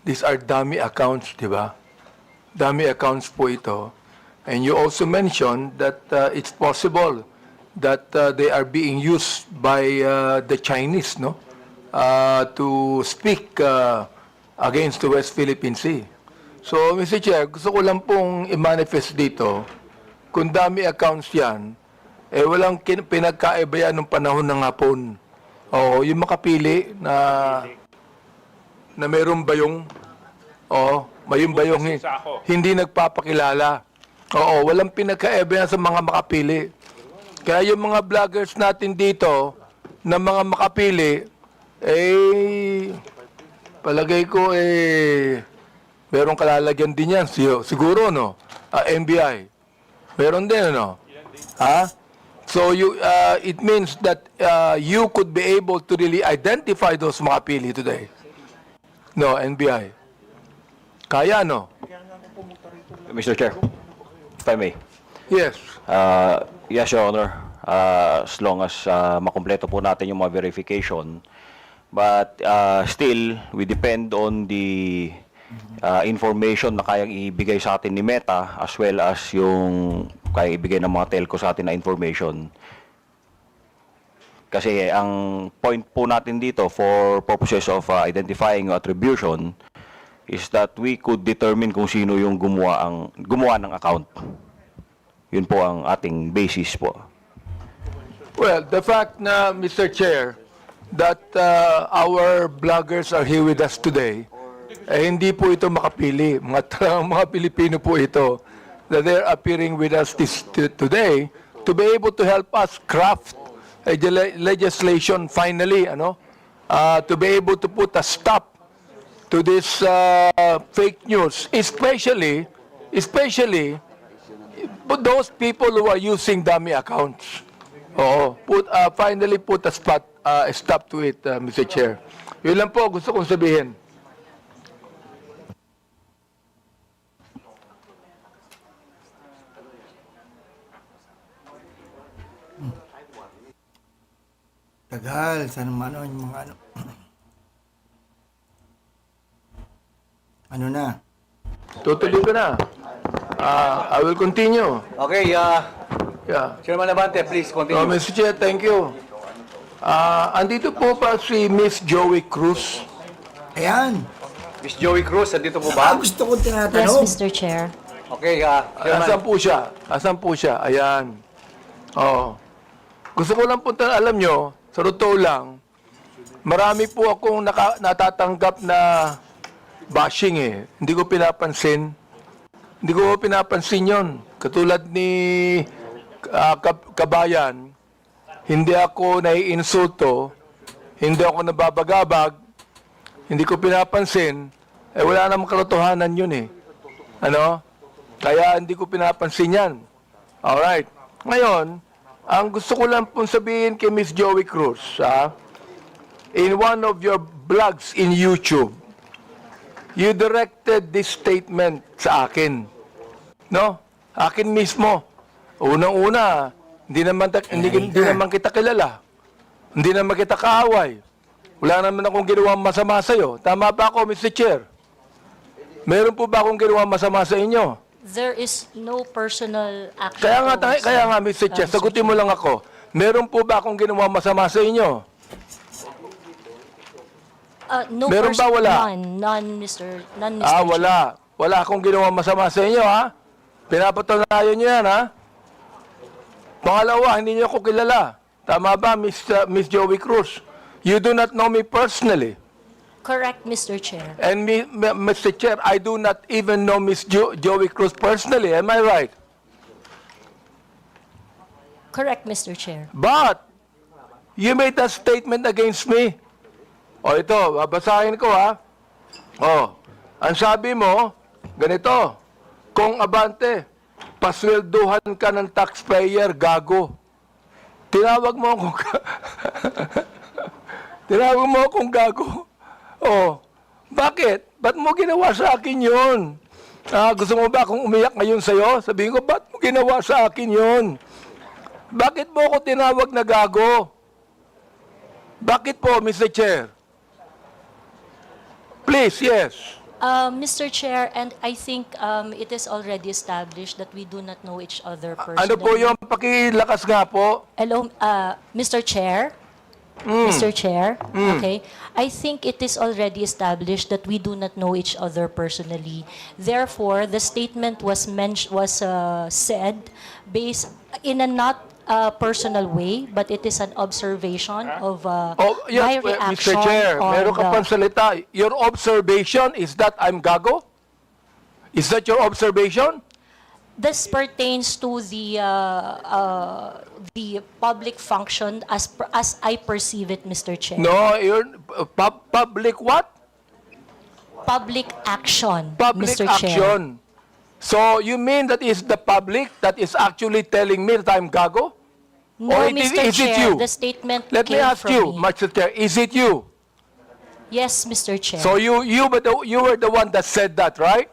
S14: these are dummy accounts, di ba? Dummy accounts po ito. And you also mentioned that it's possible that they are being used by the Chinese, no? To speak against the West Philippine Sea. So, Mr. Chair, gusto ko lang pong i-manifest dito, kung dummy accounts yan, walang pinagkaiba yan nung panahon ng hapon. Oo, yung makapili na mayroong bayong, mayroong bayong hindi nagpapakilala. Oo, walang pinagkaiba yan sa mga makapili. Kaya yung mga vloggers natin dito, na mga makapili, palagay ko, merong kalalagyan din yan. Siguro, no? NBI. Meron din, no? Ha? So, it means that you could be able to really identify those makapili today. No, NBI. Kaya, no?
S20: Mr. Chair, if I may.
S14: Yes.
S20: Yes, Your Honor. As long as makumpleto po natin yung mga verification. But still, we depend on the information na kayang ibigay sa atin ni Meta as well as yung kayang ibigay ng mga telco sa atin na information. Kasi ang point po natin dito for purposes of identifying attribution is that we could determine kung sino yung gumawa ng account. Yun po ang ating basis po.
S14: Well, the fact na, Mr. Chair, that our bloggers are here with us today, hindi po ito makapili. Mga Pilipino po ito that they're appearing with us today to be able to help us craft a legislation finally, to be able to put a stop to this fake news, especially those people who are using dummy accounts. Finally put a stop to it, Mr. Chair. Yun lang po gusto kong sabihin.
S4: Tagal, sana mano yung mga ano. Ano na?
S14: Tutuloy ko na. I will continue.
S12: Okay,
S14: Yeah.
S12: Chairman Abante, please continue.
S14: Mr. Chair, thank you. Andito po pa si Miss Joey Cruz.
S4: Ayan.
S12: Miss Joey Cruz, andito po ba?
S4: Gusto ko
S3: Yes,
S4: tinatanong.
S3: Mr. Chair.
S12: Okay, Chairman.
S14: Asan po siya? Ayan. Gusto ko lang po alam nyo, sa totoo lang, marami po akong natatanggap na bashing eh. Hindi ko pinapansin. Hindi ko pinapansin yon. Katulad ni Kabayan, hindi ako naiinsulto, hindi ako nababagabag, hindi ko pinapansin, wala namang katotohanan yun eh. Kaya hindi ko pinapansin yan. Alright. Ngayon, ang gusto ko lang pong sabihin kay Miss Joey Cruz, in one of your blogs in YouTube, you directed this statement sa akin. No? Akin mismo. Unang-una, hindi naman kita kilala. Hindi naman kita kaaway. Wala naman akong ginawang masama sa'yo. Tama ba ako, Mr. Chair? Meron po ba akong ginawang masama sa inyo?
S10: There is no personal action.
S14: Kaya nga, Mr. Chair, sagutin mo lang ako. Meron po ba akong ginawang masama sa inyo?
S10: No
S14: Meron ba wala?
S10: None, Mr.
S14: Wala. Wala akong ginawang masama sa inyo, ha? Pinapatunayan nyo yan, ha? Pangalawa, hindi nyo ako kilala. Tama ba, Miss Joey Cruz? You do not know me personally.
S10: Correct, Mr. Chair.
S14: And Mr. Chair, I do not even know Miss Joey Cruz personally. Am I right?
S10: Correct, Mr. Chair.
S14: But, you made a statement against me. O ito, babasahin ko ha. O, ang sabi mo, ganito, kung abante, paswelduhan ka ng taxpayer, gago. Tinawag mo akong tinawag mo akong gago. O, bakit? Ba't mo ginawa sa akin yun? Gusto mo ba akong umiyak ngayon sa'yo? Sabihin ko, ba't mo ginawa sa akin yun? Bakit mo ako tinawag na gago? Bakit po, Mr. Chair? Please, yes.
S10: Mr. Chair, and I think it is already established that we do not know each other personally.
S14: Ano po yung pakilakas nga po?
S10: Hello, Mr. Chair? Mr. Chair? Okay. I think it is already established that we do not know each other personally. Therefore, the statement was said based in a not personal way, but it is an observation of my reaction
S14: Mr. Chair,
S10: on
S14: meron ka pang salita. Your observation is that I'm gago? Is that your observation?
S10: This pertains to the public function as I perceive it, Mr. Chair.
S14: No, you're public what?
S10: Public action,
S14: Public
S10: Mr. Chair.
S14: action. So you mean that is the public that is actually telling me that I'm gago?
S10: No,
S14: Or
S10: Mr.
S14: is it
S10: Chair,
S14: you?
S10: the statement
S14: Let me
S10: came
S14: ask
S10: from
S14: you,
S10: me.
S14: Mr. Chair, is it you?
S10: Yes, Mr. Chair.
S14: So you were the one that said that, right?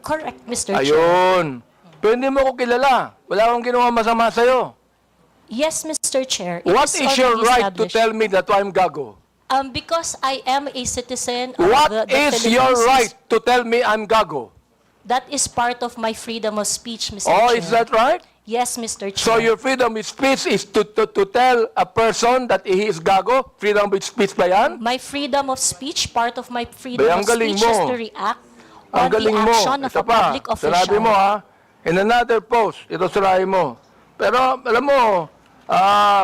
S10: Correct, Mr. Chair.
S14: Ayun. Pero hindi mo ko kilala. Wala akong ginawa masama sa'yo.
S10: Yes, Mr. Chair. It
S14: What is your
S10: already
S14: right to
S10: established.
S14: tell me that I'm gago?
S10: Because I am a citizen of
S14: What
S10: the
S14: is your
S10: Philippines.
S14: right to tell me I'm gago?
S10: That is part of my freedom of speech, Mr.
S14: Oh,
S10: Chair.
S14: is that right?
S10: Yes, Mr. Chair.
S14: So your freedom of speech is to tell a person that he is gago? Freedom of speech ba yan?
S10: My freedom of speech, part of my freedom
S14: Bay, ang
S10: of
S14: galing
S10: speech is
S14: mo.
S10: to react
S14: Ang
S10: on the
S14: galing mo.
S10: action of
S14: Ito
S10: a public
S14: pa,
S10: official.
S14: sinabi mo ha, in another post, ito sirahin mo. Pero alam mo,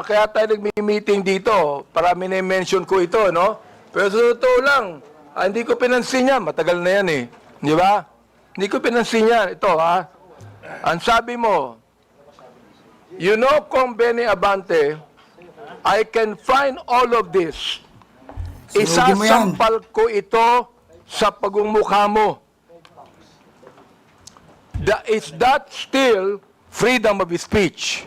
S14: kaya tayo nagmi-meeting dito, parami na mention ko ito, no? Pero sa totoo lang, hindi ko pinansin yan, matagal na yan eh. Di ba? Hindi ko pinansin yan. Ito ha, ang sabi mo, you know, Kong Benny Abante, I can find all of this.
S4: Sunugin mo yan.
S14: Isasampal ko ito sa pagmumukha mo. Is that still freedom of speech?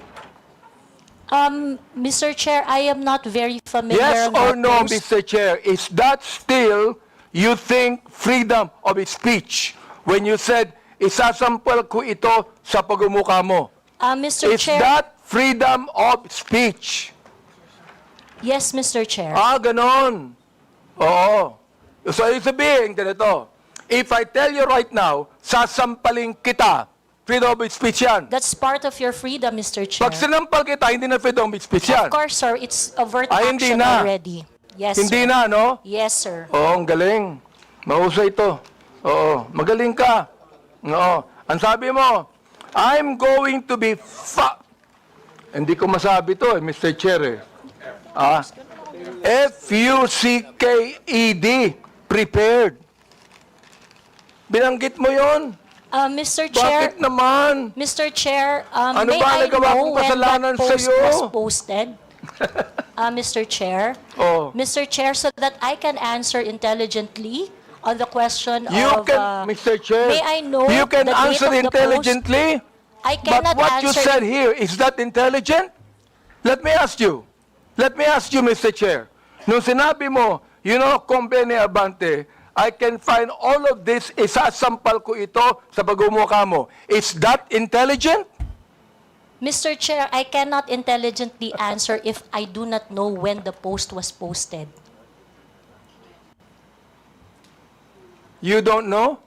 S10: Mr. Chair, I am not very familiar.
S14: Yes
S10: on
S14: or
S10: that
S14: no,
S10: post.
S14: Mr. Chair? Is that still, you think, freedom of speech? When you said, isasampal ko ito sa pagmumukha mo.
S10: Mr.
S14: Is
S10: Chair,
S14: that freedom of speech?
S10: yes, Mr. Chair.
S14: Ganon. Oo. So, ibig sabihin, ganito, if I tell you right now, sasampaling kita, freedom of speech yan.
S10: That's part of your freedom, Mr. Chair.
S14: Pag sinampal kita, hindi na freedom of speech yan.
S10: Of course, sir. It's overt
S14: Hindi
S10: action
S14: na.
S10: already. Yes,
S14: Hindi
S10: sir.
S14: na, no?
S10: Yes, sir.
S14: Oo, ang galing. Mahusay ito. Oo, magaling ka. Oo. Ang sabi mo, I'm going to be Hindi ko masabi to Mr. Chair eh. F-U-C-K-E-D. Prepared. Binanggit mo yon?
S10: Mr. Chair,
S14: Bakit naman?
S10: Mr. Chair,
S14: Ano
S10: may
S14: ba
S10: I
S14: nagawa
S10: know
S14: kong
S10: when
S14: kasalanan
S10: that post
S14: sa'yo?
S10: was posted? Mr. Chair?
S14: Oh.
S10: Mr. Chair, so that I can answer intelligently on the question
S14: You
S10: of...
S14: can, Mr. Chair,
S10: may I know
S14: you can
S10: the date
S14: answer
S10: of the
S14: intelligently,
S10: post? I
S14: but
S10: cannot
S14: what you
S10: answer...
S14: said here, is that intelligent? Let me ask you, Mr. Chair. Nung sinabi mo, you know, Kong Benny Abante, I can find all of this, isasampal ko ito sa pagmumukha mo. Is that intelligent?
S10: Mr. Chair, I cannot intelligently answer if I do not know when the post was posted.
S14: You don't know,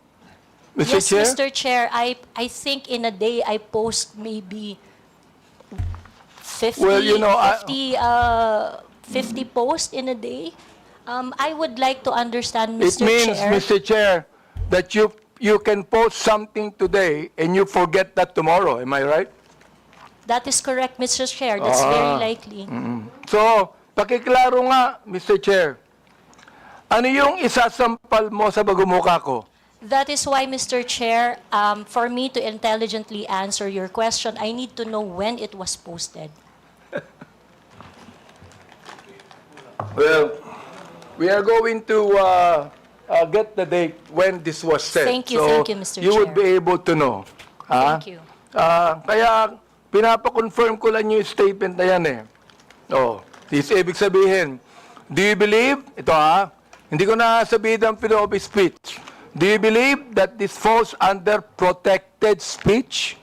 S14: Mr.
S10: Yes,
S14: Chair?
S10: Mr. Chair, I think in a day I post maybe 50,
S14: Well, you know,
S10: 50 posts in a day. I would like to understand,
S14: It
S10: Mr.
S14: means,
S10: Chair.
S14: Mr. Chair, that you can post something today and you forget that tomorrow. Am I right?
S10: That is correct, Mr. Chair. That's very likely.
S14: So, pakiklaro nga, Mr. Chair. Ano yung isasampal mo sa bagumukha ko?
S10: That is why, Mr. Chair, for me to intelligently answer your question, I need to know when it was posted.
S14: Well, we are going to get the date when this was said.
S10: Thank you, Mr.
S14: You would
S10: Chair.
S14: be able to know.
S10: Thank you.
S14: Kaya, pinapakonfirm ko lang yung statement na yan eh. Oh, ibig sabihin, do you believe, ito hindi ko na sabihin ang freedom of speech. Do you believe that this falls under protected speech?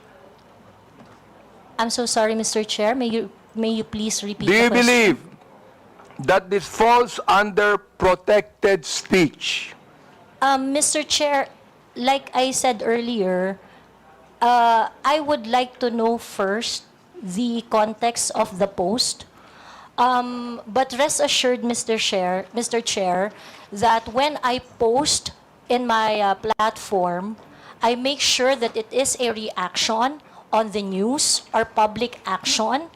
S10: I'm so sorry, Mr. Chair. May you please repeat
S14: Do
S10: the
S14: you
S10: question?
S14: believe that this falls under protected speech?
S10: Mr. Chair, like I said earlier, I would like to know first the context of the post. But rest assured, Mr. Chair, that when I post in my platform, I make sure that it is a reaction on the news or public action.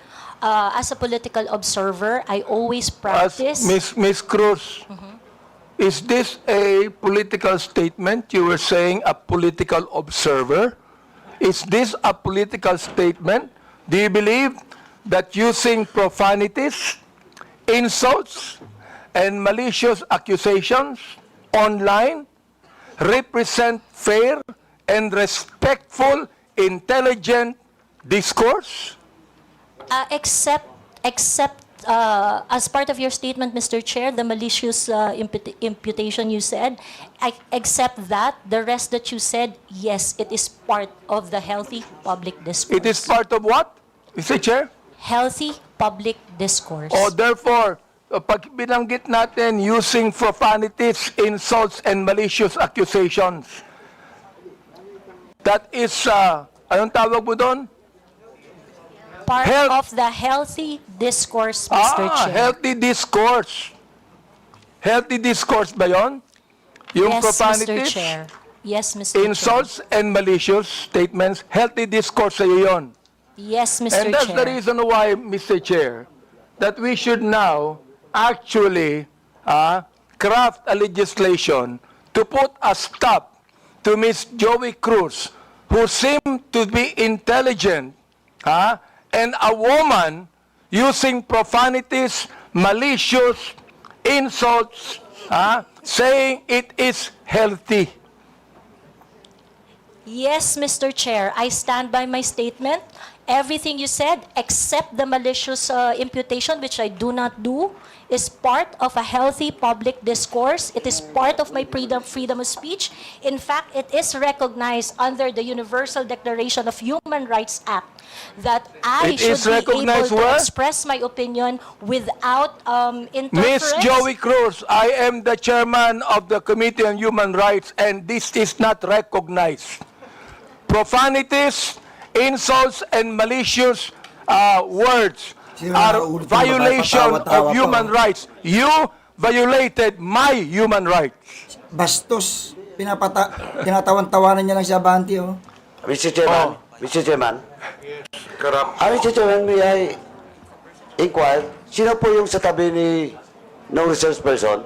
S10: As a political observer, I always practice.
S14: Miss Cruz, is this a political statement? You were saying a political observer. Is this a political statement? Do you believe that using profanities, insults, and malicious accusations online represent fair and respectful, intelligent discourse?
S10: Except as part of your statement, Mr. Chair, the malicious imputation you said, I accept that. The rest that you said, yes, it is part of the healthy public discourse.
S14: It is part of what, Mr. Chair?
S10: Healthy public discourse.
S14: O therefore, pag binanggit natin using profanities, insults, and malicious accusations, that is, anong tawag mo doon?
S10: Part of the healthy discourse, Mr. Chair.
S14: Healthy discourse. Healthy discourse ba yon? Yung
S10: Yes,
S14: profanities,
S10: Mr. Chair. Yes, Mr.
S14: insults, and malicious statements, healthy discourse sa'yo yun.
S10: Yes, Mr.
S14: And that's
S10: Chair.
S14: the reason why, Mr. Chair, that we should now actually craft a legislation to put a stop to Miss Joey Cruz, who seemed to be intelligent, and a woman using profanities, malicious insults, saying it is healthy.
S10: Yes, Mr. Chair, I stand by my statement. Everything you said, except the malicious imputation, which I do not do, is part of a healthy public discourse. It is part of my freedom of speech. In fact, it is recognized under the Universal Declaration of Human Rights Act that I
S14: It is
S10: should be able
S14: recognized
S10: to
S14: where?
S10: express my opinion without
S14: Miss
S10: interference.
S14: Joey Cruz, I am the chairman of the Committee on Human Rights, and this is not recognized. Profanities, insults, and malicious words are violation of human rights. You violated my human rights.
S4: Bastos. Tinatawan-tawanan niya lang si Abanti, oh.
S9: Mr. Chairman, Mr. Chairman. Mr. Chairman, may I inquire, sino po yung sa tabi ni no resource person?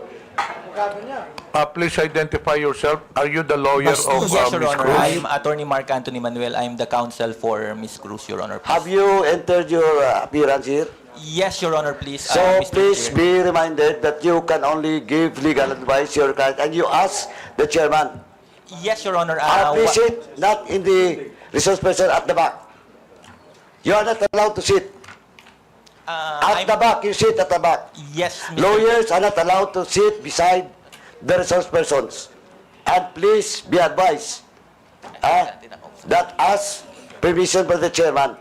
S2: Please identify yourself. Are you the lawyer of
S22: Yes, Your
S2: Ms.
S22: Honor.
S2: Cruz?
S22: I am Attorney Mark Anthony Manuel. I am the counsel for Ms. Cruz, Your Honor.
S9: Have you entered your appearance here?
S22: Yes, Your Honor, please.
S9: So
S22: Mr.
S9: please
S22: Chair.
S9: be reminded that you can only give legal advice to your client, and you ask the chairman.
S22: Yes, Your Honor.
S9: Please sit, not in the resource person at the back. You are not allowed to sit. At the back, you sit at the back.
S22: Yes, Mr.
S9: Lawyers are not allowed to sit beside the resource persons. And please be advised that as permission by the chairman.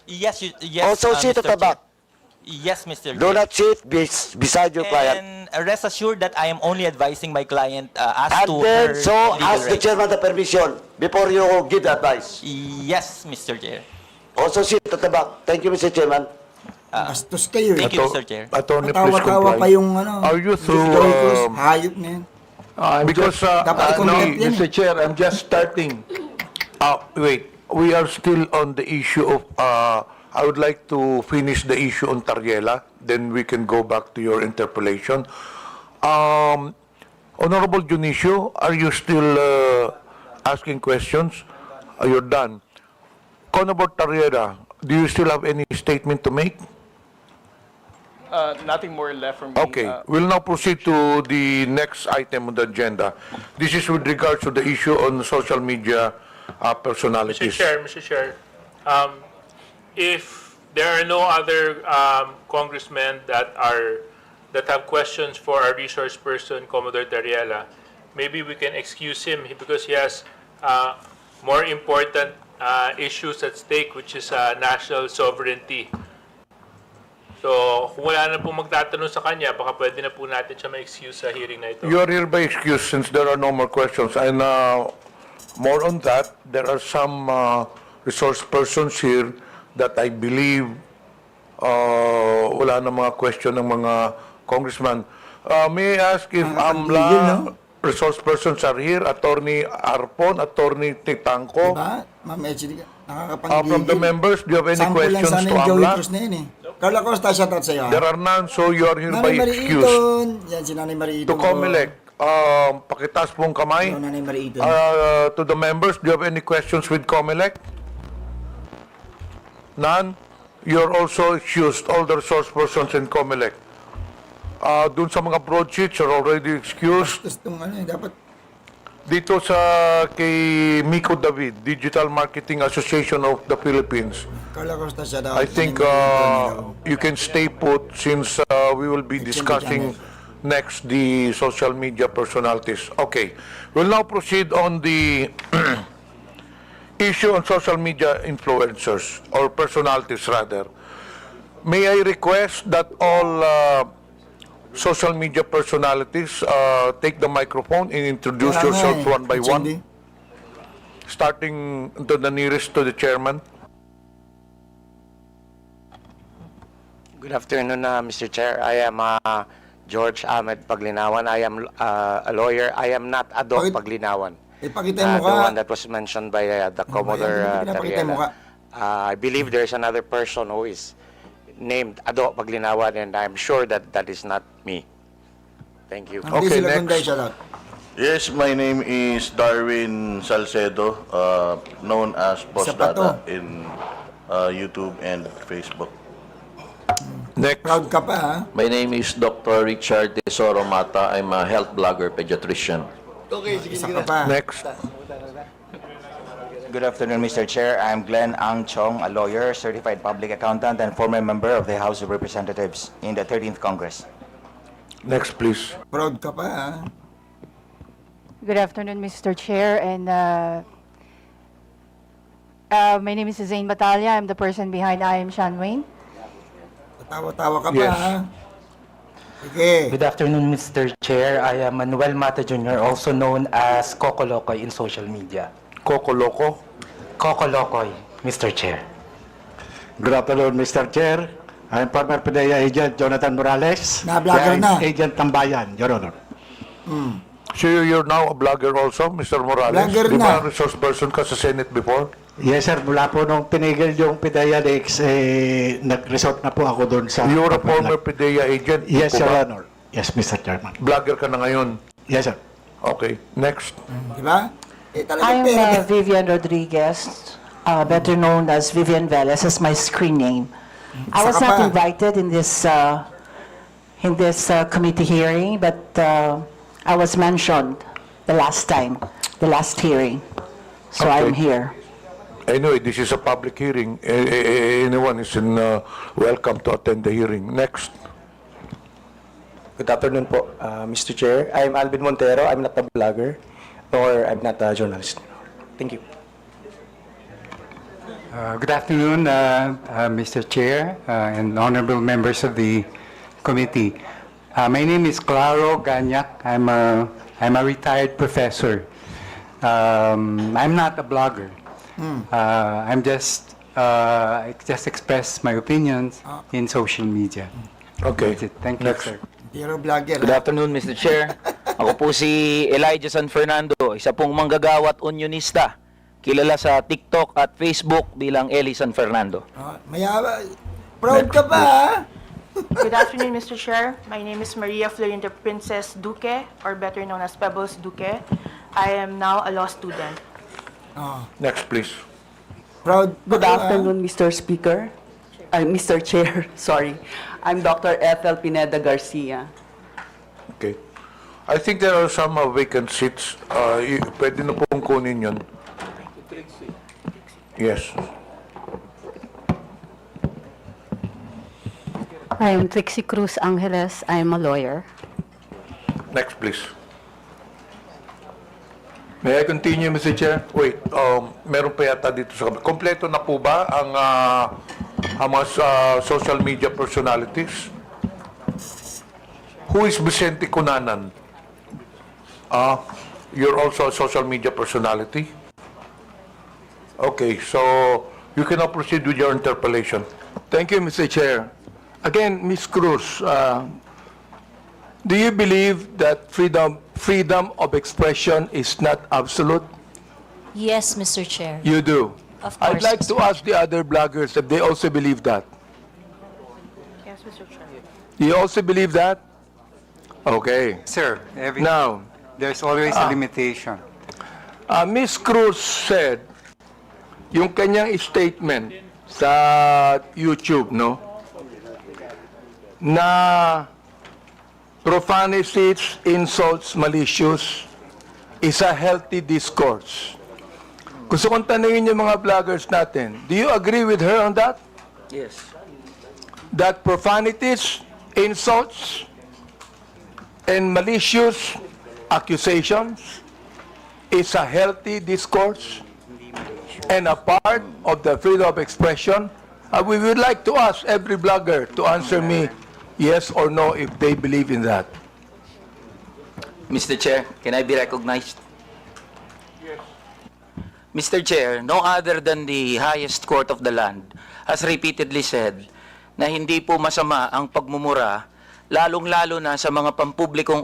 S22: Yes, yes.
S9: Also sit
S22: Mr.
S9: at the back.
S22: Yes, Mr.
S9: Do
S22: Chair.
S9: not sit beside your client.
S22: And rest assured that I am only advising my client as
S9: And
S22: to
S9: then,
S22: her
S9: so
S22: legal
S9: ask the
S22: rights.
S9: chairman the permission before you give the advice.
S22: Yes, Mr. Chair.
S9: Also sit at the back. Thank you, Mr. Chairman.
S4: Bastos kayo, eh.
S22: Thank you, Mr. Chair.
S2: Attorney, please
S4: Tawa-tawa pa
S2: comply.
S4: yung ano.
S2: Are you through,
S4: Joey Cruz, hayop na yan.
S14: I'm
S2: Because,
S14: just,
S4: Dapat
S14: no,
S4: i-comment yan.
S14: Mr. Chair, I'm just starting.
S2: wait. we are still on the issue of, I would like to finish the issue on Tariela, then we can go back to your interpellation. Honorable Junicio, are you still asking questions? You're done. Honorable Tariela, do you still have any statement to make?
S18: Nothing more left from me.
S2: Okay, we'll now proceed to the next item on the agenda. This is with regards to the issue on social media personalities.
S21: Mr. Chair, if there are no other congressmen that have questions for our resource person, Commodore Tariela, maybe we can excuse him because he has more important issues at stake, which is national sovereignty. So, kung wala na po magtatanong sa kanya, baka pwede na po natin siya ma-excuse sa hearing na ito.
S2: You are hereby excused since there are no more questions. And more on that, there are some resource persons here that I believe wala na mga question ng mga congressman. May I ask if AMLA resource persons are here? Attorney Arpon, Attorney Titanco.
S4: Diba? Ma'am HD, nakakapanggigil.
S2: From the members, do you have any questions to AMLA?
S4: Carla Costa, shout out sa'yo.
S2: There are none, so you are hereby
S4: Nanay
S2: excused.
S4: Mariiton. Yan si Nanay Mariiton.
S2: To COMELEC, pakitaas pong kamay.
S4: Nanay Mariiton.
S2: To the members, do you have any questions with COMELEC? None? You're also excused, all the resource persons in COMELEC. Dun sa mga broadsheets, you're already excused.
S4: Dapat
S2: Dito sa kay Miko David, Digital Marketing Association of the Philippines.
S4: Carla Costa, shout out.
S2: I think you can stay put since we will be discussing next the social media personalities. Okay, we'll now proceed on the issue on social media influencers or personalities rather. May I request that all social media personalities take the microphone and introduce yourselves one by one, starting to the nearest to the chairman.
S8: Good afternoon, Mr. Chair. I am George Ahmed Paglinawan. I am a lawyer. I am not Adok Paglinawan.
S4: Ipakita mo
S8: The
S4: ka.
S8: one that was mentioned by the Commodore Tariela. I believe there is another person who is named Adok Paglinawan, and I'm sure that that is not me. Thank you.
S2: Okay, next.
S5: Yes, my name is Darwin Salcedo, known as Boss Data in YouTube and Facebook.
S2: Next.
S4: Proud ka pa, ha?
S5: My name is Dr. Richard Tesoro Mata. I'm a health blogger pediatrician.
S4: Okay, sige ka pa.
S2: Next.
S11: Good afternoon, Mr. Chair. I'm Glenn Ang Chong, a lawyer, certified public accountant, and former member of the House of Representatives in the 13th Congress.
S2: Next, please.
S4: Proud ka pa, ha?
S23: Good afternoon, Mr. Chair, and my name is Zane Batalya. I'm the person behind I Am Sean Wayne.
S4: Tawa-tawa ka pa, ha? Sige.
S24: Good afternoon, Mr. Chair. I am Manuel Mata Jr., also known as Coco Locoy in social media.
S2: Coco Loco?
S24: Coco Locoy, Mr. Chair.
S25: Good afternoon, Mr. Chair. I'm former PDEA agent Jonathan Morales.
S4: Na-blogger na.
S25: Agent ng Bayan, Your Honor.
S2: So you're now a blogger also, Mr. Morales?
S4: Blogger
S2: Di ba
S4: na.
S2: resource person ka sa Senate before?
S25: Yes, sir. Mula po nung pinigil yung PDEA Lex, nag-resort na po ako doon sa...
S2: You're a former PDEA agent?
S25: Yes,
S2: po
S25: Your
S2: ba?
S25: Honor. Yes, Mr. Chairman.
S2: Blogger ka na ngayon?
S25: Yes, sir.
S2: Okay, next.
S4: Di ba?
S26: I'm Vivian Rodriguez, better known as Vivian Velez, as my screen name. I was not invited in this committee hearing, but I was mentioned the last hearing, so
S2: Okay.
S26: I'm here.
S2: Anyway, this is a public hearing. Anyone is welcome to attend the hearing. Next.
S27: Good afternoon po, Mr. Chair. I'm Alvin Montero. I'm not a blogger, or I'm not a journalist. Thank you.
S28: Good afternoon, Mr. Chair and honorable members of the committee. My name is Claro Ganyak. I'm a retired professor. I'm not a blogger. I just express my opinions in social media.
S2: Okay.
S28: That's it. Thank you, sir.
S4: Pero vlogger.
S29: Good afternoon, Mr. Chair. Ako po si Elijah San Fernando, isa pong manggagawa at unionista.
S1: kilala sa TikTok at Facebook bilang Eli San Fernando.
S4: Proud ka pa, ha?
S6: Good afternoon, Mr. Chair. My name is Maria Florinda Princess Duque, or better known as Pebbles Duque. I am now a law student.
S2: Next, please.
S4: Proud.
S7: Good afternoon, Mr. Speaker. Mr. Chair, sorry. I'm Dr. Ethel Pineda Garcia.
S2: Okay. I think there are some vacant seats. Pwede na pong kunin yun. Yes.
S23: I am Trixie Cruz Angeles. I am a lawyer.
S2: Next, please.
S14: May I continue, Mr. Chair?
S2: Wait, meron pa yata dito sa... Kompleto na po ba ang mga social media personalities? Who is Vicente Cunanan? You're also a social media personality? Okay, so you can now proceed with your interpellation.
S14: Thank you, Mr. Chair. Again, Ms. Cruz, do you believe that freedom of expression is not absolute?
S10: Yes, Mr. Chair.
S14: You do?
S10: Of
S14: I'd
S10: course,
S14: like
S10: Mr.
S14: to ask the other bloggers if they also believe that.
S6: Yes, Mr. Chair.
S14: You also believe that? Okay.
S28: Sir,
S14: Now,
S28: there's always a limitation.
S14: Ms. Cruz said, yung kanyang statement sa YouTube, no? Na profanities, insults, malicious is a healthy discourse. Gusto kong tanungin yung mga vloggers natin, do you agree with her on that?
S1: Yes.
S14: That profanities, insults, and malicious accusations is a healthy discourse and a part of the freedom of expression? We would like to ask every blogger to answer me yes or no if they believe in that.
S1: Mr. Chair, can I be recognized? Yes. Mr. Chair, no other than the highest court of the land has repeatedly said na hindi po masama ang pagmumura, lalong-lalo na sa mga pampublikong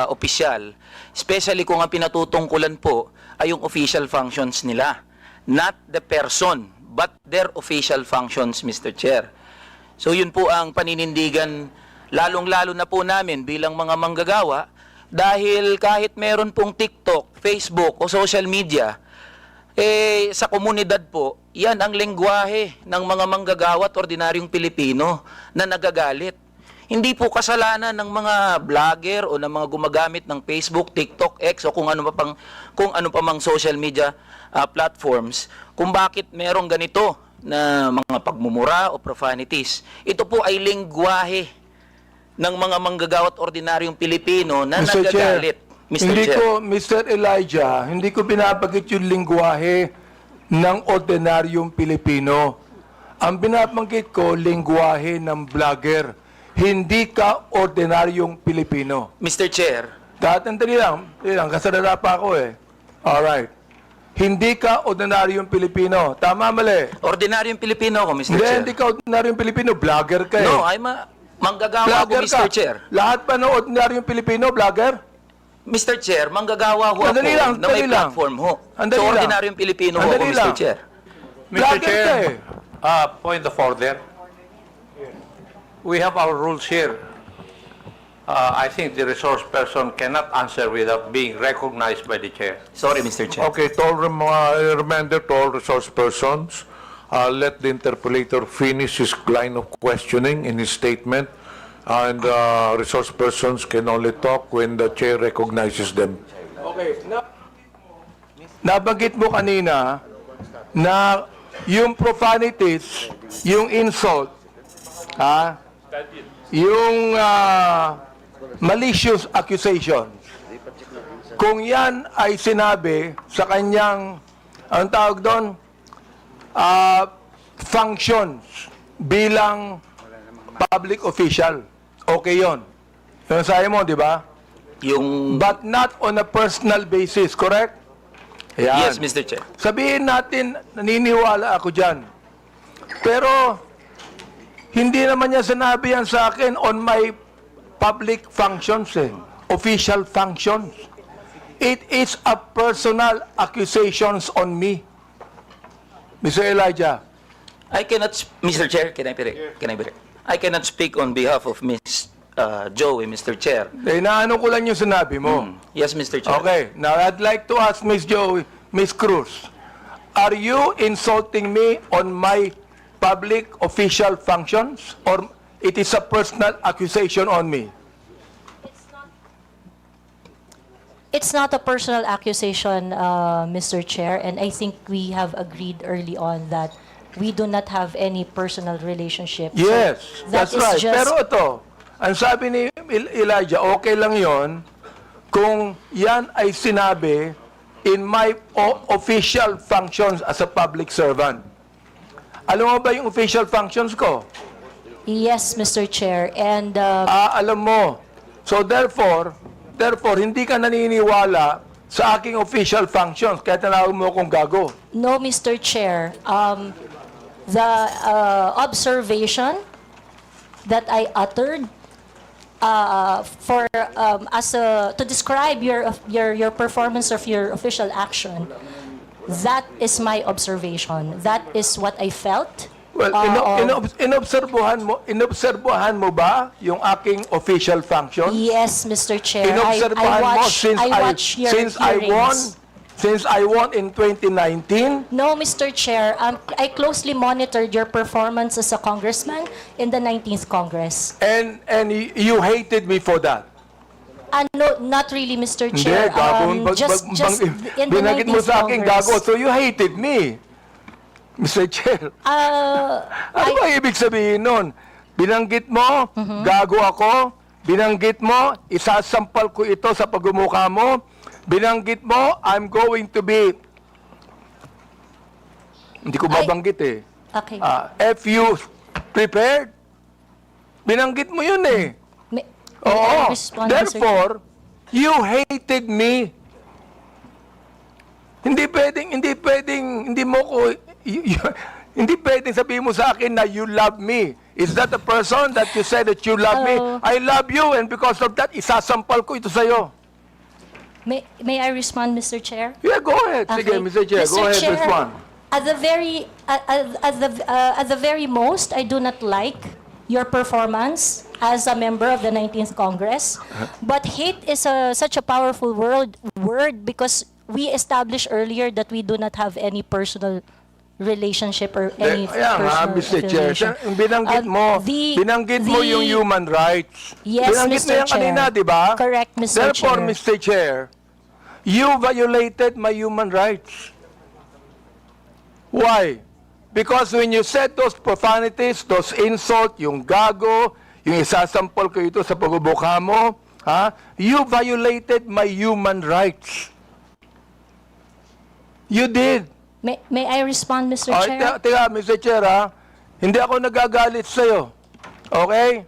S1: opisyal, especially kung ang pinatutungkulan po ay yung official functions nila. Not the person, but their official functions, Mr. Chair. So yun po ang paninindigan, lalong-lalo na po namin bilang mga manggagawa, dahil kahit meron pong TikTok, Facebook o social media, sa komunidad po, yan ang lengguwahe ng mga manggagawa at ordinaryong Pilipino na nagagalit. Hindi po kasalanan ng mga vlogger o ng mga gumagamit ng Facebook, TikTok, X o kung ano pa mang social media platforms kung bakit merong ganito na mga pagmumura o profanities. Ito po ay lengguwahe ng mga manggagawa at ordinaryong Pilipino na
S14: Mr.
S1: nagagalit.
S14: Chair, Mr. Elijah, hindi ko binabanggit yung lengguwahe ng ordinaryong Pilipino. Ang binabanggit ko, lengguwahe ng vlogger. Hindi ka ordinaryong Pilipino.
S1: Mr. Chair.
S14: Tatandali lang, kasalala pa ako eh. Alright. Hindi ka ordinaryong Pilipino. Tama, mali?
S1: Ordinaryong Pilipino ako, Mr.
S14: Hindi,
S1: Chair.
S14: hindi ka ordinaryong Pilipino. Vlogger ka eh.
S1: No, I'm a manggagawa ako, Mr. Chair.
S14: Lahat ba ng ordinaryong Pilipino, vlogger?
S1: Mr. Chair, manggagawa ho ako na may platform ho. So, ordinaryong Pilipino ho ako, Mr. Chair.
S13: Mr. Chair, point of order. We have our rules here. I think the resource person cannot answer without being recognized by the chair.
S1: Sorry, Mr. Chair.
S2: Okay, to all reminder to all resource persons, let the interpellator finish his line of questioning in his statement, and resource persons can only talk when the chair recognizes them.
S14: Okay. Nabanggit mo kanina na yung profanities, yung insult, yung malicious accusations, kung yan ay sinabi sa kanyang, ang tawag doon, functions bilang public official, okay yun. Yung sabi mo, di ba? But not on a personal basis, correct? Ayan.
S1: Yes, Mr. Chair.
S14: Sabihin natin, naniniwala ako dyan. Pero, hindi naman niya sinabi yan sa akin on my public functions, official functions. It is a personal accusations on me. Mr. Elijah.
S1: I cannot, Mr. Chair, can I be I cannot speak on behalf of Ms. Joey, Mr. Chair.
S14: Inaano ko lang yung sinabi mo.
S1: Yes, Mr. Chair.
S14: Okay, now I'd like to ask Ms. Joey, Ms. Cruz, are you insulting me on my public official functions or it is a personal accusation on me?
S10: It's not a personal accusation, Mr. Chair, and I think we have agreed early on that we do not have any personal relationship. So
S14: Yes,
S10: that
S14: that's
S10: is
S14: right.
S10: just-
S14: Pero ito, ang sabi ni Elijah, okay lang yon kung yan ay sinabi in my official functions as a public servant. Alam mo ba yung official functions ko?
S10: Yes, Mr. Chair, and
S14: Alam mo. So therefore, hindi ka naniniwala sa aking official functions, kaya tinawag mo akong gago.
S10: no, Mr. Chair, the observation that I uttered to describe your performance of your official action, that is my observation. That is what I felt.
S14: Well, inobserbuhan mo ba yung aking official functions?
S10: Yes, Mr. Chair.
S14: Inobserbuhan mo
S10: I watch your hearings.
S14: Since I won in 2019?
S10: No, Mr. Chair. I closely monitored your performance as a congressman in the 19th Congress.
S14: And you hated me for that?
S10: No, not really, Mr.
S14: Hindi,
S10: Chair.
S14: gago.
S10: Just in the
S14: Binagit mo
S10: 19th
S14: sa akin
S10: Congress.
S14: gago, so you hated me. Mr. Chair. Ano ba ibig sabihin nun? Binanggit mo, gago ako. Binanggit mo, isasampal ko ito sa pagmumukha mo. Binanggit mo, I'm going to be... Hindi ko babanggit eh.
S10: Okay.
S14: If you prepared, binanggit mo yun eh. Oo. Therefore, you hated me. Hindi pwedeng sabihin mo sa akin na you love me. Is that the person that you said that you love me? I love you, and because of that, isasampal ko ito sa'yo.
S10: May I respond, Mr. Chair?
S14: Yeah, go ahead. Sige, Mr. Chair, go ahead, respond.
S10: At the very most, I do not like your performance as a member of the 19th Congress. But hate is such a powerful word because we established earlier that we do not have any personal relationship or any personal
S14: Mr. Chair,
S10: affiliation.
S14: binanggit mo yung human rights.
S10: Yes,
S14: binanggit
S10: Mr.
S14: mo yan kanina, di ba?
S10: Correct, Mr.
S14: Therefore,
S10: Chair.
S14: Mr. Chair, you violated my human rights. Why? Because when you said those profanities, those insults, yung gago, yung isasampol ko ito sa pagbubuka mo, you violated my human rights. You did.
S10: May I respond, Mr. Chair?
S14: Teka, Mr. Chair, hindi ako nagagalit sa'yo. Okay?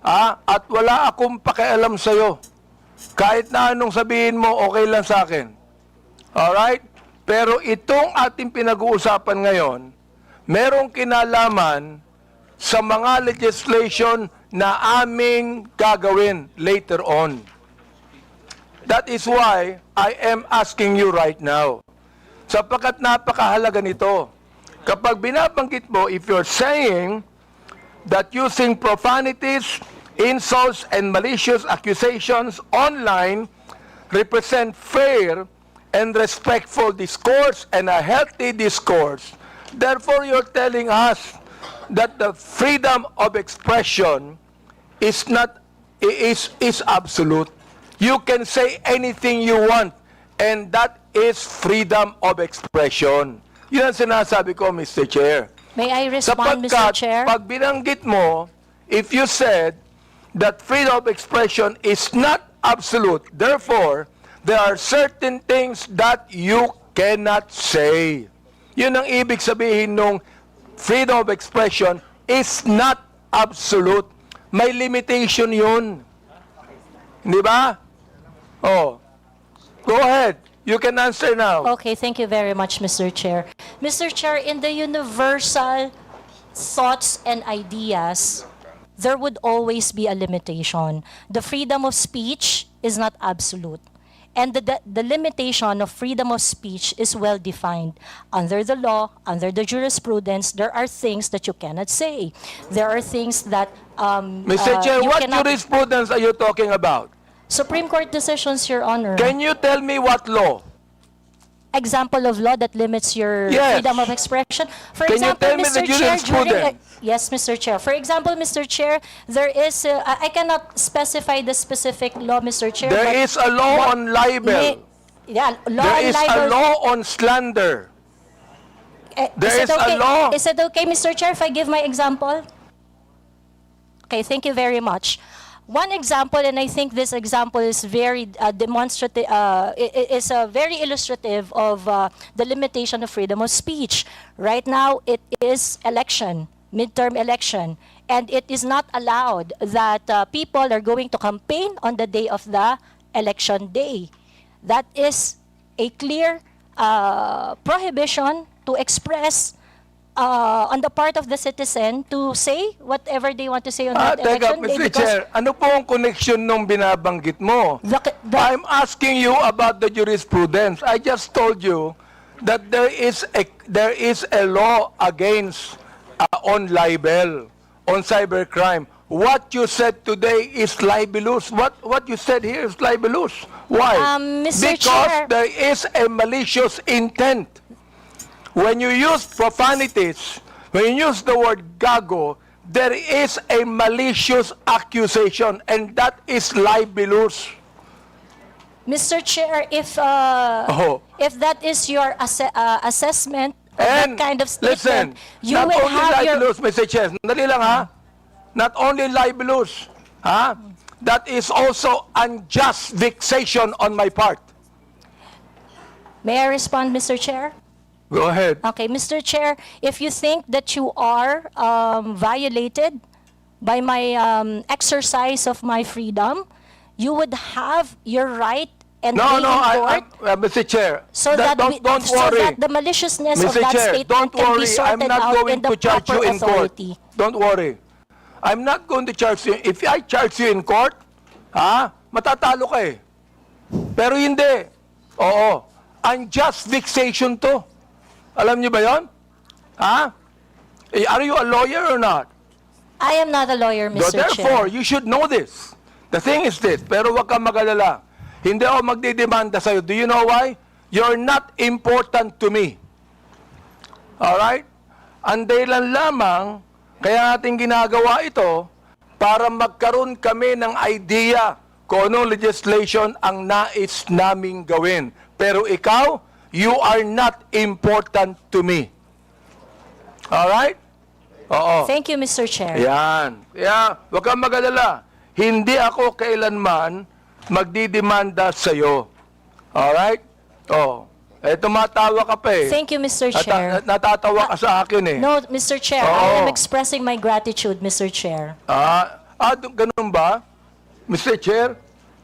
S14: At wala akong pakialam sa'yo. Kahit na anong sabihin mo, okay lang sa akin. Alright? Pero itong ating pinag-uusapan ngayon, merong kinalaman sa mga legislation na aming gagawin later on. That is why I am asking you right now. Sapagkat napakahalaga nito. Kapag binabanggit mo, if you're saying that using profanities, insults, and malicious accusations online represent fair and respectful discourse and a healthy discourse, therefore you're telling us that the freedom of expression is absolute. You can say anything you want, and that is freedom of expression. Yun ang sinasabi ko, Mr. Chair.
S10: May I respond, Mr. Chair?
S14: Pag binanggit mo, if you said that freedom of expression is not absolute, therefore, there are certain things that you cannot say. Yun ang ibig sabihin nung freedom of expression is not absolute. May limitation yun. Di ba? Oh. Go ahead. You can answer now.
S10: Okay, thank you very much, Mr. Chair. Mr. Chair, in the universal thoughts and ideas, there would always be a limitation. The freedom of speech is not absolute. And the limitation of freedom of speech is well defined. Under the law, under the jurisprudence, there are things that you cannot say. There are things that
S14: Mr. Chair,
S10: you
S14: what
S10: cannot-
S14: jurisprudence are you talking about?
S10: Supreme Court decisions, Your Honor.
S14: Can you tell me what law?
S10: Example of law that limits your
S14: Yes.
S10: freedom of expression. For
S14: Can you
S10: example,
S14: tell me
S10: Mr.
S14: the
S10: Chair,
S14: jurisprudence?
S10: yes, Mr. Chair. For example, Mr. Chair, there is, I cannot specify the specific law, Mr. Chair.
S14: There
S10: but
S14: is a law
S10: what
S14: on libel.
S10: Yeah, law
S14: There
S10: on
S14: is
S10: libel.
S14: a law on slander. There is a law.
S10: Is it okay, Mr. Chair, if I give my example? Okay, thank you very much. One example, and I think this example is very demonstrative, is very illustrative of the limitation of freedom of speech. Right now, it is election, midterm election, and it is not allowed that people are going to campaign on the day of the election day. That is a clear prohibition to express on the part of the citizen to say whatever they want to say on that
S14: Teka,
S10: election day.
S14: Mr. Chair, ano po ang connection nung binabanggit mo? I'm asking you about the jurisprudence. I just told you that there is a law against on libel, on cybercrime. What you said today is libelous. What you said here is libelous. Why?
S10: Mr.
S14: Because
S10: Chair.
S14: there is a malicious intent. When you use profanities, when you use the word gago, there is a malicious accusation, and that is libelous.
S10: Mr. Chair, if
S14: Oh.
S10: if that is your assessment of
S14: And
S10: that kind of statement,
S14: listen,
S10: you
S14: not
S10: will
S14: only
S10: have your...
S14: libelous, Mr. Chair, sandali lang ha, not only libelous, ha, that is also unjust vexation on my part.
S10: May I respond, Mr. Chair?
S14: Go ahead.
S10: Okay, Mr. Chair, if you think that you are violated by my exercise of my freedom, you would have your right and
S14: No,
S10: be
S14: no,
S10: in court
S14: Mr. Chair,
S10: so that,
S14: don't
S10: so
S14: worry.
S10: that the maliciousness of
S14: Mr.
S10: that
S14: Chair,
S10: statement
S14: don't
S10: can be
S14: worry. I'm
S10: sorted
S14: not
S10: out
S14: going
S10: in the
S14: to charge
S10: proper
S14: you in court.
S10: authority.
S14: Don't worry. I'm not going to charge you. If I charge you in court, matatalo ka eh. Pero hindi. Oo. Unjust vexation to. Alam niyo ba yon? Are you a lawyer or not?
S10: I am not a lawyer, Mr.
S14: Therefore,
S10: Chair.
S14: you should know this. The thing is this, pero wag kang mag-alala. Hindi ako magdidemanda sa'yo. Do you know why? You're not important to me. Alright? Ang dahilan lamang, kaya natin ginagawa ito, para magkaroon kami ng idea kung anong legislation ang nais naming gawin. Pero ikaw, you are not important to me. Alright? Oo.
S10: Thank you, Mr. Chair.
S14: Yan. Yeah, wag kang mag-alala. Hindi ako kailanman magdidemanda sa'yo. Alright? Oh. Tumatawa ka pa eh.
S10: Thank you, Mr. Chair.
S14: Natatawa ka sa akin eh.
S10: No, Mr. Chair, I am expressing my gratitude, Mr. Chair.
S14: Ganun ba? Mr. Chair,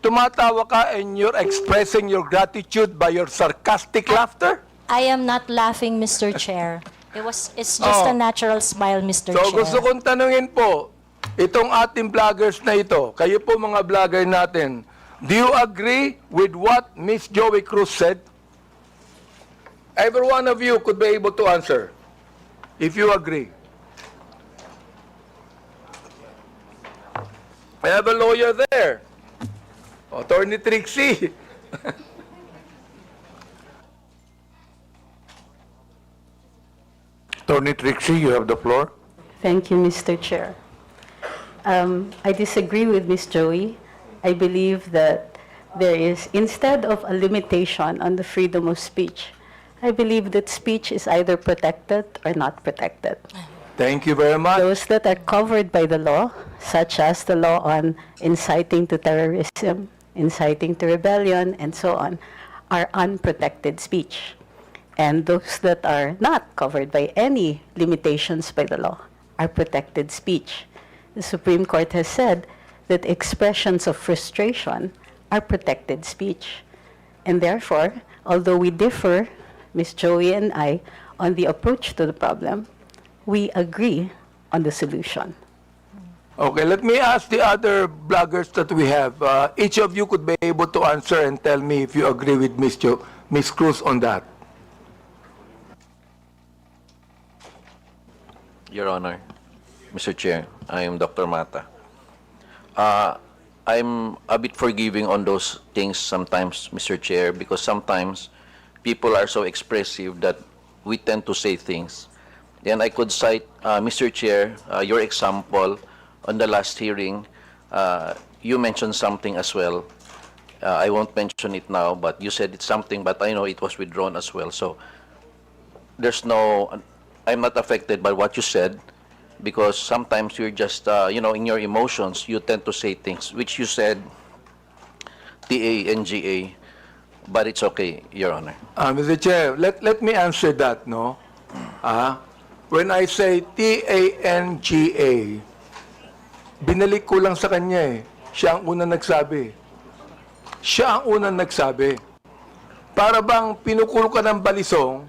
S14: tumatawa ka and you're expressing your gratitude by your sarcastic laughter?
S10: I am not laughing, Mr. Chair. It's just a natural smile, Mr.
S14: So
S10: Chair.
S14: gusto kong tanungin po, itong ating vloggers na ito, kayo po mga vlogger natin, do you agree with what Miss Joey Cruz said? Every one of you could be able to answer, if you agree. I have a lawyer there. Attorney Trixie.
S2: Attorney Trixie, you have the floor.
S3: Thank you, Mr. Chair. I disagree with Ms. Joey. I believe that there is, instead of a limitation on the freedom of speech, I believe that speech is either protected or not protected.
S14: Thank you very much.
S3: Those that are covered by the law, such as the law on inciting to terrorism, inciting to rebellion, and so on, are unprotected speech. And those that are not covered by any limitations by the law are protected speech. The Supreme Court has said that expressions of frustration are protected speech. And therefore, although we differ, Ms. Joey and I, on the approach to the problem, we agree on the solution.
S14: Okay, let me ask the other bloggers that we have. Each of you could be able to answer and tell me if you agree with Ms. Cruz on that.
S9: Your Honor, Mr. Chair, I am Dr. Mata. I'm a bit forgiving on those things sometimes, Mr. Chair, because sometimes people are so expressive that we tend to say things. And I could cite, Mr. Chair, your example on the last hearing. You mentioned something as well. I won't mention it now, but you said it's something, but I know it was withdrawn as well. So there's no, I'm not affected by what you said, because sometimes you're just, in your emotions, you tend to say things, which you said, TANGA, but it's okay, Your Honor.
S14: Mr. Chair, let me answer that, no? When I say TANGA, binalik ko lang sa kanya eh. Siya ang unang nagsabi. Siya ang unang nagsabi. Para bang pinukul ka ng balisong,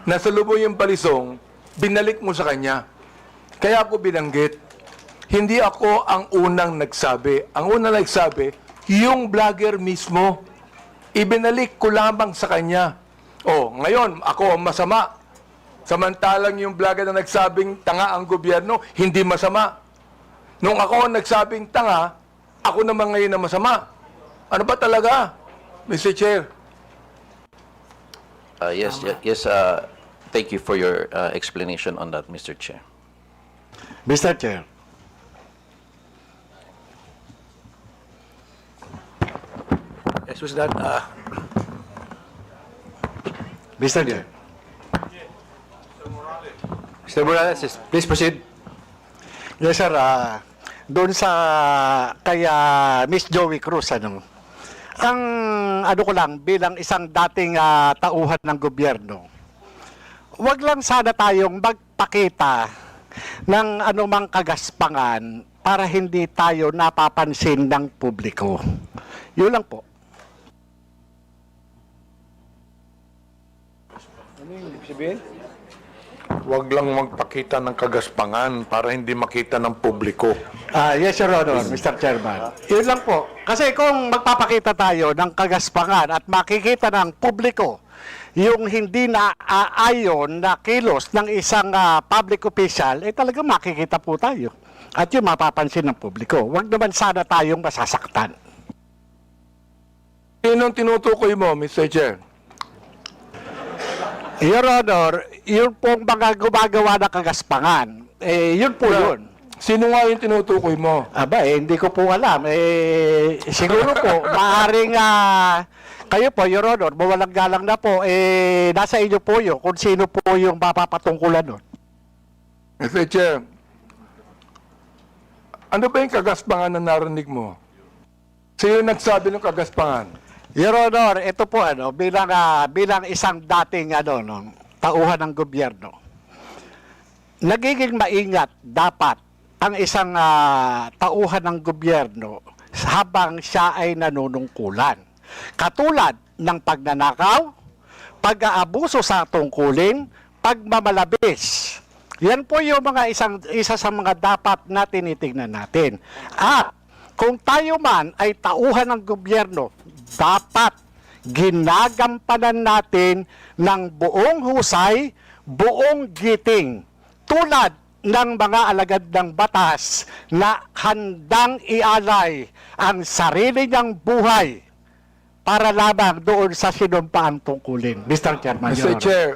S14: nasa lubo yung balisong, binalik mo sa kanya. Kaya ako binanggit. Hindi ako ang unang nagsabi. Ang unang nagsabi, yung vlogger mismo. Ibinalik ko lamang sa kanya. Oh, ngayon, ako ang masama. Samantalang yung vlogger na nagsabing tanga ang gobyerno, hindi masama. Nung ako ang nagsabing tanga, ako naman ngayon na masama. Ano ba talaga, Mr. Chair?
S9: Yes, thank you for your explanation on that, Mr. Chair.
S25: Mr. Chair.
S27: Yes, was that,
S25: Mr. Chair.
S14: Mr. Morales, please proceed.
S25: Yes, sir. Doon sa kay Miss Joey Cruz, ang ko lang, bilang isang dating tauhan ng gobyerno, wag lang sana tayong magpakita ng anumang kagaspangan para hindi tayo napapansin ng publiko. Yun lang po.
S14: Ano yung ibig sabihin? Huwag lang magpakita ng kagaspangan para hindi makita ng publiko.
S25: Yes, Your Honor, Mr. Chairman. Yun lang po. Kasi kung magpapakita tayo ng kagaspangan at makikita ng publiko yung hindi na ayon na kilos ng isang public official, talaga makikita po tayo. At yun mapapansin ng publiko. Huwag naman sana tayong masasaktan.
S14: Sinong tinutukoy mo, Mr. Chair?
S25: Your Honor, yun pong mga gumagawa ng kagaspangan. Yun po yun.
S14: Sino nga yung tinutukoy mo?
S25: Hindi ko po alam. Siguro po, maaaring kayo po, Your Honor, mawalang galang na po, nasa inyo po yun kung sino po yung mapapatungkulan nun.
S14: Mr. Chair, ano ba yung kagaspangan na narinig mo? Sino nagsabi ng kagaspangan?
S25: Your Honor, ito po bilang isang dating tauhan ng gobyerno. Nagiging maingat dapat ang isang tauhan ng gobyerno habang siya ay nanunungkulan. Katulad ng pagnanakaw, pag-aabuso sa tungkulin, pagmamalabis. Yan po yung isa sa mga dapat na tinitingnan natin. At kung tayo man ay tauhan ng gobyerno, dapat ginagampanan natin ng buong husay, buong giting, tulad ng mga alagad ng batas na handang ialay ang sarili niyang buhay para lamang doon sa sinumpaang tungkulin. Mr. Chairman,
S14: Mr. Chair,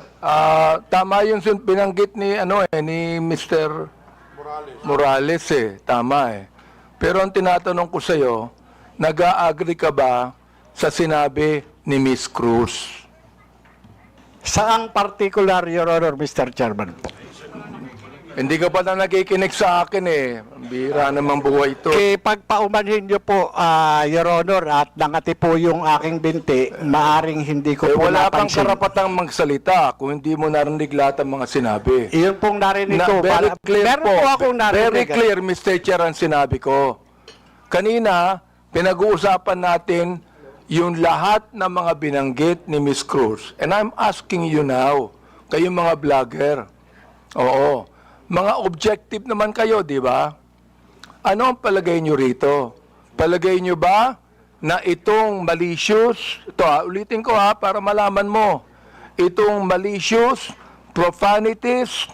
S14: tama yung binanggit ni Mr. Morales tama Pero ang tinatanong ko sa iyo, nag-a-agree ka ba sa sinabi ni Miss Cruz?
S25: Saang particular, Your Honor, Mr. Chairman po?
S14: Hindi ka pa na nakikinig sa akin Bira namang buhay ito.
S25: Pagpaumanhin niyo po, Your Honor, at nangati po yung aking binti, maaring hindi ko po
S14: wala kang
S25: napansin.
S14: karapatang magsalita kung hindi mo narinig lahat ang mga sinabi.
S25: Iyon pong narinig ko.
S14: Very clear
S25: meron po akong narinig.
S14: Very clear, Mr. Chair, ang sinabi ko. Kanina, pinag-uusapan natin yung lahat ng mga binanggit ni Miss Cruz. And I'm asking you now, kayong mga vlogger. Oo. Mga objective naman kayo, di ba? Ano ang palagay nyo rito? Palagay nyo ba na itong malicious, ito ulitin ko para malaman mo, itong malicious, profanities,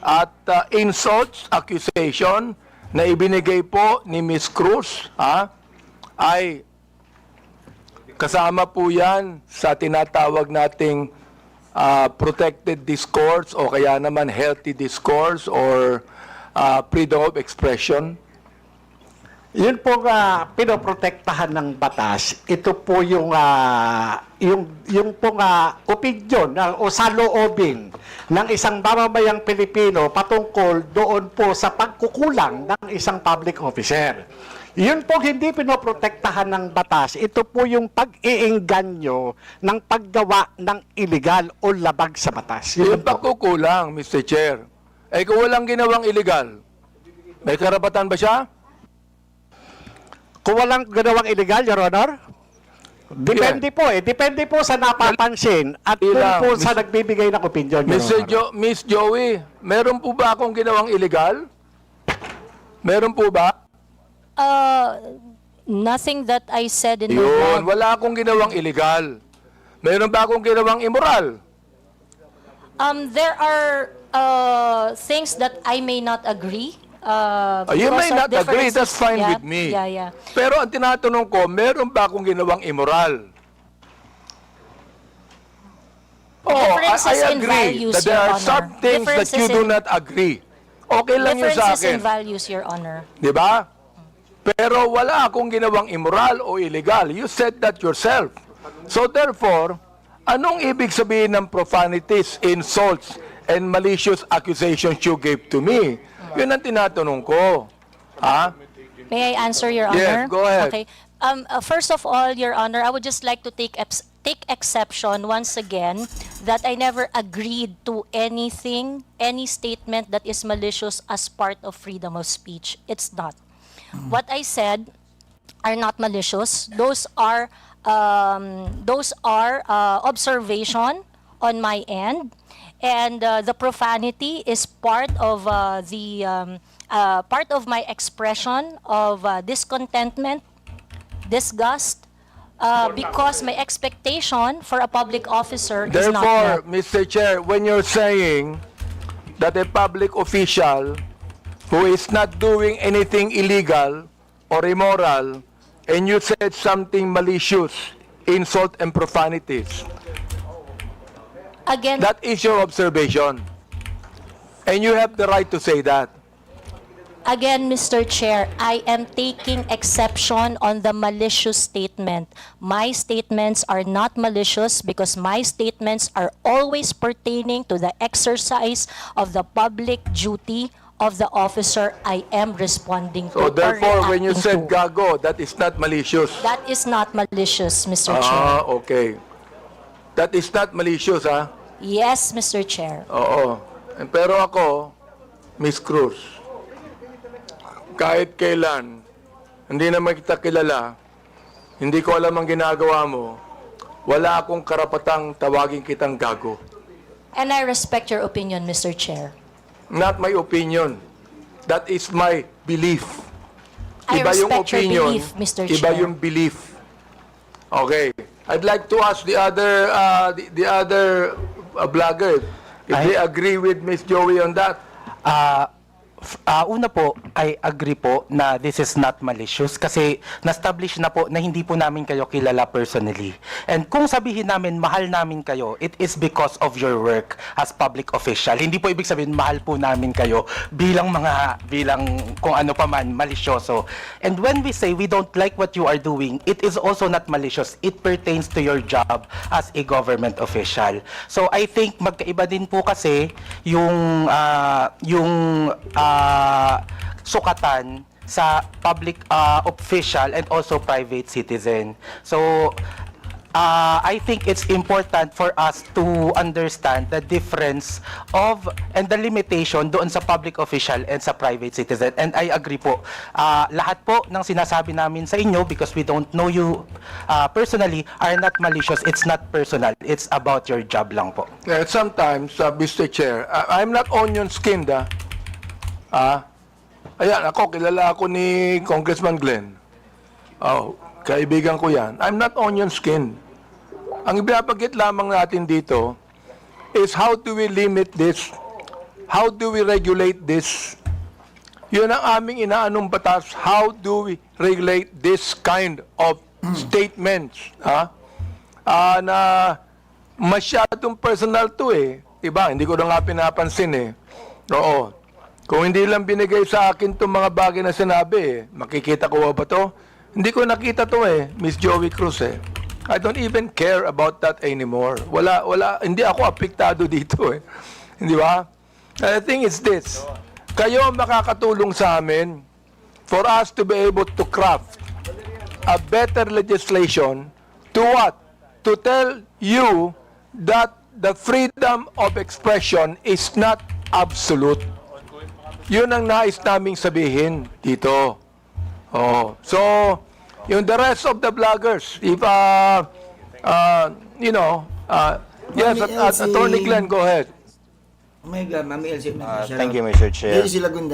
S14: at insults, accusation na ibinigay po ni Ms. Cruz, ay kasama po yan sa tinatawag nating protected discourse o kaya naman healthy discourse or freedom of expression?
S25: Yun po pinoprotektahan ng batas. Ito po yung pong opinion o saloobin ng isang mamamayang Pilipino patungkol doon po sa pagkukulang ng isang public officer. Yun po hindi pinoprotektahan ng batas. Ito po yung pag-iingganyo ng paggawa ng illegal o labag sa batas.
S14: Yung pagkukulang, Mr. Chair, ay kung walang ginawang illegal, may karapatan ba siya?
S25: Kung walang ginawang illegal, Your Honor? Depende po Depende po sa napapansin at kung po sa nagbibigay ng opinion, Your Honor.
S14: Miss Joey, meron po ba akong ginawang illegal? Meron po ba?
S10: Nothing that I said in the
S14: Yun, wala akong ginawang illegal. Meron ba akong ginawang immoral?
S10: There are things that I may not agree.
S14: You may
S10: because of
S14: not agree,
S10: differences.
S14: that's fine
S10: Yeah,
S14: with me.
S10: Yeah.
S14: Pero ang tinatanong ko, meron ba akong ginawang immoral?
S10: Differences
S14: I
S10: in
S14: agree
S10: values,
S14: that there
S10: Your
S14: are some
S10: Honor.
S14: things that you do
S10: Differences in-
S14: not agree. Okay lang yun sa
S10: Differences in
S14: akin.
S10: values, Your Honor.
S14: Di ba? Pero wala akong ginawang immoral o illegal. You said that yourself. So therefore, anong ibig sabihin ng profanities, insults, and malicious accusations you gave to me? Yun ang tinatanong ko.
S10: May I answer, Your
S14: Yes,
S10: Honor?
S14: go ahead.
S10: Okay. First of all, Your Honor, I would just like to take exception once again that I never agreed to anything, any statement that is malicious as part of freedom of speech. It's not. What I said are not malicious. Those are observation on my end, and the profanity is part of part of my expression of discontentment, disgust, because my expectation for a public officer is not
S14: Therefore,
S10: met.
S14: Mr. Chair, when you're saying that a public official who is not doing anything illegal or immoral, and you said something malicious, insult and profanities,
S10: Again,
S14: that is your observation. And you have the right to say that.
S10: Again, Mr. Chair, I am taking exception on the malicious statement. My statements are not malicious because my statements are always pertaining to the exercise of the public duty of the officer I am responding
S14: So
S10: to. or
S14: therefore, when you said
S10: reacting to.
S14: gago, that is not malicious.
S10: That is not malicious, Mr. Chair.
S14: Okay. That is not malicious,
S10: Yes, Mr. Chair.
S14: Oo. Pero ako, Miss Cruz, kahit kailan, hindi naman kita kilala, hindi ko alam ang ginagawa mo, wala akong karapatang tawagin kitang gago.
S10: And I respect your opinion, Mr. Chair.
S14: Not my opinion. That is my belief.
S10: I
S14: Iba yung
S10: respect your
S14: opinion,
S10: belief, Mr.
S14: iba
S10: Chair.
S14: yung belief. Okay. I'd like to ask the other vlogger if they agree with Miss Joey on that.
S24: Una po, I agree po na this is not malicious kasi na-establish na po na hindi po namin kayo kilala personally. And kung sabihin namin mahal namin kayo, it is because of your work as public official. Hindi po ibig sabihin mahal po namin kayo bilang kung ano pa man, malisyoso. And when we say we don't like what you are doing, it is also not malicious. It pertains to your job as a government official. So I think magkaiba din po kasi yung sukatan sa public official and also private citizen. So, I think it's important for us to understand the difference of and the limitation doon sa public official and sa private citizen. And I agree po. Lahat po ng sinasabi namin sa inyo, because we don't know you personally, are not malicious. It's not personal. It's about your job lang po.
S14: Sometimes, Mr. Chair, I'm not onion skinned. Ayan, ako, kilala ako ni Congressman Glenn. Oh, kaibigan ko yan. I'm not onion skinned. Ang ibinabanggit lamang natin dito is how do we limit this? How do we regulate this? Yun ang aming inaanong batas. How do we regulate this kind of statements? Na masyadong personal to eh. Diba? Hindi ko na nga pinapansin eh. Oo. Kung hindi lang binigay sa akin itong mga bagay na sinabi eh, makikita ko ba to? Hindi ko nakita to eh, Miss Joey Cruz eh. I don't even care about that anymore. Hindi ako apektado dito eh. Hindi ba? And the thing is this, kayo ang makakatulong sa amin for us to be able to craft a better legislation to what? To tell you that the freedom of expression is not absolute. Yun ang nais naming sabihin dito. Oh, so, yung the rest of the bloggers, if, yes, Attorney Glenn, go ahead.
S11: Thank you, Mr. Chair.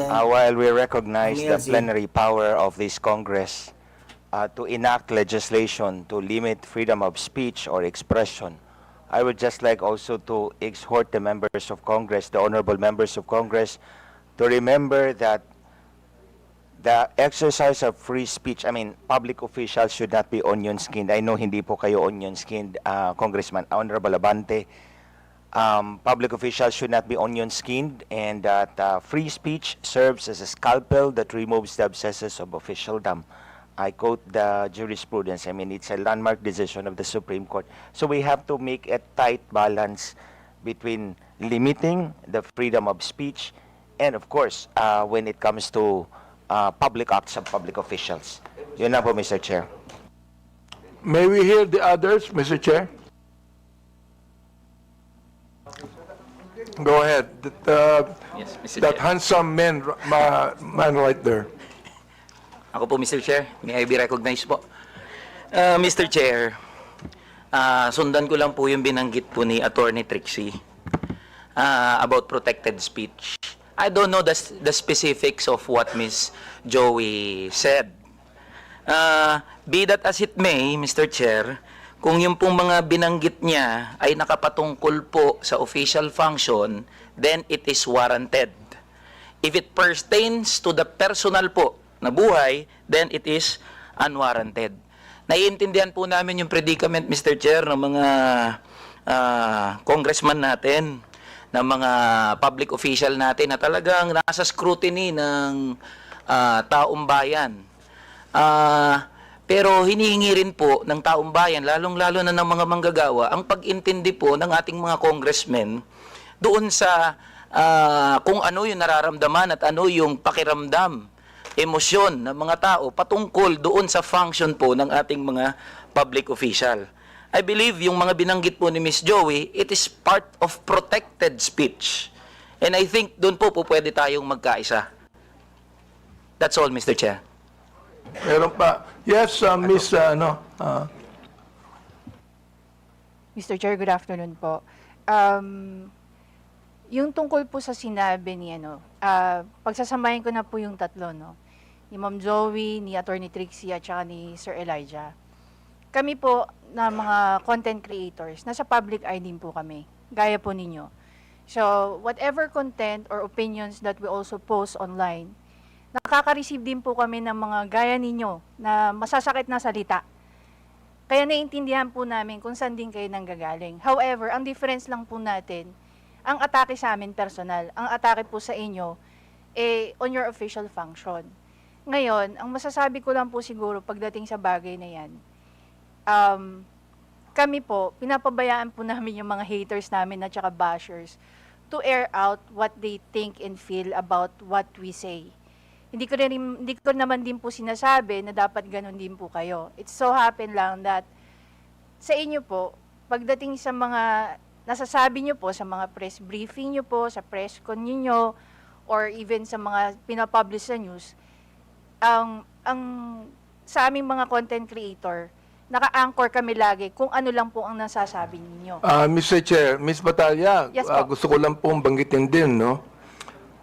S11: While we recognize the plenary power of this Congress to enact legislation to limit freedom of speech or expression, I would just like also to exhort the members of Congress, the honorable members of Congress, to remember that the exercise of free speech, public officials should not be onion-skinned. I know hindi po kayo onion-skinned, Congressman Honorable Abante. Public officials should not be onion-skinned, and that free speech serves as a scalpel that removes the abscesses of officialdom. I quote the jurisprudence. It's a landmark decision of the Supreme Court. So we have to make a tight balance between limiting the freedom of speech and, of course, when it comes to public acts of public officials. Yun na po, Mr. Chair.
S14: May we hear the others, Mr. Chair? Go ahead.
S1: Yes, Mr.
S14: That
S1: Chair.
S14: handsome man right there.
S1: Ako po, Mr. Chair. May I be recognized po? Mr. Chair, sundan ko lang po yung binanggit po ni Attorney Trixie about protected speech. I don't know the specifics of what Ms. Joey said. Be that as it may, Mr. Chair, kung yung pong mga binanggit niya ay nakapatungkol po sa official function, then it is warranted. If it pertains to the personal po na buhay, then it is unwarranted. Naiintindihan po namin yung predicament, Mr. Chair, ng mga congressman natin, ng mga public official natin na talagang nasa scrutiny ng taong bayan. Pero hinihingi rin po ng taong bayan, lalong-lalo na ng mga manggagawa, ang pag-intindi po ng ating mga congressmen doon sa kung ano yung nararamdaman at ano yung pakiramdam, emosyon ng mga tao patungkol doon sa function po ng ating mga public official. I believe yung mga binanggit po ni Ms. Joey, it is part of protected speech. And I think doon po pwede tayong magkaisa. That's all, Mr. Chair.
S14: Meron pa. Yes, Miss,
S23: Mr. Chair, good afternoon po. Yung tungkol po sa sinabi ni pagsasamahin ko na po yung tatlo, no? Ni Ma'am Joey, ni Attorney Trixie, at saka ni Sir Elijah. Kami po na mga content creators, nasa public eye din po kami, gaya po ninyo. So, whatever content or opinions that we also post online, nakaka-receive din po kami ng mga gaya ninyo na masasakit na salita. Kaya naiintindihan po namin kung saan din kayo nanggagaling. However, ang difference lang po natin, ang atake sa amin personal, ang atake po sa inyo, on your official function. Ngayon, ang masasabi ko lang po siguro pagdating sa bagay na yan, kami po, pinapabayaan po namin yung mga haters namin at saka bashers to air out what they think and feel about what we say. Hindi ko naman din po sinasabi na dapat ganun din po kayo. It so happen lang that sa inyo po, pagdating sa mga nasasabi nyo po, sa mga press briefing nyo po, sa press con nyo, or even sa mga pinapublish sa news, ang sa aming mga content creator, naka-anchor kami lagi kung ano lang po ang nasasabi ninyo.
S14: Mr. Chair, Ms. Batalya,
S23: Yes po.
S14: gusto ko lang pong banggitin din, no?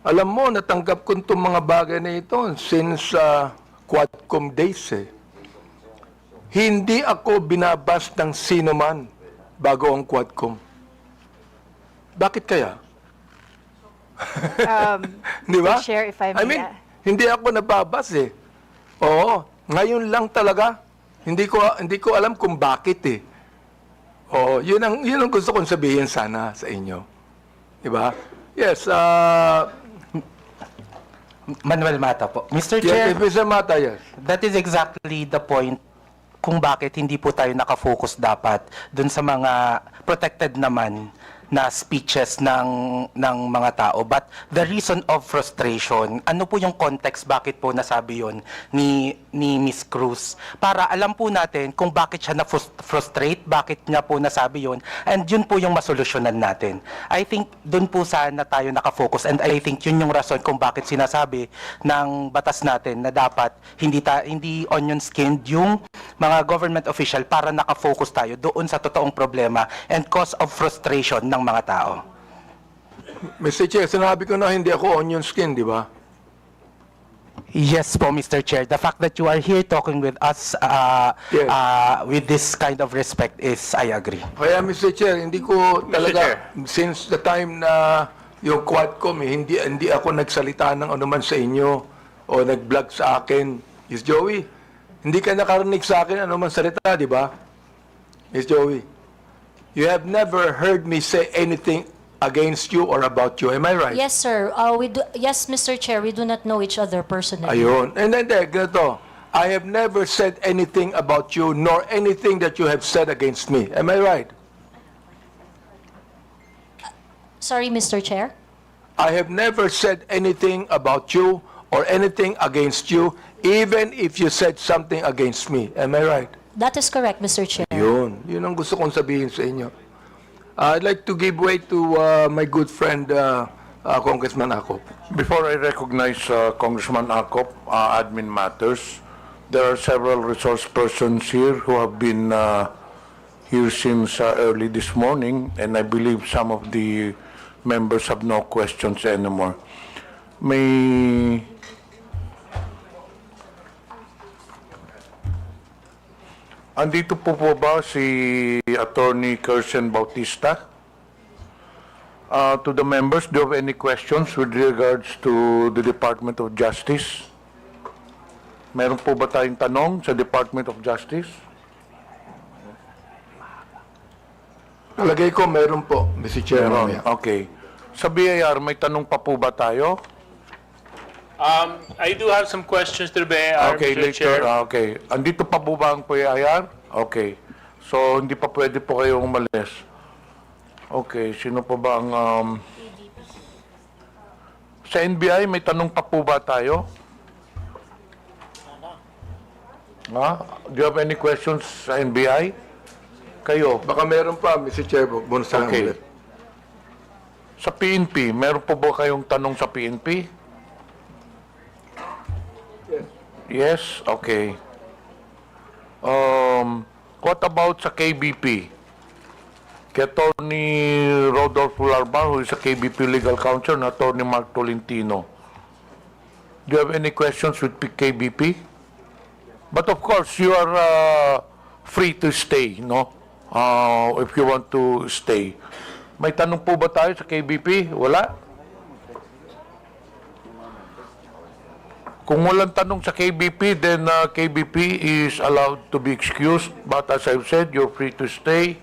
S14: Alam mo, natanggap ko itong mga bagay na ito since Quadcom days eh. Hindi ako binabas ng sino man bago ang Quadcom. Bakit kaya? Di ba?
S23: Chair, if I may,
S14: hindi ako nababas eh. Oo, ngayon lang talaga. Hindi ko alam kung bakit eh. Oo, yun ang gusto kong sabihin sana sa inyo. Di ba? Yes,
S24: Manuel Mata po. Mr. Chair,
S14: yes, Mr. Mata, yes.
S24: that is exactly the point kung bakit hindi po tayo nakafocus dapat dun sa mga protected naman na speeches ng mga tao. But the reason of frustration, ano po yung context bakit po nasabi yon ni Miss Cruz? Para alam po natin kung bakit siya na-frustrate, bakit niya po nasabi yon, and yun po yung masolusyonan natin. I think dun po sana tayo nakafocus, and I think yun yung rason kung bakit sinasabi ng batas natin na dapat hindi onion-skinned yung mga government official para nakafocus tayo doon sa totoong problema and cause of frustration ng mga tao.
S14: Mr. Chair, sinabi ko na hindi ako onion skin, di ba?
S24: Yes po, Mr. Chair. The fact that you are here talking with us
S14: Yes.
S24: with this kind of respect is, I agree.
S14: Kaya, Mr. Chair, hindi ko talaga, since the time na yung Quadcom, hindi ako nagsalita ng anuman sa inyo o nag-vlog sa akin. Miss Joey, hindi ka nakarinig sa akin anuman salita, di ba? Miss Joey, you have never heard me say anything against you or about you. Am I right?
S10: Yes, sir. Yes, Mr. Chair, we do not know each other personally.
S14: Ayun. And then, ganito. I have never said anything about you, nor anything that you have said against me. Am I right?
S10: Sorry, Mr. Chair?
S14: I have never said anything about you or anything against you, even if you said something against me. Am I right?
S10: That is correct, Mr. Chair.
S14: Yun ang gusto kong sabihin sa inyo. I'd like to give way to my good friend, Congressman Acop.
S2: Before I recognize Congressman Acop, admin matters, there are several resource persons here who have been here since early this morning, and I believe some of the members have no questions anymore. May andito po ba si Attorney Kirsten Bautista? To the members, do you have any questions with regards to the Department of Justice? Meron po ba tayong tanong sa Department of Justice?
S14: Palagay ko meron po, Mr. Chair.
S2: Meron, okay. Sa BIR, may tanong pa po ba tayo?
S21: I do have some questions to the BIR,
S2: Okay,
S21: Mr.
S2: later.
S21: Chair.
S2: Okay. Andito pa po ba ang PIR? Okay. So, hindi pa pwede po kayong umalis. Okay. Sino pa ba ang... Sa NBI, may tanong pa po ba tayo? Ha? Do you have any questions sa NBI? Kayo?
S14: Baka meron pa, Mr. Chair. Bonus na lang
S2: Okay.
S14: ulit.
S2: Sa PNP, meron po ba kayong tanong sa PNP? Yes? Okay. What about sa KBP? Kay Attorney Rodolfo Larbar, who is a KBP legal counsel, and Attorney Mark Tolentino. Do you have any questions with KBP? But of course, you are free to stay, no? If you want to stay. May tanong po ba tayo sa KBP? Wala? Kung walang tanong sa KBP, then KBP is allowed to be excused. But as I've said, you're free to stay.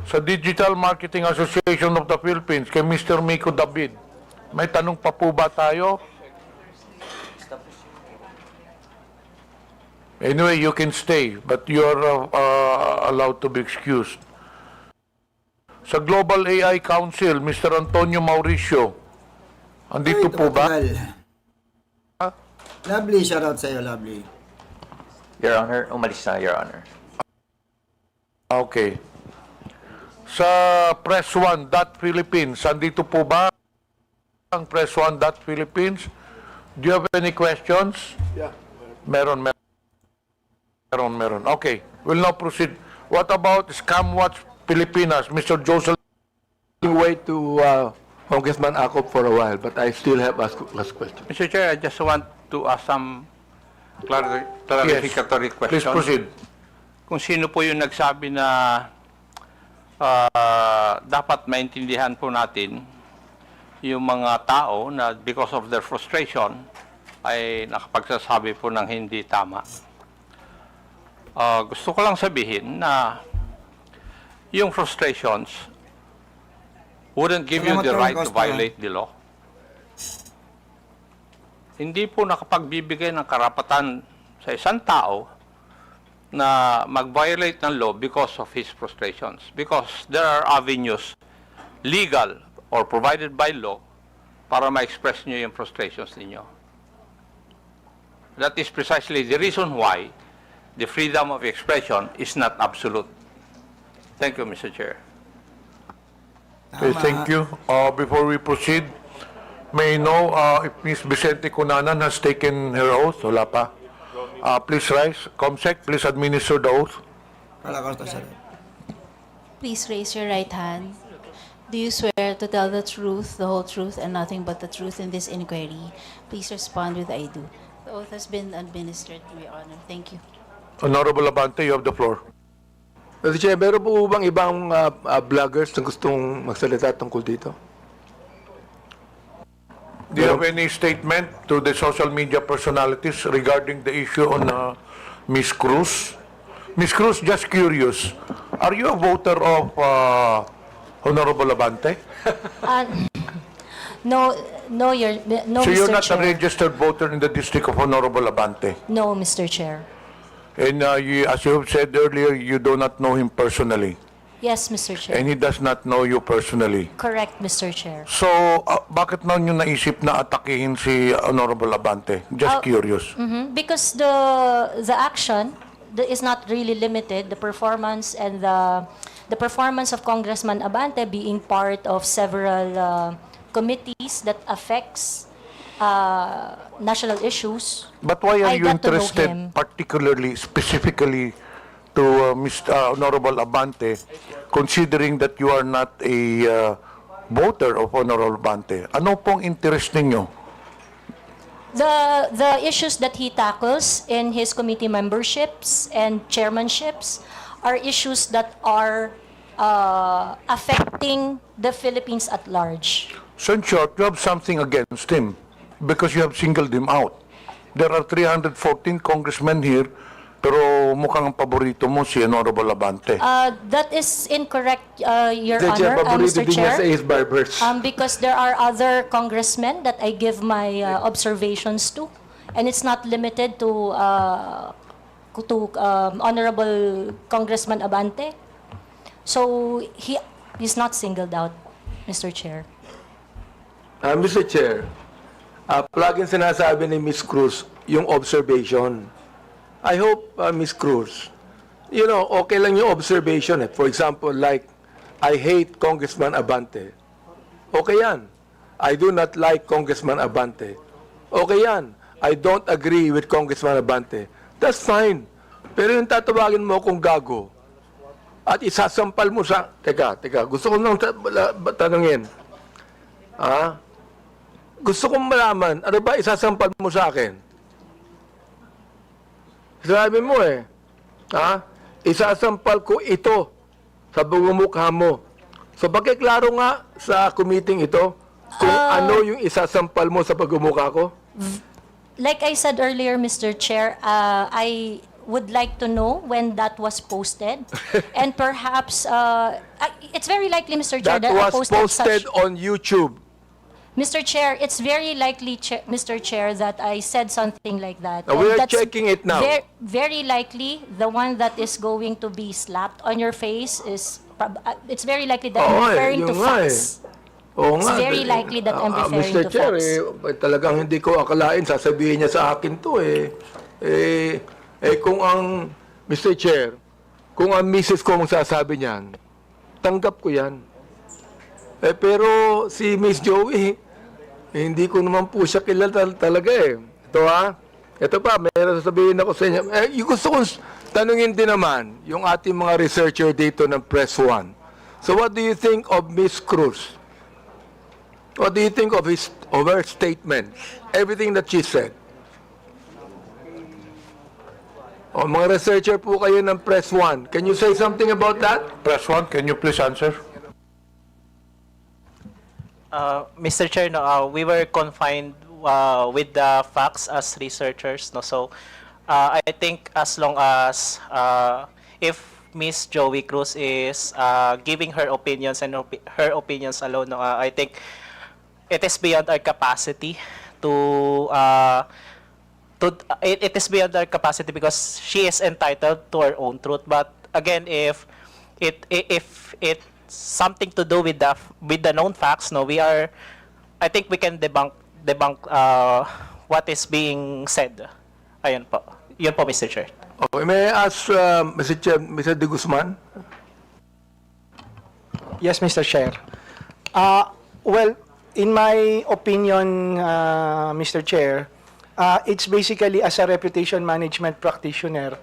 S2: Sa Digital Marketing Association of the Philippines, kay Mr. Miko David, may tanong pa po ba tayo? Anyway, you can stay, but you're allowed to be excused. Sa Global AI Council, Mr. Antonio Mauricio, andito po ba?
S4: Lovely, shout out sa iyo, Lovely.
S1: Your Honor, umalis na, Your Honor.
S2: Okay. Sa Press 1 Philippines, andito po ba ang Press 1 Philippines? Do you have any questions?
S14: Yeah.
S2: Meron. Okay. We'll now proceed. What about Scam Watch Pilipinas, Mr. Joseph?
S14: Way to Congressman Acop for a while, but I still have asked questions.
S13: Mr. Chair, I just want to ask some clarificatory
S2: Please
S13: questions.
S2: proceed.
S13: Kung sino po yung nagsabi na dapat maintindihan po natin yung mga tao na because of their frustration ay nakapagsasabi po ng hindi tama. Gusto ko lang sabihin na yung frustrations wouldn't give you the right to violate the law. Hindi po nakapagbibigay ng karapatan sa isang tao na mag-violate ng law because of his frustrations. Because there are avenues, legal or provided by law, para ma-express nyo yung frustrations ninyo. That is precisely the reason why the freedom of expression is not absolute. Thank you, Mr. Chair.
S2: Okay, thank you. Before we proceed, may I know if Ms. Vicente Cunanan has taken her oath? Wala pa. Please rise. Comsec, please administer the oath.
S12: Please raise your right hand. Do you swear to tell the truth, the whole truth, and nothing but the truth in this inquiry? Please respond with I do. The oath has been administered, Your Honor. Thank you.
S2: Honorable Abante, you have the floor.
S14: Mr. Chair, meron po bang ibang vloggers na gustong magsalita tungkol dito?
S2: Do you have any statement to the social media personalities regarding the issue on Ms. Cruz? Ms. Cruz, just curious, are you a voter of Honorable Abante?
S10: No,
S2: So
S10: Mr.
S2: you're not a
S10: Chair.
S2: registered voter in the district of Honorable Abante?
S10: No, Mr. Chair.
S2: And as you have said earlier, you do not know him personally.
S10: Yes, Mr. Chair.
S2: And he does not know you personally.
S10: Correct, Mr. Chair.
S2: So, bakit na nyo naisip na atakihin si Honorable Abante? Just curious.
S10: Because the action is not really limited. The performance and the performance of Congressman Abante being part of several committees that affects national issues.
S2: But why are
S10: I
S2: you
S10: got to know
S2: interested
S10: him.
S2: particularly, specifically to Mr. Honorable Abante, considering that you are not a voter of Honorable Abante? Ano pong interest ninyo?
S10: The issues that he tackles in his committee memberships and chairmanships are issues that are affecting the Philippines at large.
S2: So in short, you have something against him because you have singled him out. There are 314 congressmen here, pero mukhang ang paborito mo si Honorable Abante.
S10: That is incorrect, Your
S14: Mr. Chair,
S10: Honor,
S14: paborito
S10: Mr.
S14: din niya
S10: Chair.
S14: sa Ace Barbers.
S10: Because there are other congressmen that I give my observations to, and it's not limited to Honorable Congressman Abante. So he is not singled out, Mr. Chair.
S14: Mr. Chair, palaging sinasabi ni Ms. Cruz yung observation. I hope, Ms. Cruz, you know, okay lang yung observation. For example, like, I hate Congressman Abante. Okay yan. I do not like Congressman Abante. Okay yan. I don't agree with Congressman Abante. That's fine. Pero yung tatawagin mo kung gago at isasampal mo sa... Teka, gusto ko nang tanungin. Gusto kong malaman, ano ba isasampal mo sa akin? Sabi mo isasampal ko ito sa bumumukha mo. So pakiklaro nga sa committee ito kung ano yung isasampal mo sa pagmumukha ko?
S10: Like I said earlier, Mr. Chair, I would like to know when that was posted. And perhaps, it's very likely, Mr. Chair,
S14: That
S10: I
S14: was
S10: posted
S14: posted
S10: such...
S14: on YouTube.
S10: Mr. Chair, it's very likely, Mr. Chair, that I said something like that.
S14: We
S10: And
S14: are
S10: that's
S14: checking it now.
S10: Very likely, the one that is going to be slapped on your face is... it's very likely that I'm referring to facts.
S14: Oo
S10: It's
S14: nga.
S10: very likely that I'm referring
S14: Mr.
S10: to
S14: Chair,
S10: facts.
S14: talagang hindi ko akalain, sasabihin niya sa akin to kung ang, Mr. Chair, kung ang misis ko magsasabi niyan, tanggap ko yan. Pero si Miss Joey, hindi ko naman po siya kilala talaga Ito ito pa, mayroon sasabihin ako sa inyo. Gusto kong tanungin din naman yung ating mga researcher dito ng Press One. So what do you think of Miss Cruz? What do you think of her statements? Everything that she said. O, mga researcher po kayo ng Press One. Can you say something about that?
S2: Press one, can you please answer?
S8: Mr. Chair, no, we were confined with the facts as researchers. No? So I think as long as if Miss Joey Cruz is giving her opinions and her opinions alone, no, I think it is beyond our capacity it is beyond our capacity because she is entitled to her own truth. But again, if it's something to do with the known facts, no, I think we can debunk what is being said. Ayun po. Yun po, Mr. Chair.
S14: Okay, may I ask Mr. De Guzman?
S27: Yes, Mr. Chair. Well, in my opinion, Mr. Chair, it's basically as a reputation management practitioner,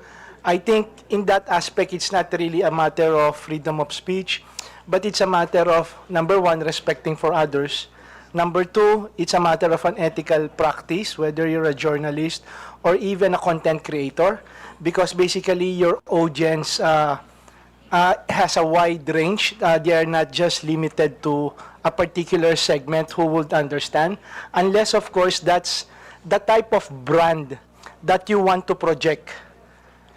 S27: I think in that aspect, it's not really a matter of freedom of speech, but it's a matter of, number one, respecting for others. Number two, it's a matter of an ethical practice, whether you're a journalist or even a content creator, because basically your audience has a wide range. They are not just limited to a particular segment who would understand, unless, of course, that's the type of brand that you want to project.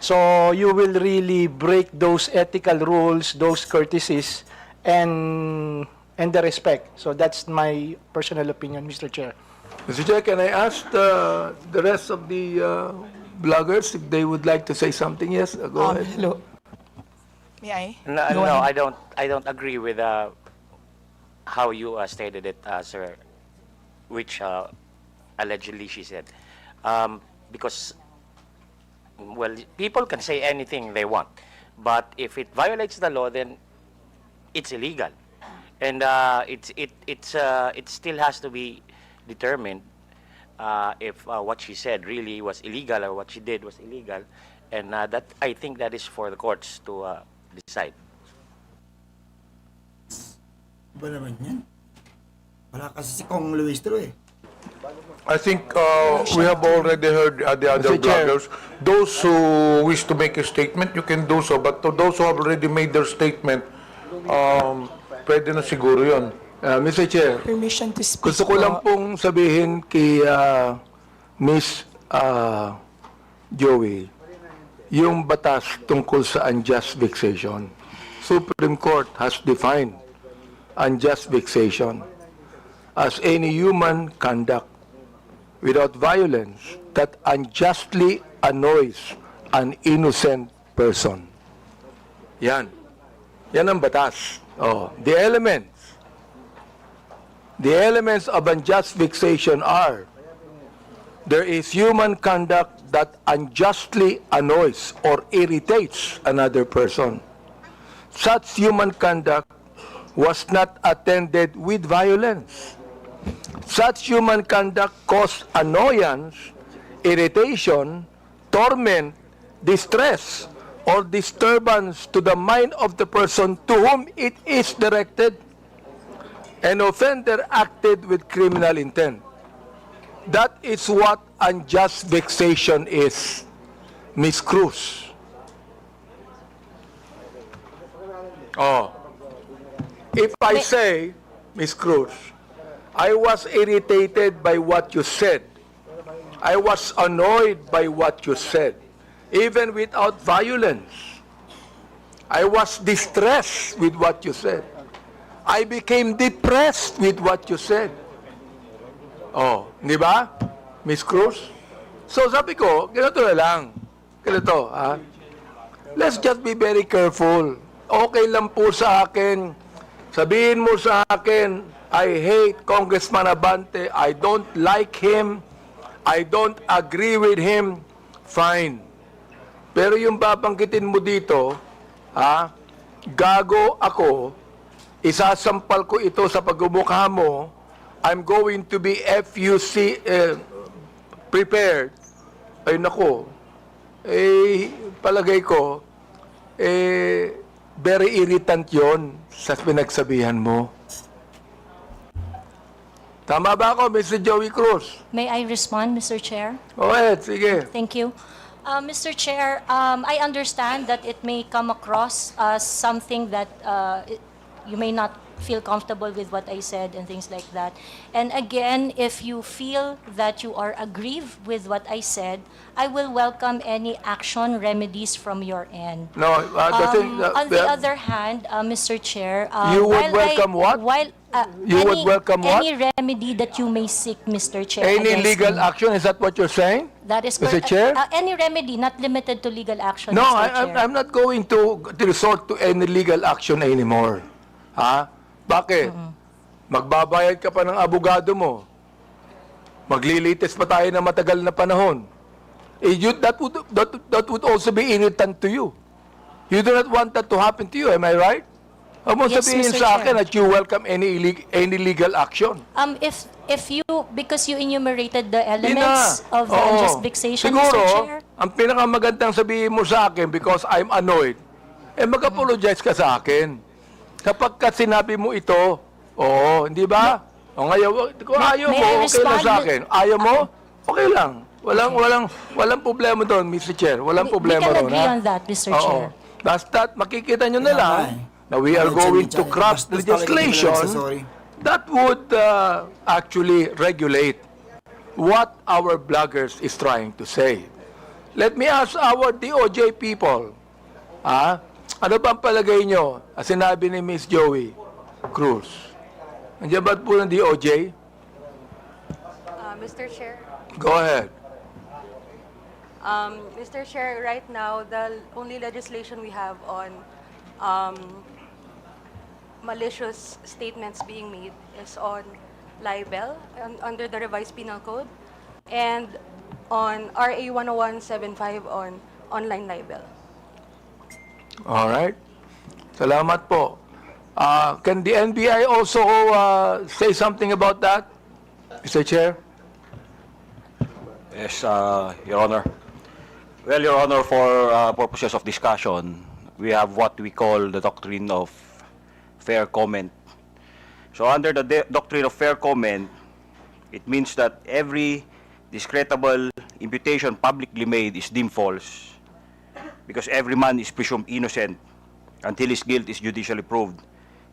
S27: So you will really break those ethical rules, those courtesies, and the respect. So that's my personal opinion, Mr. Chair.
S14: Mr. Chair, can I ask the rest of the bloggers if they would like to say something? Yes, go ahead.
S6: Hello. May I?
S15: No, I don't agree with how you stated it, sir, which allegedly she said. Because, well, people can say anything they want, but if it violates the law, then it's illegal. And it still has to be determined if what she said really was illegal or what she did was illegal. And that, I think that is for the courts to decide.
S4: Ba naman yan? Wala kasi si Kong Luistro eh.
S2: I think we have already heard the other
S14: Mr. Chair.
S2: bloggers. Those who wish to make a statement, you can do so. But to those who have already made their statement, pwede na siguro yun.
S14: Mr. Chair,
S6: Permission to speak.
S14: gusto ko lang pong sabihin kay Miss Joey, yung batas tungkol sa unjust vexation. Supreme Court has defined unjust vexation as any human conduct without violence that unjustly annoys an innocent person. Yan. Yan ang batas. Oh, the elements of unjust vexation are: there is human conduct that unjustly annoys or irritates another person. Such human conduct was not attended with violence. Such human conduct caused annoyance, irritation, torment, distress, or disturbance to the mind of the person to whom it is directed. An offender acted with criminal intent. That is what unjust vexation is, Miss Cruz. Oh. If I say, Miss Cruz, I was irritated by what you said. I was annoyed by what you said, even without violence. I was distressed with what you said. I became depressed with what you said. Oh, di ba, Miss Cruz? So sabi ko, ganito na lang. Ganito, ha? Let's just be very careful. Okay lang po sa akin. Sabihin mo sa akin, I hate Congressman Abante. I don't like him. I don't agree with him. Fine. Pero yung babanggitin mo dito, ha? Gago ako. Isasampal ko ito sa pagmumukha mo. I'm going to be FUC prepared. Ay nako. Palagay ko, very irritant yon sa pinagsabihan mo. Tama ba ako, Mr. Joey Cruz?
S10: May I respond, Mr. Chair?
S14: Go ahead, sige.
S10: Thank you. Mr. Chair, I understand that it may come across as something that you may not feel comfortable with what I said and things like that. And again, if you feel that you are aggrieved with what I said, I will welcome any action remedies from your end.
S14: No,
S10: On the other hand, Mr. Chair,
S14: You would
S10: while
S14: welcome what? You would welcome what?
S10: Any remedy that you may seek, Mr. Chair.
S14: Any
S10: against
S14: legal
S10: me.
S14: action, is that what you're saying?
S10: That is
S14: Mr.
S10: correct.
S14: Chair?
S10: Any remedy, not limited to legal action,
S14: No,
S10: Mr. Chair.
S14: I'm not going to resort to any legal action anymore. Ha? Bakit? Magbabayad ka pa ng abogado mo. Maglilitis pa tayo ng matagal na panahon. That would also be irritant to you. You do not want that to happen to you, am I right? Huwag mo
S10: Yes,
S14: sabihin
S10: Mr.
S14: sa akin
S10: Chair.
S14: that you welcome any legal action.
S10: If you, because you enumerated the elements of the unjust vexation,
S14: Siguro,
S10: Mr. Chair.
S14: ang pinakamagandang sabihin mo sa akin because I'm annoyed, mag-apologize ka sa akin. Kapag ka sinabi mo ito, hindi ba? O ngayon, kung ayaw mo,
S10: may I
S14: okay lang
S10: respond?
S14: sa akin. Ayaw mo, okay lang. Walang problema doon, Mr. Chair. Walang problema
S10: We can
S14: doon.
S10: agree on that, Mr. Chair.
S14: Basta makikita nyo na lang na we are going to craft legislation that would actually regulate what our bloggers is trying to say. Let me ask our DOJ people, ano ba ang palagay nyo? Sinabi ni Miss Joey Cruz. Andiyan ba po ng DOJ?
S5: Mr. Chair,
S14: Go ahead.
S5: Mr. Chair, right now, the only legislation we have on malicious statements being made is on libel under the revised penal code and on RA 10175 on online libel.
S14: All right. Salamat po. Can the NBI also say something about that, Mr. Chair?
S16: Yes, Your Honor. Well, Your Honor, for purposes of discussion, we have what we call the doctrine of fair comment. So under the doctrine of fair comment, it means that every discreditable imputation publicly made is deemed false because every man is presumed innocent until his guilt is judicially proved,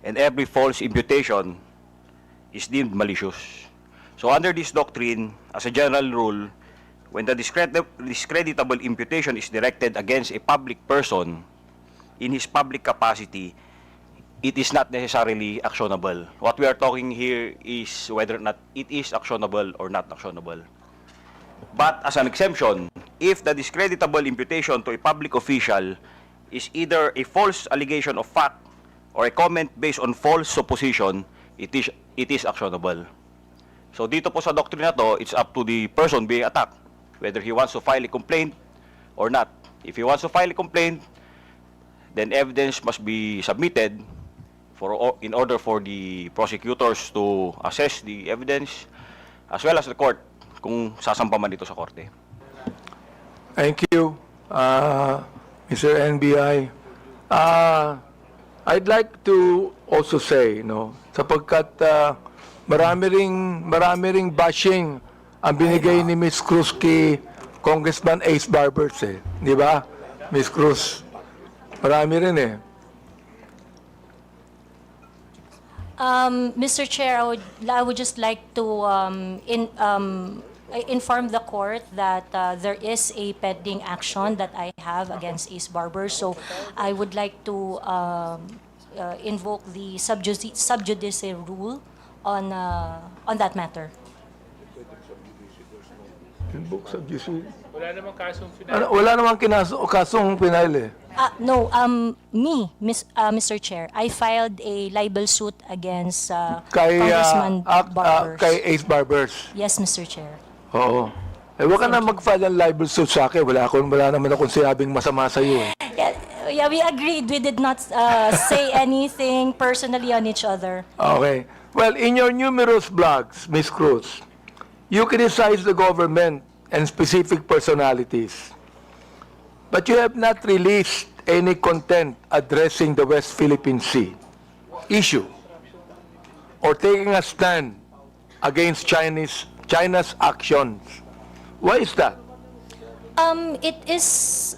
S16: and every false imputation is deemed malicious. So under this doctrine, as a general rule, when the discreditable imputation is directed against a public person in his public capacity, it is not necessarily actionable. What we are talking here is whether or not it is actionable or not actionable. But as an exemption, if the discreditable imputation to a public official is either a false allegation of fact or a comment based on false supposition, it is actionable. So dito po sa doctrine na to, it's up to the person being attacked whether he wants to file a complaint or not. If he wants to file a complaint, then evidence must be submitted in order for the prosecutors to assess the evidence as well as the court kung sasampa man dito sa korte.
S14: Thank you, Mr. NBI. I'd like to also say, sapagkat marami ring bashing ang binigay ni Ms. Cruz kay Congressman Ace Barbers, di ba? Ms. Cruz, marami rin
S10: Mr. Chair, I would just like to inform the court that there is a pending action that I have against Ace Barber. So I would like to invoke the sub judice rule on that matter.
S14: Invoke sub judice?
S21: Wala namang kasong final.
S14: Wala namang kasong final
S10: No, Mr. Chair, I filed a libel suit against Congressman Barbers.
S14: Kay Ace Barbers.
S10: Yes, Mr. Chair.
S14: Oo. Huwag ka na mag-file ng libel suit sa akin. Wala naman akong sinabing masama sa iyo.
S10: Yeah, we agreed. We did not say anything personally on each other.
S14: Okay. Well, in your numerous blogs, Ms. Cruz, you criticize the government and specific personalities. But you have not released any content addressing the West Philippine Sea issue or taking a stand against China's actions. Why is that?
S10: It is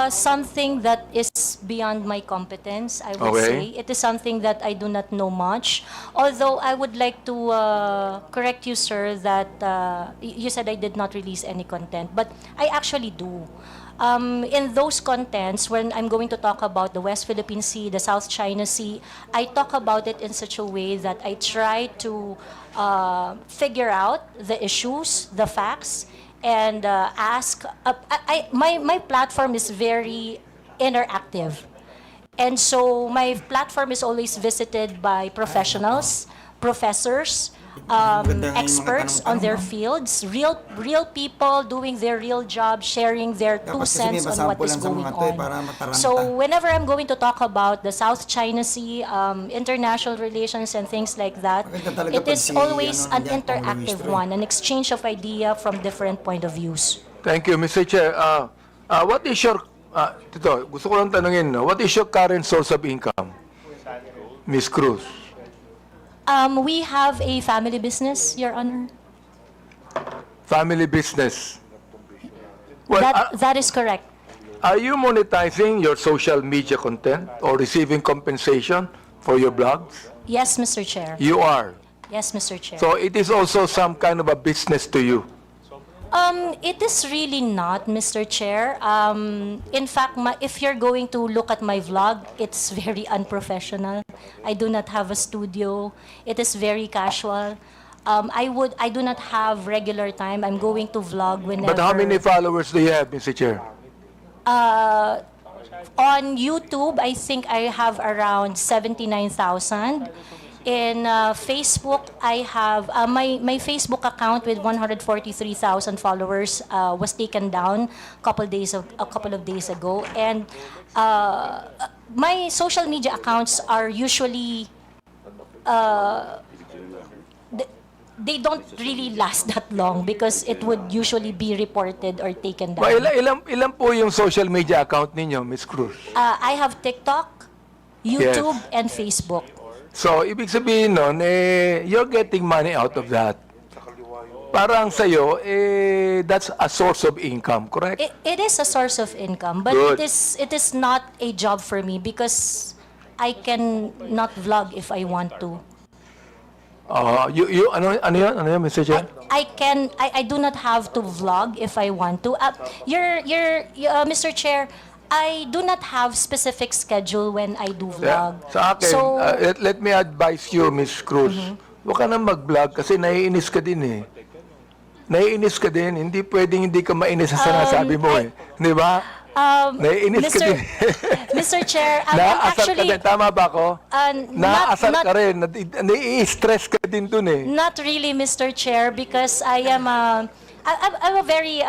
S10: something that is beyond my competence, I would
S14: Okay.
S10: say. It is something that I do not know much. Although I would like to correct you, sir, that you said I did not release any content, but I actually do. In those contents, when I'm going to talk about the West Philippine Sea, the South China Sea, I talk about it in such a way that I try to figure out the issues, the facts, and ask. My platform is very interactive. And so my platform is always visited by professionals, professors, experts on their fields, real people doing their real job, sharing their 2 cents on what is going on. So whenever I'm going to talk about the South China Sea, international relations and things like that, it is always an interactive one, an exchange of idea from different point of views.
S14: Thank you, Mr. Chair. What is your, Tito, gusto ko lang tanungin, no? What is your current source of income, Ms. Cruz?
S10: We have a family business, Your Honor.
S14: Family business. Well,
S10: That is correct.
S14: are you monetizing your social media content or receiving compensation for your blogs?
S10: Yes, Mr. Chair.
S14: You are.
S10: Yes, Mr. Chair.
S14: So it is also some kind of a business to you.
S10: It is really not, Mr. Chair. In fact, if you're going to look at my vlog, it's very unprofessional. I do not have a studio. It is very casual. I do not have regular time. I'm going to vlog whenever.
S14: But how many followers do you have, Mr. Chair?
S10: On YouTube, I think I have around 79,000. In Facebook, I have my Facebook account with 143,000 followers was taken down a couple of days ago, and my social media accounts are usually they don't really last that long because it would usually be reported or taken down.
S14: Ilan po yung social media account ninyo, Ms. Cruz?
S10: I have TikTok, YouTube, and Facebook.
S14: So, ibig sabihin nun, you're getting money out of that. Parang sa'yo, that's a source of income, correct?
S10: It is a source of income, but
S14: Good.
S10: it is not a job for me because I can not vlog if I want to.
S14: Ano yun, Mr. Chair?
S10: I do not have to vlog if I want to. Mr. Chair, I do not have specific schedule when I do vlog.
S14: Sa akin,
S10: So,
S14: let me advise you, Ms. Cruz. Huwag ka nang mag-vlog kasi naiinis ka din eh. Naiinis ka din. Hindi pwedeng hindi ka mainis sa sinasabi mo eh. Di ba? Naiinis ka din.
S10: Mr. Chair,
S14: Naaasar ka din. Tama ba ako? Naaasar
S10: not-
S14: ka rin. Nai-stress ka din dun eh.
S10: Not really, Mr. Chair, because I'm a very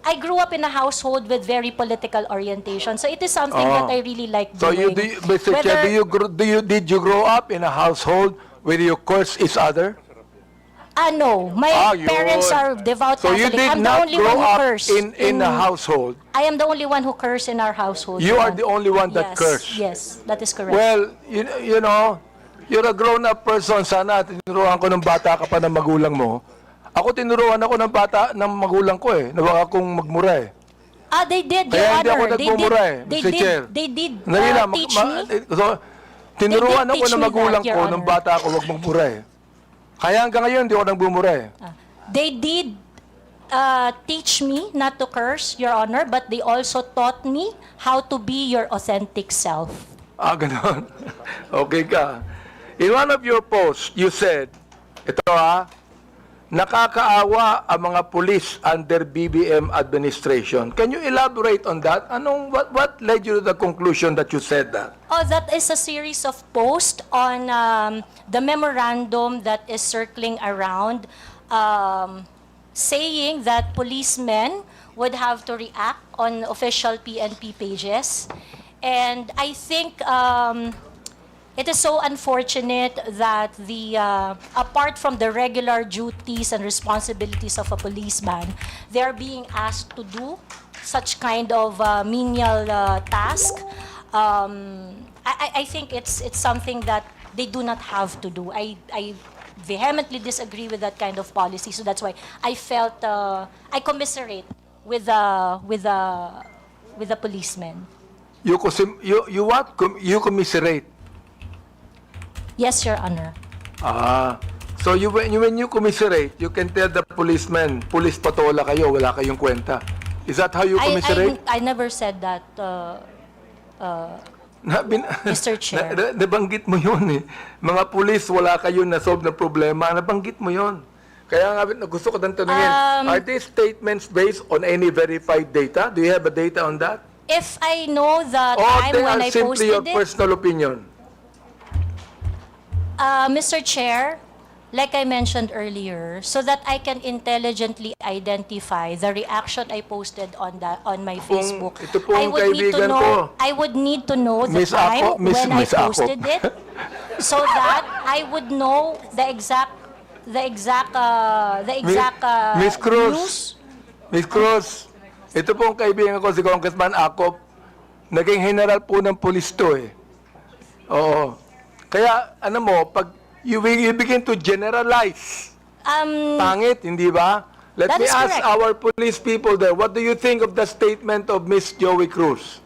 S10: I grew up in a household with very political orientation, so it is something that I really like
S14: So
S10: doing.
S14: Mr. Chair, did you grow up in a household where you curse each other?
S10: No, my parents are devout
S14: So you
S10: Catholic.
S14: did
S10: I'm the
S14: not
S10: only
S14: grow
S10: one who
S14: up
S10: curse
S14: in a household.
S10: I am the only one who curse in our household.
S14: You are
S10: John.
S14: the only one that
S10: Yes,
S14: curse.
S10: Yes, that is correct.
S14: Well, you know, you're a grown-up person. Sana tinuruan ko ng bata ka pa ng magulang mo. Ako tinuruan ako ng bata ng magulang ko eh. Nawag akong magmura eh.
S10: They did, Your
S14: Kaya hindi ako
S10: Honor.
S14: nagmumura eh, Mr. Chair.
S10: They did
S14: Dali lang,
S10: teach me.
S14: So, tinuruan
S10: They did
S14: ako
S10: teach
S14: ng
S10: me
S14: magulang
S10: that, Your
S14: ko
S10: Honor.
S14: ng bata ako wag magmura eh. Kaya hanggang ngayon, hindi ako nagbumura eh.
S10: They did teach me not to curse, Your Honor, but they also taught me how to be your authentic self.
S14: Ganon. Okay ka. In one of your posts, you said, ito nakakaawa ang mga pulis under BBM administration. Can you elaborate on that? What led you to the conclusion that you said that?
S10: That is a series of posts on the memorandum that is circling around saying that policemen would have to react on official PNP pages. And I think it is so unfortunate that apart from the regular duties and responsibilities of a policeman, they are being asked to do such kind of menial task. I think it's something that they do not have to do. vehemently disagree with that kind of policy. So that's why I felt I commiserate with the policemen.
S14: You what? You commiserate.
S10: Yes, Your Honor.
S14: So when you commiserate, you can tell the policeman, police patola kayo, wala kayong kwenta. Is that how you commiserate?
S10: I never said that, Mr. Chair.
S14: Nabanggit mo yun eh. Mga pulis, wala kayong na-solve na problema. Nabanggit mo yun. Kaya nga gusto ko nang tanungin, are these statements based on any verified data? Do you have a data on that?
S10: If I know the
S14: Or
S10: time
S14: they
S10: when
S14: are
S10: I
S14: simply your
S10: posted it,
S14: personal opinion?
S10: Mr. Chair, like I mentioned earlier, so that I can intelligently identify the reaction I posted on my Facebook,
S14: ito po ang kaibigan ko.
S10: I would need to know the
S14: Miss
S10: time
S14: Ako, Miss
S10: when I
S14: Ako.
S10: posted it, so that I would know the exact
S14: Miss Cruz,
S10: news.
S14: Miss Cruz, ito po ang kaibigan ko, si Congressman Akop. Naging general po ng polis to eh. Oo. Kaya, ano mo, pag you begin to generalize, pangit, hindi ba? Let
S10: That
S14: me
S10: is
S14: ask
S10: correct.
S14: our police people there, what do you think of the statement of Miss Joey Cruz?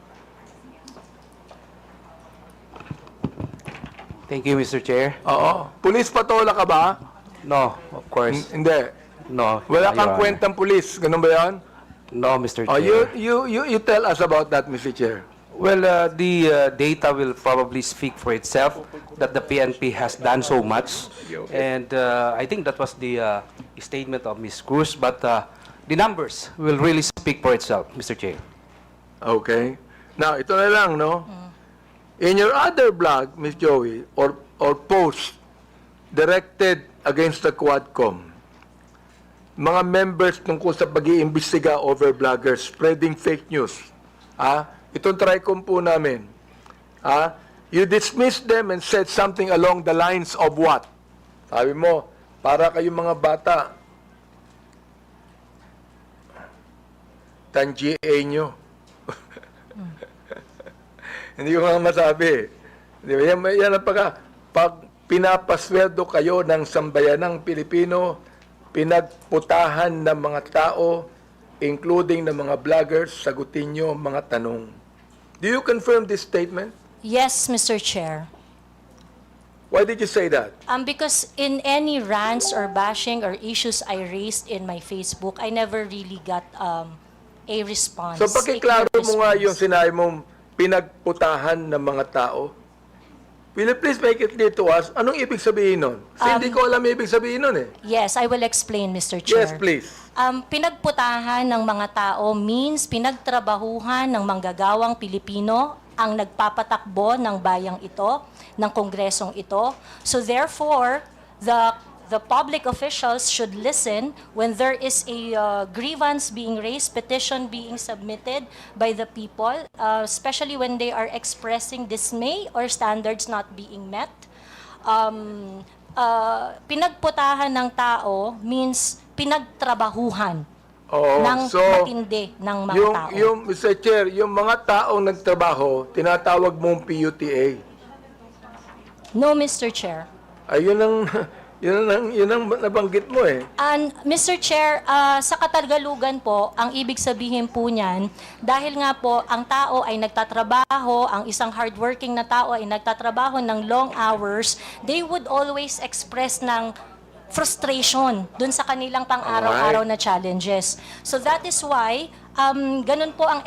S24: Thank you, Mr. Chair.
S14: Oo. Police patola ka ba?
S24: No, of course.
S14: Hindi.
S24: No.
S14: Wala
S24: Your
S14: kang
S24: Honor.
S14: kwentang police. Ganun ba yan?
S24: No, Mr.
S14: Oh,
S24: Chair.
S14: you tell us about that, Mr. Chair.
S24: Well, the data will probably speak for itself that the PNP has done so much. And I think that was the statement of Ms. Cruz. But the numbers will really speak for itself, Mr. Chair.
S14: Okay. Now, ito na lang, no? In your other blog, Ms. Joey, or post directed against the Quadcom, mga members tungkol sa pag-iimbestiga over bloggers spreading fake news. Itong TRICOM po namin. You dismissed them and said something along the lines of what? Sabi mo, para kayong mga bata, tangiya nyo. Hindi ko nga masabi. Di ba? Yan ang pag pinapasweldo kayo ng sambayanang Pilipino, pinagputahan ng mga tao, including ng mga vloggers, sagutin nyo mga tanong. Do you confirm this statement?
S10: Yes, Mr. Chair.
S14: Why did you say that?
S10: Because in any rants or bashing or issues I raised in my Facebook, I never really got a response.
S14: So pakiklaro mo nga yung sinabi mong pinagputahan ng mga tao. Will you please make it clear to us, anong ibig sabihin nun? Kasi hindi ko alam ibig sabihin nun eh.
S10: Yes, I will explain, Mr. Chair.
S14: Yes, please.
S10: Pinagputahan ng mga tao means pinagtrabahuhan ng manggagawang Pilipino ang nagpapatakbo ng bayang ito, ng kongresong ito. So therefore, the public officials should listen when there is a grievance being raised, petition being submitted by the people, especially when they are expressing dismay or standards not being met. Pinagputahan ng tao means pinagtrabahuhan ng matindi ng mga tao.
S14: Mr. Chair, yung mga taong nagtrabaho, tinatawag mong PUTA.
S10: No, Mr. Chair.
S14: Ayun ang nabanggit mo eh.
S10: And Mr. Chair, sa Katagalugan po, ang ibig sabihin po niyan, dahil nga po ang tao ay nagtatrabaho, ang isang hardworking na tao ay nagtatrabaho ng long hours, they would always express ng frustration dun sa kanilang pang-araw-araw na challenges. So that is why, ganun po ang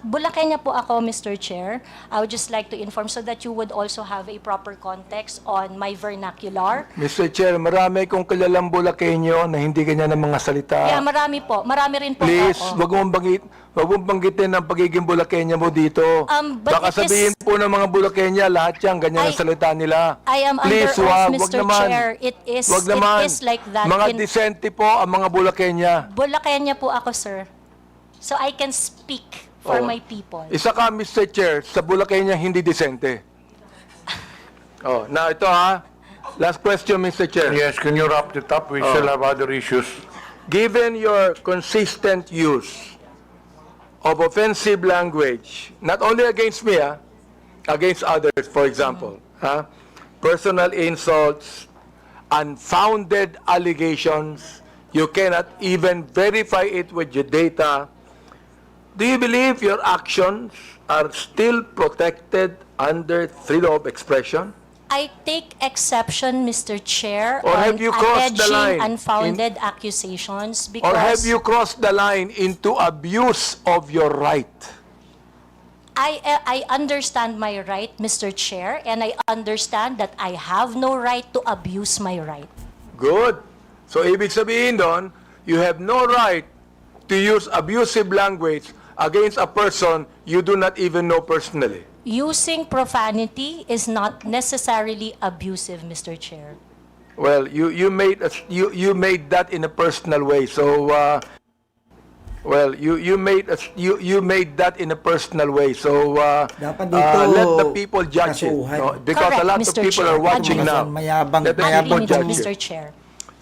S10: Bulakenya po ako, Mr. Chair. I would just like to inform so that you would also have a proper context on my vernacular.
S14: Mr. Chair, marami kong kilalang Bulakenyo na hindi ganyan ng mga salita.
S10: Yeah, marami po. Marami rin po
S14: Please,
S10: ako.
S14: wag mong banggitin ang pagiging Bulakenya mo dito.
S10: But
S14: Baka
S10: it is-
S14: sabihin po ng mga Bulakenya, lahat yan, ganyan ang salita nila.
S10: I am
S14: Please,
S10: under oath,
S14: wag
S10: Mr.
S14: naman.
S10: Chair. It is like that.
S14: Mga decente po ang mga Bulakenya.
S10: Bulakenya po ako, sir. So I can speak for my people.
S14: Isa ka, Mr. Chair, sa Bulakenya hindi decente. Now ito last question, Mr. Chair.
S2: Yes, can you wrap it up? We still have other issues.
S14: Given your consistent use of offensive language, not only against me, against others, for example, personal insults, unfounded allegations. You cannot even verify it with your data. Do you believe your actions are still protected under freedom of expression?
S10: I take exception, Mr. Chair,
S14: Or have
S10: on
S14: you crossed the line
S10: alleging unfounded accusations because
S14: Or have you crossed the line into abuse of your right?
S10: I understand my right, Mr. Chair, and I understand that I have no right to abuse my right.
S14: Good. So ibig sabihin doon, you have no right to use abusive language against a person you do not even know personally.
S10: Using profanity is not necessarily abusive, Mr. Chair.
S14: Well, you made that in a personal way. So you made that in a personal way. So
S4: Dapat dito,
S14: let the people judge it.
S4: kasuhan.
S14: No? Because
S10: Correct,
S14: a lot of
S10: Mr.
S14: people
S10: Chair.
S14: are watching
S10: Agree.
S14: now.
S4: Mayabang,
S14: Let the
S4: mayabang
S14: people
S10: Agree,
S14: judge
S10: Mr.
S14: it.
S10: Chair.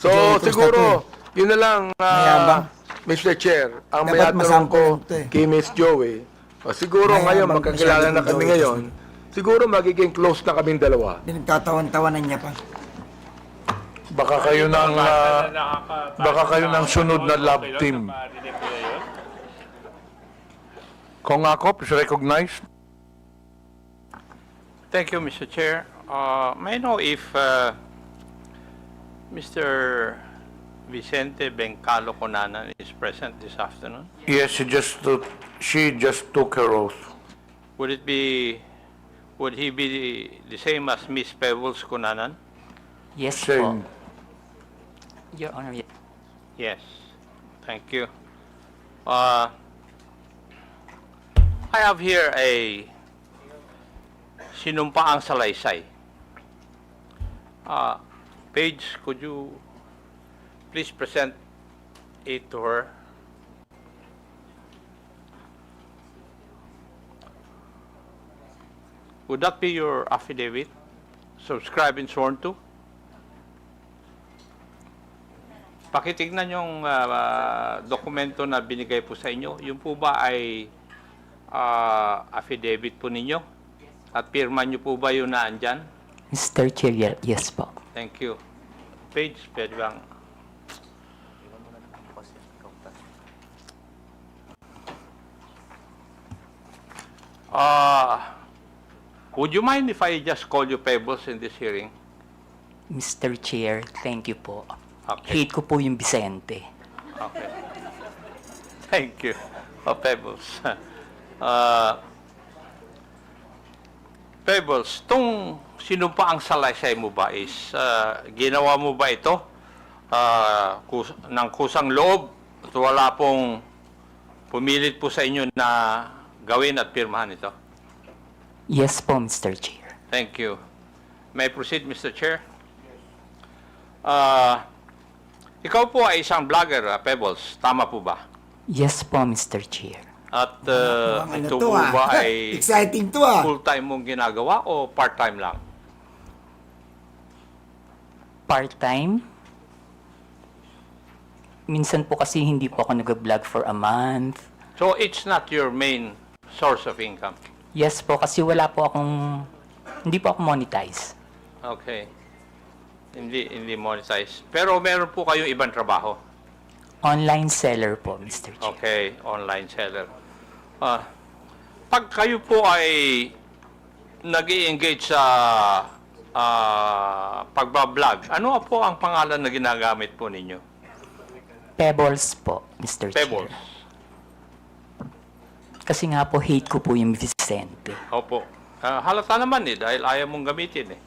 S14: So
S4: Joey,
S14: siguro, yun na lang,
S4: Mayabang.
S14: Mr. Chair, ang
S4: Dapat
S14: may tanong
S4: masample
S14: ko
S4: ito eh.
S14: kay Miss Joey, siguro
S4: Mayabang
S14: ngayon,
S4: masyado
S14: magkakilala na
S4: kay
S14: kami
S4: Joey
S14: ngayon, siguro magiging close na kaming dalawa.
S4: Pinagtatawan-tawanan niya pa.
S2: Baka kayo ng sunod na love team. Kung ako, please recognize.
S13: Thank you, Mr. Chair. May I know if Mr. Vicente Bencalo Conanan is present this afternoon?
S2: Yes, she just took her oath.
S13: Would he be the same as Miss Pebbles Conanan?
S1: Yes
S2: Same.
S1: po. Your Honor,
S13: Yes. Thank you. I have here a sinumpaang salaysay. Paige, could you please present it to her? Would that be your affidavit? Subscribed and sworn to? Pakitignan yung dokumento na binigay po sa inyo. Yung po ba ay affidavit po ninyo? At pirma nyo po ba yun na andyan?
S1: Mr. Chair, yes po.
S13: Thank you. Page, pwede bang? Would you mind if I just call you Pebbles in this hearing?
S1: Mr. Chair, thank you po.
S13: Okay.
S1: Hate ko po yung Vicente.
S13: Okay. Thank you. Pebbles. Pebbles, tong sinumpaang salaysay mo ba is ginawa mo ba ito ng kusang loob at wala pong pumilit po sa inyo na gawin at pirmahan ito?
S1: Yes po, Mr. Chair.
S13: Thank you. May I proceed, Mr. Chair? Ikaw po ay isang vlogger, Pebbles. Tama po ba?
S1: Yes po, Mr. Chair.
S13: At
S4: Ano
S13: ito
S4: to,
S13: po ba ay
S4: Exciting to ah.
S13: full-time mong ginagawa o part-time lang?
S1: Part-time? Minsan po kasi hindi po ako nag-vlog for a month.
S13: So it's not your main source of income?
S1: Yes po, kasi hindi po ako monetize.
S13: Okay. Hindi monetize. Pero meron po kayong ibang trabaho?
S1: Online seller po, Mr. Chair.
S13: Okay, online seller. Pag kayo po ay nag-i-engage sa pagbablog, ano po ang pangalan na ginagamit po ninyo?
S1: Pebbles po, Mr.
S13: Pebbles.
S1: Chair. Kasi nga po, hate ko po yung Vicente.
S13: Opo. Halata naman dahil ayaw mong gamitin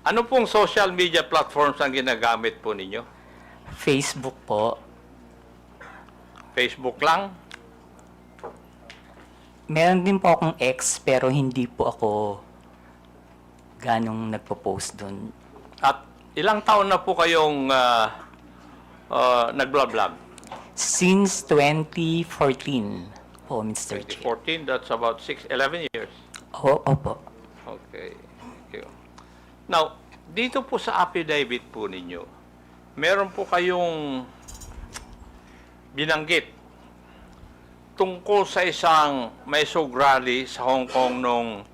S13: Ano pong social media platforms ang ginagamit po ninyo?
S1: Facebook po.
S13: Facebook lang?
S1: Meron din po akong ex, pero hindi po ako ganong nagpo-post doon.
S13: At ilang taon na po kayong nag-vlog?
S1: Since 2014 po, Mr. Chair.
S13: 2014, that's about 11 years.
S1: Opo.
S13: Okay. Thank you. Now, dito po sa affidavit po ninyo, meron po kayong binanggit tungkol sa isang Maisog rally sa Hong Kong noong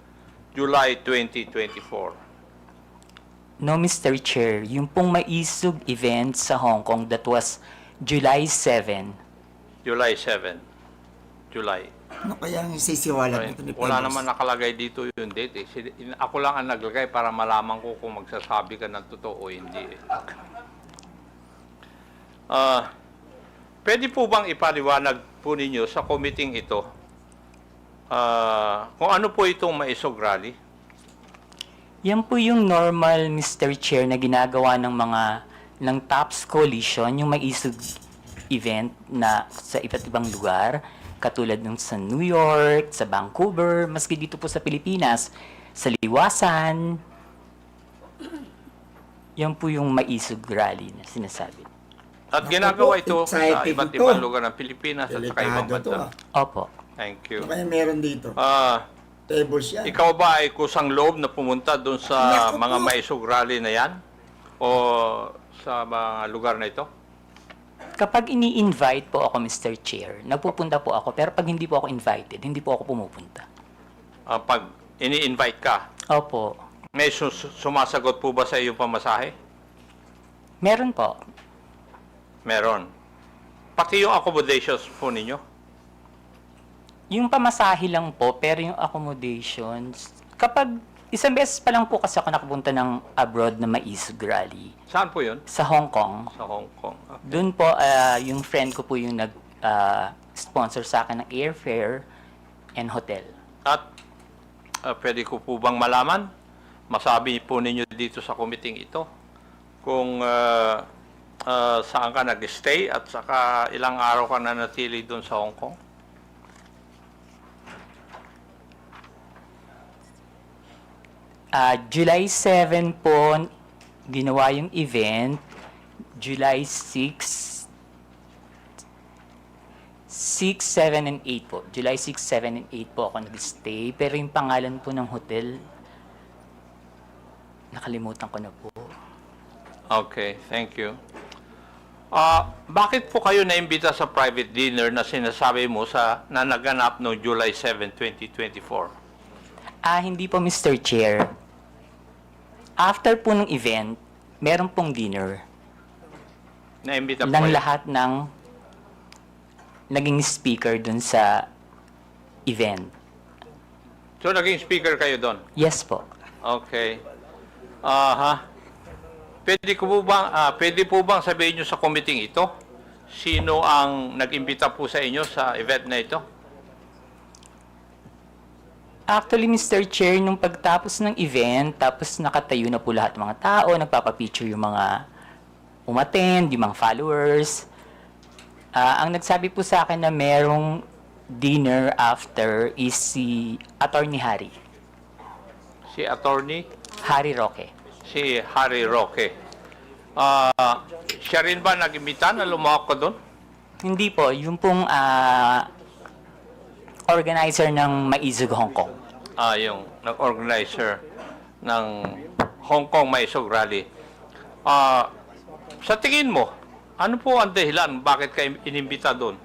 S13: July 2024.
S7: No, Mr. Chair, yung pong maisog event sa Hong Kong that was July 7.
S13: July 7. July.
S4: Ano kaya ang isisiwalat nito ni
S13: Wala
S4: Pebbles?
S13: naman nakalagay dito yung date. Ako lang ang naglagay para malaman ko kung magsasabi ka ng totoo o hindi. Pwede po bang ipaliwanag po ninyo sa committee ito kung ano po itong maisog rally?
S7: Yan po yung normal, Mr. Chair, na ginagawa ng TOPS Coalition, yung maisog event na sa iba't ibang lugar, katulad ng sa New York, sa Vancouver, maski dito po sa Pilipinas, sa Liwasan. Yan po yung maisog rally na sinasabi.
S13: At ginagawa ito sa
S4: exciting
S13: iba't
S4: ito.
S13: ibang lugar ng Pilipinas at sa ibang
S4: Delikado to,
S13: bansa.
S7: Opo.
S13: Thank you.
S4: Ano kaya meron dito? Pebbles yan.
S13: Ikaw ba ay kusang loob na pumunta doon sa mga maisog rally na yan? O sa mga lugar na ito?
S7: Kapag ini-invite po ako, Mr. Chair, nagpupunta po ako. Pero pag hindi po ako invited, hindi po ako pumupunta.
S13: Pag ini-invite ka,
S7: Opo.
S13: may sumasagot po ba sa iyong pamasahe?
S7: Meron po.
S13: Meron. Pati yung accommodations po ninyo?
S7: Yung pamasahe lang po, pero yung accommodations, kapag isang beses pa lang po kasi ako nakapunta ng abroad na maisog rally.
S13: Saan po yun?
S7: Sa Hong Kong.
S13: Sa Hong Kong. Okay.
S7: Doon po, yung friend ko po yung nag-sponsor sa akin ng airfare and hotel.
S13: At pwede ko po bang malaman, masabi po ninyo dito sa committee ito, kung saan ka nag-stay at saka ilang araw ka na natili doon sa Hong Kong?
S7: July 7 po, ginawa yung event. July 6, 7, and 8 po. July 6, 7, and 8 po ako nag-stay. Pero yung pangalan po ng hotel, nakalimutan ko na po.
S13: Okay, thank you. Bakit po kayo naimbita sa private dinner na sinasabi mo na naganap noong July 7, 2024?
S7: Hindi po, Mr. Chair. After po ng event, meron pong dinner
S13: Naimbita po
S7: ng
S13: kayo?
S7: lahat ng naging speaker dun sa event.
S13: So, naging speaker kayo doon?
S7: Yes po.
S13: Okay. Pwede po bang sabihin nyo sa committee ito? Sino ang nag-imbita po sa inyo sa event na ito?
S7: Actually, Mr. Chair, nung pagtapos ng event, tapos nakatayo na po lahat ng mga tao, nagpapapicture yung mga umattend, yung mga followers. Ang nagsabi po sa akin na merong dinner after is si Attorney Harry.
S13: Si Attorney?
S7: Harry Roque.
S13: Si Harry Roque. Siya rin ba nag-imbita na lumawak ka doon?
S7: Hindi po, yung pong organizer ng Maisog Hong Kong.
S13: Yung nag-organizer ng Hong Kong Maisog Rally. Sa tingin mo, ano po ang dahilan bakit kayo inimbita doon?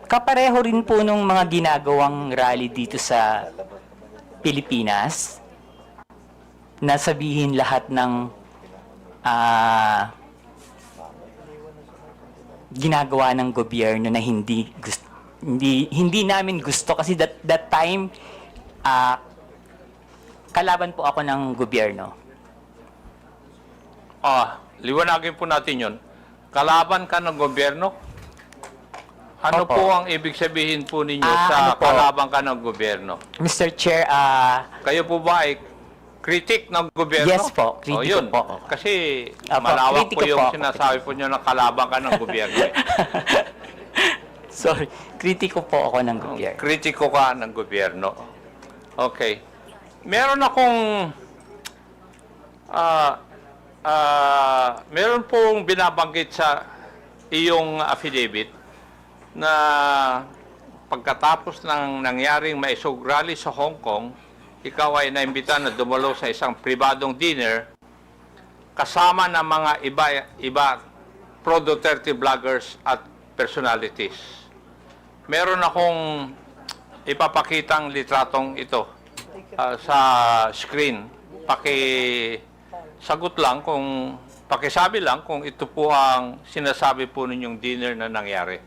S7: Kapareho rin po nung mga ginagawang rally dito sa Pilipinas na sabihin lahat ng ginagawa ng gobyerno na hindi namin gusto kasi that time kalaban po ako ng gobyerno.
S13: Liwanagin po natin yon. Kalaban ka ng gobyerno? Ano
S7: Opo.
S13: po ang ibig sabihin po ninyo sa
S7: ano po?
S13: kalaban ka ng gobyerno?
S7: Mr. Chair,
S13: Kayo po ba ay critic ng gobyerno?
S7: Yes po, kritiko
S13: yun.
S7: po.
S13: Kasi
S7: Opo,
S13: malawak po
S7: kritiko
S13: yung
S7: po ako.
S13: sinasabi po nyo na kalaban ka ng gobyerno.
S7: Sorry, kritiko po ako ng gobyerno.
S13: Kritiko ka ng gobyerno. Okay. Meron akong meron pong binabanggit sa iyong affidavit na pagkatapos ng nangyaring maisog rally sa Hong Kong, ikaw ay naimbita na dumalo sa isang pribadong dinner kasama ng mga iba pro-Duterte vloggers at personalities. Meron akong ipapakitang litratong ito sa screen. Pakisagot lang kung, pakisabi lang kung ito po ang sinasabi po ninyong dinner na nangyari.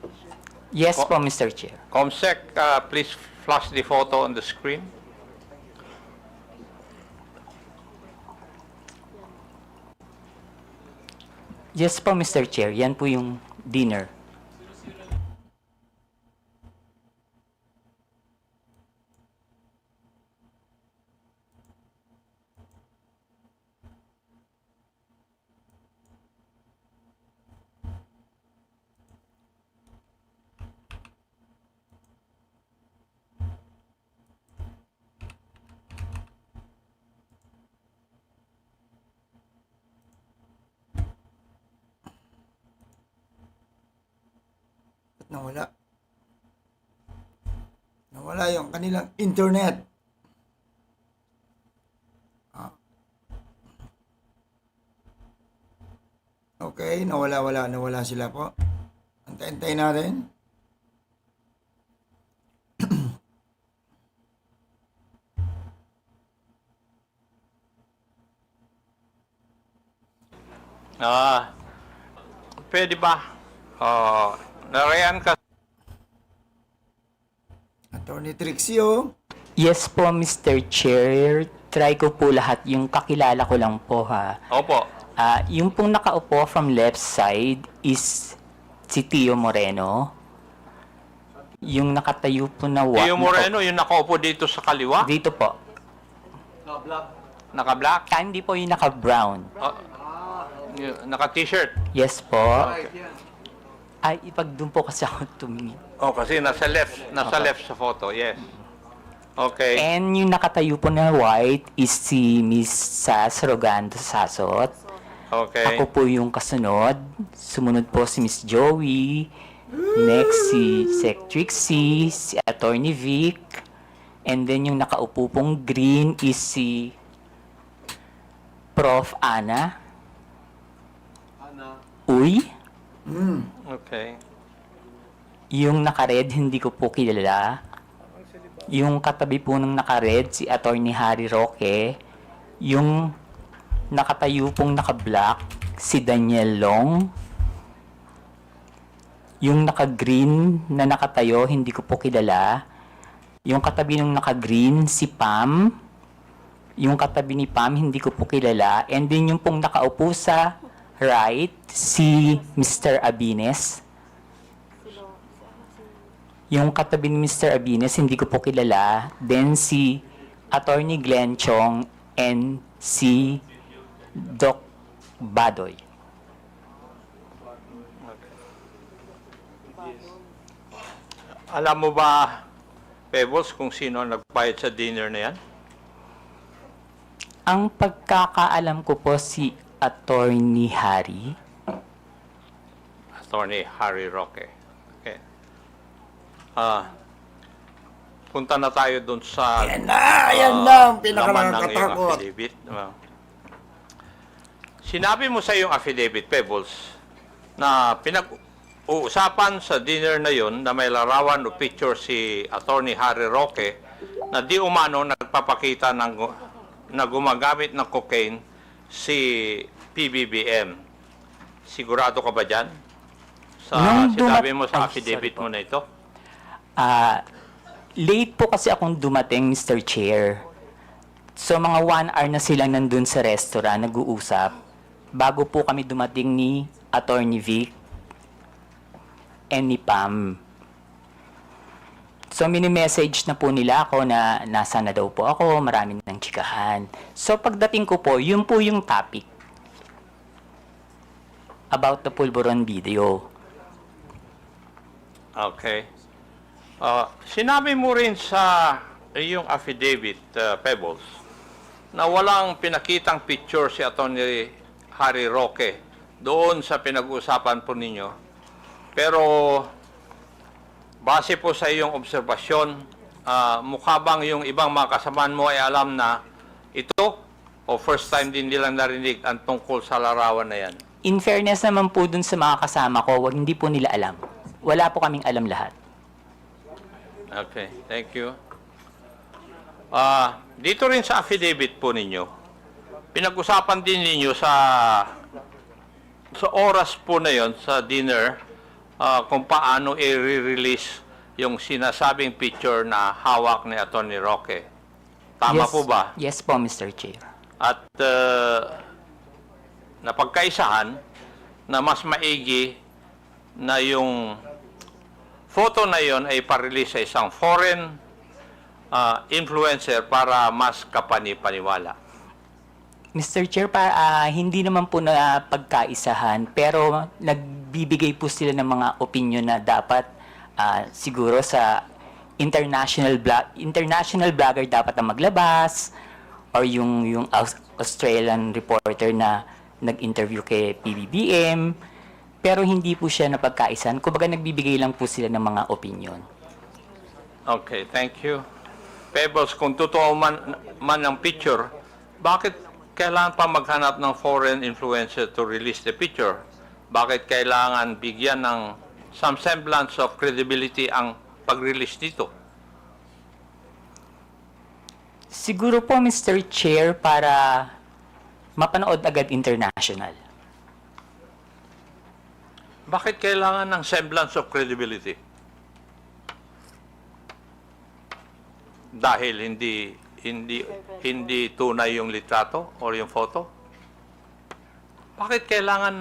S7: Yes po, Mr. Chair.
S13: Comsec, please flash the photo on the screen.
S7: Yes po, Mr. Chair. Yan po yung dinner.
S4: Nawala. Nawala yung kanilang internet. Okay, nawala sila po. Antay-antay natin.
S13: Pwede ba? Narayan ka.
S4: Attorney Trixie.
S7: Yes po, Mr. Chair. Try ko po lahat. Yung kakilala ko lang po, ha.
S13: Opo.
S7: Yung pong nakaupo from left side is si Tio Moreno. Yung nakatayo po na
S13: Tio Moreno, yung nakaupo dito sa kaliwa?
S7: Dito po.
S13: Naka-black?
S7: Hindi po yung naka-brown.
S13: Naka-t-shirt?
S7: Yes po. Ay, ipag-doon po kasi ako tumingin.
S13: Oh, kasi nasa left sa photo, yes. Okay.
S7: And yung nakatayo po na white is si Miss Sas Rogando Sasot.
S13: Okay.
S7: Ako po yung kasunod. Sumunod po si Miss Joey. Next si Sec Trixie, si Attorney Vic. And then yung nakaupo pong green is si Prof. Ana. Uy.
S13: Okay.
S7: Yung naka-red, hindi ko po kilala. Yung katabi po ng naka-red, si Attorney Harry Roque. Yung nakatayo pong naka-black, si Daniel Long. Yung naka-green na nakatayo, hindi ko po kilala. Yung katabi ng naka-green, si Pam. Yung katabi ni Pam, hindi ko po kilala. And then yung pong nakaupo sa right, si Mr. Abines. Yung katabi ni Mr. Abines, hindi ko po kilala. Then si Attorney Glenn Chong and si Doc Badoy.
S13: Alam mo ba, Pebbles, kung sino ang nagbayad sa dinner na yan?
S7: Ang pagkakaalam ko po si Attorney Harry.
S13: Attorney Harry Roque. Okay. Punta na tayo dun sa...
S4: Ayan na ang
S13: laman ng iyong
S4: pinakanakatakot.
S13: affidavit. Sinabi mo sa iyong affidavit, Pebbles, na pinag-uusapan sa dinner na yon na may larawan o picture si Attorney Harry Roque na di umano nagpapakita na gumagamit ng cocaine si PBBM. Sigurado ka ba dyan? Sinabi mo sa affidavit mo na ito?
S7: Late po kasi akong dumating, Mr. Chair. So, mga 1 hour na silang nandun sa restaurant, nag-uusap. Bago po kami dumating ni Attorney Vic and ni Pam. So, mini-message na po nila ako na nasa na daw po ako, marami ng chikahan. So, pagdating ko po, yun po yung topic about the Pulburon video.
S13: Okay. Sinabi mo rin sa iyong affidavit, Pebbles, na walang pinakitang picture si Attorney Harry Roque doon sa pinag-uusapan po ninyo. Pero base po sa iyong obserbasyon, mukha bang yung ibang mga kasamaan mo ay alam na ito o first time din nilang narinig ang tungkol sa larawan na yan?
S7: In fairness naman po dun sa mga kasama ko, hindi po nila alam. Wala po kaming alam lahat.
S21: Okay, thank you. Dito rin sa affidavit po ninyo, pinag-usapan din ninyo sa oras po na yon sa dinner kung paano i-release yung sinasabing picture na hawak ni Atty. Roque. Tama
S7: Yes.
S21: po ba?
S7: Yes po, Mr. Chair.
S21: At napagkaisahan na mas maigi na yung photo na yon ay parelease sa isang foreign influencer para mas kapani-paniwala.
S7: Mr. Chair, hindi naman po na pagkaisahan, pero nagbibigay po sila ng mga opinion na dapat siguro sa international blogger dapat na maglabas, or yung Australian reporter na nag-interview kay pbbm, pero hindi po siya napagkaisahan. Kumbaga nagbibigay lang po sila ng mga opinion.
S21: Okay, thank you. Pebbles, kung totoo man ang picture, bakit kailangan pa maghanap ng foreign influencer to release the picture? Bakit kailangan bigyan ng some semblance of credibility ang pag-release dito?
S7: Siguro po, Mr. Chair, para mapanood agad international.
S21: Bakit kailangan ng semblance of credibility? Dahil hindi tunay yung litrato or yung photo? Bakit kailangan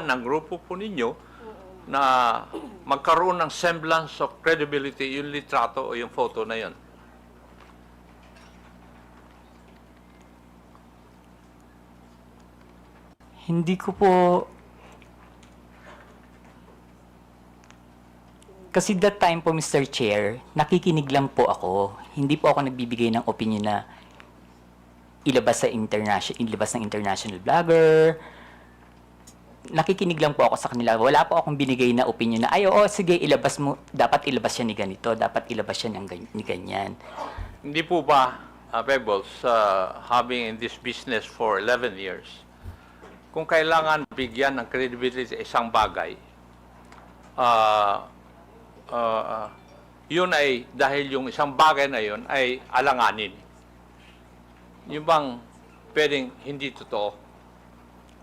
S21: ng grupo po ninyo na magkaroon ng semblance of credibility yung litrato o yung photo na yon?
S7: Hindi ko po... Kasi that time po, Mr. Chair, nakikinig lang po ako. Hindi po ako nagbibigay ng opinion na ilabas ng international blogger. Nakikinig lang po ako sa kanila. Wala po akong binigay na opinion na, sige, ilabas mo, dapat ilabas siya ni ganito, dapat ilabas siya ni ganyan.
S21: Hindi po ba, Pebbles, having in this business for 11 years, kung kailangan bigyan ng credibility isang bagay, yun ay dahil yung isang bagay na yun ay alanganin. Yung bang pwedeng hindi totoo?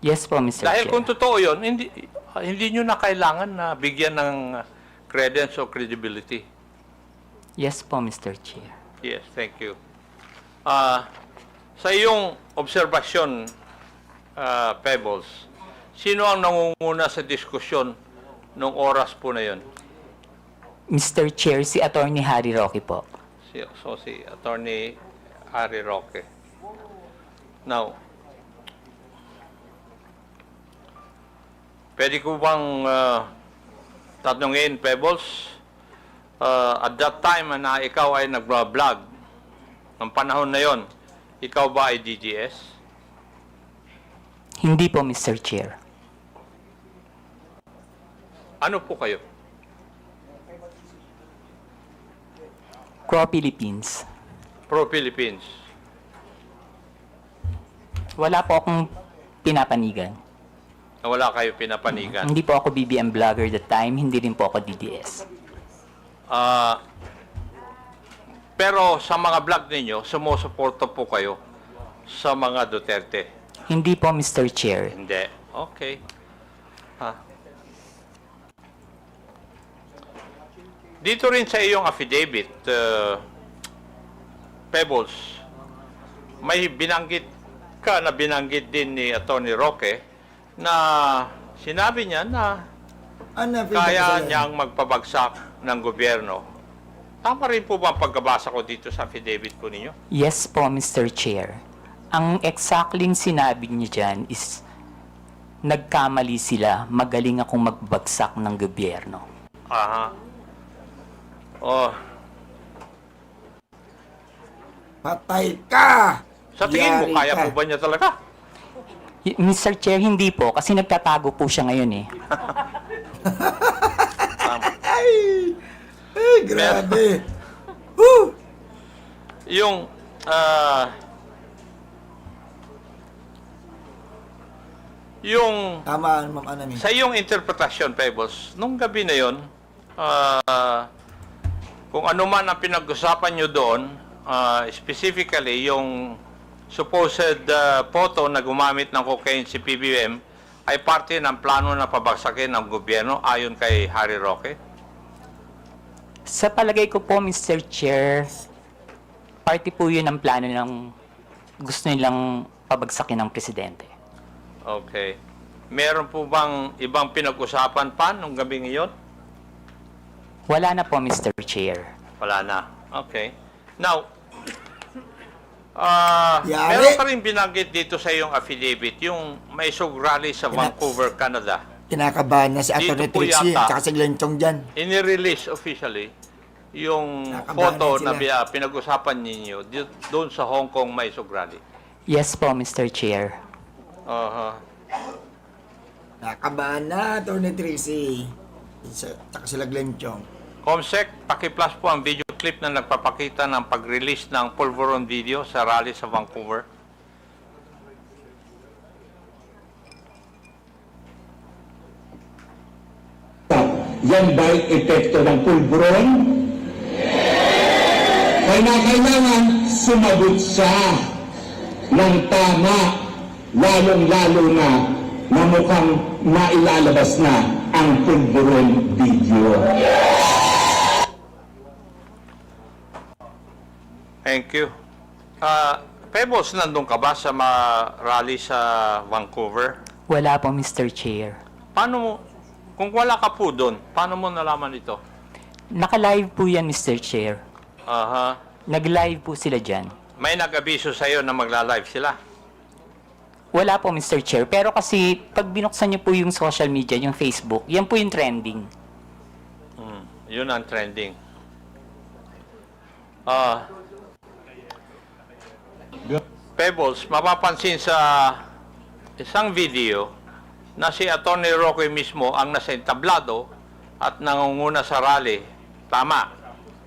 S7: Yes po, Mr.
S21: Dahil
S7: Chair.
S21: kung totoo yun, hindi nyo na kailangan na bigyan ng credence o credibility.
S7: Yes po, Mr. Chair.
S21: Yes, thank you. Sa iyong obserbasyon, Pebbles, sino ang nangunguna sa diskusyon nung oras po na yun?
S7: Mr. Chair, si Atty. Harry Roque po.
S21: Si Atty. Harry Roque. Now, pwede ko bang tatanungin, Pebbles, at that time na ikaw ay nag-vlog, ng panahon na yon, ikaw ba ay DGS?
S7: Hindi po, Mr. Chair.
S21: Ano po kayo?
S7: Pro-Philippines.
S21: Pro-Philippines.
S7: Wala po akong pinapanigan.
S21: Wala kayo pinapanigan.
S7: Hindi po ako BBM blogger that time, hindi rin po ako DDS.
S21: Pero sa mga vlog ninyo, sumusuporta po kayo sa mga Duterte.
S7: Hindi po, Mr. Chair.
S21: Hindi. Okay. Dito rin sa iyong affidavit, Pebbles, may binanggit din ni Atty. Roque na sinabi niya na kaya niyang magpabagsak ng gobyerno. Tama rin po ba ang pagkabasa ko dito sa affidavit po ninyo?
S7: Yes po, Mr. Chair. Ang exactly sinabi niya dyan is nagkamali sila, magaling akong magbagsak ng gobyerno.
S21: Aha. Oh.
S4: Patay ka!
S21: Sa tingin mo,
S4: Yari
S21: kaya
S4: ka.
S21: po ba niya talaga?
S7: Mr. Chair, hindi po, kasi nagtatago po siya ngayon eh.
S4: Ay, grabe. Woo!
S21: Yung,
S4: Tama, Ma'am Anami.
S21: sa iyong interpretasyon, Pebbles, nung gabi na yon,
S13: kung ano man ang pinag-usapan nyo doon, specifically yung supposed photo na gumamit ng cocaine si PBBM ay parte ng plano na pabagsakin ng gobyerno ayon kay Harry Roque?
S7: Sa palagay ko po, Mr. Chair, party po yun ang plano ng gusto nilang pabagsakin ng presidente.
S13: Okay. Meron po bang ibang pinag-usapan pa nung gabing iyon?
S7: Wala na po, Mr. Chair.
S13: Wala na. Okay. Now,
S4: Yari.
S13: meron ka rin binanggit dito sa iyong affidavit, yung may rally sa Vancouver, Canada.
S4: Kinakabahan na si
S13: Dito
S4: Atty.
S13: po
S4: Trixie
S13: yata.
S4: at saka si Glenn Chong dyan.
S13: Ini-release officially yung
S4: Nakabahan
S13: photo
S4: na
S13: na pinag-usapan ninyo doon sa Hong Kong may rally.
S7: Yes po, Mr. Chair.
S4: Nakabahan na, Atty. Trixie. Saka sila Glenn Chong.
S13: Comsec, paki-plus po ang video clip na nagpapakita ng pag-release ng pulveron video sa rally sa Vancouver.
S3: Yan ba'y epekto ng pulburon? Kailangan sumagot siya ng tama, lalong-lalo na mukhang mailalabas na ang pulburon video.
S13: Thank you. Pebbles, nandun ka ba sa rally sa Vancouver?
S7: Wala po, Mr. Chair.
S13: Paano mo, kung wala ka po doon, paano mo nalaman ito?
S7: Naka-live po yan, Mr. Chair.
S13: Aha.
S7: Nag-live po sila dyan.
S13: May nag-abiso sa'yo na magla-live sila?
S7: Wala po, Mr. Chair. Pero kasi, pag binuksan niyo po yung social media, yung Facebook, yan po yung trending.
S13: Yun ang trending. Pebbles, mapapansin sa isang video na si Atty. Roque mismo ang nasa entablado at nangunguna sa rally. Tama.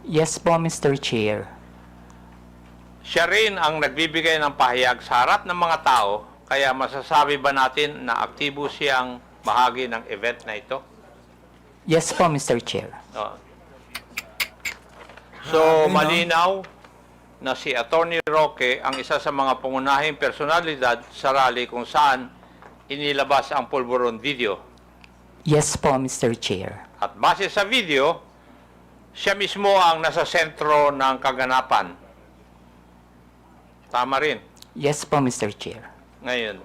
S7: Yes po, Mr. Chair.
S13: Siya rin ang nagbibigay ng pahayag sa harap ng mga tao, kaya masasabi ba natin na aktibo siyang bahagi ng event na ito?
S7: Yes po, Mr. Chair.
S13: So, malinaw na si Atty. Roque ang isa sa mga pangunahing personalidad sa rally kung saan inilabas ang pulburon video.
S7: Yes po, Mr. Chair.
S13: At base sa video, siya mismo ang nasa sentro ng kaganapan. Tama rin.
S7: Yes po, Mr. Chair.
S13: Ngayon,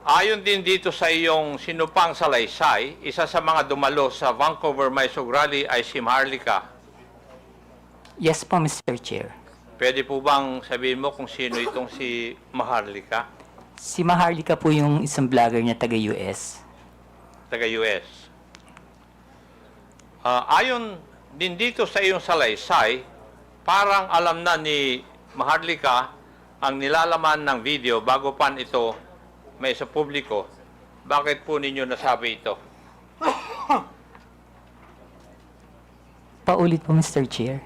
S13: ayon din dito sa iyong sinupang salaysay, isa sa mga dumalo sa Vancouver Maisog Rally ay si Maharlika.
S7: Yes po, Mr. Chair.
S13: Pwede po bang sabihin mo kung sino itong si Maharlika?
S7: Si Maharlika po yung isang vlogger niya taga-US.
S13: Taga-US. Ayon din dito sa iyong salaysay, parang alam na ni Maharlika ang nilalaman ng video bago pa ito may sa publiko. Bakit po ninyo nasabi ito?
S7: Paulit po, Mr. Chair.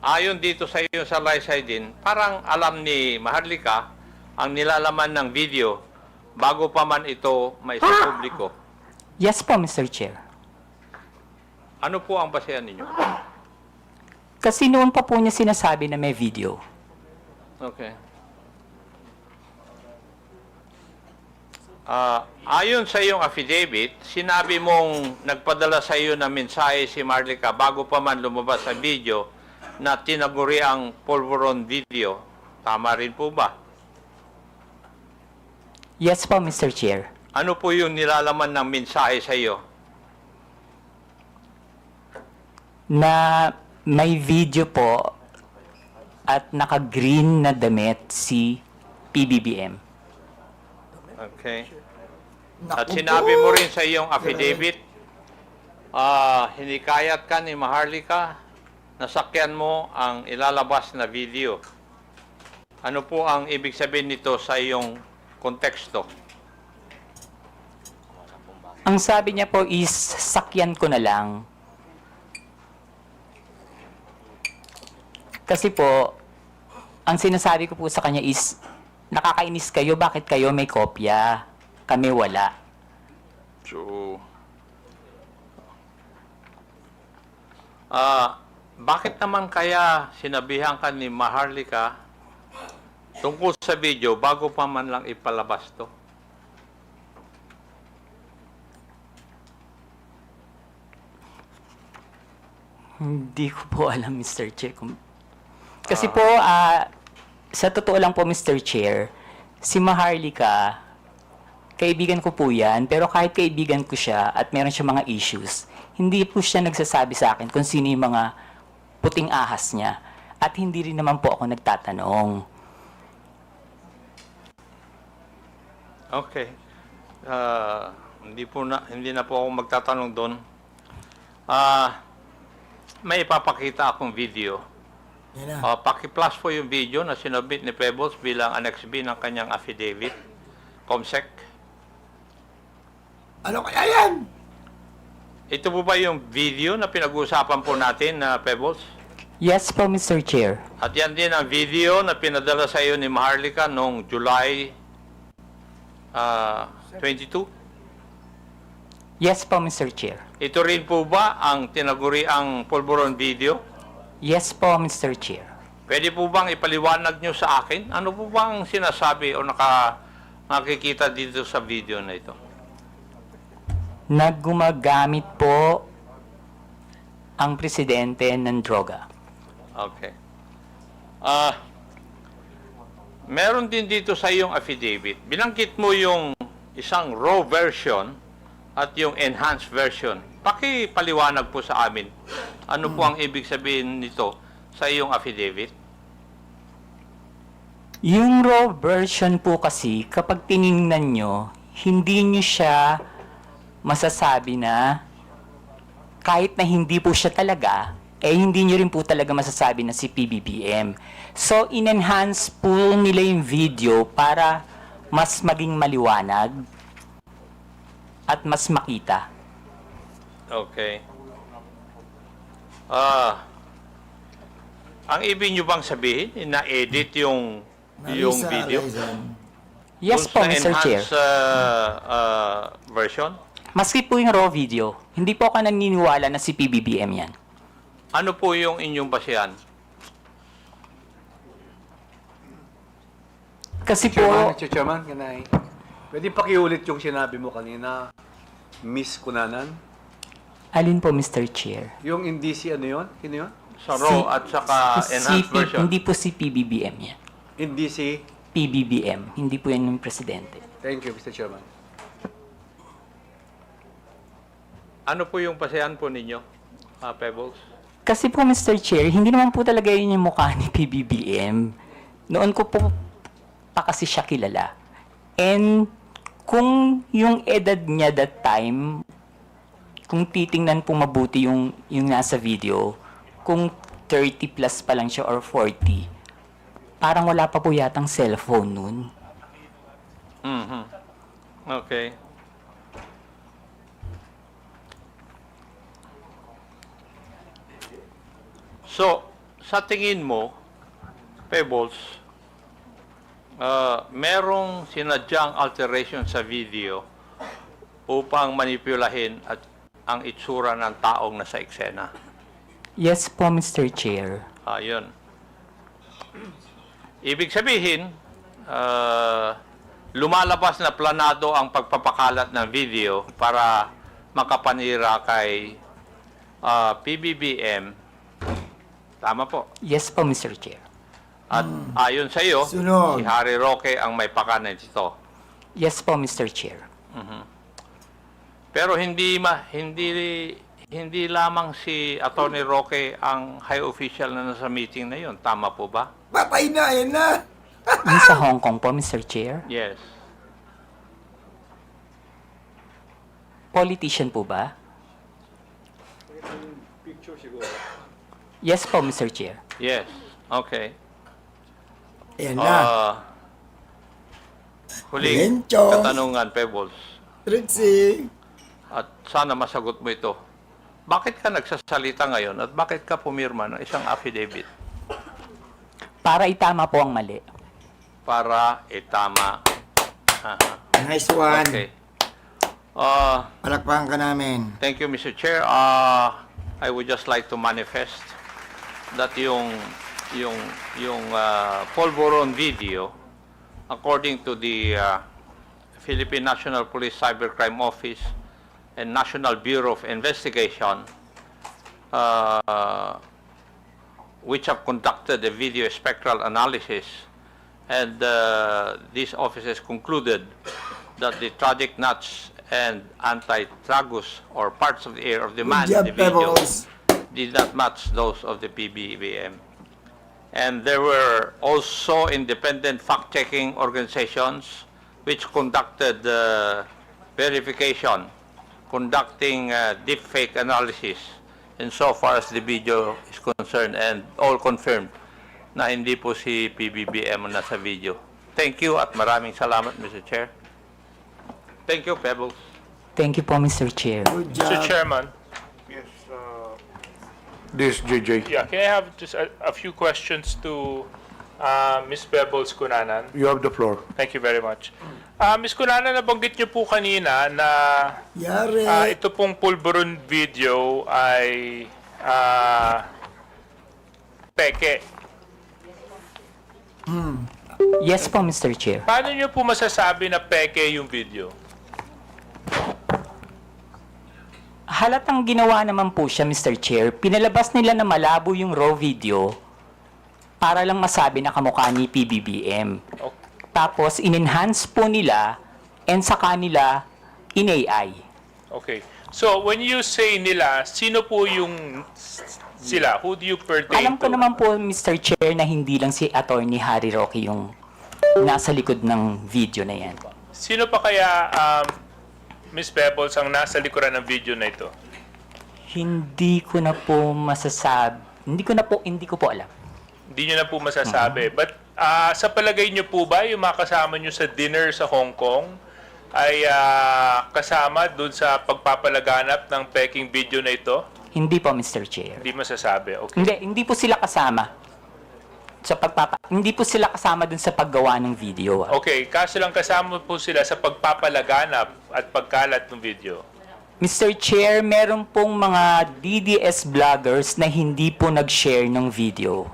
S13: Ayon dito sa iyong salaysay din, parang alam ni Maharlika ang nilalaman ng video bago pa man ito may sa publiko.
S7: Yes po, Mr. Chair.
S13: Ano po ang basehan ninyo?
S7: Kasi noon pa po niya sinasabi na may video.
S13: Okay. Ayon sa iyong affidavit, sinabi mong nagpadala sa iyo ng mensahe si Maharlika bago pa man lumabas sa video na tinaguri ang pulveron video. Tama rin po ba?
S7: Yes po, Mr. Chair.
S13: Ano po yung nilalaman ng mensahe sa iyo?
S7: Na may video po at naka-green na damit si PBBM.
S13: Okay. At sinabi mo rin sa iyong affidavit, hinikayat ka ni Maharlika, nasakyan mo ang ilalabas na video. Ano po ang ibig sabihin nito sa iyong konteksto?
S7: Ang sabi niya po is, sakyan ko na lang. Kasi po, ang sinasabi ko po sa kanya is, nakakainis kayo, bakit kayo may kopya? Kami wala.
S13: So, Bakit naman kaya sinabihan ka ni Maharlika tungkol sa video bago pa man lang ipalabas to?
S7: Hindi ko po alam, Mr. Chair. Kasi po, sa totoo lang po, Mr. Chair, si Maharlika, kaibigan ko po yan, pero kahit kaibigan ko siya at meron siya mga issues, hindi po siya nagsasabi sa akin kung sino yung mga puting ahas niya. At hindi rin naman po ako nagtatanong.
S13: Okay. Hindi na po ako magtatanong doon. May ipapakita akong video. Paki-plus po yung video na sinubmit ni Pebbles bilang Annex B ng kanyang affidavit. Comsec.
S4: Ano kaya yan?
S13: Ito po ba yung video na pinag-uusapan po natin na Pebbles?
S7: Yes po, Mr. Chair.
S13: At yan din ang video na pinadala sa iyo ni Maharlika noong July 22?
S7: Yes po, Mr. Chair.
S13: Ito rin po ba ang tinaguriang pulburon video?
S7: Yes po, Mr. Chair.
S13: Pwede po bang ipaliwanag nyo sa akin? Ano po bang sinasabi o nakikita dito sa video na ito?
S7: Naggumagamit po ang presidente ng droga.
S13: Okay. Meron din dito sa iyong affidavit. Binanggit mo yung isang raw version at yung enhanced version. Pakipaliwanag po sa amin. Ano po ang ibig sabihin nito sa iyong affidavit?
S7: Yung raw version po kasi, kapag tiningnan nyo, hindi nyo siya masasabi na kahit na hindi po siya talaga, hindi nyo rin po talaga masasabi na si PBBM. So, in-enhance po nila yung video para mas maging maliwanag at mas makita.
S13: Okay. Ang ibig nyo bang sabihin, na-edit yung video?
S7: Yes po, Mr. Chair.
S13: Enhanced version?
S7: Maski po yung raw video, hindi po ako naniniwala na si PBBM yan.
S13: Ano po yung inyong basihan?
S7: Kasi po...
S9: Mr. Chairman, ganay. Pwede pakiulit yung sinabi mo kanina, Miss Kunanan?
S7: Alin po, Mr. Chair?
S9: Yung indisi, ano yun? Sino yun?
S13: Sa raw at saka enhanced version?
S7: Hindi po si PBBM yan.
S9: Indisi?
S7: PBBM. Hindi po yan yung presidente.
S9: Thank you, Mr. Chairman.
S13: Ano po yung basihan po ninyo, Pebbles?
S7: Kasi po, Mr. Chair, hindi naman po talaga yun yung mukha ni PBBM. Noon ko po pa kasi siya kilala. And kung yung edad niya that time, kung titingnan po mabuti yung nasa video, kung 30 plus pa lang siya or 40, parang wala pa po yatang cellphone nun.
S13: Okay. So, sa tingin mo, Pebbles, merong sinadyang alteration sa video upang manipulahin at ang itsura ng taong nasa eksena.
S7: Yes po, Mr. Chair.
S13: Yun. Ibig sabihin, lumalabas na planado ang pagpapakalat ng video para makapanira kay PBBM. Tama po.
S7: Yes po, Mr. Chair.
S13: At ayon sa iyo,
S4: Sunod.
S13: si Harry Roque ang may pakanan dito.
S7: Yes po, Mr. Chair.
S13: Pero hindi lamang si Attorney Roque ang high official na nasa meeting na yon. Tama po ba?
S4: Patay na, yan na.
S7: Yung sa Hong Kong po, Mr. Chair.
S13: Yes.
S7: Politician po ba?
S9: Picture siguro.
S7: Yes po, Mr. Chair.
S13: Yes. Okay.
S4: Yan na.
S13: Huling
S4: Lencho.
S13: katanungan, Pebbles.
S4: Trixie.
S13: At sana masagot mo ito. Bakit ka nagsasalita ngayon at bakit ka pumirma ng isang affidavit?
S7: Para itama po ang mali.
S13: Para itama.
S4: Nice one.
S13: Okay.
S4: Palakpakan ka namin.
S13: Thank you, Mr. Chair. I would just like to manifest that yung Polvoron video, according to the Philippine National Police Cybercrime Office and National Bureau of Investigation, which have conducted a video spectral analysis, and these officers concluded that the tragic nuts and anti-tragus or parts of the air of the man in the video did not match those of the pbbm. And there were also independent fact-checking organizations which conducted verification, conducting deepfake analysis insofar as the video is concerned, and all confirmed na hindi po si PBBM ang nasa video. Thank you at maraming salamat, Mr. Chair. Thank you, Pebbles.
S7: Thank you po, Mr. Chair.
S21: Mr. Chairman.
S2: Yes, this JJ.
S21: Yeah, can I have just a few questions to Ms. Pebbles Cunanan?
S2: You have the floor.
S21: Thank you very much. Ms. Cunanan, nabanggit niyo po kanina na ito pong Polvoron video ay peke.
S7: Yes po, Mr. Chair.
S21: Paano niyo po masasabi na peke yung video?
S7: Halatang ginawa naman po siya, Mr. Chair. Pinalabas nila na malabo yung raw video para lang masabi na kamukha ni PBBM.
S21: Okay.
S7: Tapos, in-enhance po nila and sa kanila in-AI.
S21: Okay. So, when you say nila, sino po yung sila? Who do you pertain
S7: Alam ko
S21: to?
S7: naman po, Mr. Chair, na hindi lang si Attorney Harry Roque yung nasa likod ng video na yan.
S21: Sino pa kaya, Ms. Pebbles, ang nasa likuran ng video na ito?
S7: Hindi ko na po masasabi. Hindi ko po alam.
S21: Hindi nyo na po masasabi. But sa palagay nyo po ba, yung mga kasama nyo sa dinner sa Hong Kong ay kasama dun sa pagpapalaganap ng peking video na ito?
S7: Hindi po, Mr. Chair.
S21: Hindi masasabi. Okay.
S7: Hindi po sila kasama. Hindi po sila kasama dun sa paggawa ng video.
S21: Okay, kaso lang kasama po sila sa pagpapalaganap at pagkalat ng video.
S7: Mr. Chair, meron pong mga DDS vloggers na hindi po nag-share ng video.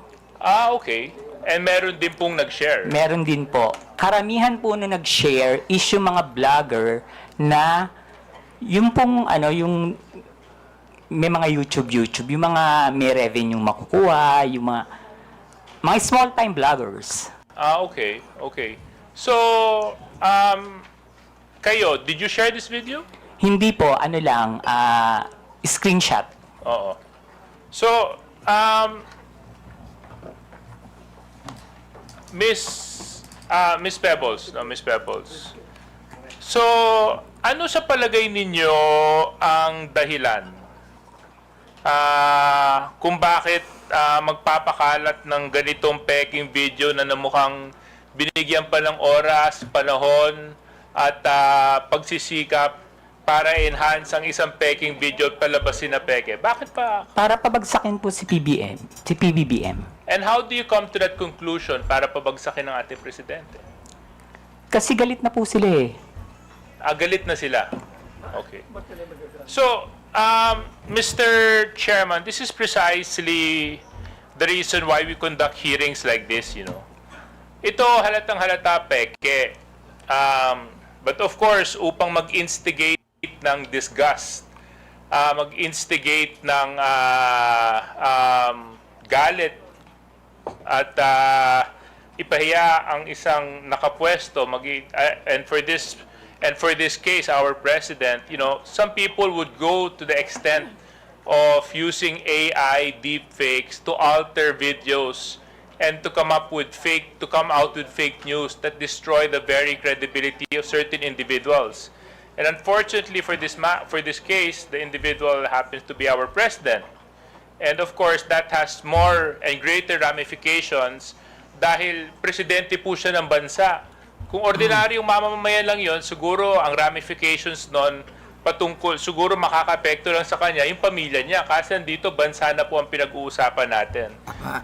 S21: Okay. And meron din pong nag-share.
S7: Meron din po. Karamihan po na nag-share is yung mga vlogger na yung pong yung may mga YouTube, yung mga may revenue makukuha, yung mga small-time vloggers.
S21: Okay. Okay. So, kayo, did you share this video?
S7: Hindi po, screenshot.
S21: Oo. So, Miss Pebbles, no, Miss Pebbles. So, ano sa palagay ninyo ang dahilan kung bakit magpapakalat ng ganitong peking video na namukhang binigyan pa ng oras, panahon, at pagsisikap para enhance ang isang peking video at palabasin na peke? Bakit pa?
S7: Para pabagsakin po si PBBM.
S21: And how do you come to that conclusion para pabagsakin ng ating presidente?
S7: Kasi galit na po sila eh.
S21: Galit na sila. Okay. So, Mr. Chairman, this is precisely the reason why we conduct hearings like this, you know. Ito halatang halata peke. But of course, upang mag-instigate ng disgust, mag-instigate ng galit, at ipahiya ang isang nakapwesto, and for this case, our president, you know, some people would go to the extent of using AI deepfakes to alter videos and to come out with fake news that destroy the very credibility of certain individuals. And unfortunately for this case, the individual happens to be our president. And of course, that has more and greater ramifications dahil presidente po siya ng bansa. Kung ordinaryong mamamayan lang yon, siguro ang ramifications nun siguro makaka-apekto lang sa kanya yung pamilya niya. Kasi nandito, bansa na po ang pinag-uusapan natin.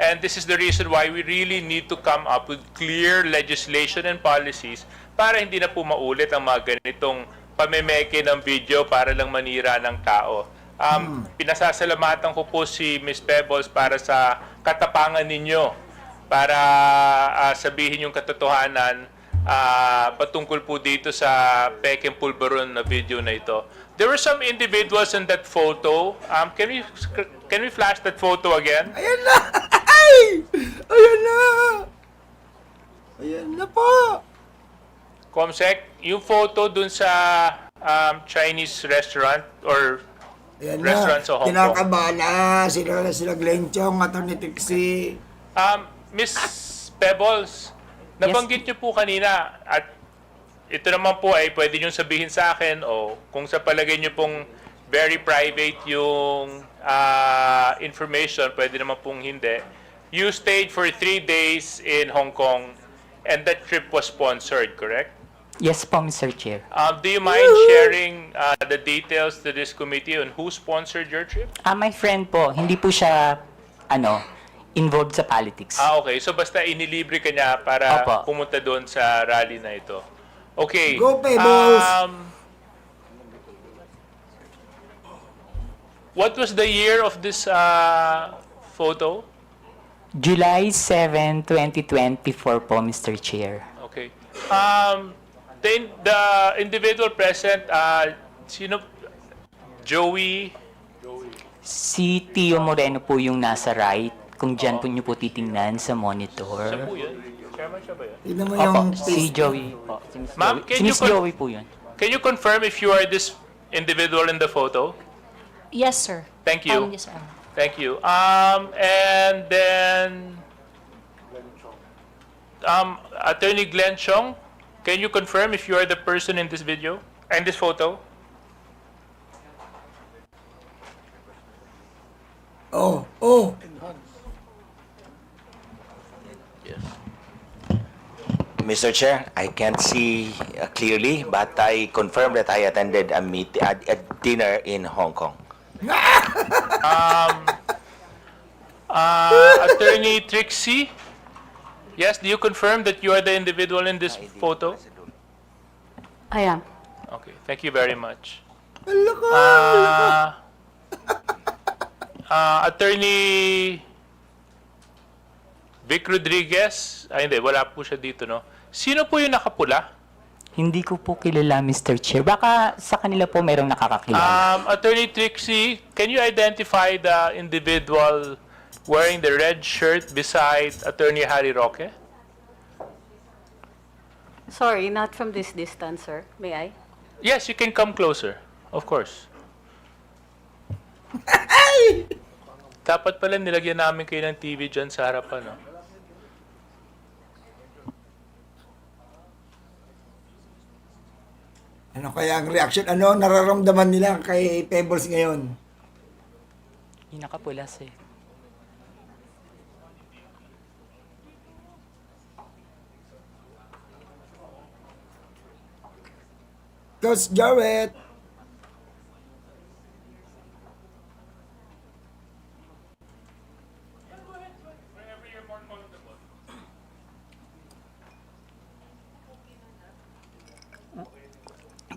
S21: And this is the reason why we really need to come up with clear legislation and policies para hindi na po maulit ang mga ganitong pamemeke ng video para lang manira ng tao. Pinasasalamatan ko po si Ms. Pebbles para sa katapangan ninyo para sabihin yung katotohanan patungkol po dito sa Peking Pulveron na video na ito. There were some individuals in that photo. Can we flash that photo again?
S4: Ayan na! Ay! Ayan na! Ayan na po!
S21: Comsec, yung photo dun sa Chinese restaurant or
S4: Ayan
S21: restaurant sa
S4: na.
S21: Hong Kong.
S4: Kinakabala. Sila Glenn Chong, Atty. Trixie.
S21: Miss Pebbles, nabanggit niyo po kanina at ito naman po ay pwede niyong sabihin sa akin o kung sa palagay niyo pong very private yung information, pwede naman pong hindi. You stayed for 3 days in Hong Kong and that trip was sponsored, correct?
S7: Yes po, Mr. Chair.
S21: Do you mind sharing the details to this committee on who sponsored your trip?
S7: My friend po, hindi po siya, involved sa politics.
S21: Okay. So basta inilibre ka niya para
S7: Opo.
S21: pumunta doon sa rally na ito. Okay.
S4: Go, Pebbles!
S21: What was the year of this photo?
S7: July 7, 2024 po, Mr. Chair.
S21: Okay. The individual present, sino? Joey?
S7: Si Tio Moreno po yung nasa right, kung dyan po niyo po titingnan sa monitor.
S21: Siya po yun? Chairman siya ba yun?
S4: Tignan mo
S7: Opo,
S4: yung
S7: si Joey po. Si Miss
S21: Ma'am,
S7: Joey. Si Miss Joey po yun.
S21: Can you confirm if you are this individual in the photo?
S10: Yes, sir.
S21: Thank you.
S10: Yes, sir.
S21: Thank you. And then, Attorney Glenn Chong, can you confirm if you are the person in this video and this photo?
S4: Oh.
S11: Mr. Chair, I can't see clearly, but I confirm that I attended a dinner in Hong Kong.
S21: Attorney Trixie, yes, do you confirm that you are the individual in this photo?
S17: I am.
S21: Okay, thank you very much. Attorney Vic Rodriguez, hindi, wala po siya dito, no? Sino po yung nakapula?
S7: Hindi ko po kilala, Mr. Chair. Baka sa kanila po mayroong nakakakilala.
S21: Attorney Trixie, can you identify the individual wearing the red shirt beside Attorney Harry Roque?
S17: Sorry, not from this distance, sir. May I?
S21: Yes, you can come closer. Of course. Dapat pala nilagyan namin kayo ng TV dyan sa harapan, no?
S4: Ano kaya ang reaction? Ano nararamdaman nila kay Pebbles ngayon?
S7: Yung nakapulas eh.
S4: Coach Jarrett!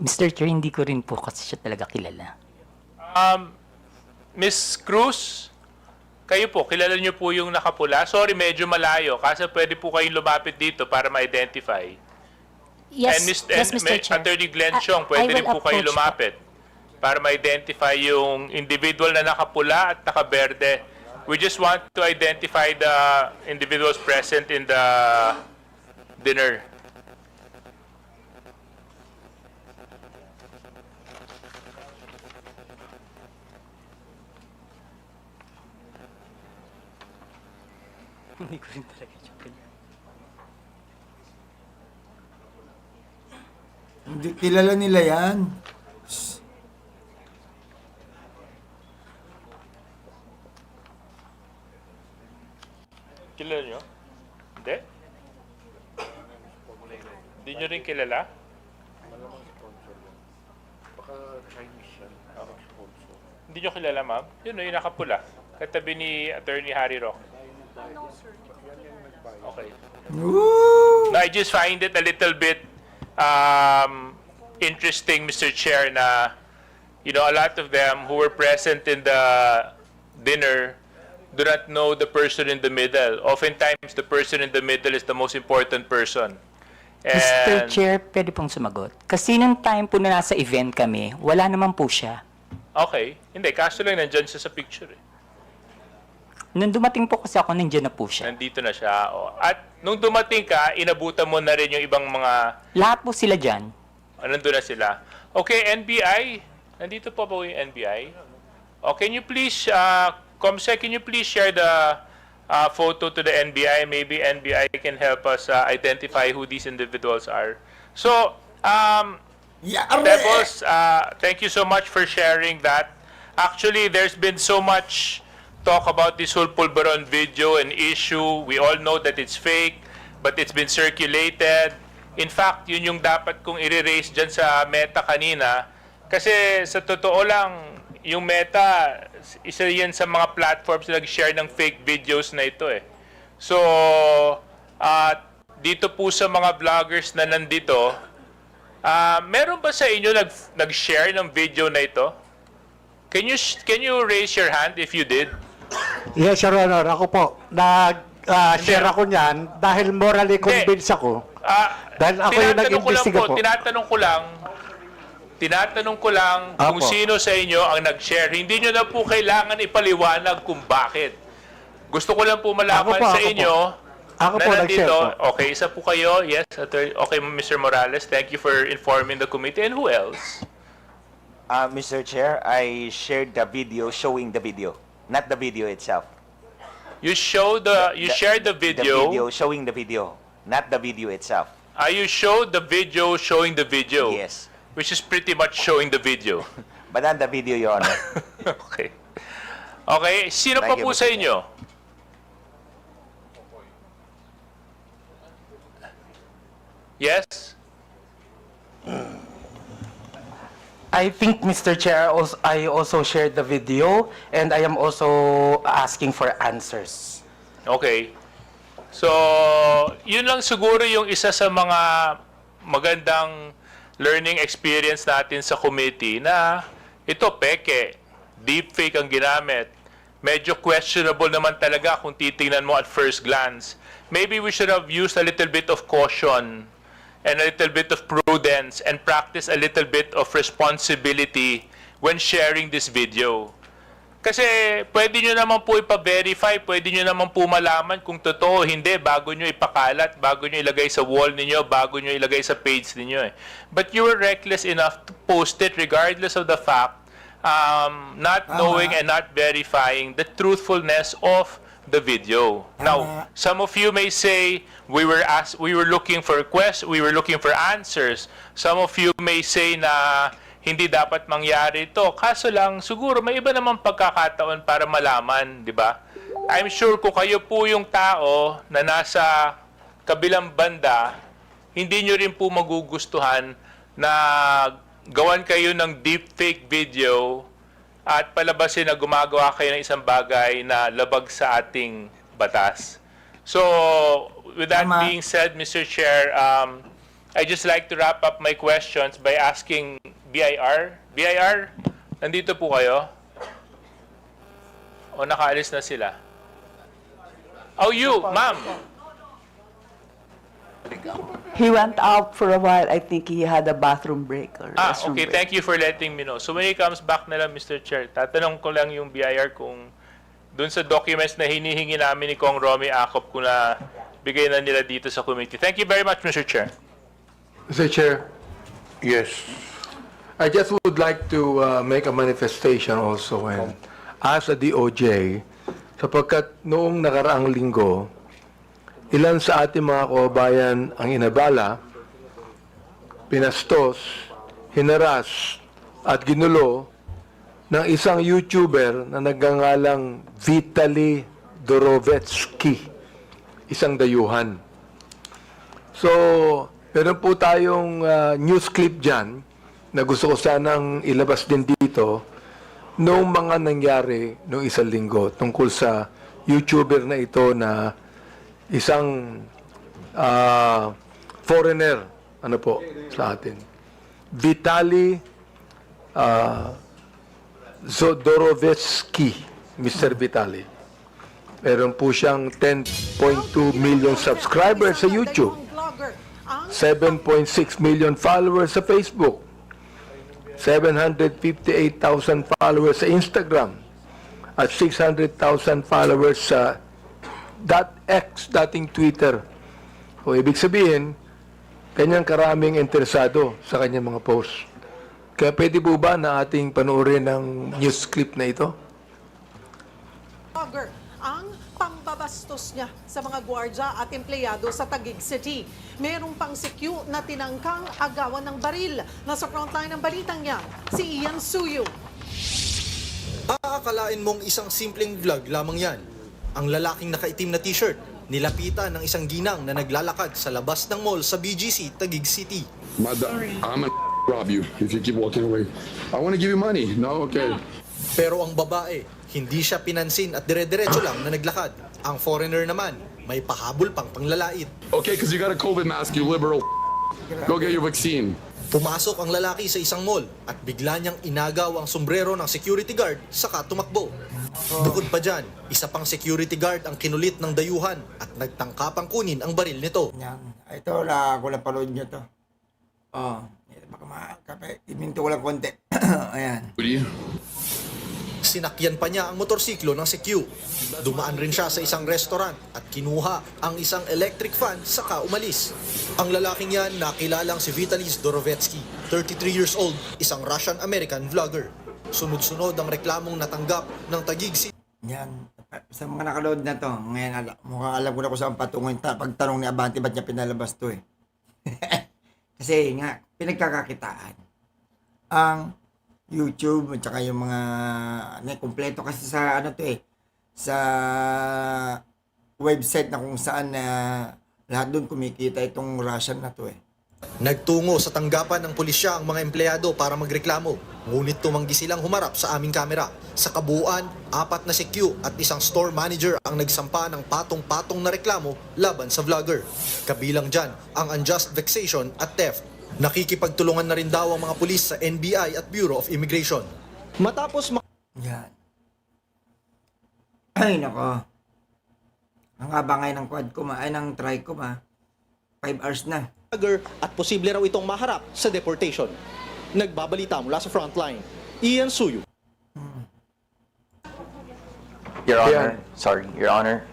S7: Mr. Chair, hindi ko rin po kasi siya talaga kilala.
S21: Miss Cruz, kayo po, kilala niyo po yung nakapula? Sorry, medyo malayo. Kasi pwede po kayong lumapit dito para ma-identify.
S10: Yes,
S21: and
S10: Mr. Chair.
S21: Attorney Glenn Chong,
S10: I
S21: pwede rin
S10: will
S21: po kayo
S10: approach
S21: lumapit para ma-identify yung individual na nakapula at nakaberde. We just want to identify the individuals present in the dinner.
S7: Hindi ko rin talaga siya kilala.
S4: Hindi kilala nila yan.
S21: Kilala nyo? Hindi? Hindi nyo rin kilala? Hindi nyo kilala, ma'am? Yun, yung nakapula. Katabi ni Attorney Harry Roque. Okay. No, I just find it a little bit interesting, Mr. Chair, na you know, a lot of them who were present in the dinner do not know the person in the middle. Oftentimes, the person in the middle is the most important person.
S7: Mr.
S21: And,
S7: Chair, pwede pong sumagot. Kasi nung time po na nasa event kami, wala naman po siya.
S21: okay. Hindi, kaso lang nandyan siya sa picture. Eh.
S7: Nung dumating po kasi ako, nandiyan na po siya.
S21: Nandito na siya. O. At nung dumating ka, inabutan mo na rin yung ibang mga...
S7: Lahat po sila dyan.
S21: Nandun na sila. Okay, NBI. Nandito po ba yung NBI? Oh, can you please, Comsec, can you please share the photo to the NBI? Maybe NBI can help us identify who these individuals are. So, Pebbles, thank you so much for sharing that. Actually, there's been so much talk about this whole Pulveron video and issue. We all know that it's fake, but it's been circulated. In fact, yun yung dapat kong i-raise dyan sa Meta kanina. Kasi sa totoo lang, yung Meta, isa yan sa mga platforms na nag-share ng fake videos na ito eh. So, dito po sa mga vloggers na nandito, meron ba sa inyo nag-share ng video na ito? Can you raise your hand if you did?
S18: Yes, Your Honor. Ako po. Nag-share ako niyan dahil morally convinced ako. Dahil ako yung nag-imbestiga po.
S21: Tinatanong ko lang kung sino sa inyo ang nag-share. Hindi nyo na po kailangan ipaliwanag kung bakit. Gusto ko lang po malaman sa inyo
S18: Ako
S21: na
S18: po
S21: nandito.
S18: nag-share po.
S21: Okay, isa po kayo. Yes, okay, Mr. Morales. Thank you for informing the committee. And who else?
S11: Mr. Chair, I shared the video showing the video, not the video itself.
S21: You shared the video.
S11: The video showing the video, not the video itself.
S21: You showed the video showing the video.
S11: Yes.
S21: Which is pretty much showing the video.
S11: But not the video, Your Honor.
S21: Okay. Okay, sino pa
S11: Thank you,
S21: po
S11: Mr.
S21: sa
S11: Chair.
S21: inyo? Yes?
S24: I think, Mr. Chair, I also shared the video and I am also asking for answers.
S21: Okay. So, yun lang siguro yung isa sa mga magandang learning experience natin sa committee na ito peke, deepfake ang ginamit. Medyo questionable naman talaga kung titingnan mo at first glance. Maybe we should have used a little bit of caution and a little bit of prudence and practice a little bit of responsibility when sharing this video. Kasi pwede nyo naman po ipa-verify, pwede nyo naman po malaman kung totoo o hindi bago nyo ipakalat, bago nyo ilagay sa wall ninyo, bago nyo ilagay sa page ninyo. But you were reckless enough to post it regardless of the fact, not knowing and not verifying the truthfulness of the video. Now, some of you may say we were looking for answers. Some of you may say na hindi dapat mangyari ito. Kaso lang, siguro may iba namang pagkakataon para malaman, di ba? I'm sure kung kayo po yung tao na nasa kabilang banda, hindi nyo rin po magugustuhan na gawan kayo ng deepfake video at palabasin na gumagawa kayo ng isang bagay na labag sa ating batas. So, with that being said, Mr. Chair, I just like to wrap up my questions by asking BIR. BIR, nandito po kayo? O nakaalis na sila? Oh, you, ma'am.
S19: He went out for a while. I think he had a bathroom break or restroom
S21: Okay,
S19: break.
S21: thank you for letting me know. So when he comes back na lang, Mr. Chair, tatanong ko lang yung BIR kung dun sa documents na hinihingi namin ni Kong Romy Acop kung na bigay na nila dito sa committee. Thank you very much, Mr. Chair.
S14: Mr. Chair,
S2: Yes.
S14: I just would like to make a manifestation also and ask the DOJ, sapagkat noong nakaraang linggo, ilan sa ating mga kababayan ang inabala, pinastos, hinaras at ginulo ng isang YouTuber na nagngangalang Vitaly Dorovetsky, isang dayuhan. So, meron po tayong news clip dyan na gusto ko sanang ilabas din dito noong mga nangyari noong isang linggo tungkol sa YouTuber na ito na isang foreigner, ano po, sa atin. Vitaly Zodorovetsky, Mr. Vitali. Meron po siyang 10.2 million subscribers sa YouTube, 7.6 million followers sa Facebook, 758,000 followers sa Instagram, at 600,000 followers sa .x, dating Twitter. O ibig sabihin, kanyang karaming interesado sa kanyang mga posts. Kaya pwede po ba na ating panoorin ng news clip na ito?
S8: Ang pambabastos niya sa mga gwardya at empleyado sa Taguig City. Merong pang CQ na tinangkang agawan ng baril. Nasa frontline ng balitang yan, si Ian Suyo.
S12: Aakalain mong isang simpleng vlog lamang yan. Ang lalaking nakaitim na t-shirt, nilapitan ng isang ginang na naglalakad sa labas ng mall sa BGC, Taguig City.
S20: I'm gonna rob you if you keep walking away. I want to give you money. No, okay.
S12: Pero ang babae, hindi siya pinansin at dire-diretso lang na naglakad. Ang foreigner naman, may pahabol pang panglalait.
S20: Okay, because you got a COVID mask, you liberal. Go get your vaccine.
S12: Pumasok ang lalaki sa isang mall at bigla niyang inagaw ang sombrero ng security guard saka tumakbo. Bukod pa dyan, isa pang security guard ang kinulit ng dayuhan at nagtangkapang kunin ang baril nito.
S4: Yan. Ito, ako lang panood nyo to. Baka makape. Iminto ko lang konti. Ayan.
S12: Sinakyan pa niya ang motorsiklo ng CQ. Dumaan rin siya sa isang restaurant at kinuha ang isang electric fan saka umalis. Ang lalaking yan nakilalang si Vitaly Zodorovetsky, 33 years old, isang Russian-American vlogger. Sunod-sunod ang reklamong natanggap ng Taguig City.
S4: Yan. Sa mga nakaload na to, ngayon mukhang alam ko na kung saan patungo yung pagtanong ni Abante, ba't niya pinalabas to eh. Kasi nga, pinagkakakitaan. Ang YouTube at saka yung mga kumpleto kasi sa ano to eh, sa website na kung saan lahat doon kumikita itong Russian na to eh.
S12: Nagtungo sa tanggapan ng pulisya ang mga empleyado para magreklamo. Ngunit tumanggi silang humarap sa aming kamera. Sa kabuuan, 4 na CQ at isang store manager ang nagsampa ng patong-patong na reklamo laban sa vlogger. Kabilang dyan ang unjust vexation at theft. Nakikipagtulungan na rin daw ang mga pulis sa NBI at Bureau of Immigration. Matapos
S4: Yan. Ay, nako. Ang haba ngayon ng quad ko ng try ko 5 hours na.
S12: At posible raw itong maharap sa deportation. Nagbabalita mula sa frontline, Ian Suyo.
S1: Your Honor, sorry, Your Honor.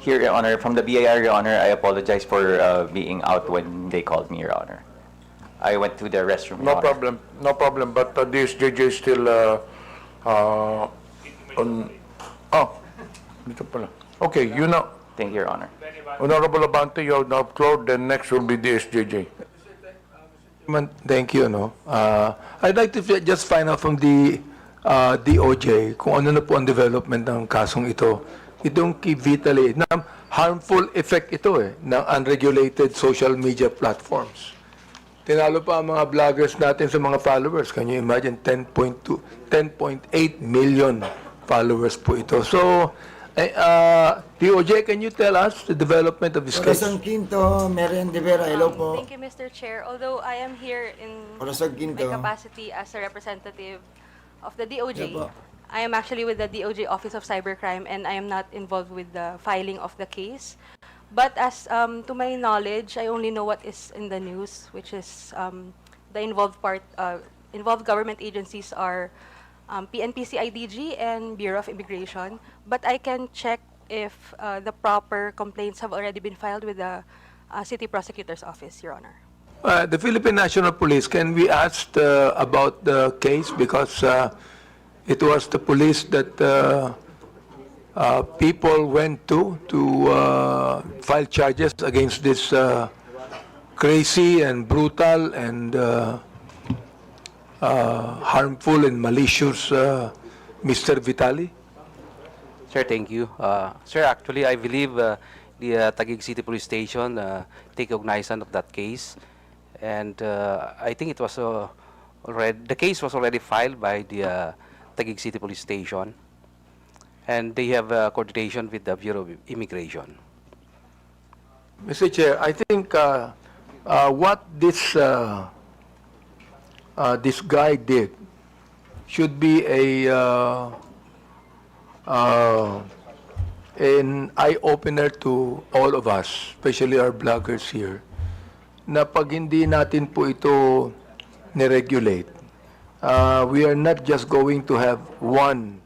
S1: Here, Your Honor, from the BIR, Your Honor, I apologize for being out when they called me, Your Honor. I went to the restroom, Your Honor.
S2: No problem. But this JJ is still on. Oh, dito pala. Okay, you know.
S1: Thank you, Your Honor.
S2: Honorable Abante, you have now floor. Then next will be the SJJ.
S14: Thank you. I'd like to just find out from the DOJ kung ano na po ang development ng kasong ito. Itong kay Vitaly, na harmful effect ito ng unregulated social media platforms. Tinalo pa ang mga vloggers natin sa mga followers. Can you imagine? 10.8 million followers po ito. So, DOJ, can you tell us the development of this case?
S4: Corazon Quinto, Marian de Vera, hello po.
S5: Thank you, Mr. Chair. Although I am here in
S4: Corazon Quinto,
S5: my capacity as a representative of the DOJ,
S4: Yeah,
S5: I am actually with the DOJ Office of Cybercrime and I am not involved with the filing of the case. But as to my knowledge, I only know what is in the news, which is the involved government agencies are PNP CIDG and Bureau of Immigration. But I can check if the proper complaints have already been filed with the City Prosecutor's Office, Your Honor.
S14: The Philippine National Police, can we ask about the case? Because it was the police that people went to file charges against this crazy and brutal and harmful and malicious Mr. Vitali?
S22: Sir, thank you. Sir, actually, I believe the Taguig City Police Station take cognizance of that case. And I think it was the case was already filed by the Taguig City Police Station. And they have coordination with the Bureau of Immigration.
S14: Mr. Chair, I think what this guy did should be an eye-opener to all of us, especially our bloggers here, na pag hindi natin po ito niregulate, we are not just going to have one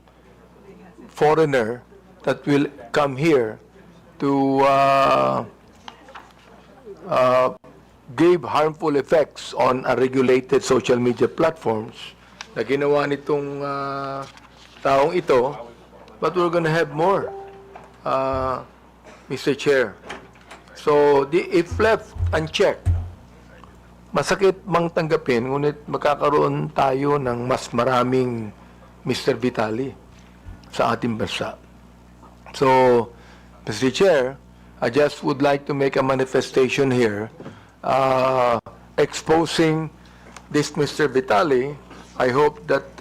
S14: foreigner that will come here to give harmful effects on regulated social media platforms na ginawa nitong taong ito, but we're gonna have more, Mr. Chair. So, if left unchecked, masakit mang tanggapin, ngunit magkakaroon tayo ng mas maraming Mr. Vitali sa ating bansa. So, Mr. Chair, I just would like to make a manifestation here exposing this Mr. Vitali. I hope that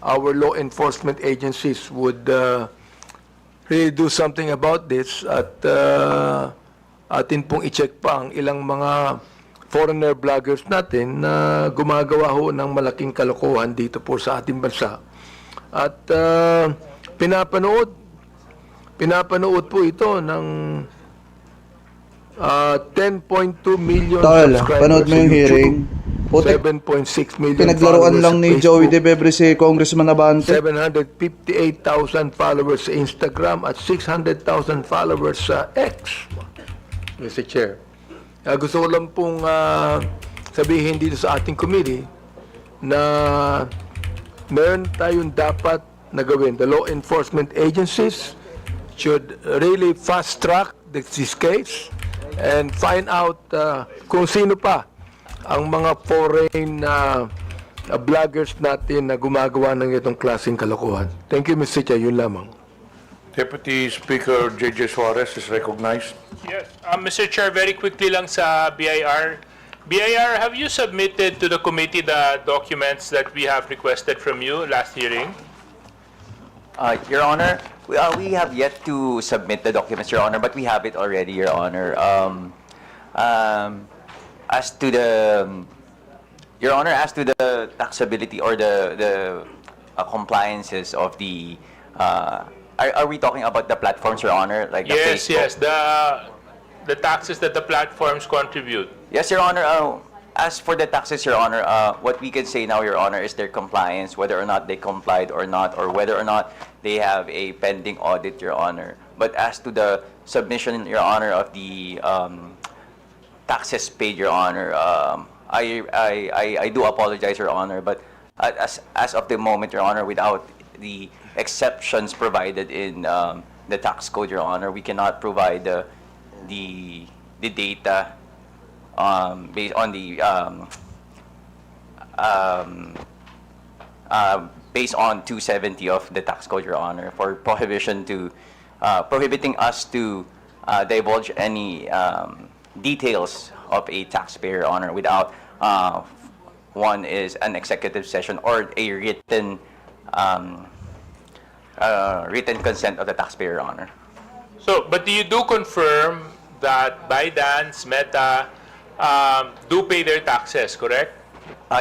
S14: our law enforcement agencies would really do something about this at atin pong i-check pa ang ilang mga foreigner bloggers natin na gumagawa ho ng malaking kalokohan dito po sa ating bansa. At pinapanood po ito ng 10.2 million subscribers
S6: panood mo yung hearing.
S14: 7.6 million
S6: Pinaglaruan lang ni Joey De Bebre si Congressman Abante.
S14: 758,000 followers sa Instagram at 600,000 followers sa X. Mr. Chair. Gusto ko lang pong sabihin dito sa ating committee na meron tayong dapat na gawin. The law enforcement agencies should really fast-track this case and find out kung sino pa ang mga foreign bloggers natin na gumagawa ng itong klaseng kalokohan. Thank you, Mr. Chair. Yun lamang.
S2: Deputy Speaker J.J. Suarez is recognized.
S21: Yes. Mr. Chair, very quickly lang sa BIR. BIR, have you submitted to the committee the documents that we have requested from you last hearing?
S15: Your Honor, we have yet to submit the documents, Your Honor, but we have it already, Your Honor. As to the, Your Honor, as to the taxability or the compliances of the, are we talking about the platforms, Your Honor, like the
S21: Yes,
S15: Facebook?
S21: yes, the taxes that the platforms contribute.
S15: Yes, Your Honor. As for the taxes, Your Honor, what we can say now, Your Honor, is their compliance, whether or not they complied or not, or whether or not they have a pending audit, Your Honor. But as to the submission, Your Honor, of the taxes paid, Your Honor, I do apologize, Your Honor, but as of the moment, Your Honor, without the exceptions provided in the tax code, Your Honor, we cannot provide the data based on the based on 270 of the tax code, Your Honor, for prohibiting us to divulge any details of a taxpayer, Your Honor, without one is an executive session or a written written consent of the taxpayer, Your Honor.
S21: So, but you do confirm that ByteDance, Meta, do pay their taxes, correct?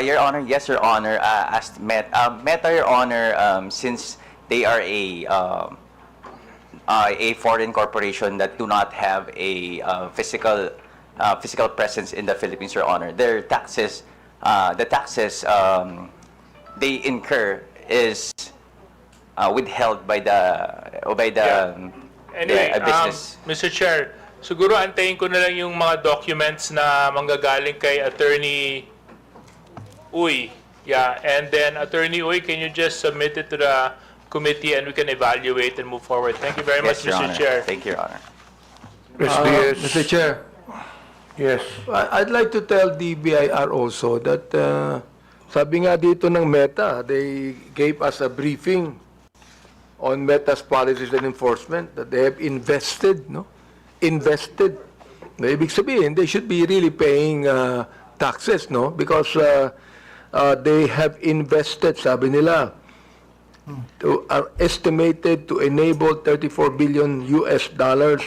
S15: Your Honor, yes, Your Honor. As Meta, Your Honor, since they are a foreign corporation that do not have a physical presence in the Philippines, Your Honor, their taxes, the taxes they incur is withheld by the
S21: Anyway, business. Mr. Chair, siguro antayin ko na lang yung mga documents na manggagaling kay Attorney Uy. Yeah, and then Attorney Uy, can you just submit it to the committee and we can evaluate and move forward? Thank you very much,
S15: Your
S21: Mr.
S15: Honor.
S21: Chair.
S15: Thank you, Your Honor.
S14: Mr. Chair.
S2: Yes.
S14: I'd like to tell the BIR also that sabi nga dito ng Meta, they gave us a briefing on Meta's policies and enforcement that they have invested. Invested. Na ibig sabihin, they should be really paying taxes, no? Because they have invested, sabi nila, are estimated to enable $34 billion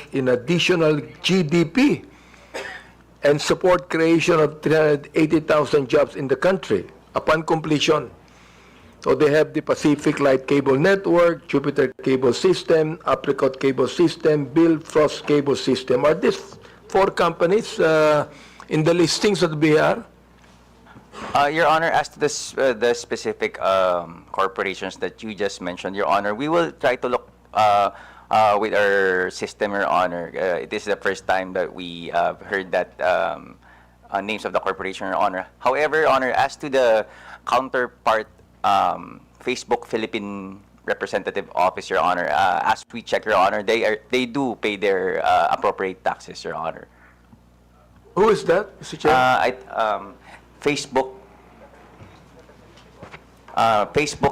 S14: in additional GDP and support creation of 380,000 jobs in the country upon completion. So they have the Pacific Light Cable Network, Jupiter Cable System, Apricot Cable System, Bill Frost Cable System. Are these 4 companies in the listings of the BR?
S15: Your Honor, as to the specific corporations that you just mentioned, Your Honor, we will try to look with our system, Your Honor. It is the first time that we heard that names of the corporation, Your Honor. However, Your Honor, as to the counterpart Facebook Philippine Representative Office, Your Honor, as we check, Your Honor, they do pay their appropriate taxes, Your Honor.
S14: Who is that, Mr. Chair?
S15: Facebook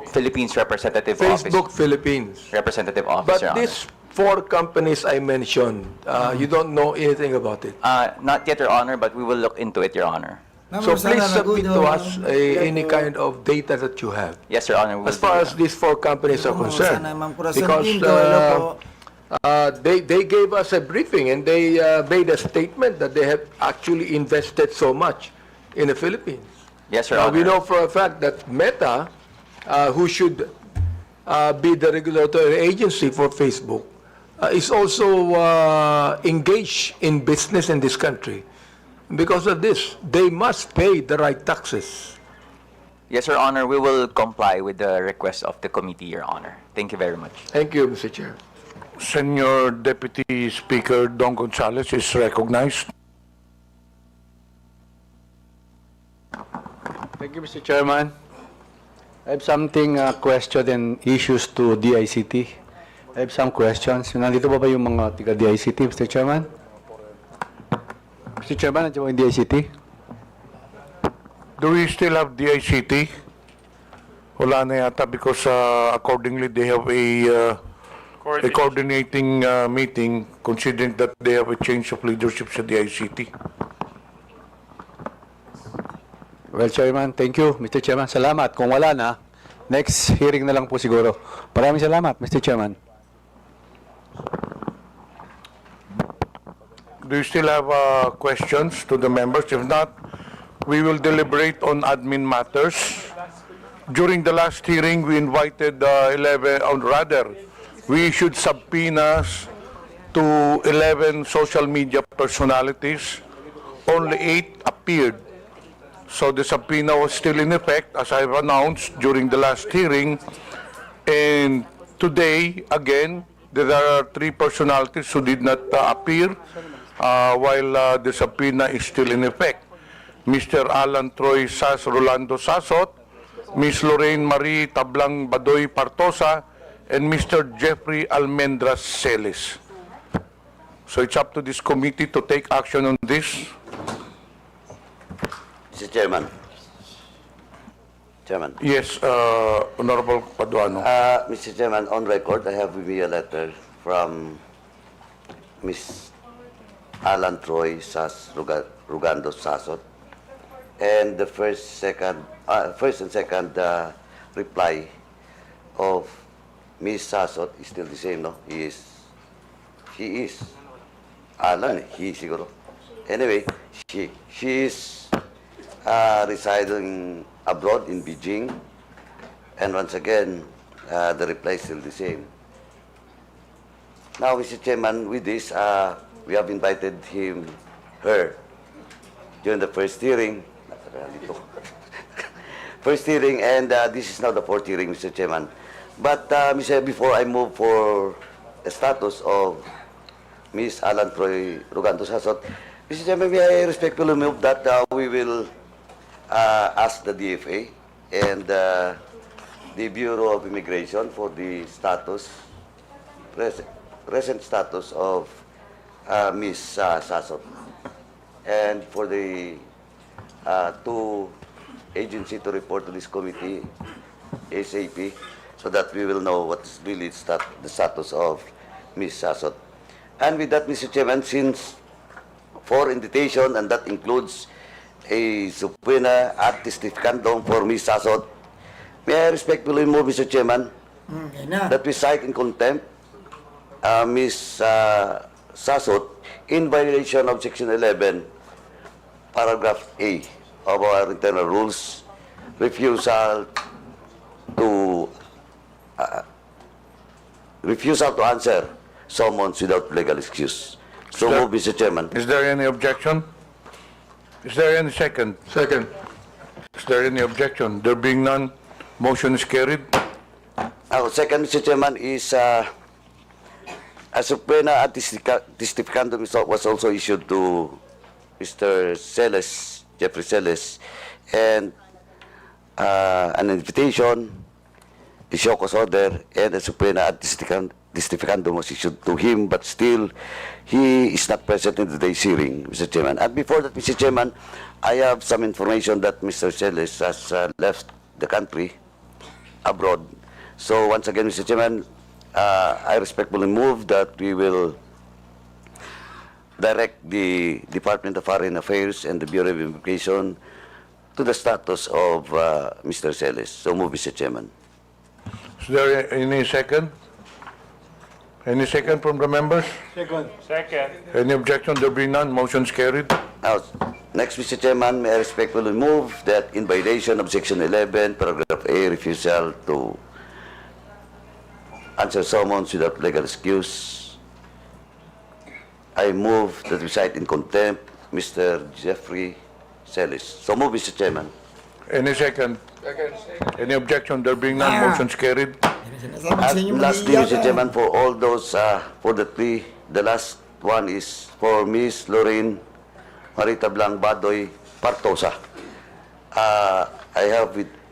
S15: Philippines Representative Office.
S14: Facebook Philippines.
S15: Representative Office, Your
S14: But
S15: Honor.
S14: these 4 companies I mentioned, you don't know anything about it?
S15: Not yet, Your Honor, but we will look into it, Your Honor.
S14: So please submit to us any kind of data that you have.
S15: Yes, Your Honor.
S14: As far as these 4 companies are concerned. Because they gave us a briefing and they made a statement that they have actually invested so much in the Philippines.
S15: Yes, Your
S14: Now,
S15: Honor.
S14: we know for a fact that Meta, who should be the regulatory agency for Facebook, is also engaged in business in this country. Because of this, they must pay the right taxes.
S15: Yes, Your Honor. We will comply with the request of the committee, Your Honor. Thank you very much.
S14: Thank you, Mr. Chair.
S2: Senior Deputy Speaker Don Gonzales is recognized.
S3: Thank you, Mr. Chairman. I have something, question and issues to DICT. I have some questions. Nandito ba yung mga taga-DICT, Mr. Chairman? Mr. Chairman, nandiyan ba yung DICT?
S2: Do we still have DICT? Wala na yata because accordingly they have a coordinating meeting considering that they have a change of leadership sa DICT.
S3: Well, Chairman, thank you. Mr. Chairman, salamat. Kung wala na, next hearing na lang po siguro. Maraming salamat, Mr. Chairman.
S2: Do you still have questions to the members? If not, we will deliberate on admin matters. During the last hearing, we invited we issued subpoenas to 11 social media personalities. Only 8 appeared. So the subpoena was still in effect, as I've announced during the last hearing. And today, again, there are 3 personalities who did not appear while the subpoena is still in effect. Mr. Alan Troy Rolando Sasot, Ms. Lorraine Marie Tablang Badoy Partosa, and Mr. Jeffrey Almendras Celis. So it's up to this committee to take action on this.
S9: Mr. Chairman.
S2: Yes, Honorable Paduano.
S9: Mr. Chairman, on record, I have with me a letter from Ms. Alan Troy Rugando Sasot, and the first and second reply of Ms. Sasot is still the same, no? She is Alan, he siguro. Anyway, she is residing abroad in Beijing, and once again, the reply is still the same. Now, Mr. Chairman, with this, we have invited her, during the first hearing, and this is now the 4th hearing, Mr. Chairman. But, before I move for the status of Ms. Alan Troy Rugando Sasot, Mr. Chairman, may I respectfully move that we will ask the DFA and the Bureau of Immigration for the present status of Ms. Sasot, and for the 2 agencies to report to this committee ASAP, so that we will know what's really the status of Ms. Sasot. And with that, Mr. Chairman, since 4 invitations, and that includes a subpoena at testificandum for Ms. Sasot, may I respectfully move, Mr. Chairman, that we cite in contempt Ms. Sasot in violation of Section 11, Paragraph A of our internal rules, refusal to refusal to answer summons without legal excuse. So move, Mr. Chairman.
S2: Is there any objection? Is there any second?
S14: Second.
S2: Is there any objection? There being none, motion is carried.
S9: Second, Mr. Chairman, is a subpoena ad testificandum was also issued to Mr. Celes, Jeffrey Celes, and an invitation, a show cause order, and a subpoena ad testificandum was issued to him, but still he is not present in today's hearing, Mr. Chairman. And before that, Mr. Chairman, I have some information that Mr. Celes has left the country abroad. So once again, Mr. Chairman, I respectfully move that we will direct the Department of Foreign Affairs and the Bureau of Immigration to the status of Mr. Celes. So move, Mr. Chairman.
S2: Is there any second? Any second from the members?
S21: Second.
S2: Any objection? There being none, motion is carried.
S9: Now, next, Mr. Chairman, may I respectfully move that in violation of Section 11, Paragraph A, refusal to answer summons without legal excuse, I move that we cite in contempt Mr. Jeffrey Celes. So move, Mr. Chairman.
S2: Any second? Any objection? There being none, motion is carried.
S9: And lastly, Mr. Chairman, for all those, for the three, the last one is for Miss Lorraine Marita Blang Badoy Partosa.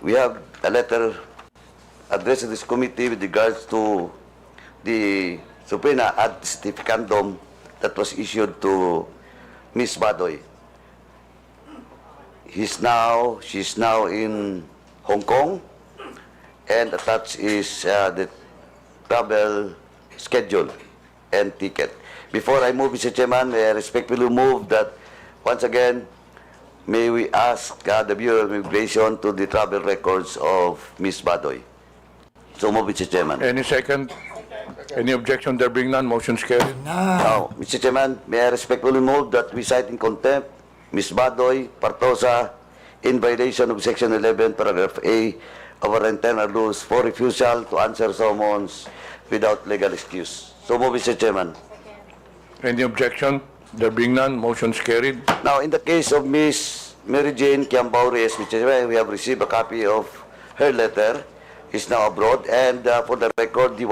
S9: We have a letter addressed to this committee with regards to the subpoena ad testificandum that was issued to Miss Badoy. She's now in Hong Kong, and attached is the travel schedule and ticket. Before I move, Mr. Chairman, may I respectfully move that once again, may we ask the Bureau of Immigration to the travel records of Miss Badoy. So move, Mr. Chairman.
S2: Any second? Any objection? There being none, motion is carried.
S9: Now, Mr. Chairman, may I respectfully move that we cite in contempt Ms. Badoy Partosa in violation of Section 11, Paragraph A of our internal rules for refusal to answer summons without legal excuse. So move, Mr. Chairman.
S2: Any objection? There being none, motion is carried.
S9: Now, in the case of Ms. Mary Jane Kiambao-Reyes, Mr. Chairman, we have received a copy of her letter. Is now abroad, and for the record, she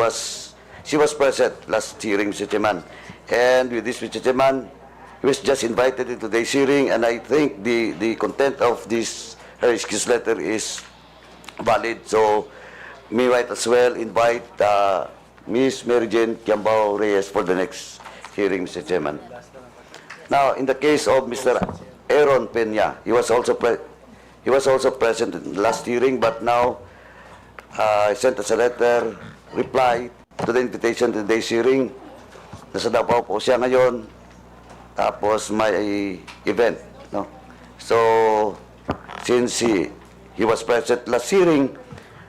S9: was present last hearing, Mr. Chairman. And with this, Mr. Chairman, he was just invited into today's hearing, and I think the content of this her excuse letter is valid. So, we might as well invite Ms. Mary Jane Kiambao-Reyes for the next hearing, Mr. Chairman. Now, in the case of Mr. Aaron Peña, he was also present in the last hearing, but now I sent us a letter, reply to the invitation to today's hearing. Nasa Davao po siya ngayon, tapos may event. No? So, since he was present last hearing,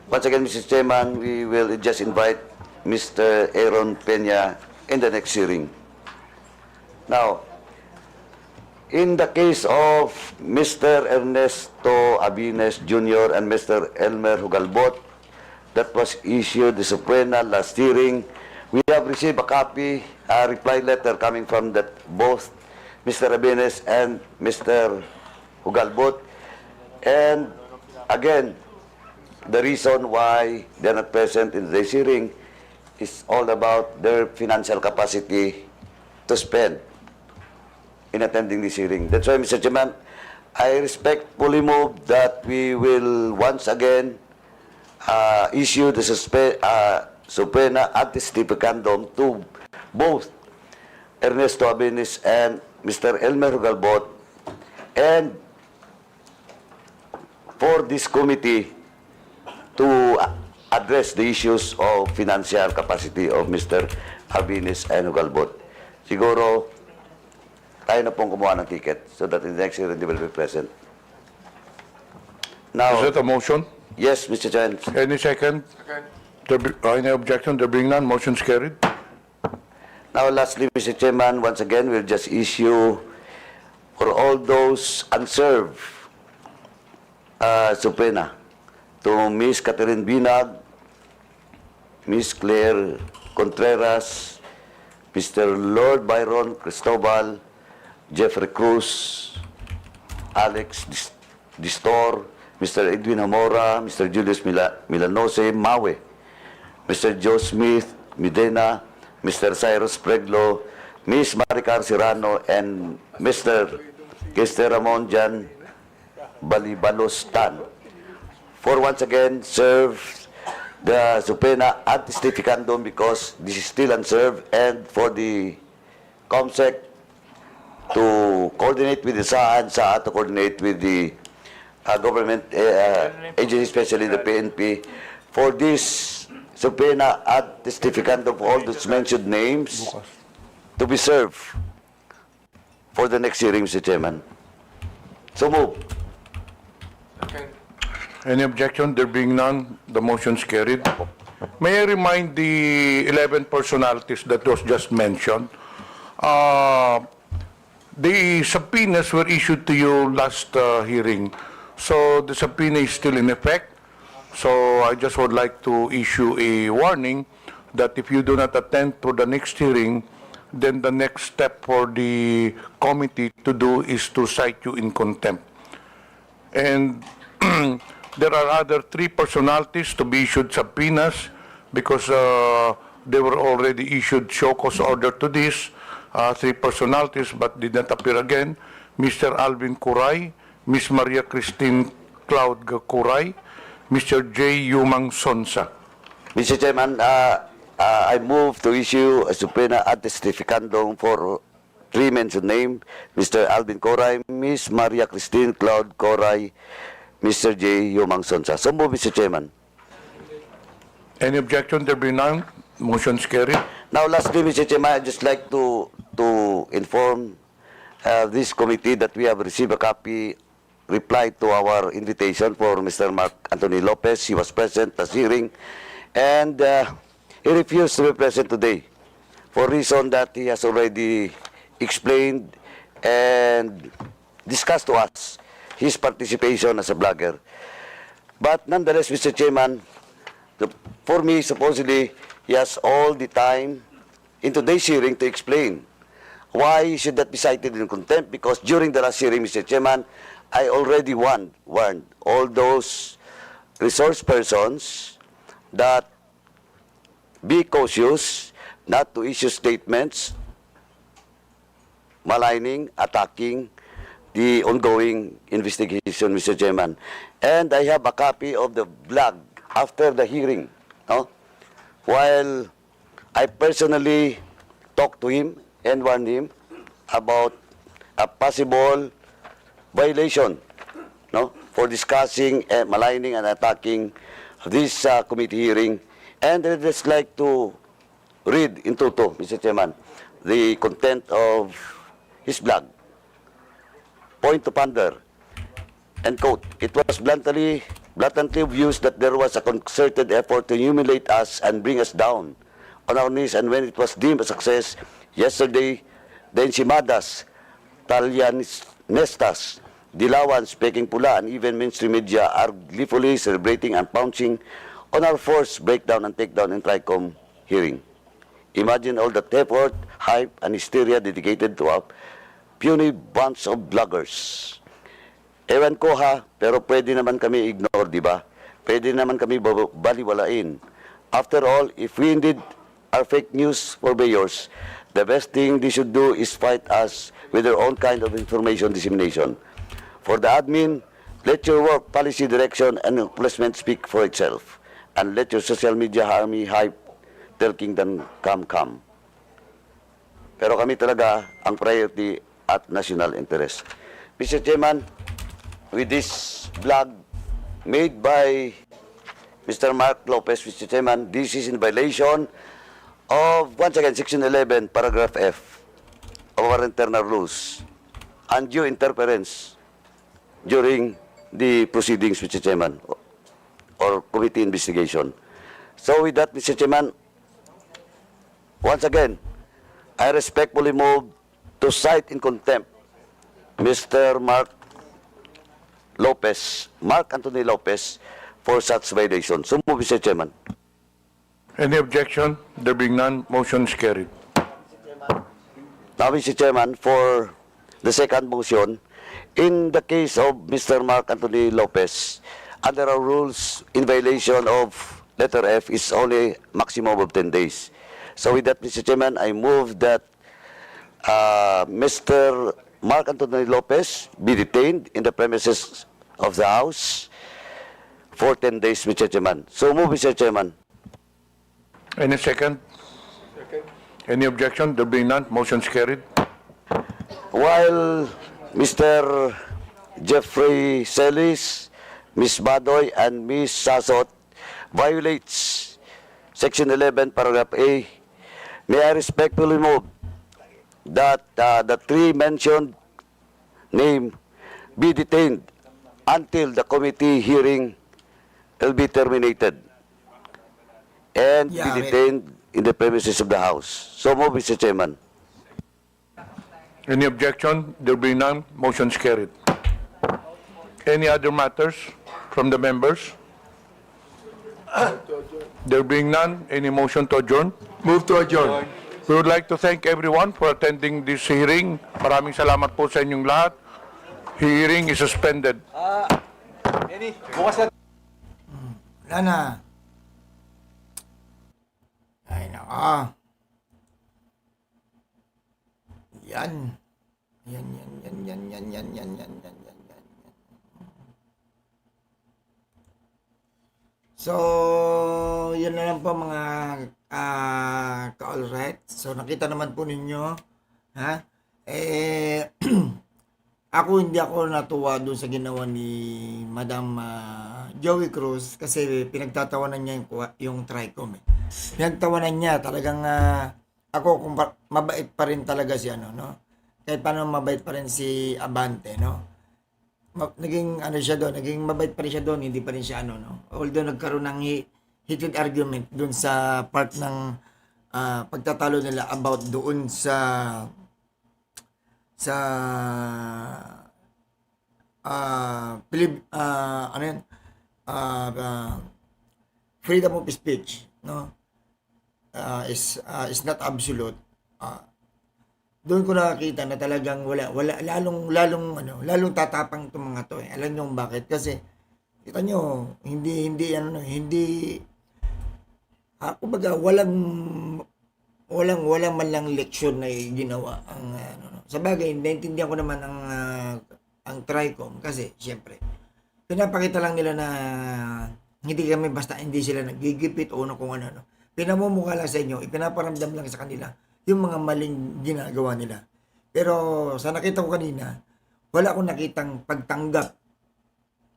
S9: once again, Mr. Chairman, we will just invite Mr. Aaron Peña in the next hearing. Now, in the case of Mr. Ernesto Abines Jr. and Mr. Elmer Hugalbot, that was issued the subpoena last hearing. We have received a copy, a reply letter coming from both Mr. Abines and Mr. Hugalbot. And again, the reason why they're not present in today's hearing is all about their financial capacity to spend in attending this hearing. That's why, Mr. Chairman, I respectfully move that we will once again issue the subpoena ad testificandum to both Ernesto Abines and Mr. Elmer Hugalbot, and for this committee to address the issues of financial capacity of Mr. Abines and Hugalbot. Siguro, tayo na pong kumuha ng ticket so that in the next hearing they will be present. Now,
S2: Is that a motion?
S9: yes, Mr. Chairman.
S2: Any second? Any objection? There being none, motion is carried.
S9: Now, lastly, Mr. Chairman, once again, we'll just issue for all those unserved subpoena to Miss Catherine Binag, Miss Claire Contreras, Mr. Lord Byron Cristobal, Jeffrey Cruz, Alex Distor, Mr. Edwin Hamora, Mr. Julius Milanose Mawe, Mr. Joe Smith Medina, Mr. Cyrus Preglo, Miss Maricar Serrano, and Mr. Kester Ramon Jan Balibalos Tan, for once again serve the subpoena ad testificandum because this is still unserved, and for the COMSEC to coordinate with the SAA and SAA to coordinate with the government agency, especially the PNP, for this subpoena ad testificandum for all those mentioned names to be served for the next hearing, Mr. Chairman. So move.
S2: Any objection? There being none, the motion is carried. May I remind the 11 personalities that was just mentioned, the subpoenas were issued to you last hearing, so the subpoena is still in effect. So I just would like to issue a warning that if you do not attend to the next hearing, then the next step for the committee to do is to cite you in contempt. And there are other 3 personalities to be issued subpoenas because they were already issued show cause order to this, 3 personalities but did not appear again. Mr. Alvin Kuray, Ms. Maria Christine Cloud Kuray, Mr. J. Yumang Sonsa.
S9: Mr. Chairman, I move to issue a subpoena ad testificandum for 3 mentioned names, Mr. Alvin Kuray, Ms. Maria Christine Cloud Kuray, Mr. J. Yumang Sonsa. So move, Mr. Chairman.
S2: Any objection? There be none. Motion is carried.
S9: Now, lastly, Mr. Chairman, I'd just like to inform this committee that we have received a copy reply to our invitation for Mr. Mark Anthony Lopez. He was present at the hearing, and he refused to be present today for reason that he has already explained and discussed to us his participation as a blogger. But nonetheless, Mr. Chairman, for me, supposedly, he has all the time in today's hearing to explain why he should not be cited in contempt, because during the last hearing, Mr. Chairman, I already warned all those resource persons that be cautious not to issue statements maligning, attacking the ongoing investigation, Mr. Chairman. And I have a copy of the blog after the hearing, no? While I personally talked to him and warned him about a possible violation, no, for discussing and maligning and attacking this committee hearing. And I'd just like to read in toto, Mr. Chairman, the content of his blog. Point to ponder, and quote, "It was bluntly obvious that there was a concerted effort to humiliate us and bring us down on our knees, and when it was deemed a success yesterday, the ensimadas, Talianistas, Dilawans, Peking Pula, and even mainstream media are gleefully celebrating and pouncing on our forced breakdown and takedown in TRICOM hearing. Imagine all that effort, hype, and hysteria dedicated to a puny bunch of bloggers. Ewan ko ha, pero pwede naman kami ignore, di ba? Pwede naman kami baliwalain. After all, if we indeed are fake news purveyors, the best thing they should do is fight us with their own kind of information dissemination. For the admin, let your work, policy direction, and placement speak for itself. And let your social media army hype their kingdom come. Pero kami talaga ang priority at national interest. Mr. Chairman, with this blog made by Mr. Mark Lopez, Mr. Chairman, this is in violation of, once again, Section 11, Paragraph F of our internal rules, undue interference during the proceedings, Mr. Chairman, or committee investigation. So with that, Mr. Chairman, once again, I respectfully move to cite in contempt Mr. Mark Anthony Lopez for such violation. So move, Mr. Chairman.
S2: Any objection? There being none, motion is carried.
S9: Now, Mr. Chairman, for the second motion, in the case of Mr. Mark Anthony Lopez, under our rules, in violation of letter F is only maximum of 10 days. So with that, Mr. Chairman, I move that Mr. Mark Anthony Lopez be detained in the premises of the House for 10 days, Mr. Chairman. So move, Mr. Chairman.
S2: Any second? Any objection? There being none, motion is carried.
S9: While Mr. Jeffrey Celis, Ms. Badoy, and Ms. Sasot violates Section 11, Paragraph A, may I respectfully move that the three mentioned name be detained until the committee hearing will be terminated and be detained in the premises of the House. So move, Mr. Chairman.
S2: Any objection? There being none, motion is carried. Any other matters from the members? There being none, any motion to adjourn?
S14: Move to adjourn.
S2: We would like to thank everyone for attending this hearing. Maraming salamat po sa inyong lahat. Hearing is suspended.
S4: Wala na. Ay, naka. Yan. Yan. So, yan na lang po mga ka-all right. So, nakita naman po ninyo, ha? Ako hindi ako natuwa doon sa ginawa ni Madam Joey Cruz kasi pinagtatawanan niya yung TRICOM. Pinagtawanan niya talagang ako kung mabait pa rin talaga si ano, no? Kahit paano mabait pa rin si Abante, no? Naging ano siya doon, naging mabait pa rin siya doon, hindi pa rin siya ano, no? Although nagkaroon ng heated argument doon sa part ng pagtatalo nila about doon sa freedom of speech, no? Is not absolute. Doon ko nakakita na talagang wala lalong tatapang itong mga to. Alam niyo bakit? Kasi kita niyo, hindi kumbaga walang man lang leksyon na ginawa ang Sa bagay, naintindihan ko naman ang TRICOM kasi syempre pinapakita lang nila na hindi kami basta hindi sila nagigipit o kung ano. Pinamumukha lang sa inyo, ipinaparamdam lang sa kanila yung mga maling ginagawa nila. Pero sa nakita ko kanina, wala akong nakitang pagtanggap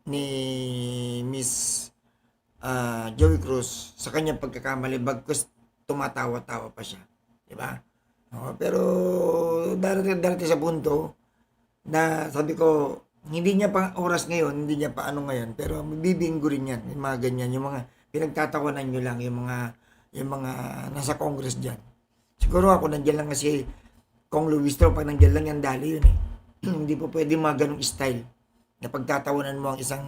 S4: ni Miss Joey Cruz sa kanyang pagkakamali bagkus tumatawa-tawa pa siya. Diba? Pero darating sa punto na sabi ko, hindi niya pa oras ngayon, hindi niya pa ano ngayon, pero bibinggo rin yan, yung mga ganyan, yung mga pinagtatawanan nyo lang, yung mga nasa Congress dyan. Siguro ako nandiyan lang kasi Kong Luis Tro, pag nandiyan lang yan, dali yun eh. Hindi po pwede mga ganong style na pagtatawanan mo ang isang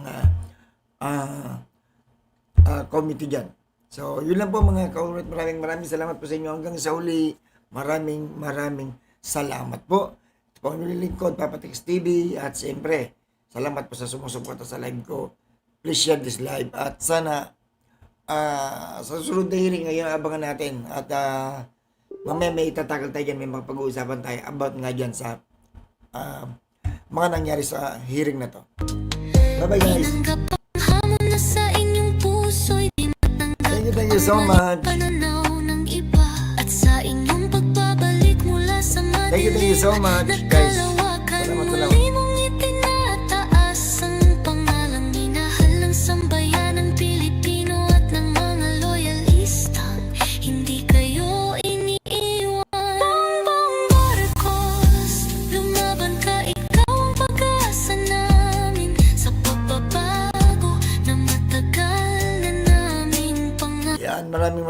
S4: committee dyan. So, yun lang po mga kaulit. Maraming salamat po sa inyo. Hanggang sa uli, maraming salamat po. Ito po ang nililingkod, Papatex TV. At siyempre, salamat po sa sumusuporta sa live ko. Please share this live. At sana, sa susunod na hearing ngayon, abangan natin. At mamaya may itatakal tayo dyan, may mga pag-uusapan tayo about nga dyan sa mga nangyari sa hearing na to. Bye-bye guys! Thank you so much! Thank you so much guys! Salamat. Maraming